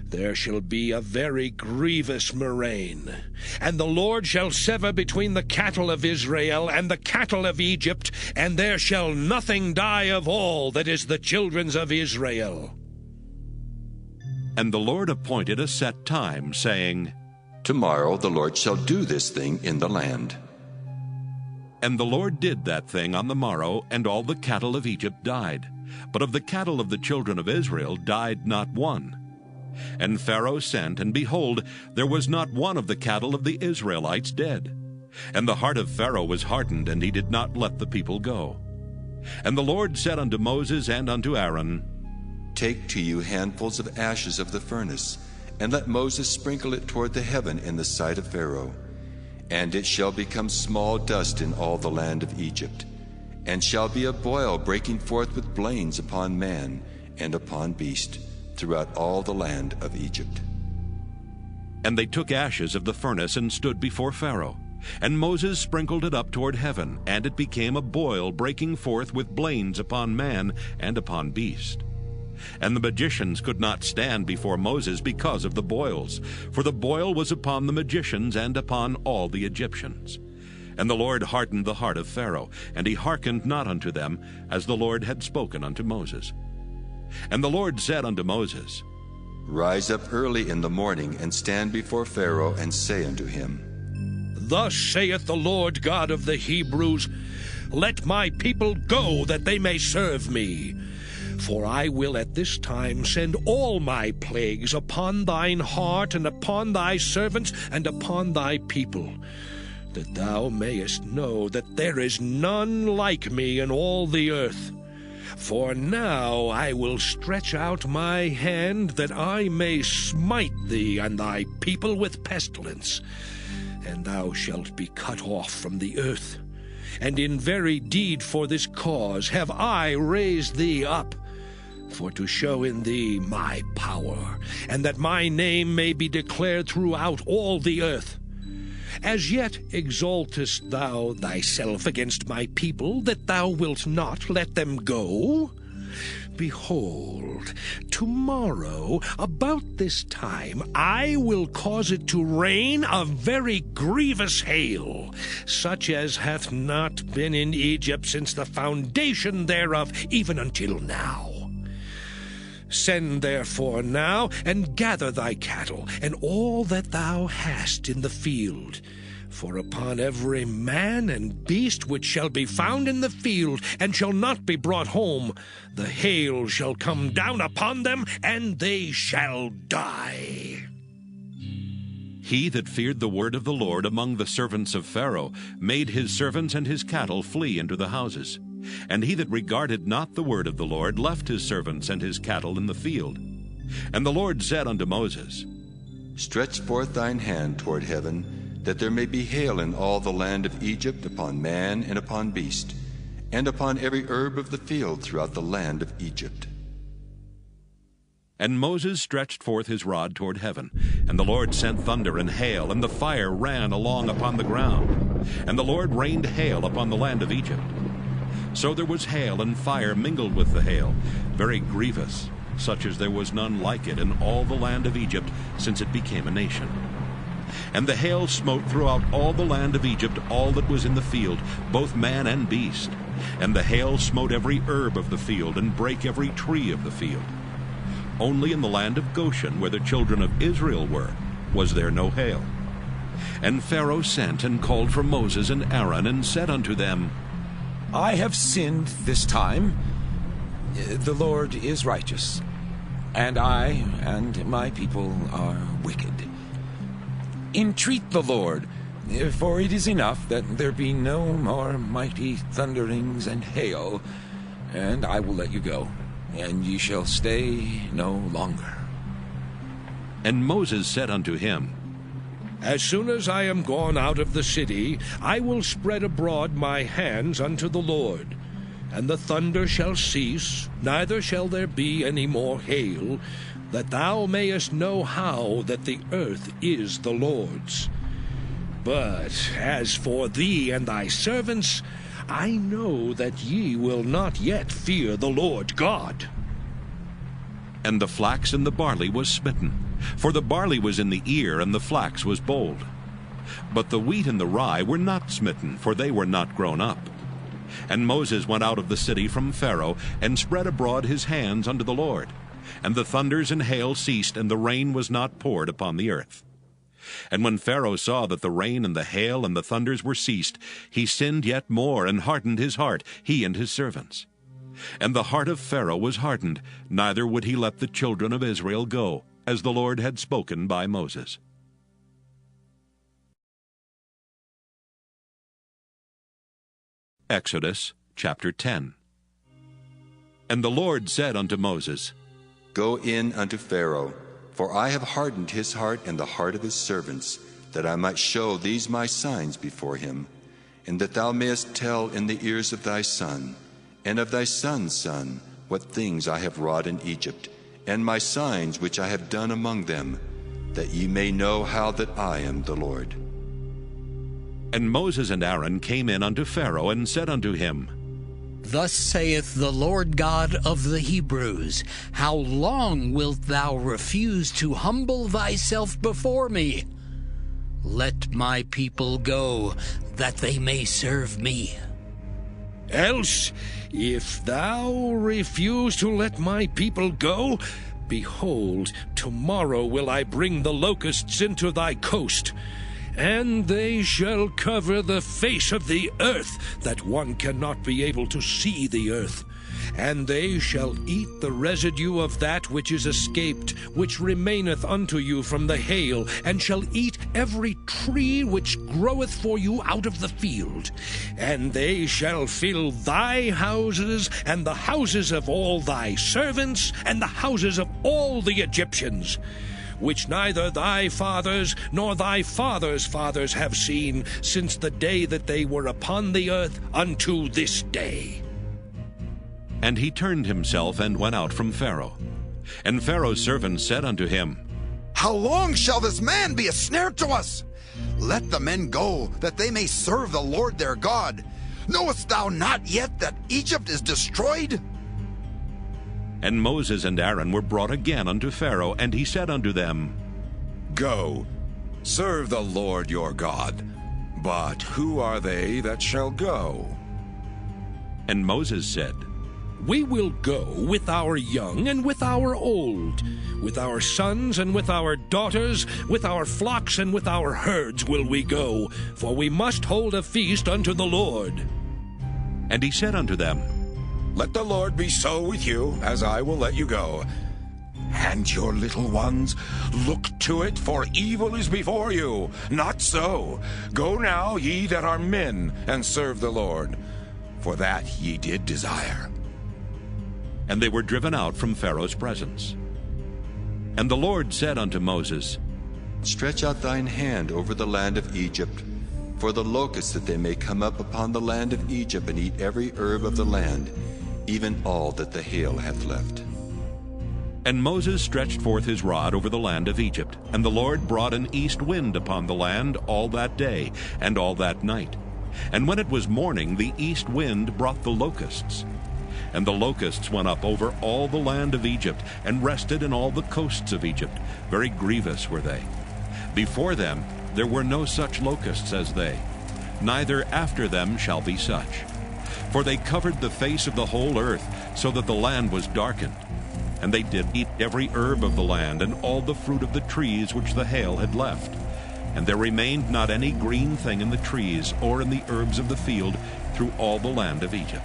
There shall be a very grievous murrain. And the Lord shall sever between the cattle of Israel and the cattle of Egypt, and there shall nothing die of all that is the children's of Israel. And the Lord appointed a set time, saying, Tomorrow the Lord shall do this thing in the land. And the Lord did that thing on the morrow, and all the cattle of Egypt died. But of the cattle of the children of Israel died not one. And Pharaoh sent, and behold, there was not one of the cattle of the Israelites dead. And the heart of Pharaoh was hardened, and he did not let the people go. And the Lord said unto Moses and unto Aaron, Take to you handfuls of ashes of the furnace, and let Moses sprinkle it toward the heaven in the sight of Pharaoh. And it shall become small dust in all the land of Egypt, and shall be a boil breaking forth with blains upon man and upon beast, throughout all the land of Egypt. And they took ashes of the furnace and stood before Pharaoh. And Moses sprinkled it up toward heaven, and it became a boil breaking forth with blains upon man and upon beast. And the magicians could not stand before Moses because of the boils, for the boil was upon the magicians and upon all the Egyptians. And the Lord hardened the heart of Pharaoh, and he hearkened not unto them, as the Lord had spoken unto Moses. And the Lord said unto Moses, Rise up early in the morning, and stand before Pharaoh, and say unto him, Thus saith the Lord God of the Hebrews, Let my people go, that they may serve me. For I will at this time send all my plagues upon thine heart, and upon thy servants, and upon thy people, that thou mayest know that there is none like me in all the earth. For now I will stretch out my hand, that I may smite thee and thy people with pestilence, and thou shalt be cut off from the earth. And in very deed for this cause have I raised thee up, for to show in thee my power, and that my name may be declared throughout all the earth. As yet exaltest thou thyself against my people, that thou wilt not let them go? Behold, tomorrow, about this time, I will cause it to rain a very grievous hail, such as hath not been in Egypt since the foundation thereof, even until now. Send therefore now, and gather thy cattle, and all that thou hast in the field. For upon every man and beast which shall be found in the field, and shall not be brought home, the hail shall come down upon them, and they shall die. He that feared the word of the Lord among the servants of Pharaoh made his servants and his cattle flee into the houses. And he that regarded not the word of the Lord left his servants and his cattle in the field. And the Lord said unto Moses, Stretch forth thine hand toward heaven, that there may be hail in all the land of Egypt, upon man and upon beast, and upon every herb of the field throughout the land of Egypt. And Moses stretched forth his rod toward heaven, and the Lord sent thunder and hail, and the fire ran along upon the ground. And the Lord rained hail upon the land of Egypt. So there was hail and fire mingled with the hail, very grievous, such as there was none like it in all the land of Egypt since it became a nation. And the hail smote throughout all the land of Egypt all that was in the field, both man and beast. And the hail smote every herb of the field, and brake every tree of the field. Only in the land of Goshen, where the children of Israel were, was there no hail. And Pharaoh sent and called for Moses and Aaron, and said unto them, I have sinned this time. The Lord is righteous, and I and my people are wicked. Entreat the Lord, for it is enough that there be no more mighty thunderings and hail, and I will let you go, and ye shall stay no longer. And Moses said unto him, As soon as I am gone out of the city, I will spread abroad my hands unto the Lord. And the thunder shall cease, neither shall there be any more hail, that thou mayest know how that the earth is the Lord's. But as for thee and thy servants, I know that ye will not yet fear the Lord God. And the flax and the barley was smitten, for the barley was in the ear, and the flax was bold. But the wheat and the rye were not smitten, for they were not grown up. And Moses went out of the city from Pharaoh, and spread abroad his hands unto the Lord. And the thunders and hail ceased, and the rain was not poured upon the earth. And when Pharaoh saw that the rain and the hail and the thunders were ceased, he sinned yet more, and hardened his heart, he and his servants. And the heart of Pharaoh was hardened, neither would he let the children of Israel go, as the Lord had spoken by Moses. Exodus chapter 10. And the Lord said unto Moses, Go in unto Pharaoh, for I have hardened his heart and the heart of his servants, that I might show these my signs before him, and that thou mayest tell in the ears of thy son, and of thy son's son, what things I have wrought in Egypt, and my signs which I have done among them, that ye may know how that I am the Lord. And Moses and Aaron came in unto Pharaoh, and said unto him, Thus saith the Lord God of the Hebrews, How long wilt thou refuse to humble thyself before me? Let my people go, that they may serve me. Else, if thou refuse to let my people go, behold, tomorrow will I bring the locusts into thy coast, and they shall cover the face of the earth, that one cannot be able to see the earth. And they shall eat the residue of that which is escaped, which remaineth unto you from the hail, and shall eat every tree which groweth for you out of the field. And they shall fill thy houses, and the houses of all thy servants, and the houses of all the Egyptians, which neither thy fathers nor thy fathers' fathers have seen, since the day that they were upon the earth unto this day. And he turned himself and went out from Pharaoh. And Pharaoh's servants said unto him, How long shall this man be a snare to us? Let the men go, that they may serve the Lord their God. Knowest thou not yet that Egypt is destroyed? And Moses and Aaron were brought again unto Pharaoh, and he said unto them, Go, serve the Lord your God. But who are they that shall go? And Moses said, We will go with our young and with our old, with our sons and with our daughters, with our flocks and with our herds will we go, for we must hold a feast unto the Lord. And he said unto them, Let the Lord be so with you, as I will let you go. And your little ones, look to it, for evil is before you. Not so. Go now, ye that are men, and serve the Lord, for that ye did desire. And they were driven out from Pharaoh's presence. And the Lord said unto Moses, Stretch out thine hand over the land of Egypt, for the locusts, that they may come up upon the land of Egypt, and eat every herb of the land, even all that the hail hath left. And Moses stretched forth his rod over the land of Egypt, and the Lord brought an east wind upon the land all that day and all that night. And when it was morning, the east wind brought the locusts. And the locusts went up over all the land of Egypt, and rested in all the coasts of Egypt. Very grievous were they. Before them there were no such locusts as they, neither after them shall be such. For they covered the face of the whole earth, so that the land was darkened. And they did eat every herb of the land, and all the fruit of the trees which the hail had left. And there remained not any green thing in the trees, or in the herbs of the field, through all the land of Egypt.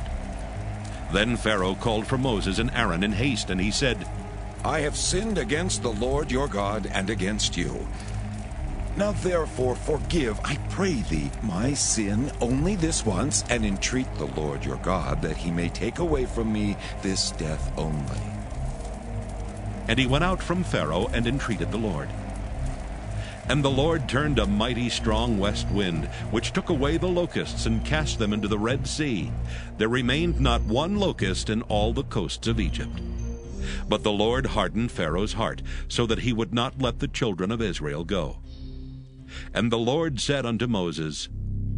Then Pharaoh called for Moses and Aaron in haste, and he said, I have sinned against the Lord your God and against you. Now therefore forgive, I pray thee, my sin only this once, and entreat the Lord your God that he may take away from me this death only. And he went out from Pharaoh and entreated the Lord. And the Lord turned a mighty strong west wind, which took away the locusts and cast them into the Red Sea. There remained not one locust in all the coasts of Egypt. But the Lord hardened Pharaoh's heart, so that he would not let the children of Israel go. And the Lord said unto Moses,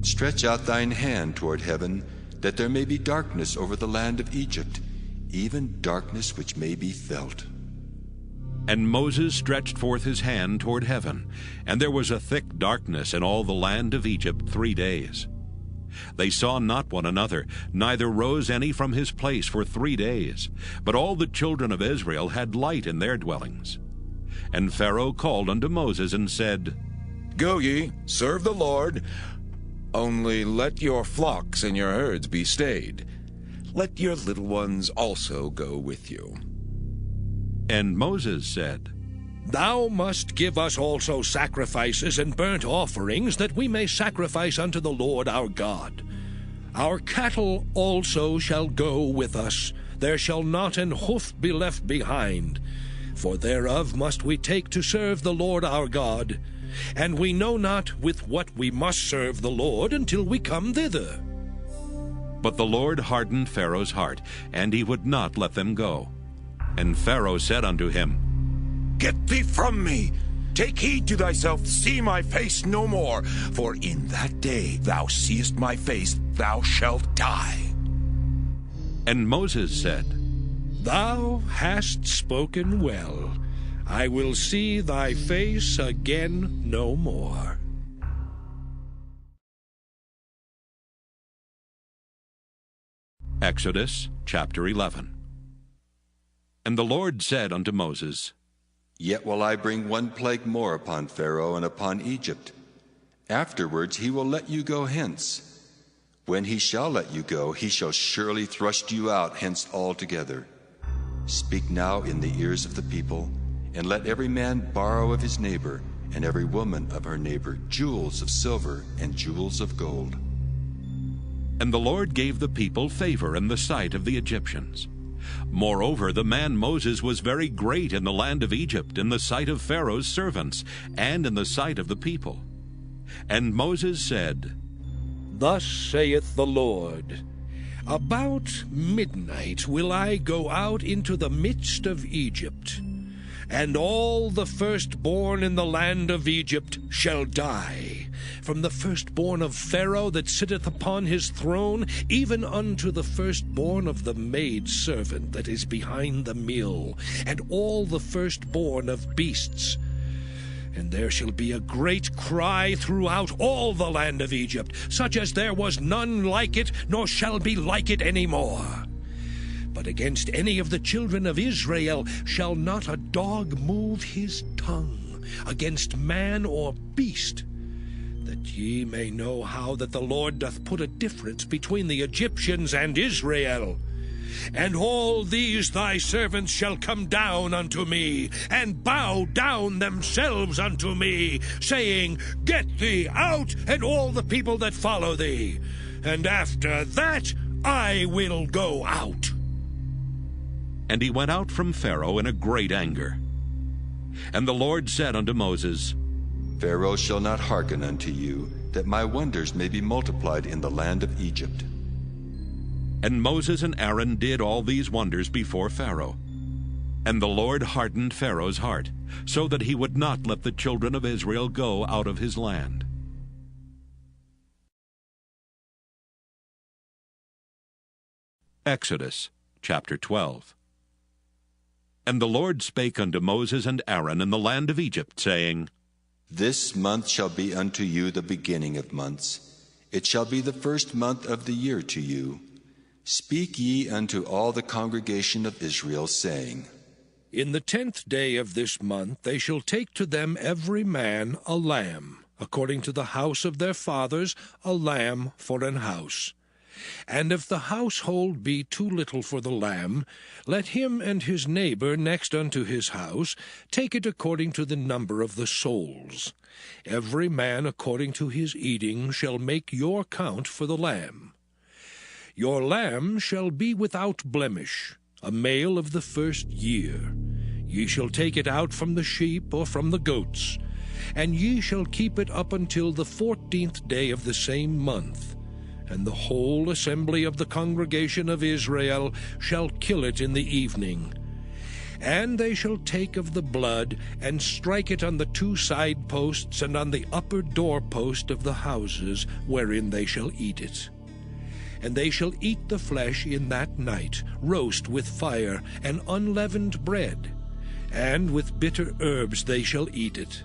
Stretch out thine hand toward heaven, that there may be darkness over the land of Egypt, even darkness which may be felt. And Moses stretched forth his hand toward heaven, and there was a thick darkness in all the land of Egypt 3 days. They saw not one another, neither rose any from his place for 3 days. But all the children of Israel had light in their dwellings. And Pharaoh called unto Moses and said, Go ye, serve the Lord, only let your flocks and your herds be stayed. Let your little ones also go with you. And Moses said, Thou must give us also sacrifices and burnt offerings, that we may sacrifice unto the Lord our God. Our cattle also shall go with us. There shall not an hoof be left behind. For thereof must we take to serve the Lord our God. And we know not with what we must serve the Lord until we come thither. But the Lord hardened Pharaoh's heart, and he would not let them go. And Pharaoh said unto him, Get thee from me! Take heed to thyself, see my face no more, for in that day thou seest my face, thou shalt die. And Moses said, Thou hast spoken well. I will see thy face again no more. Exodus chapter 11. And the Lord said unto Moses, Yet will I bring one plague more upon Pharaoh and upon Egypt. Afterwards he will let you go hence. When he shall let you go, he shall surely thrust you out hence altogether. Speak now in the ears of the people, and let every man borrow of his neighbor, and every woman of her neighbor, jewels of silver and jewels of gold. And the Lord gave the people favor in the sight of the Egyptians. Moreover, the man Moses was very great in the land of Egypt, in the sight of Pharaoh's servants, and in the sight of the people. And Moses said, Thus saith the Lord, About midnight will I go out into the midst of Egypt, and all the firstborn in the land of Egypt shall die, from the firstborn of Pharaoh that sitteth upon his throne, even unto the firstborn of the maidservant that is behind the mill, and all the firstborn of beasts. And there shall be a great cry throughout all the land of Egypt, such as there was none like it, nor shall be like it any more. But against any of the children of Israel shall not a dog move his tongue, against man or beast, that ye may know how that the Lord doth put a difference between the Egyptians and Israel. And all these thy servants shall come down unto me, and bow down themselves unto me, saying, Get thee out, and all the people that follow thee. And after that I will go out. And he went out from Pharaoh in a great anger. And the Lord said unto Moses, Pharaoh shall not hearken unto you, that my wonders may be multiplied in the land of Egypt. And Moses and Aaron did all these wonders before Pharaoh. And the Lord hardened Pharaoh's heart, so that he would not let the children of Israel go out of his land. Exodus chapter 12. And the Lord spake unto Moses and Aaron in the land of Egypt, saying, This month shall be unto you the beginning of months. It shall be the first month of the year to you. Speak ye unto all the congregation of Israel, saying, In the 10th day of this month they shall take to them every man a lamb, according to the house of their fathers, a lamb for an house. And if the household be too little for the lamb, let him and his neighbor next unto his house take it according to the number of the souls. Every man according to his eating shall make your count for the lamb. Your lamb shall be without blemish, a male of the first year. Ye shall take it out from the sheep or from the goats, and ye shall keep it up until the 14th day of the same month. And the whole assembly of the congregation of Israel shall kill it in the evening. And they shall take of the blood, and strike it on the 2 side posts and on the upper doorpost of the houses wherein they shall eat it. And they shall eat the flesh in that night, roast with fire, and unleavened bread, and with bitter herbs they shall eat it.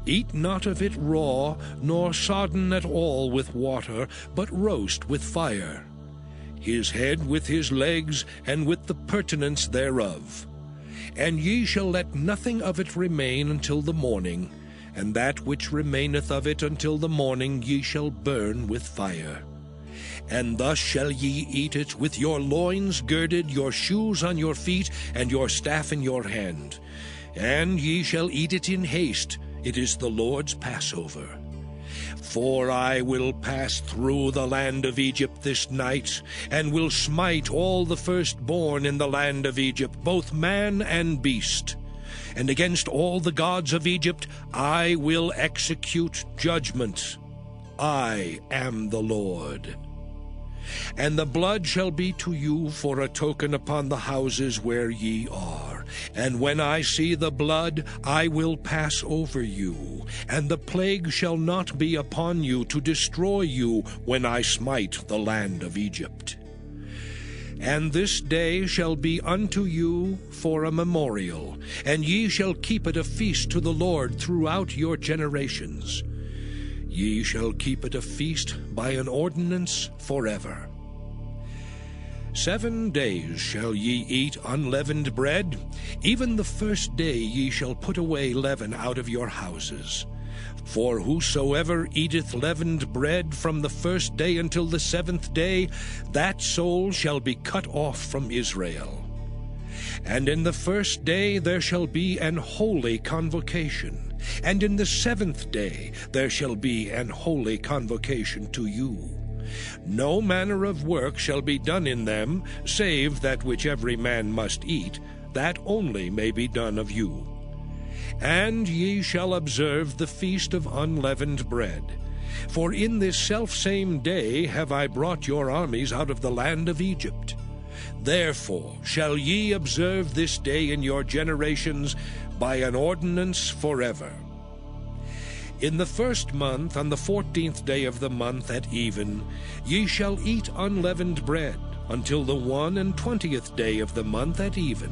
Eat not of it raw, nor sodden at all with water, but roast with fire, his head with his legs, and with the purtenance thereof. And ye shall let nothing of it remain until the morning, and that which remaineth of it until the morning ye shall burn with fire. And thus shall ye eat it, with your loins girded, your shoes on your feet, and your staff in your hand. And ye shall eat it in haste. It is the Lord's Passover. For I will pass through the land of Egypt this night, and will smite all the firstborn in the land of Egypt, both man and beast. And against all the gods of Egypt I will execute judgment. I am the Lord. And the blood shall be to you for a token upon the houses where ye are. And when I see the blood, I will pass over you, and the plague shall not be upon you to destroy you when I smite the land of Egypt. And this day shall be unto you for a memorial, and ye shall keep it a feast to the Lord throughout your generations. Ye shall keep it a feast by an ordinance forever. 7 days shall ye eat unleavened bread. Even the first day ye shall put away leaven out of your houses. For whosoever eateth leavened bread from the first day until the 7th day, that soul shall be cut off from Israel. And in the first day there shall be an holy convocation. And in the 7th day there shall be an holy convocation to you. No manner of work shall be done in them, save that which every man must eat, that only may be done of you. And ye shall observe the feast of unleavened bread. For in this selfsame day have I brought your armies out of the land of Egypt. Therefore shall ye observe this day in your generations by an ordinance forever. In the 1st month, on the 14th day of the month at even, ye shall eat unleavened bread, until the 21st day of the month at even.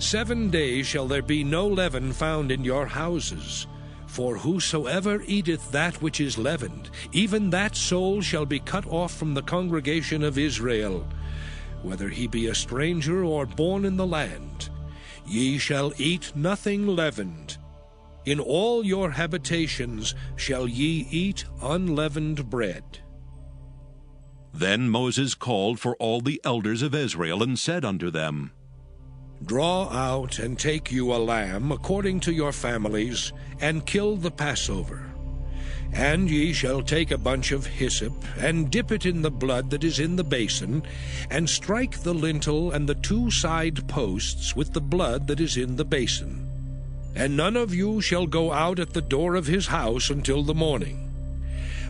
7 days shall there be no leaven found in your houses. For whosoever eateth that which is leavened, even that soul shall be cut off from the congregation of Israel, whether he be a stranger or born in the land. Ye shall eat nothing leavened. In all your habitations shall ye eat unleavened bread. Then Moses called for all the elders of Israel, and said unto them, Draw out and take you a lamb according to your families, and kill the Passover. And ye shall take a bunch of hyssop, and dip it in the blood that is in the basin, and strike the lintel and the 2 side posts with the blood that is in the basin. And none of you shall go out at the door of his house until the morning.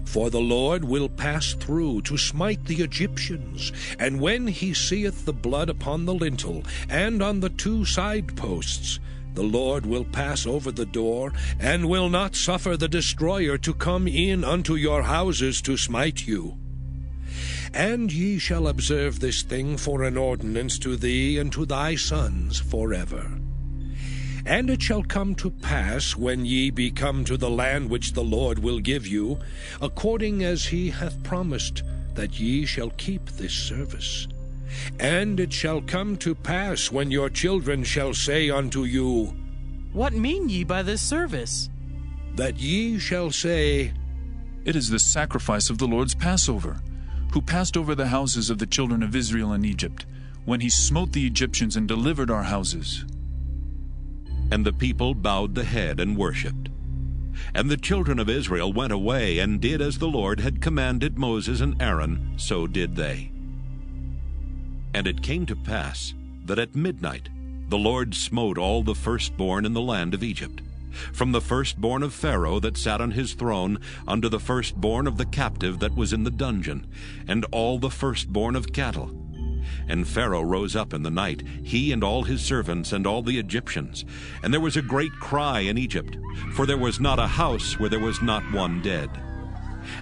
For the Lord will pass through to smite the Egyptians, and when he seeth the blood upon the lintel and on the 2 side posts, the Lord will pass over the door, and will not suffer the destroyer to come in unto your houses to smite you. And ye shall observe this thing for an ordinance to thee and to thy sons forever. And it shall come to pass, when ye be come to the land which the Lord will give you, according as he hath promised, that ye shall keep this service. And it shall come to pass, when your children shall say unto you, What mean ye by this service? That ye shall say, It is the sacrifice of the Lord's Passover, who passed over the houses of the children of Israel in Egypt, when he smote the Egyptians and delivered our houses. And the people bowed the head and worshipped. And the children of Israel went away and did as the Lord had commanded Moses and Aaron, so did they. And it came to pass that at midnight the Lord smote all the firstborn in the land of Egypt, from the firstborn of Pharaoh that sat on his throne unto the firstborn of the captive that was in the dungeon, and all the firstborn of cattle. And Pharaoh rose up in the night, he and all his servants and all the Egyptians. And there was a great cry in Egypt, for there was not a house where there was not one dead.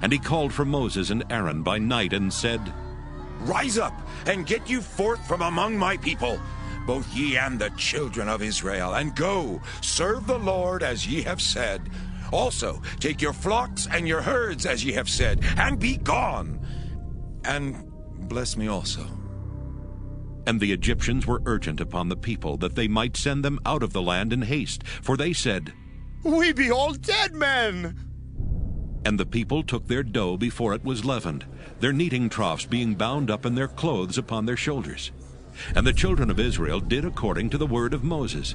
And he called for Moses and Aaron by night and said, Rise up, and get you forth from among my people, both ye and the children of Israel, and go, serve the Lord as ye have said. Also take your flocks and your herds as ye have said, and be gone. And bless me also. And the Egyptians were urgent upon the people, that they might send them out of the land in haste, for they said, We be all dead men. And the people took their dough before it was leavened, their kneading troughs being bound up in their clothes upon their shoulders. And the children of Israel did according to the word of Moses.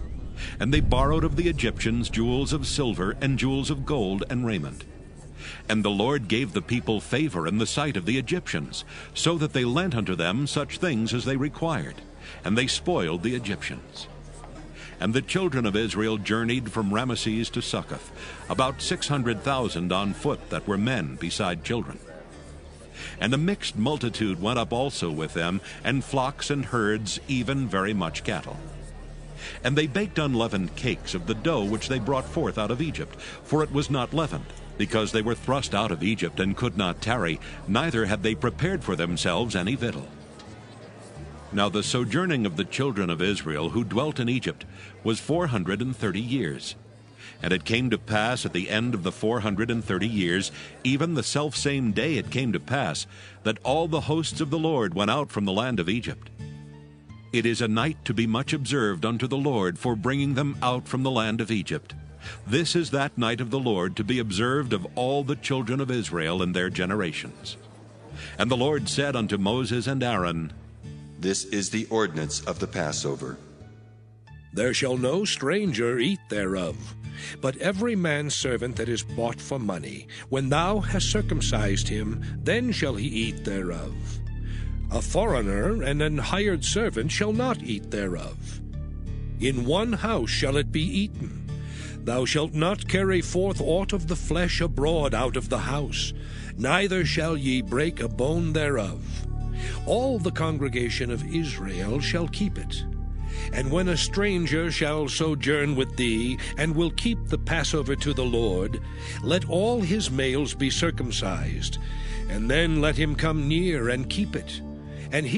And they borrowed of the Egyptians jewels of silver and jewels of gold and raiment. And the Lord gave the people favor in the sight of the Egyptians, so that they lent unto them such things as they required, and they spoiled the Egyptians. And the children of Israel journeyed from Ramesses to Succoth, about 600,000 on foot that were men beside children. And a mixed multitude went up also with them, and flocks and herds, even very much cattle. And they baked unleavened cakes of the dough which they brought forth out of Egypt, for it was not leavened, because they were thrust out of Egypt and could not tarry, neither had they prepared for themselves any victual. Now the sojourning of the children of Israel who dwelt in Egypt was 430 years. And it came to pass at the end of the 430 years, even the selfsame day it came to pass, that all the hosts of the Lord went out from the land of Egypt. It is a night to be much observed unto the Lord for bringing them out from the land of Egypt. This is that night of the Lord to be observed of all the children of Israel in their generations. And the Lord said unto Moses and Aaron, This is the ordinance of the Passover. There shall no stranger eat thereof, but every man's servant that is bought for money, when thou hast circumcised him, then shall he eat thereof. A foreigner and an hired servant shall not eat thereof. In one house shall it be eaten. Thou shalt not carry forth aught of the flesh abroad out of the house, neither shall ye break a bone thereof. All the congregation of Israel shall keep it. And when a stranger shall sojourn with thee, and will keep the Passover to the Lord, let all his males be circumcised, and then let him come near and keep it. And he